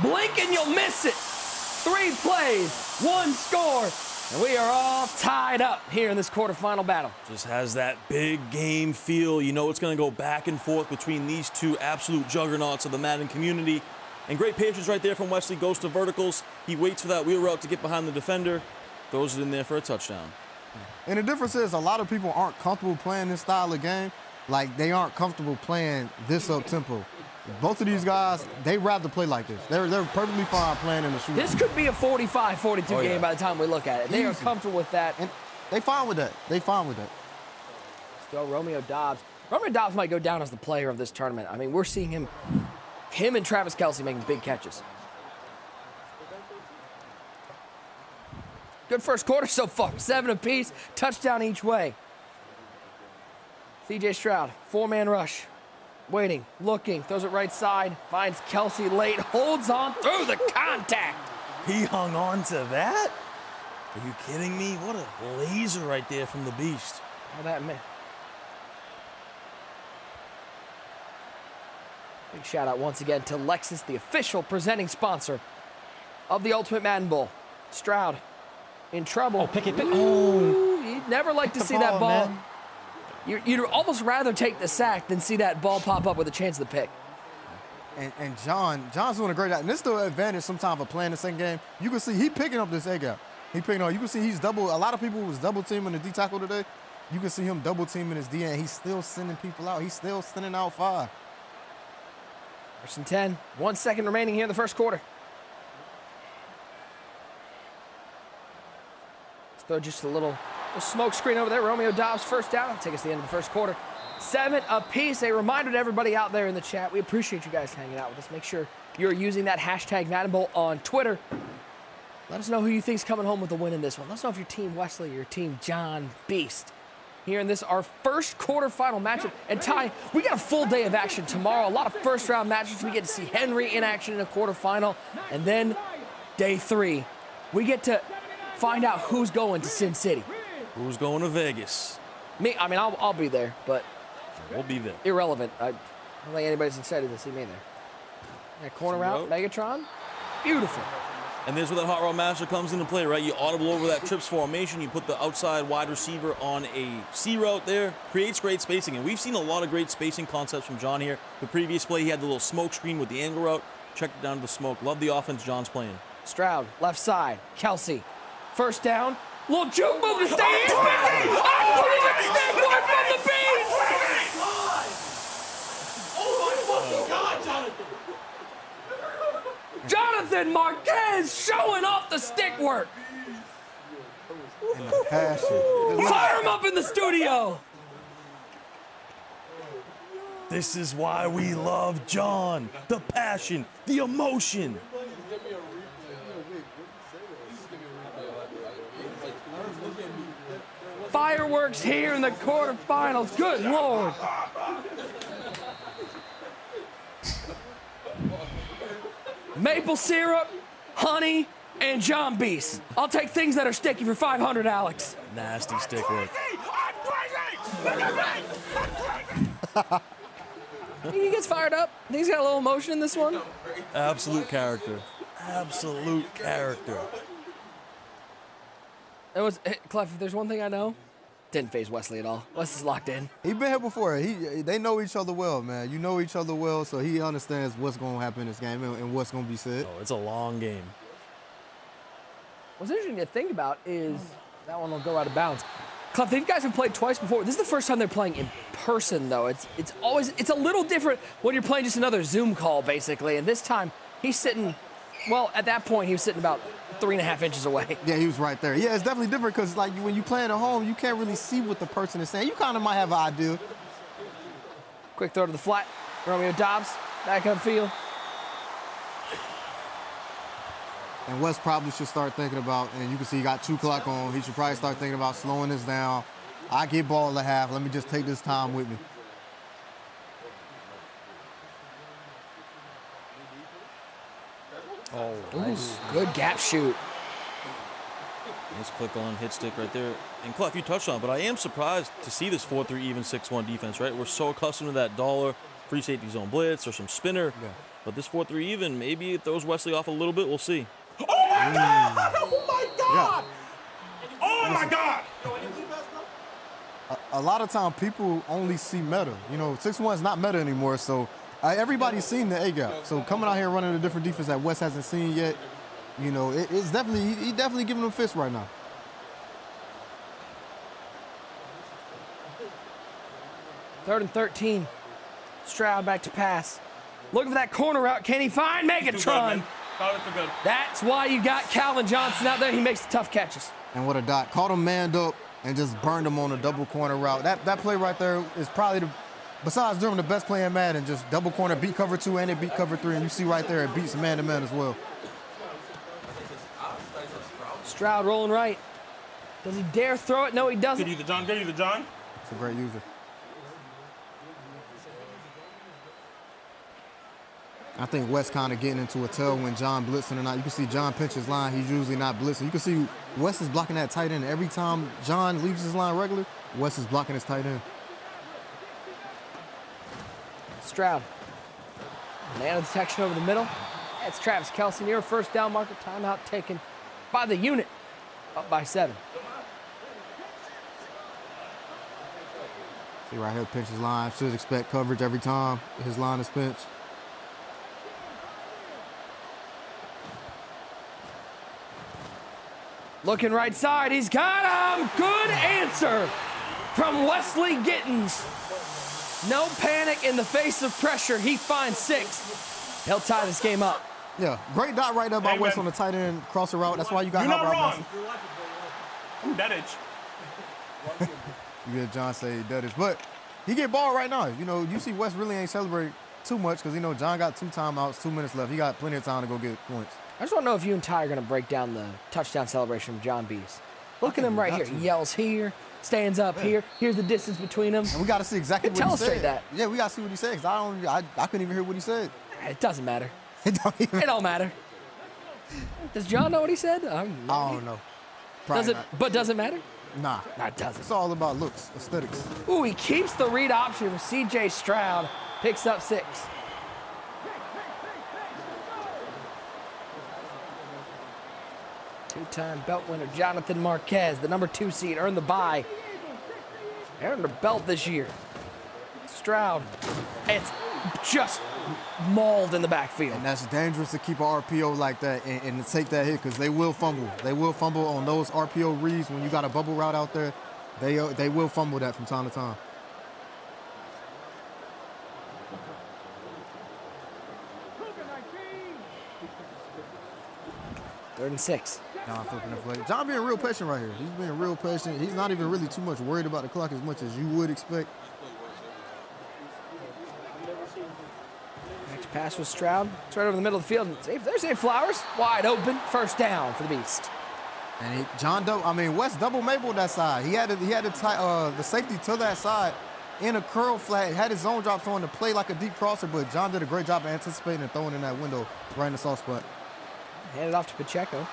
Blink and you'll miss it. 3 plays, 1 score, and we are all tied up here in this quarterfinal battle. Just has that big game feel. You know it's going to go back and forth between these two absolute juggernauts of the Madden community. And great patience right there from Wesley. Goes to verticals. He waits for that wheel route to get behind the defender. Throws it in there for a touchdown. And the difference is a lot of people aren't comfortable playing this style of game. Like, they aren't comfortable playing this up-tempo. Both of these guys, they rather play like this. They're perfectly fine playing in the shootout. This could be a 45-42 game by the time we look at it. They are comfortable with that. And they fine with that. They fine with that. Let's go Romeo Doubs. Romeo Doubs might go down as the player of this tournament. I mean, we're seeing him and Travis Kelce making big catches. Good first quarter so far. 7 apiece, touchdown each way. CJ Stroud, 4-man rush. Waiting, looking, throws it right side, finds Kelce late, holds on through the contact. He hung on to that? Are you kidding me? What a laser right there from the beast. Oh, that man. Big shout out once again to Lexus, the official presenting sponsor of the Ultimate Madden Bowl. Stroud in trouble. Oh, pick it. Oh, you'd never like to the see that ball. man. You'd almost rather take the sack than see that ball pop up with a chance of the pick. And John's doing a great job. And this is the advantage sometimes of playing the second game. You can see he picking up this A gap. He picking up. You can see he's double. A lot of people was double teaming the D tackle today. You can see him double teaming his D, and he's still sending people out. He's still sending out 5. First and 10. 1 second remaining here in the first quarter. Let's throw just a little smoke screen over there. Romeo Doubs first down. Take us to the end of the first quarter. 7 apiece. A reminder to everybody out there in the chat. We appreciate you guys hanging out with us. Make sure you're using that hashtag Madden Bowl on Twitter. Let us know who you think's coming home with the win in this one. Let us know if you're Team Wesley or your Team John Beast. Here in this, our first quarterfinal matchup. And Ty, we got a full day of action tomorrow. A lot of first-round matches. We get to see Henry in action in a quarterfinal. And then day 3, we get to find out who's going to Sin City. Who's going to Vegas? Me, I mean, I'll be there, but we'll be there. Irrelevant. I don't think anybody's excited to see me there. That corner route, Megatron, beautiful. And there's where that hot route master comes into play, right? You audible over that trips formation. You put the outside wide receiver on a C route there. Creates great spacing. And we've seen a lot of great spacing concepts from John here. The previous play, he had the little smoke screen with the angle route. Checked it down to the smoke. Love the offense John's playing. Stroud, left side. Kelce, first down. Little juke move to stay in. From the beat. Jonathan Marquez showing off the stick work. And the passion. Fire him up in the studio. This is why we love John. The passion, the emotion. Fireworks here in the quarterfinals. Good Lord. Maple syrup, honey, and John Beast. I'll take things that are sticky for $500, Alex. Nasty stick work. He gets fired up. He's got a little emotion in this one. Absolute character. Absolute character. It was, Clef, if there's one thing I know, didn't phase Wesley at all. Wesley's locked in. He been here before. They know each other well, man. You know each other well, so he understands what's going to happen in this game and what's going to be said. Oh, it's a long game. What's interesting to think about is that one will go out of bounds. Clef, these guys have played twice before. This is the first time they're playing in person, though. It's a little different when you're playing just another Zoom call, basically. And this time, he's sitting, well, at that point, he was sitting about 3.5 inches away. Yeah, he was right there. Yeah, it's definitely different because, like, when you're playing at home, you can't really see what the person is saying. You kind of might have an idea. Quick throw to the flat. Romeo Doubs, back upfield. And Wes probably should start thinking about, and you can see he got 2 clock on, he should probably start thinking about slowing this down. I get ball at half. Let me just take this time with me. Oh, nice. Good gap shoot. Nice click on hit stick right there. And Clef, you touched on it, but I am surprised to see this 4-3 even 6-1 defense, right? We're so accustomed to that dollar, free safety zone blitz, or some spinner. Yeah. But this 4-3 even, maybe it throws Wesley off a little bit. We'll see. Oh my God! Oh my God! Yeah. Oh my God! A lot of time people only see meta. You know, 6-1 is not meta anymore, so everybody's seen the A-gap. So coming out here running a different defense that West hasn't seen yet, you know, it's definitely, he definitely giving them fists right now. Third and 13. Stroud back to pass. Looking for that corner route. Can he find Megatron? That's why you got Calvin Johnson out there. He makes the tough catches. And what a dot. Caught him manned up and just burned him on a double corner route. That play right there is probably the, besides doing the best play in Madden, just double corner, beat cover 2 and it beat cover 3. And you see right there, it beats man-to-man as well. Stroud rolling right. Does he dare throw it? No, he doesn't. Good either, John. Good either, John. It's a great user. I think West kind of getting into a tell when John blitzing or not. You can see John pinch his line. He's usually not blitzing. You can see West is blocking that tight end. Every time John leaves his line regular, West is blocking his tight end. Stroud. Man of detection over the middle. That's Travis Kelce near a first down marker. Timeout taken by the unit. Up by 7. See right here, pinch his line. Should expect coverage every time his line is pinched. Looking right side, he's got him. Good answer from Wesley Gittins. No panic in the face of pressure. He finds 6. He'll tie this game up. Yeah, great dot right there by West on the tight end crosser route. That's why you got You're hot not route. wrong. That itch. You hear John say that is, but he get ball right now. You know, you see West really ain't celebrate too much because, you know, John got 2 timeouts, 2 minutes left. He got plenty of time to go get points. I just want to know if you and Ty are going to break down the touchdown celebration from John Bees. Look at him right here. He yells here, stands up here. Here's the distance between them. And we got to see exactly what he said. Illustrate that. Yeah, we got to see what he said because I couldn't even hear what he said. It doesn't matter. It don't matter. Does John know what he said? I don't know. Does it matter? Nah. No, it doesn't. It's all about looks, aesthetics. Ooh, he keeps the read option with C.J. Stroud. Picks up 6. Two-time belt winner Jonathan Marquez, the number 2 seed, earned the bye. Earned a belt this year. Stroud, it's just mauled in the backfield. And that's dangerous to keep an RPO like that and to take that hit because they will fumble. They will fumble on those RPO reads when you got a bubble route out there. They will fumble that from time to time. Third and 6. John flipping the play. John being real patient right here. He's being real patient. He's not even really too much worried about the clock as much as you would expect. Next pass was Stroud. It's right over the middle of the field. There's Zay Flowers. Wide open. First down for the Beast. And West double Mabel that side. He had the safety to that side in a curl flat. Had his zone drops on to play like a deep crosser, but John did a great job of anticipating and throwing in that window right in the soft spot. Hand it off to Pacheco.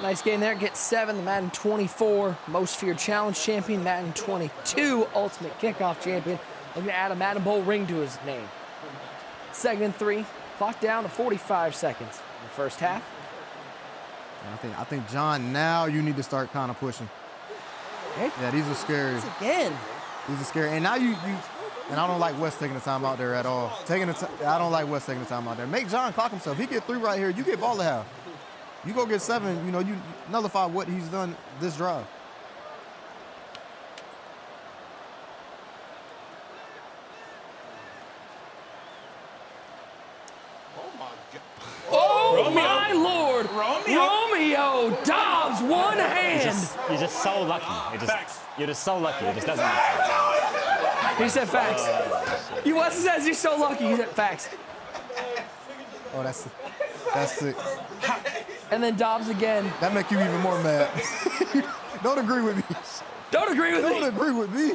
Nice game there. Gets 7. The Madden 24 Most Feared Challenge champion. Madden 22 Ultimate Kickoff champion. Looking to add a Madden Bowl ring to his name. 2nd and 3. Clock down to 45 seconds in the first half. And I think John, now you need to start kind of pushing. Hey, yeah, these are scary. Again. These are scary. And now you and I don't like West taking the time out there at all. I don't like West taking the time out there. Make John clock himself. He get 3 right here. You get ball to half. You go get 7. You know, you nullify what he's done this drive. Oh, my Lord. Romeo Dobbs, one hand. You're just so lucky. You're just so lucky. It just doesn't matter. He said facts. Wesley says you're so lucky. He said facts. Oh, that's it. And then Dobbs again. That make you even more mad. Don't agree with me. Don't agree with me. Don't agree with me.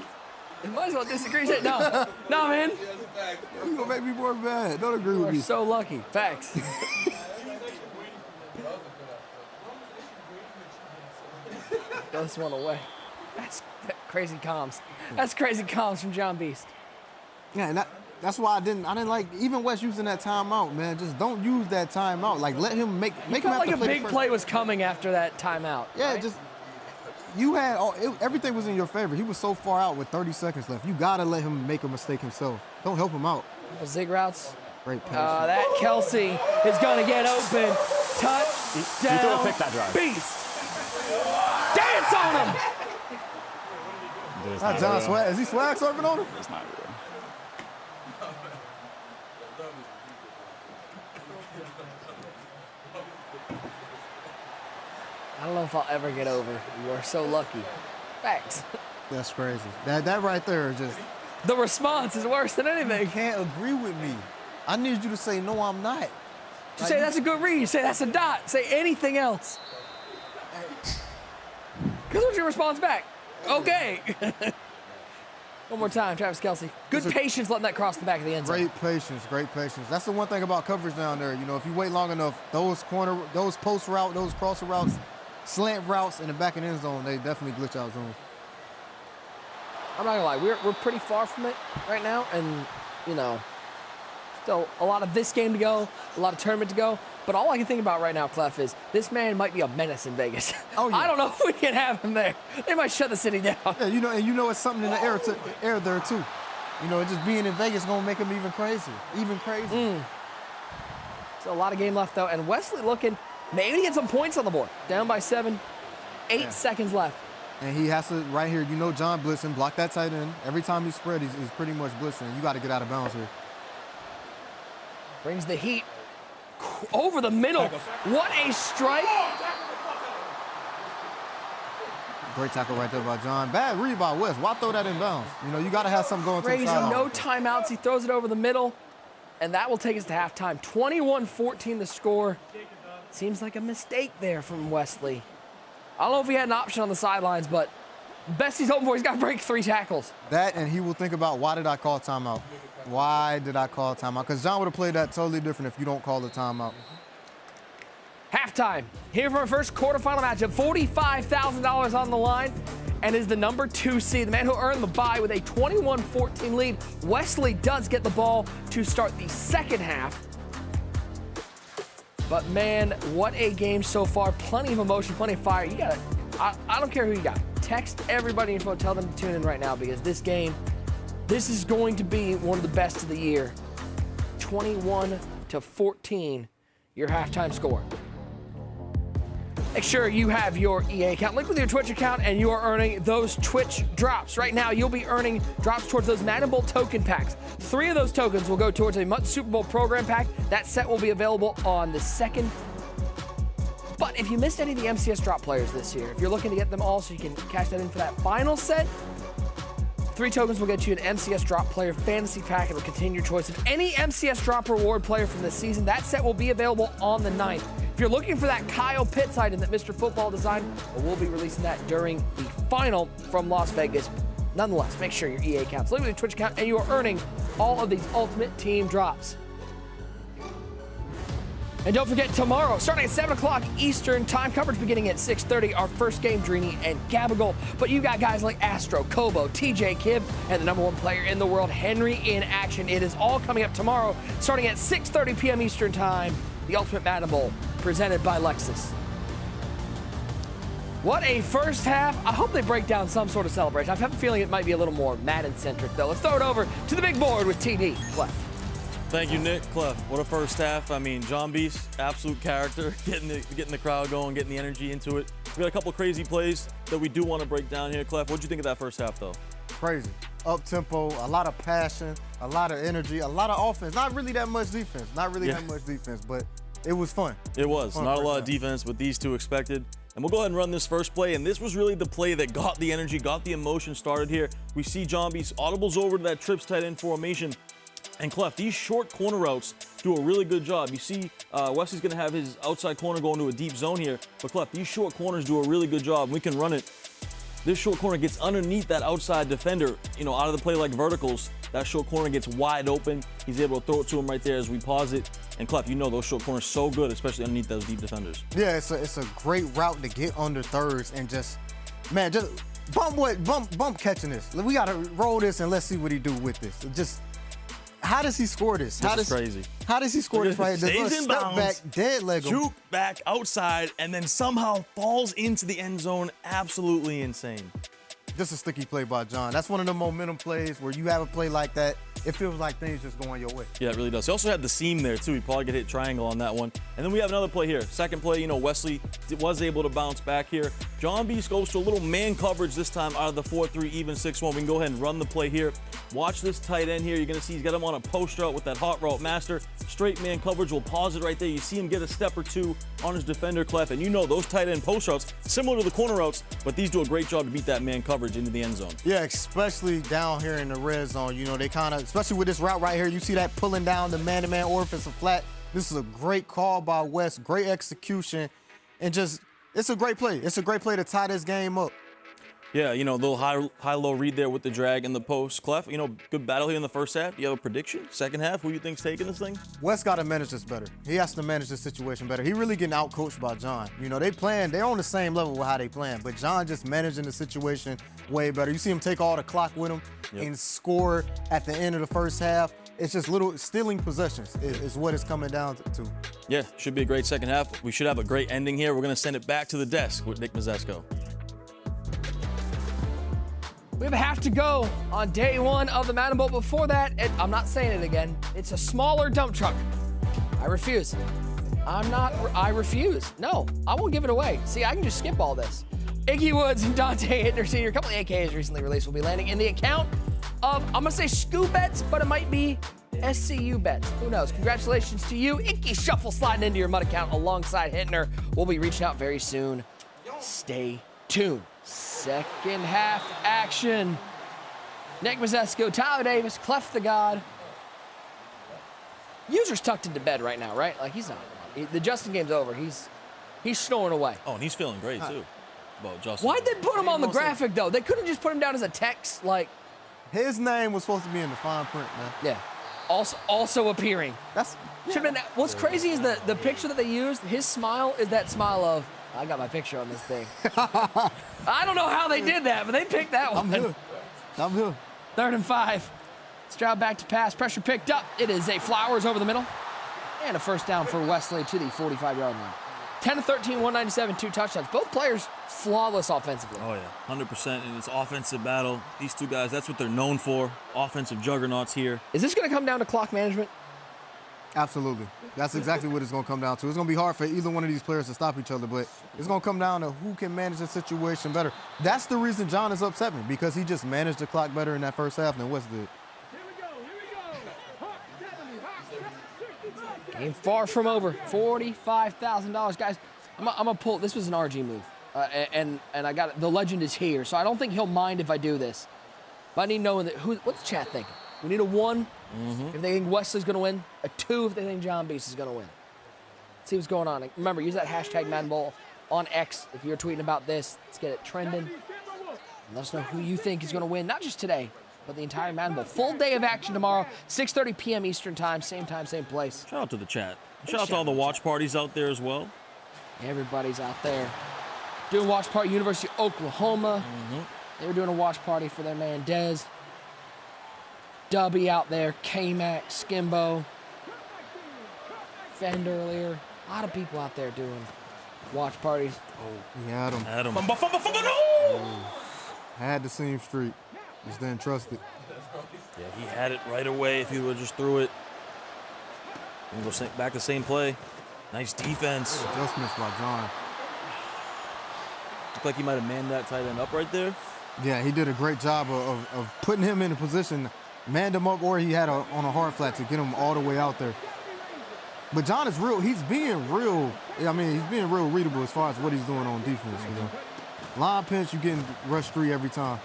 You might as well disagree. Say no. No, man. You're going to make me more mad. Don't agree with me. You're so lucky. Facts. Throw this one away. That's crazy comms. That's crazy comms from John Beast. Yeah, and that's why I didn't like even Wes using that timeout, man. Just don't use that timeout. Like let him make him have like to a play big play was coming after that timeout. Yeah, right? just you had everything was in your favor. He was so far out with 30 seconds left. You gotta let him make a mistake himself. Don't help him out. Zig routes. Great pass. That Kelsey is gonna get open. Touchdown. You threw a pick that drive. Beast. Dance on him. Not John Swag. Is he swag surfing on him? It's not real. I don't know if I'll ever get over. You are so lucky. Facts. That's crazy. That right there is just. The response is worse than anything. You can't agree with me. I need you to say, no, I'm not. Just say that's a good read. Say that's a dot. Say anything else. Because what's your response back? Okay. One more time, Travis Kelsey. Good patience letting that cross the back of the end zone. Great patience, great patience. That's the one thing about coverage down there. You know, if you wait long enough, those post route, those crosser routes, slant routes in the back of the end zone, they definitely glitch out zones. I'm not gonna lie, we're pretty far from it right now, and you know, still a lot of this game to go, a lot of tournament to go. But all I can think about right now, Clef, is this man might be a menace in Vegas. Oh, yeah. I don't know if we can have him there. They might shut the city down. Yeah, you know it's something in the air there too. You know, just being in Vegas is gonna make him even crazier, So a lot of game left though, and Wesley looking maybe to get some points on the board. Down by 7, 8 seconds left. And he has to, right here, you know John blitzing, block that tight end. Every time he spread, he's pretty much blitzing. You got to get out of bounds here. Brings the heat over the middle. What a strike. Great tackle right there by John. Bad read by Wes. Why throw that in bounds? You know, you got to have something going to the Crazy, sideline. no timeouts. He throws it over the middle, and that will take us to halftime. 21-14 the score. Seems like a mistake there from Wesley. I don't know if he had an option on the sidelines, but best he's hoping for, he's got to break 3 tackles. That, and he will think about, why did I call timeout? Why did I call timeout? Because John would have played that totally different if you don't call the timeout. Halftime. Here for our first quarterfinal matchup. $45,000 on the line, and is the number 2 seed, the man who earned the bye with a 21-14 lead. Wesley does get the ball to start the second half. But man, what a game so far. Plenty of emotion, plenty of fire. You gotta, I don't care who you got. Text everybody in your phone, tell them to tune in right now, because this game, this is going to be one of the best of the year. 21-14, your halftime score. Make sure you have your EA account linked with your Twitch account, and you are earning those Twitch drops. Right now, you'll be earning drops towards those Madden Bowl token packs. 3 of those tokens will go towards a Mutt Super Bowl program pack. That set will be available on the 2nd. But if you missed any of the MCS drop players this year, if you're looking to get them all so you can cash that in for that final set, 3 tokens will get you an MCS drop player fantasy pack. It'll contain your choice of any MCS drop reward player from this season. That set will be available on the 9th. If you're looking for that Kyle Pitts item that Mr. Football designed, we'll be releasing that during the final from Las Vegas. Nonetheless, make sure your EA account's linked with your Twitch account, and you are earning all of these Ultimate Team drops. And don't forget, tomorrow, starting at 7 o'clock Eastern time, coverage beginning at 6:30, our first game, Drini and Gabagol. But you got guys like Astro, Kobo, TJ Kibb, and the #1 player in the world, Henry, in action. It is all coming up tomorrow, starting at 6:30 p.m. Eastern time, the Ultimate Madden Bowl, presented by Lexus. What a first half. I hope they break down some sort of celebration. I have a feeling it might be a little more Madden-centric, though. Let's throw it over to the big board with TD. Clef. Thank you, Nick. Clef, what a first half. I mean, John Beast, absolute character, getting the crowd going, getting the energy into it. We got a couple crazy plays that we do want to break down here. Clef, what'd you think of that first half, though? Crazy. Up-tempo, a lot of passion, a lot of energy, a lot of offense. Not really that much defense. But it was fun. It was. Not a lot of defense, but these two expected. And we'll go ahead and run this first play. And this was really the play that got the energy, got the emotion started here. We see John Beast audibles over to that trips tight end formation. And Clef, these short corner routes do a really good job. You see Wesley's going to have his outside corner going to a deep zone here. But Clef, these short corners do a really good job. We can run it. This short corner gets underneath that outside defender, you know, out of the play like verticals. That short corner gets wide open. He's able to throw it to him right there as we pause it. And Clef, you know those short corners so good, especially underneath those deep defenders. Yeah, it's a great route to get under thirds and just Man, just bump catching this. We got to roll this and let's see what he do with this. Just, how does he score this? This is crazy. How does he score this right here? Stays in Step bounds, back, dead leg him. juke back outside, and then somehow falls into the end zone. Absolutely insane. Just a sticky play by John. That's one of the momentum plays where you have a play like that, it feels like things just going your way. Yeah, it really does. He also had the seam there, too. He probably could hit triangle on that one. And then we have another play here. Second play, you know, Wesley was able to bounce back here. John Beast goes to a little man coverage this time out of the 4-3, even 6-1. We can go ahead and run the play here. Watch this tight end here. You're going to see he's got him on a post route with that hot route master. Straight man coverage. We'll pause it right there. You see him get a step or two on his defender clef. And you know those tight end post routes, similar to the corner routes, but these do a great job to beat that man coverage into the end zone. Yeah, especially down here in the red zone. You know, they kind of, especially with this route right here, you see that pulling down the man-to-man or offensive flat. This is a great call by West, great execution, and just, it's a great play. It's a great play to tie this game up. Yeah, you know, a little high-low read there with the drag and the post. Clef, you know, good battle here in the first half. Do you have a prediction? Second half, who do you think's taking this thing? West got to manage this better. He has to manage this situation better. He really getting out-coached by John. You know, they're on the same level with how they playing, but John just managing the situation way better. You see him take all the clock with him and score at the end of the first half. It's just little stealing possessions is what it's coming down to. Yeah, should be a great second half. We should have a great ending here. We're going to send it back to the desk with Nick Mazesco. We have a half to go on day one of the Madden Bowl. Before that, I'm not saying it again. It's a smaller dump truck. I refuse. I refuse. No, I won't give it away. See, I can just skip all this. Iggy Woods and Dante Hittner Sr., a couple of AKs recently released, will be landing in the account of, I'm going to say SCU bets, but it might be SCU bets. Who knows? Congratulations to you. Icky Shuffle sliding into your MUT account alongside Hittner. We'll be reaching out very soon. Stay tuned. Second half action. Nick Mazesco, Tyler Davis, Clef the God. User's tucked into bed right now, right? Like, he's not. The Justin game's over. He's snoring away. Oh, and he's feeling great, too. About Justin. Why'd they put him on the graphic, though? They couldn't just put him down as a text, like. His name was supposed to be in the fine print, man. Yeah. Also appearing. Should have been. What's crazy is the picture that they used, his smile is that smile of, I got my picture on this thing. I don't know how they did that, but they picked that one. I'm here. 3rd and 5. Stroud back to pass. Pressure picked up. It is a Flowers over the middle. And a first down for Wesley to the 45-yard line. 10-13, 197, 2 touchdowns. Both players flawless offensively. Oh, yeah, 100%. And it's offensive battle. These two guys, that's what they're known for. Offensive juggernauts here. Is this going to come down to clock management? Absolutely. That's exactly what it's going to come down to. It's going to be hard for either one of these players to stop each other, but it's going to come down to who can manage the situation better. That's the reason John is upset me, because he just managed the clock better in that first half than West did. Game far from over. $45,000. Guys, I'm going to pull. This was an RG move. And I got it. The legend is here, so I don't think he'll mind if I do this. But I need to know what's the chat thinking? We need a 1 if they think Wesley's going to win, a 2 if they think John Beast is going to win. Let's see what's going on. Remember, use that hashtag Madden Bowl on X if you're tweeting about this. Let's get it trending. And let us know who you think is going to win, not just today, but the entire Madden Bowl. Full day of action tomorrow, 6:30 p.m. Eastern time, same place. Shout out to the chat. Shout out to all the watch parties out there as well. Everybody's out there doing watch party. University of Oklahoma. They were doing a watch party for their man Dez. Dubby out there, K-Mac, Skimbo, Fend earlier. A lot of people out there doing watch parties. Oh, he had him. Had the same streak. Just didn't trust it. Yeah, he had it right away if he would have just threw it. And go back to the same play. Nice defense. Adjustments by John. Looked like he might have manned that tight end up right there. Yeah, he did a great job of putting him in a position, manned him up, or he had on a hard flat to get him all the way out there. But John is real. He's being real. I mean, he's being real readable as far as what he's doing on defense. You know, line pinch, you're getting rush 3 every time.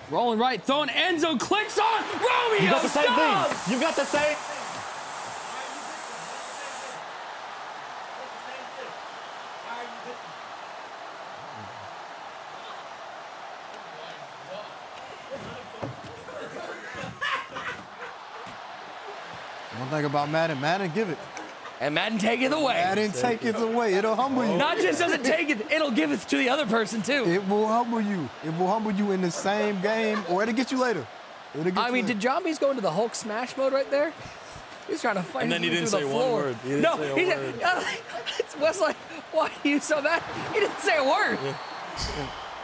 Rolling right, throwing end zone, clicks on Romeo. You got the same Stubbs! thing. You got the same. One thing about Madden, give it. And Madden take it away. Madden take it away. It'll humble you. Not just does it take it, it'll give it to the other person too. It will humble you. It will humble you in the same game, or it'll get you later. I mean, did John Beast go into the Hulk smash mode right there? He's trying to fight. And then he didn't through say the one floor. word. He didn't say a word. It's Wesley, why are you so mad? He didn't say a word. Yeah.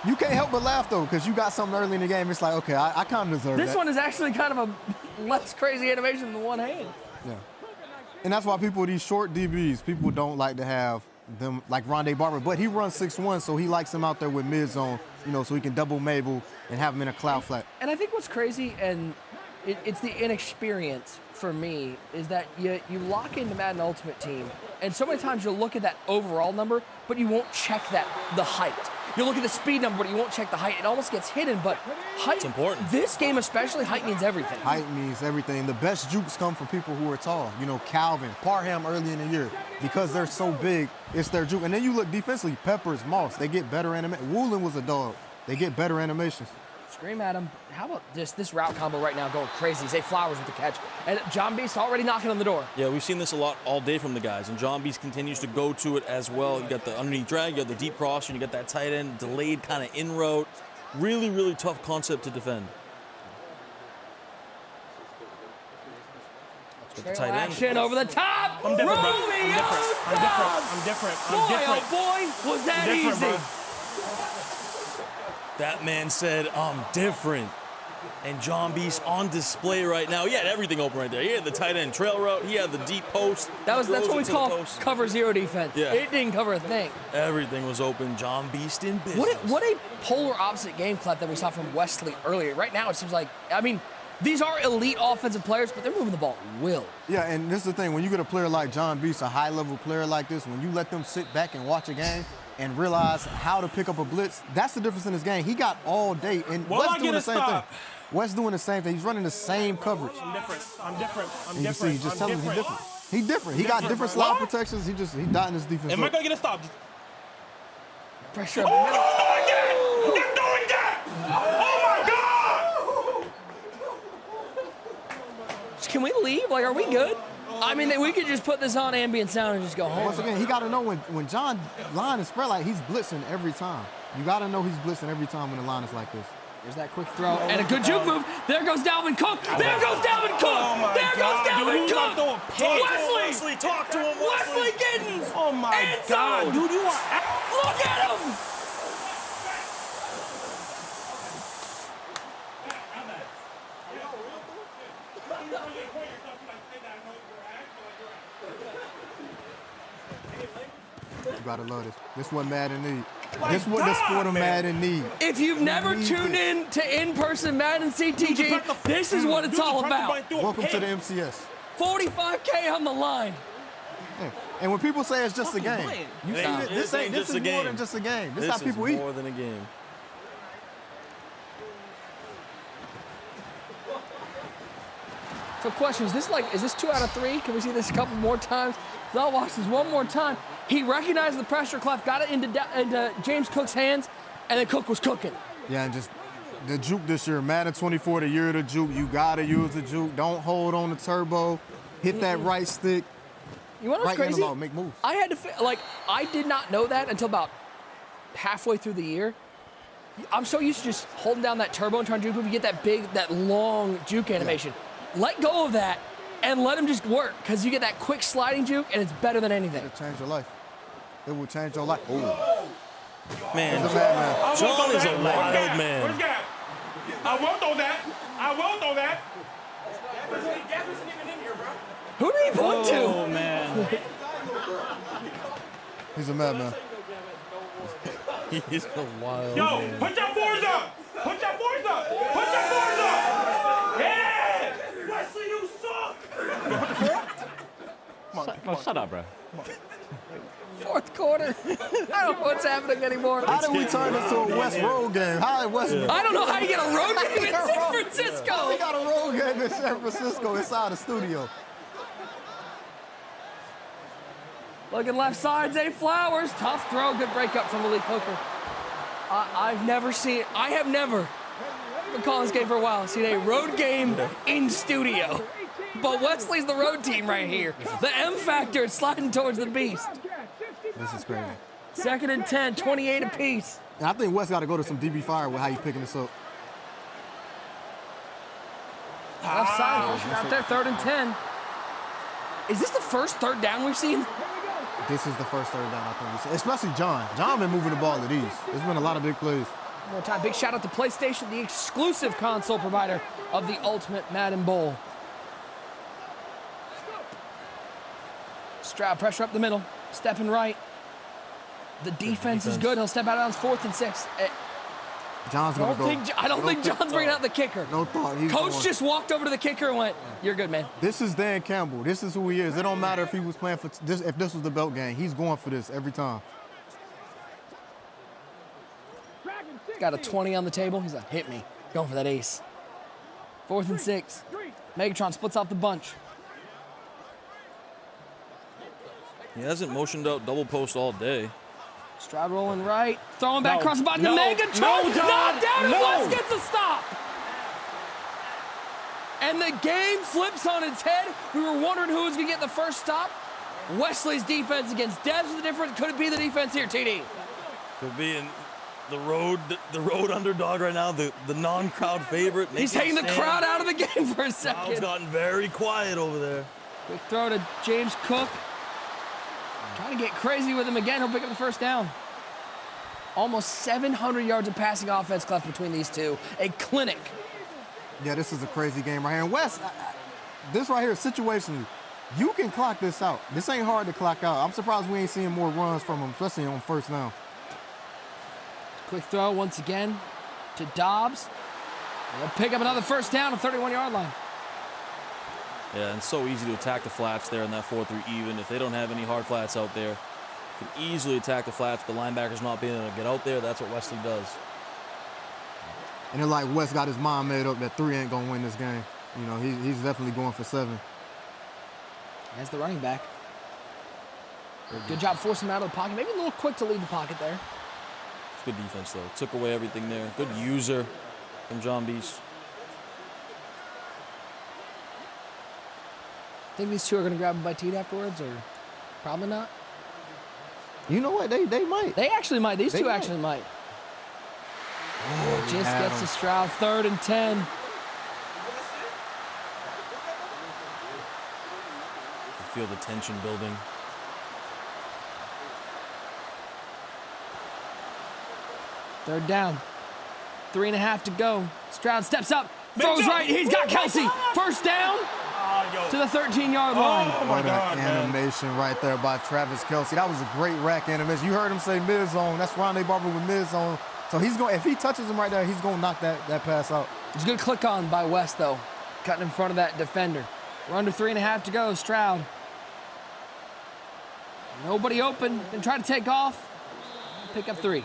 You can't help but laugh though, because you got something early in the game. It's like, okay, I kind of deserve this that. one is actually kind of a less crazy animation than one hand. Yeah. And that's why people, these short DBs, people don't like to have them like Rondé Barber, but he runs 6'1", so he likes him out there with mid-zone, you know, so he can double Mabel and have him in a cloud flat. And I think what's crazy, and it's the inexperience for me, is that you lock into Madden Ultimate Team, and so many times you'll look at that overall number, but you won't check the height. You'll look at the speed number, but you won't check the height. It almost gets hidden, but height, it's important. This game especially, height means everything. Height means everything. The best jukes come from people who are tall. You know, Calvin, Parham early in the year. Because they're so big, it's their juke. And then you look defensively, Peppers, Moss, they get better animation. Woolen was a dog. They get better animations. Scream at him. How about this route combo right now going crazy? Zay Flowers with the catch. And John Beast already knocking on the door. Yeah, we've seen this a lot all day from the guys, and John Beast continues to go to it as well. You got the underneath drag, you got the deep cross, and you got that tight end, delayed kind of in-route. Really, really tough concept to defend. The tight end. Action over the top. I'm different, bro. I'm different. Boy, oh boy, was that easy. Bro. That man said, I'm different. And John Beast on display right now. He had everything open right there. He had the tight end trail route. He had the deep post. That's what we call cover zero defense. Yeah. It didn't cover a thing. Everything was open. John Beast in business. What a polar opposite game clip that we saw from Wesley earlier. Right now, it seems like, I mean, these are elite offensive players, but they're moving the ball at will. Yeah, and this is the thing. When you get a player like John Beast, a high-level player like this, when you let them sit back and watch a game and realize how to pick up a blitz, that's the difference in this game. He got all day, and Wes doing the same thing. Wes doing the same thing. He's running the same coverage. I'm different. And you see, he just telling him he's different. He's different. He got different slot protections. He dotting his defense. Am I gonna get a stop? Pressure. Oh, they're doing that! Oh my God! Can we leave? Like, are we good? I mean, we could just put this on ambient sound and just go home. Once again, he got to know when John line is spread like he's blitzing every time. You got to know he's blitzing every time when the line is like this. There's that quick throw and a good juke move. There goes Dalvin Cook. There goes Dalvin Cook. Oh there goes Dalvin Cook. Wesley, talk to him. Wesley Giddens. Oh my God, dude, you are. Look at him. You gotta love this. This what Madden need. This what the sport of Madden need. If you've never tuned in to in-person Madden CTG, this is what it's all about. Welcome to the MCS. 45K on the line. Yeah. And when people say it's just a game, you see This this ain't is just a more game. than just a game. This is This how people is eat. more than a game. So question, is this 2 out of 3? Can we see this a couple more times? I'll watch this one more time. He recognized the pressure clef, got it into James Cook's hands, and then Cook was cooking. Yeah, and just the juke this year. Madden 24, the year of the juke. You gotta use the juke. Don't hold on the turbo. Hit that right stick. You want to know what's right crazy? make moves. I had to, I did not know that until about halfway through the year. I'm so used to just holding down that turbo and trying to juke move. You get that long juke animation. Yeah. Let go of that and let him just work, because you get that quick sliding juke, and it's better than anything. It'll change your life. It will change your life. Ooh. Man, He's a madman. John is a wild man. Where's Gap? I won't throw that. Who did he point to? Oh, man. He's a madman. He is a wild Yo, man. put your fours up. Yeah! Wesley, you suck. Shut up, bro. Fourth quarter. I don't know what's happening anymore. How did we turn this to a West Road game? How did West? I don't know how you get a road game in San Francisco. How we got a road game in San Francisco inside the studio? Looking left side, Zay Flowers. Tough throw, good breakup from Malik Hooker. I have never, been calling this game for a while, seen a road game in studio. But Wesley's the road team right here. The M factor is sliding towards the beast. This is crazy. 2nd and 10, 28 apiece. And I think West got to go to some DB fire with how you picking this up. Left side, out there, 3rd and 10. Is this the first 3rd down we've seen? This is the first 3rd down I think we've seen. Especially John. John been moving the ball to these. There's been a lot of big plays. One more time, big shout out to PlayStation, the exclusive console provider of the Ultimate Madden Bowl. Stroud, pressure up the middle, stepping right. The defense is good. He'll step out of bounds, 4th and 6. John's gonna go. I don't think John's bringing out the kicker. No thought. Coach just walked over to the kicker and went, "You're good, man." This is Dan Campbell. This is who he is. It don't matter if he was playing for this. If this was the belt game, he's going for this every time. Got a 20 on the table. He's like, "Hit me." Going for that ace. 4th and 6. Megatron splits off the bunch. He hasn't motioned out double post all day. Stroud rolling right, throwing back across the body to No, Megatron. no, Knocked down, and no. West gets a stop. And the game flips on its head. We were wondering who was going to get the first stop. Wesley's defense against Dez was the difference. Could it be the defense here, TD? Could be in the road underdog right now, the non-crowd favorite. He's taking the crowd out of the game for a second. Crowd's gotten very quiet over there. Quick throw to James Cook. Trying to get crazy with him again. He'll pick up the first down. Almost 700 yards of passing offense left between these two. A clinic. Yeah, this is a crazy game right here. And West, this right here, situationally, you can clock this out. This ain't hard to clock out. I'm surprised we ain't seeing more runs from him, especially on 1st down. Quick throw once again to Dobbs. They'll pick up another first down on the 31-yard line. Yeah, and so easy to attack the flats there in that 4-3 even. If they don't have any hard flats out there, can easily attack the flats. The linebackers not being able to get out there. That's what Wesley does. And it's like West got his mind made up that 3 ain't gonna win this game. You know, he's definitely going for 7. As the running back. Good job forcing him out of the pocket. Maybe a little quick to leave the pocket there. It's good defense though. Took away everything there. Good user from John Beast. Think these two are going to grab a bite to eat afterwards, or probably not? You know what? They might. They actually might. These two actually might. Oh, just gets to Stroud. 3rd and 10. Feel the tension building. Third down. 3.5 to go. Stroud steps up. Throws right. He's got Kelsey. First down. To the 13-yard line. Oh my God, animation right there by Travis Kelsey. That was a great rack animation. You heard him say mid-zone. That's Rondé Barber with mid-zone. So he's going. If he touches him right there, he's going to knock that pass out. It's a good click on by West, though. Cutting in front of that defender. We're under 3.5 to go. Stroud. Nobody open. Then try to take off. Pick up 3.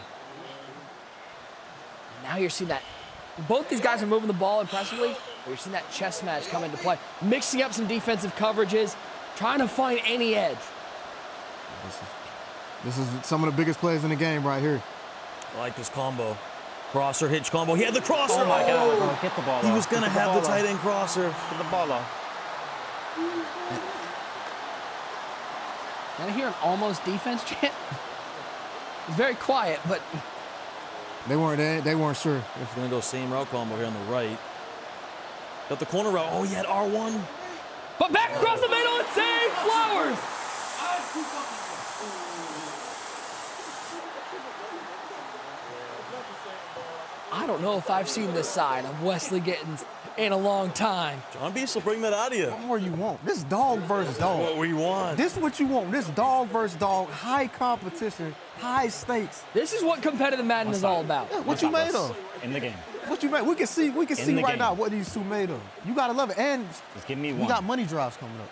Now you're seeing that. Both these guys are moving the ball impressively. You're seeing that chess match come into play. Mixing up some defensive coverages, trying to find any edge. This is some of the biggest plays in the game right here. I like this combo. Crosser, hitch combo. He had the crosser. Oh, my God, bro. Get the ball off. He was going to have the tight end crosser. Get the ball off. Did I hear an almost defense chant? It's very quiet, but... They weren't sure. If we're going to go same route combo here on the right. Got the corner route. Oh, he had R1. But back across the middle and save Flowers. I don't know if I've seen this side of Wesley Gittins in a long time. John Beast will bring that out of you. What more you want? This dog versus dog. What we want. This is what you want. This dog versus dog, high competition, high stakes. This is what competitive Madden is all about. Yeah, what you made of? In the game. What you made? We can see right now what these two made of. You gotta love it. And just give me one. We got money drives coming up.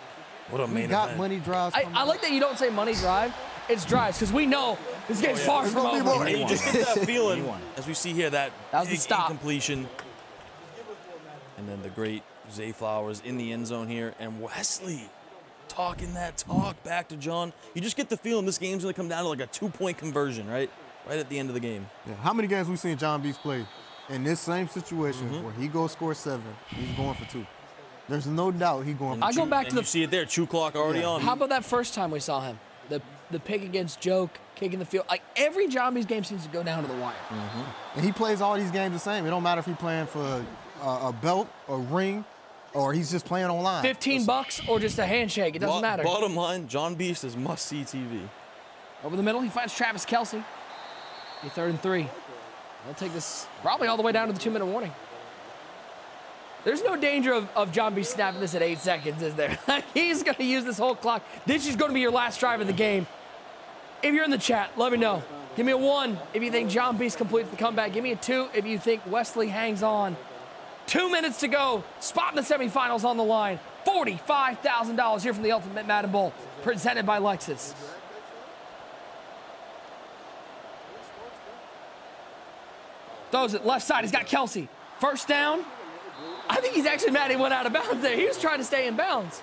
What a main We got event. money drives. I like that you don't say money drive. It's drives, because we know this game's far from over. You just get that feeling as we see here that was the big stop. incompletion. And then the great Zay Flowers in the end zone here. And Wesley talking that talk back to John. You just get the feeling this game's going to come down to like a 2-point conversion, right? Right at the end of the game. Yeah. How many games we seen John Beast play in this same situation where he goes score 7, he's going for 2? There's no doubt he going. I go back to you see it there, chew clock already on. How about that first time we saw him? The pick against Joke, kicking the field. Like every John B's game seems to go down to the wire. And he plays all these games the same. It don't matter if he's playing for a belt, a ring, or he's just playing online. $15 or just a handshake. It doesn't matter. Bottom line, John Beast is must-see TV. Over the middle, he finds Travis Kelce. 3rd and 3. They'll take this probably all the way down to the 2-minute warning. There's no danger of John B snapping this at 8 seconds, is there? He's going to use this whole clock. This is going to be your last drive of the game. If you're in the chat, let me know. Give me a 1 if you think John Beast completes the comeback. Give me a 2 if you think Wesley hangs on. 2 minutes to go. Spot in the semifinals on the line. $45,000 here from the Ultimate Madden Bowl, presented by Lexus. Throws it left side. He's got Kelce. First down. I think he's actually mad he went out of bounds there. He was trying to stay in bounds.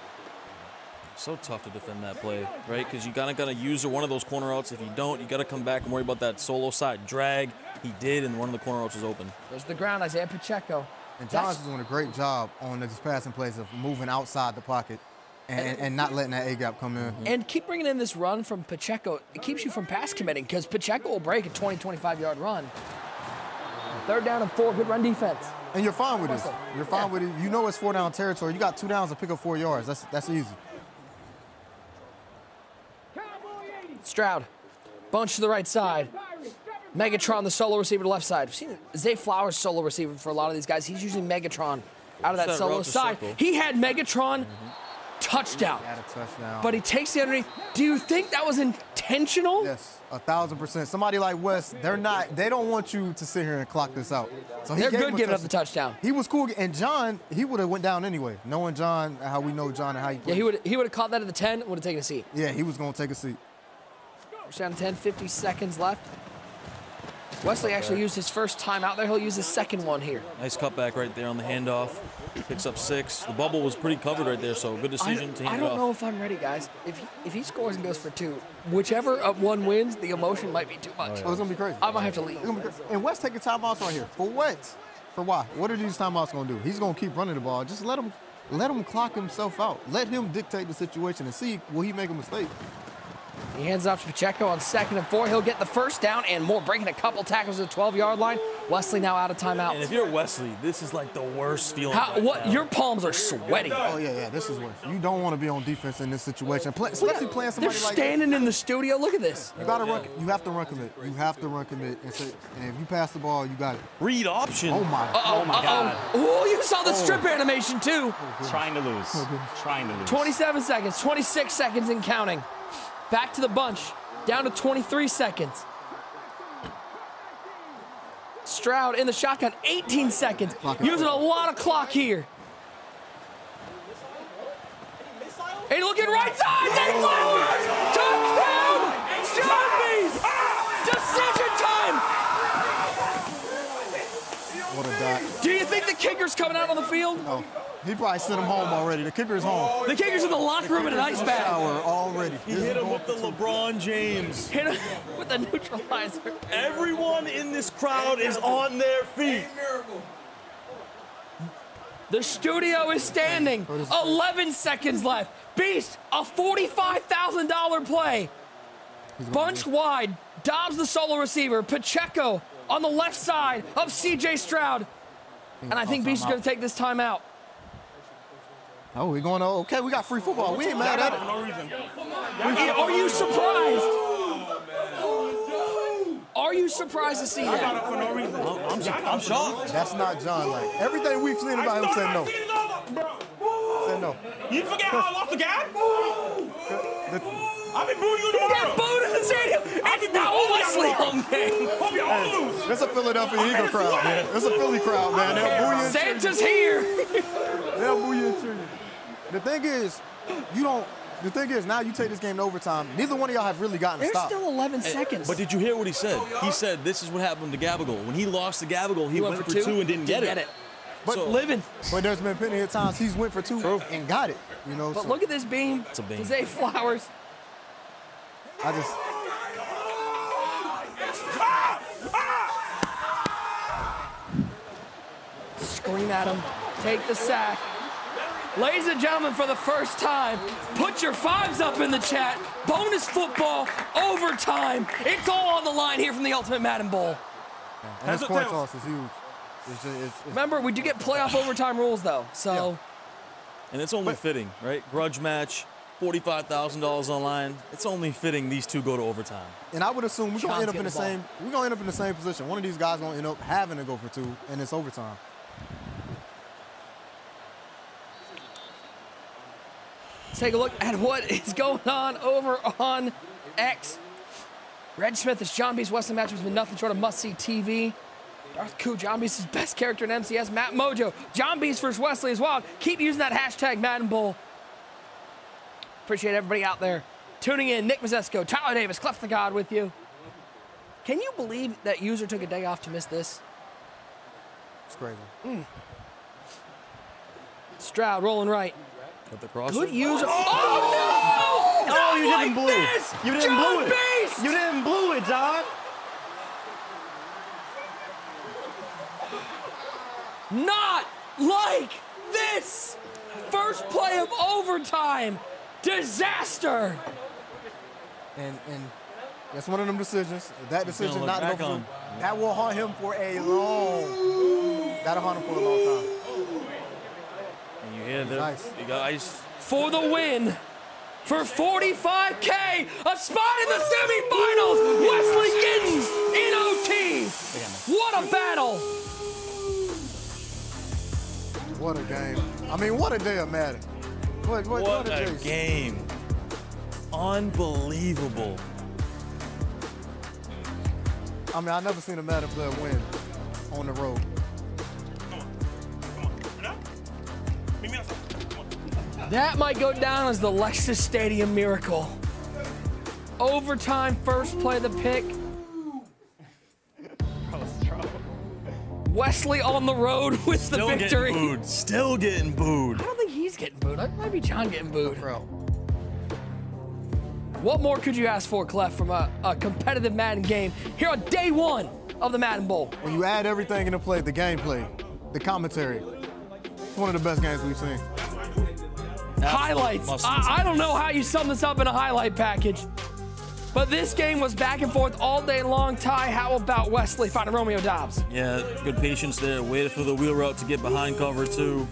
So tough to defend that play, right? Because you gotta use one of those corner outs. If you don't, you gotta come back and worry about that solo side drag. He did, and one of the corner outs was open. There's the ground, Isaiah Pacheco. And John's doing a great job on this passing plays of moving outside the pocket and not letting that A-gap come in. And keep bringing in this run from Pacheco. It keeps you from pass committing because Pacheco will break a 20, 25-yard run. 3rd down and 4, good run defense. And you're fine with this. You're fine with it. You know it's 4-down territory. You got 2 downs to pick up 4 yards. That's easy. Stroud, bunch to the right side. Megatron, the solo receiver to left side. We've seen Zay Flowers solo receiver for a lot of these guys. He's using Megatron out of that solo side. He had Megatron touchdown. Had a touchdown. But he takes the underneath. Do you think that was intentional? Yes, 1,000%. Somebody like Wes, they don't want you to sit here and clock this out. So they're good giving up the touchdown. He was cool, and John, he would have went down anyway. Knowing John, how we know John and how he plays. Yeah, he would have caught that at the 10, would have taken a seat. Yeah, he was going to take a seat. First down 10, 50 seconds left. Wesley actually used his first time out there. He'll use his second one here. Nice cutback right there on the handoff. Picks up 6. The bubble was pretty covered right there, so good decision to hand it off. I don't know if I'm ready, guys. If he scores and goes for 2, whichever one wins, the emotion might be too much. Oh, it's going to be crazy. I might have to leave. And Wes taking timeouts right here. For what? For why? What are these timeouts going to do? He's going to keep running the ball. Just let him clock himself out. Let him dictate the situation and see, will he make a mistake? He hands off to Pacheco on 2nd and 4. He'll get the first down and more, breaking a couple tackles at the 12-yard line. Wesley now out of timeout. And if you're Wesley, this is like the worst feeling. Your palms are sweaty. Oh, yeah, this is worse. You don't want to be on defense in this situation, especially playing somebody like that. They're standing in the studio. Look at this. You got to run. You have to run commit. You have to run commit. And if you pass the ball, you got it. Read option. Oh, my. Oh, my God. Oh, you saw the strip animation, too. Trying to lose. Trying to lose. 27 seconds, 26 seconds and counting. Back to the bunch. Down to 23 seconds. Stroud in the shotgun, 18 seconds. Using a lot of clock here. Hey, look at right side. Zay Flowers. Touchdown. John Beast. Decision time. What a dot. Do you think the kicker's coming out on the field? No. He probably sent him home already. The kicker's home. The kicker's in the locker room in an ice bath. Already. He hit him with the LeBron James. Hit him with the neutralizer. Everyone in this crowd is on their feet. The studio is standing. 11 seconds left. Beast, a $45,000 play. Bunch wide. Dobbs the solo receiver. Pacheco on the left side of C.J. Stroud. And I think Beast is going to take this time out. Oh, we're going to, okay, we got free football. We ain't mad at it. Are you surprised? Are you surprised to see that? I'm shocked. That's not John. Like, everything we've seen about him said no. Said no. You forget how I lost the guy? I've been booing you tomorrow. Get booed in the stadium. It's now a Wesley home game. Hope you all lose. It's a Philadelphia Eagle crowd, man. It's a Philly crowd, man. They'll boo you. Santa's here. They'll boo you and cheer you. The thing is, now you take this game to overtime. Neither one of y'all have really gotten a There's stop. still 11 seconds. But did you hear what he said? He said this is what happened to Gabagool. When he lost to Gabagool, he went for 2 and didn't get it. But living. But there's been plenty of times he's went for 2 and got it. You know. But look at this beam. It's a beam. Zay Flowers. Scream at him. Take the sack. Ladies and gentlemen, for the first time, put your 5s up in the chat. Bonus football, overtime. It's all on the line here from the Ultimate Madden Bowl. And this coin toss is huge. Remember, we do get playoff overtime rules, though, so. Yeah. And it's only fitting, right? Grudge match, $45,000 online. It's only fitting these two go to overtime. And I would assume we're gonna end up in the same. We're gonna end up in the same position. One of these guys gonna end up having to go for 2, and it's overtime. Let's take a look at what is going on over on X. Reg Smith is John B's Wesley matchup has been nothing short of must-see TV. Darth Koo, John B's best character in MCS. Matt Mojo, John B's versus Wesley as well. Keep using that hashtag Madden Bowl. Appreciate everybody out there tuning in. Nick Mazesco, Tyler Davis, Clef the God with you. Can you believe that user took a day off to miss this? It's crazy. Stroud rolling right. Got the cross. Good user. Oh, no! Oh, you Not didn't like blew this! it. You didn't John blew it. Beast! You didn't blew it, John. Not like this! First play of overtime. Disaster. And that's one of them decisions. That decision not to go on. for, that will haunt him for a long. That'll haunt him for a long time. And you hear the Nice. you got ice. For the win. For 45K, a spot in the semifinals. Wesley Giddens in OT. What a battle. What a game. I mean, what a day of Madden. What What a a day. game. Unbelievable. I mean, I've never seen a Madden player win on the road. That might go down as the Lexus Stadium miracle. Overtime, first play of the pick. Wesley on the road with the victory. Getting booed. Still getting booed. I don't think he's getting booed. It might be John getting booed. What more could you ask for, Clef, from a competitive Madden game here on day 1 of the Madden Bowl? When you add everything into play, the gameplay, the commentary, it's one of the best games we've seen. Highlights. I don't know how you sum this up in a highlight package. But this game was back and forth all day long. Ty, how about Wesley finding Romeo Dobbs? Yeah, good patience there. Waited for the wheel route to get behind cover too.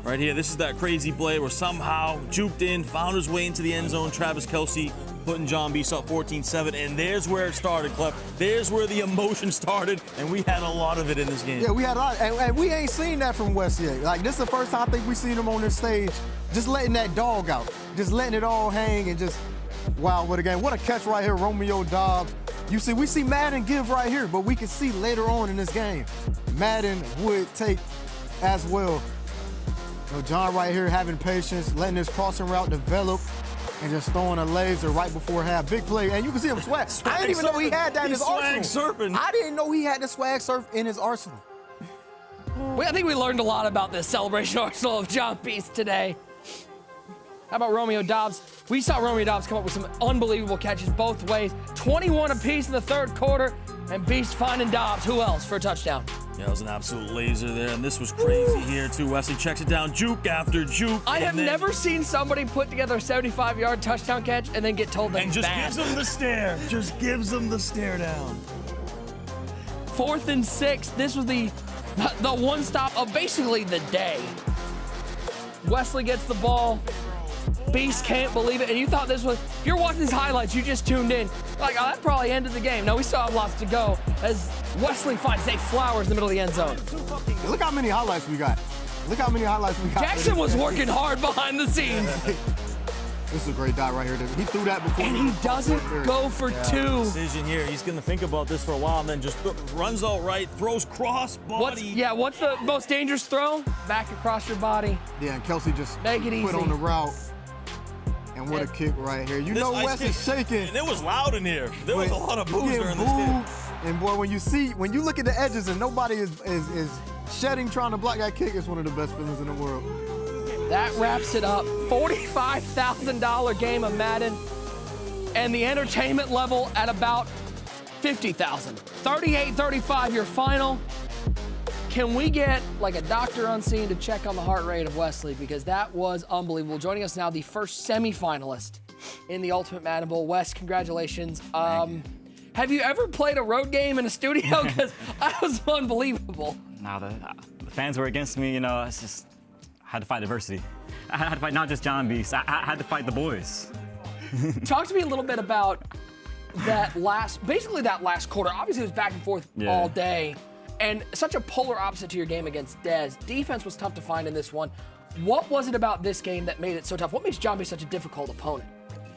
Right here, this is that crazy play where somehow juked in, found his way into the end zone. Travis Kelce putting John Beast up 14-7, and there's where it started, Clef. There's where the emotion started, and we had a lot of it in this game. Yeah, we had a lot, and we ain't seen that from Wes yet. Like, this is the first time I think we've seen him on this stage, just letting that dog out, just letting it all hang, and just, wow, what a game. What a catch right here, Romeo Dobbs. You see, we see Madden give right here, but we can see later on in this game, Madden would take as well. You know, John right here having patience, letting his crossing route develop, and just throwing a laser right before half. Big play, and you can see him swag. I didn't even know he had that in his arsenal. Surfing. I didn't know he had the swag surf in his arsenal. I think we learned a lot about this celebration arsenal of John Beast today. How about Romeo Dobbs? We saw Romeo Dobbs come up with some unbelievable catches both ways. 21 apiece in the third quarter, and Beast finding Dobbs. Who else for a touchdown? Yeah, it was an absolute laser there, and this was crazy here too. Wesley checks it down, juke after juke. I have never seen somebody put together a 75-yard touchdown catch and then get told that and just bad. gives him the stare. Just gives him the stare down. 4th and 6. This was the one stop of basically the day. Wesley gets the ball. Beast can't believe it. And you thought this was, if you're watching these highlights, you just tuned in. Like, oh, that probably ended the game. No, we still have lots to go as Wesley finds Zay Flowers in the middle of the end zone. Look how many highlights we got. Look how many highlights we got. Jackson was working hard behind the scenes. This is a great dive right here. He threw that before. And he doesn't go for 2. Decision here. He's going to think about this for a while and then just runs out right, throws cross body. What's the most dangerous throw? Back across your body. Yeah, and Kelce just Make it put easy. on the route. And what a kick right here. You know Wes is shaking. And it was loud in here. There was a lot of boos during this game. And boy, when you look at the edges and nobody is shedding trying to block that kick, it's one of the best feelings in the world. That wraps it up. $45,000 game of Madden. And the entertainment level at about $50,000. 38-35 your final. can we get like a doctor on scene to check on the heart rate of Wesley, because that was unbelievable. Joining us now, the first semifinalist in the Ultimate Madden Bowl. Wes, congratulations. Have you ever played a road game in a studio? Because that was unbelievable. Now the fans were against me, you know, it's just, I had to fight adversity. I had to fight not just John Beast, I had to fight the boys. Talk to me a little bit about that last quarter. Obviously, it was back and forth all day, and such a polar opposite to your game against Dez. Defense was tough to find in this one. What was it about this game that made it so tough? What makes John Beast such a difficult opponent?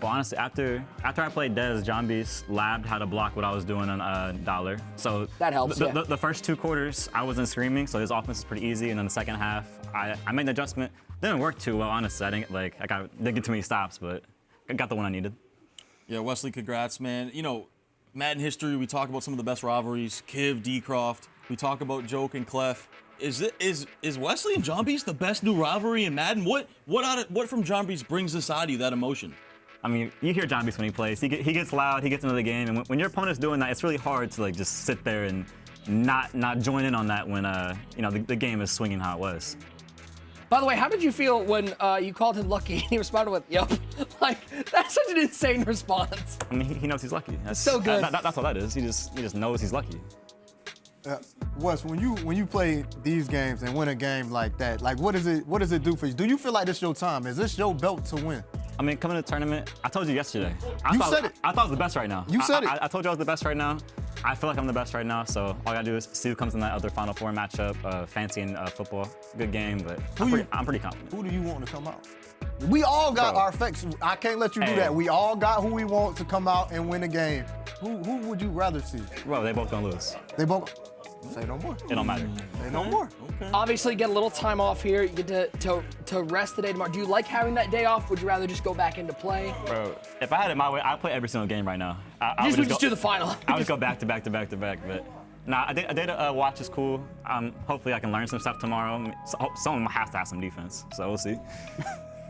Well, honestly, after I played Dez, John Beast labbed how to block what I was doing on Dollar. So that helps. The first 2 quarters, I wasn't screaming, so his offense was pretty easy. And then the second half, I made an adjustment. Didn't work too well, honestly. I didn't get too many stops, but I got the one I needed. Yeah, Wesley, congrats, man. You know, Madden history, we talk about some of the best rivalries, Kiv, D-Croft. We talk about Joke and Clef. Is Wesley and John Beast the best new rivalry in Madden? What from John Beast brings this out of you, that emotion? I mean, you hear John Beast when he plays. He gets loud, he gets into the game, and when your opponent's doing that, it's really hard to like just sit there and not join in on that when you know the game is swinging how it was. By the way, how did you feel when you called him lucky and he responded with, "Yup"? Like, that's such an insane response. I mean, he knows he's lucky. That's so good. That's all that is. He just knows he's lucky. Wes, when you play these games and win a game like that, like what does it do for you? Do you feel like this your time? Is this your belt to win? I mean, coming to the tournament, I told you yesterday. I thought I was the best right now. You said it. I told you I was the best right now. I feel like I'm the best right now, so all I gotta do is see who comes in that other Final Four matchup. Fancy and football, good game, but I'm pretty confident. Who do you want to come out? We all got our facts. I can't let you do that. We all got who we want to come out and win a game. Who would you rather see? Well, they both gonna lose. They both. Say no more. It don't matter. Say no more. Okay. Obviously, get a little time off here. You get to rest the day tomorrow. Do you like having that day off? Would you rather just go back into play? Bro, if I had it my way, I'd play every single game right now. I would just do the final. I would go back to back to back to back, but nah, a day to watch is cool. Hopefully I can learn some stuff tomorrow. Someone has to have some defense, so we'll see.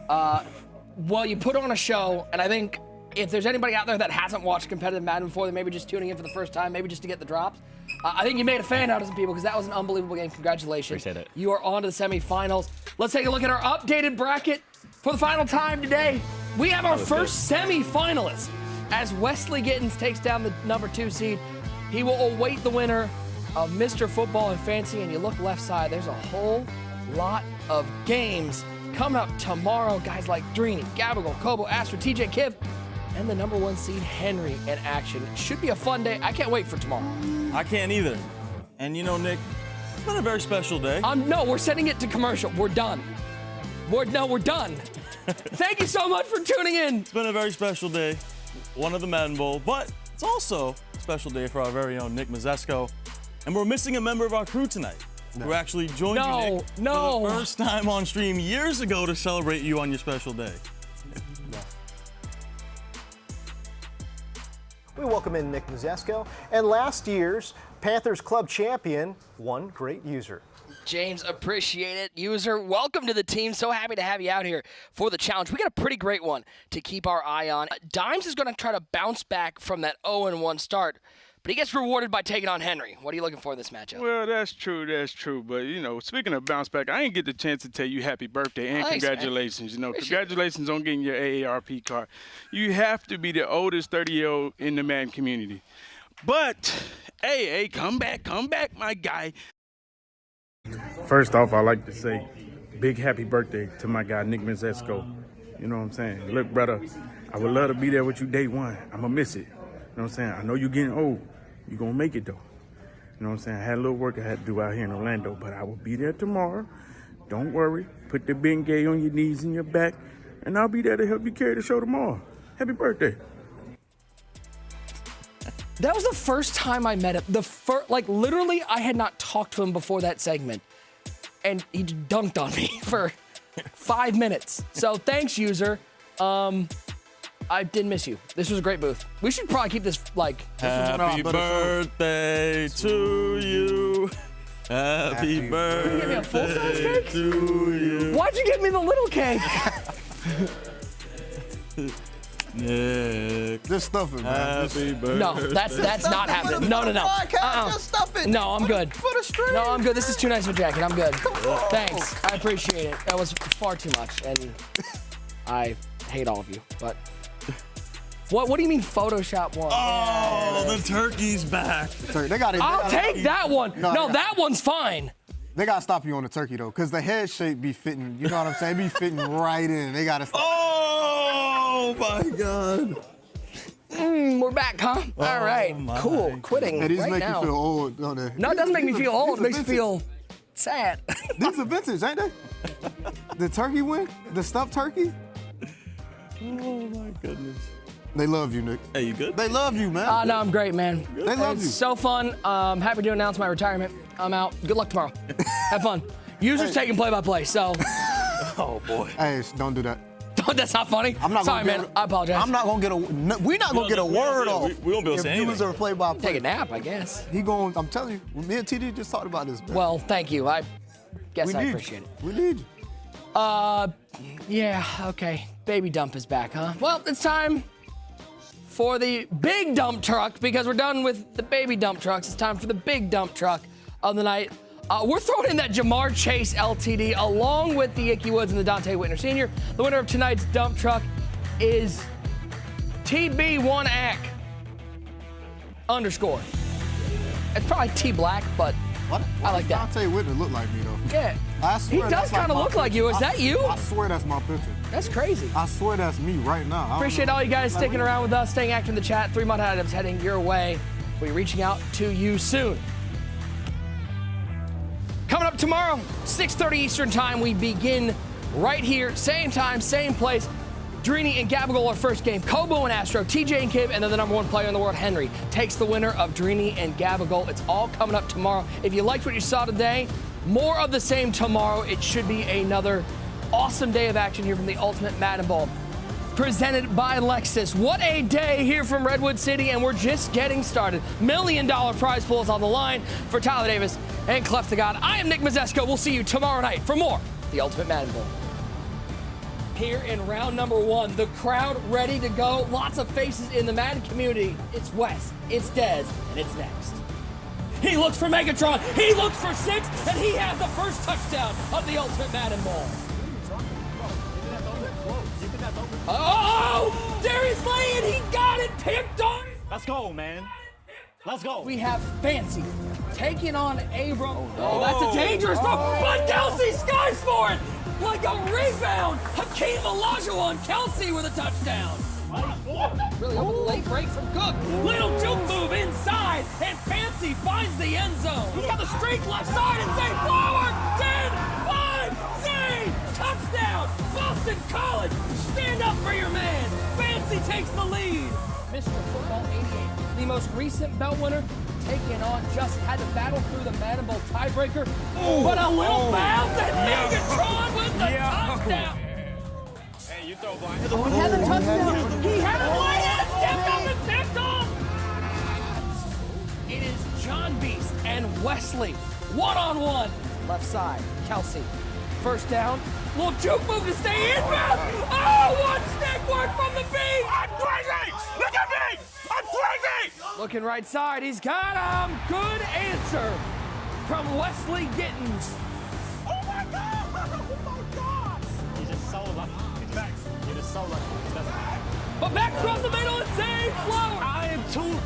Well, you put on a show, and I think if there's anybody out there that hasn't watched competitive Madden before, they're maybe just tuning in for the first time, maybe just to get the drops. I think you made a fan out of some people because that was an unbelievable game. Congratulations. Appreciate it. You are on to the semifinals. Let's take a look at our updated bracket for the final time today. We have our first semifinalist as Wesley Gittins takes down the number 2 seed. He will await the winner of Mr. Football and Fancy, and you look left side, there's a whole lot of games coming up tomorrow. Guys like Drini, Gabagool, Kobo, Astro, TJ Kiv, and the number 1 seed, Henry, in action. Should be a fun day. I can't wait for tomorrow. I can't either. And you know, Nick, it's been a very special day. No, we're sending it to commercial. We're done. We're done. Thank you so much for tuning in. It's been a very special day. One of the Madden Bowl, but it's also a special day for our very own Nick Mazesco. And we're missing a member of our crew tonight. Who actually joined you, Nick, for the first time on stream years ago to celebrate you on your special day. We welcome in Nick Mazesco, and last year's Panthers Club champion, one great user. James, appreciate it. User, welcome to the team. So happy to have you out here for the challenge. We got a pretty great one to keep our eye on. Dimes is going to try to bounce back from that 0-1 start, but he gets rewarded by taking on Henry. What are you looking for in this matchup? Well, that's true. But, you know, speaking of bounce back, I didn't get the chance to tell you happy birthday and congratulations. Man. You know, congratulations on getting your AARP card. You have to be the oldest 30-year-old in the Madden community. But, hey, come back, my guy. First off, I'd like to say big happy birthday to my guy, Nick Mazesco. You know what I'm saying? Look, brother, I would love to be there with you day one. I'm going to miss it. You know what I'm saying? I know you're getting old. You're going to make it, though. You know what I'm saying? I had a little work I had to do out here in Orlando, but I will be there tomorrow. Don't worry. Put the Bengay on your knees and your back, and I'll be there to help you carry the show tomorrow. Happy birthday. That was the first time I met him. Literally, I had not talked to him before that segment, and he dunked on me for 5 minutes. So thanks, user. I did miss you. This was a great booth. We should probably keep this Happy birthday to you. Happy birthday give me a full-size cake? to you. Why'd you give me the little cake? Nick. Just stuff it, man. Happy birthday. No, that's not happening. No. Just stuff it. No, I'm good. For the stream. No, I'm good. This is too nice of a jacket. I'm good. Thanks. I appreciate it. That was far too much, and I hate all of you. But what do you mean Photoshop one? Oh, the turkey's back. They got it. I'll take that one. No, that one's fine. They gotta stop you on the turkey though, cause the head shape be fitting. You know what I'm saying? Be fitting right in. They gotta stop. Oh my God. We're back, huh? All right, cool. Quitting Hey, these right make now. you feel old, don't they? No, it doesn't make me feel old. It These are makes me vintage. feel sad. These are vintage, ain't they? The turkey wing, the stuffed turkey. Oh my goodness. They love you, Nick. Hey, you good? They love you, man. No, I'm great, man. They love It's you. so fun. Happy to announce my retirement. I'm out. Good luck tomorrow. Have fun. Users taking play-by-play, so. Oh boy. Hey, don't do that. That's not funny. I'm not Sorry, gonna man. get I apologize. I'm not gonna get a. No, we're not gonna get a word off. We won't be able to say anything. User play by play. Take a nap, I guess. He going. I'm telling you. Me and TD just talked about this. Man. Well, thank you. I guess we I need appreciate you. it. We need you. Yeah, okay. Baby dump is back, huh? Well, it's time for the big dump truck because we're done with the baby dump trucks. It's time for the big dump truck of the night. We're throwing in that Jamar Chase LTD along with the Icky Woods and the Dante Whitner Sr. The winner of tonight's dump truck is TB1AC _. It's probably T Black, but What? I like that. Dante Whitner look like me though. Yeah. I swear He that's does kind of my look like you. Is that you? I swear that's my picture. That's crazy. I swear that's me right now. I don't Appreciate know. all you guys sticking around with us, staying active in the chat. 3 month items heading your way. We'll be reaching out to you soon. Coming up tomorrow, 6:30 Eastern time, we begin right here, same time, same place. Drini and Gabagol our first game. Kobo and Astro, TJ and Kib, and then the #1 player in the world, Henry, takes the winner of Drini and Gabagol. It's all coming up tomorrow. If you liked what you saw today, more of the same tomorrow. It should be another awesome day of action here from the Ultimate Madden Bowl. Presented by Lexus. What a day here from Redwood City, and we're just getting started. $1 million prize pools on the line for Tyler Davis and Clef the God. I am Nick Mazesco. We'll see you tomorrow night for more The Ultimate Madden Bowl. Here in round number 1, the crowd ready to go. Lots of faces in the Madden community. It's Wes, it's Dez, and it's next. He looks for Megatron, he looks for 6, and he has the first touchdown of the Ultimate Madden Bowl. Oh! Darius Lay, and he got it picked on! Let's go, man. Let's go. We have Fancy taking on Abram. Oh, that's a dangerous throw, but Kelsey skies for it! Like a rebound! Hakeem Olajuwon, Kelsey with a touchdown! Really over the late break from Cook. Little juke move inside, and Fancy finds the end zone. He's got the streak left side, and Zay forward! 10, 5, Zay! Touchdown! Boston College! Stand up for your man! Fancy takes the lead! Mr. Football 88, the most recent belt winner, taking on Justin, had to battle through the Madden Bowl tiebreaker, but a little bounce, and Megatron with the touchdown! Hey, you throw blind. Oh, he had the touchdown! He had a play and stepped up and picked off! It is John Beast and Wesley, one-on-one. Left side, Kelsey. First down, little juke move to stay inbound. Oh, what stick work from the beat! I'm crazy! Look at me! I'm crazy! Looking right side, he's got him. Good answer from Wesley Gittins. Oh my God! Oh my God! He's just so lucky. You're just so lucky. He doesn't. But back across the middle and save Flower. I am too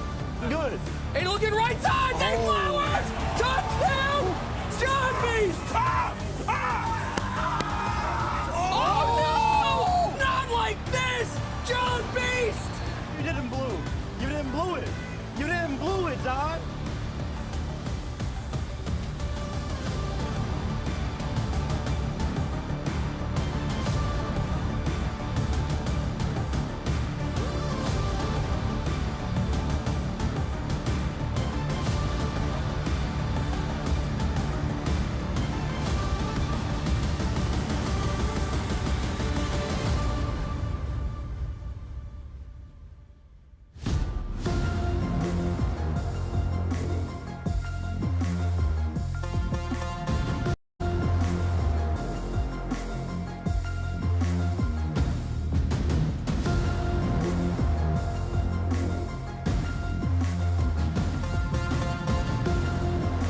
good. And looking right side, Zay Flower.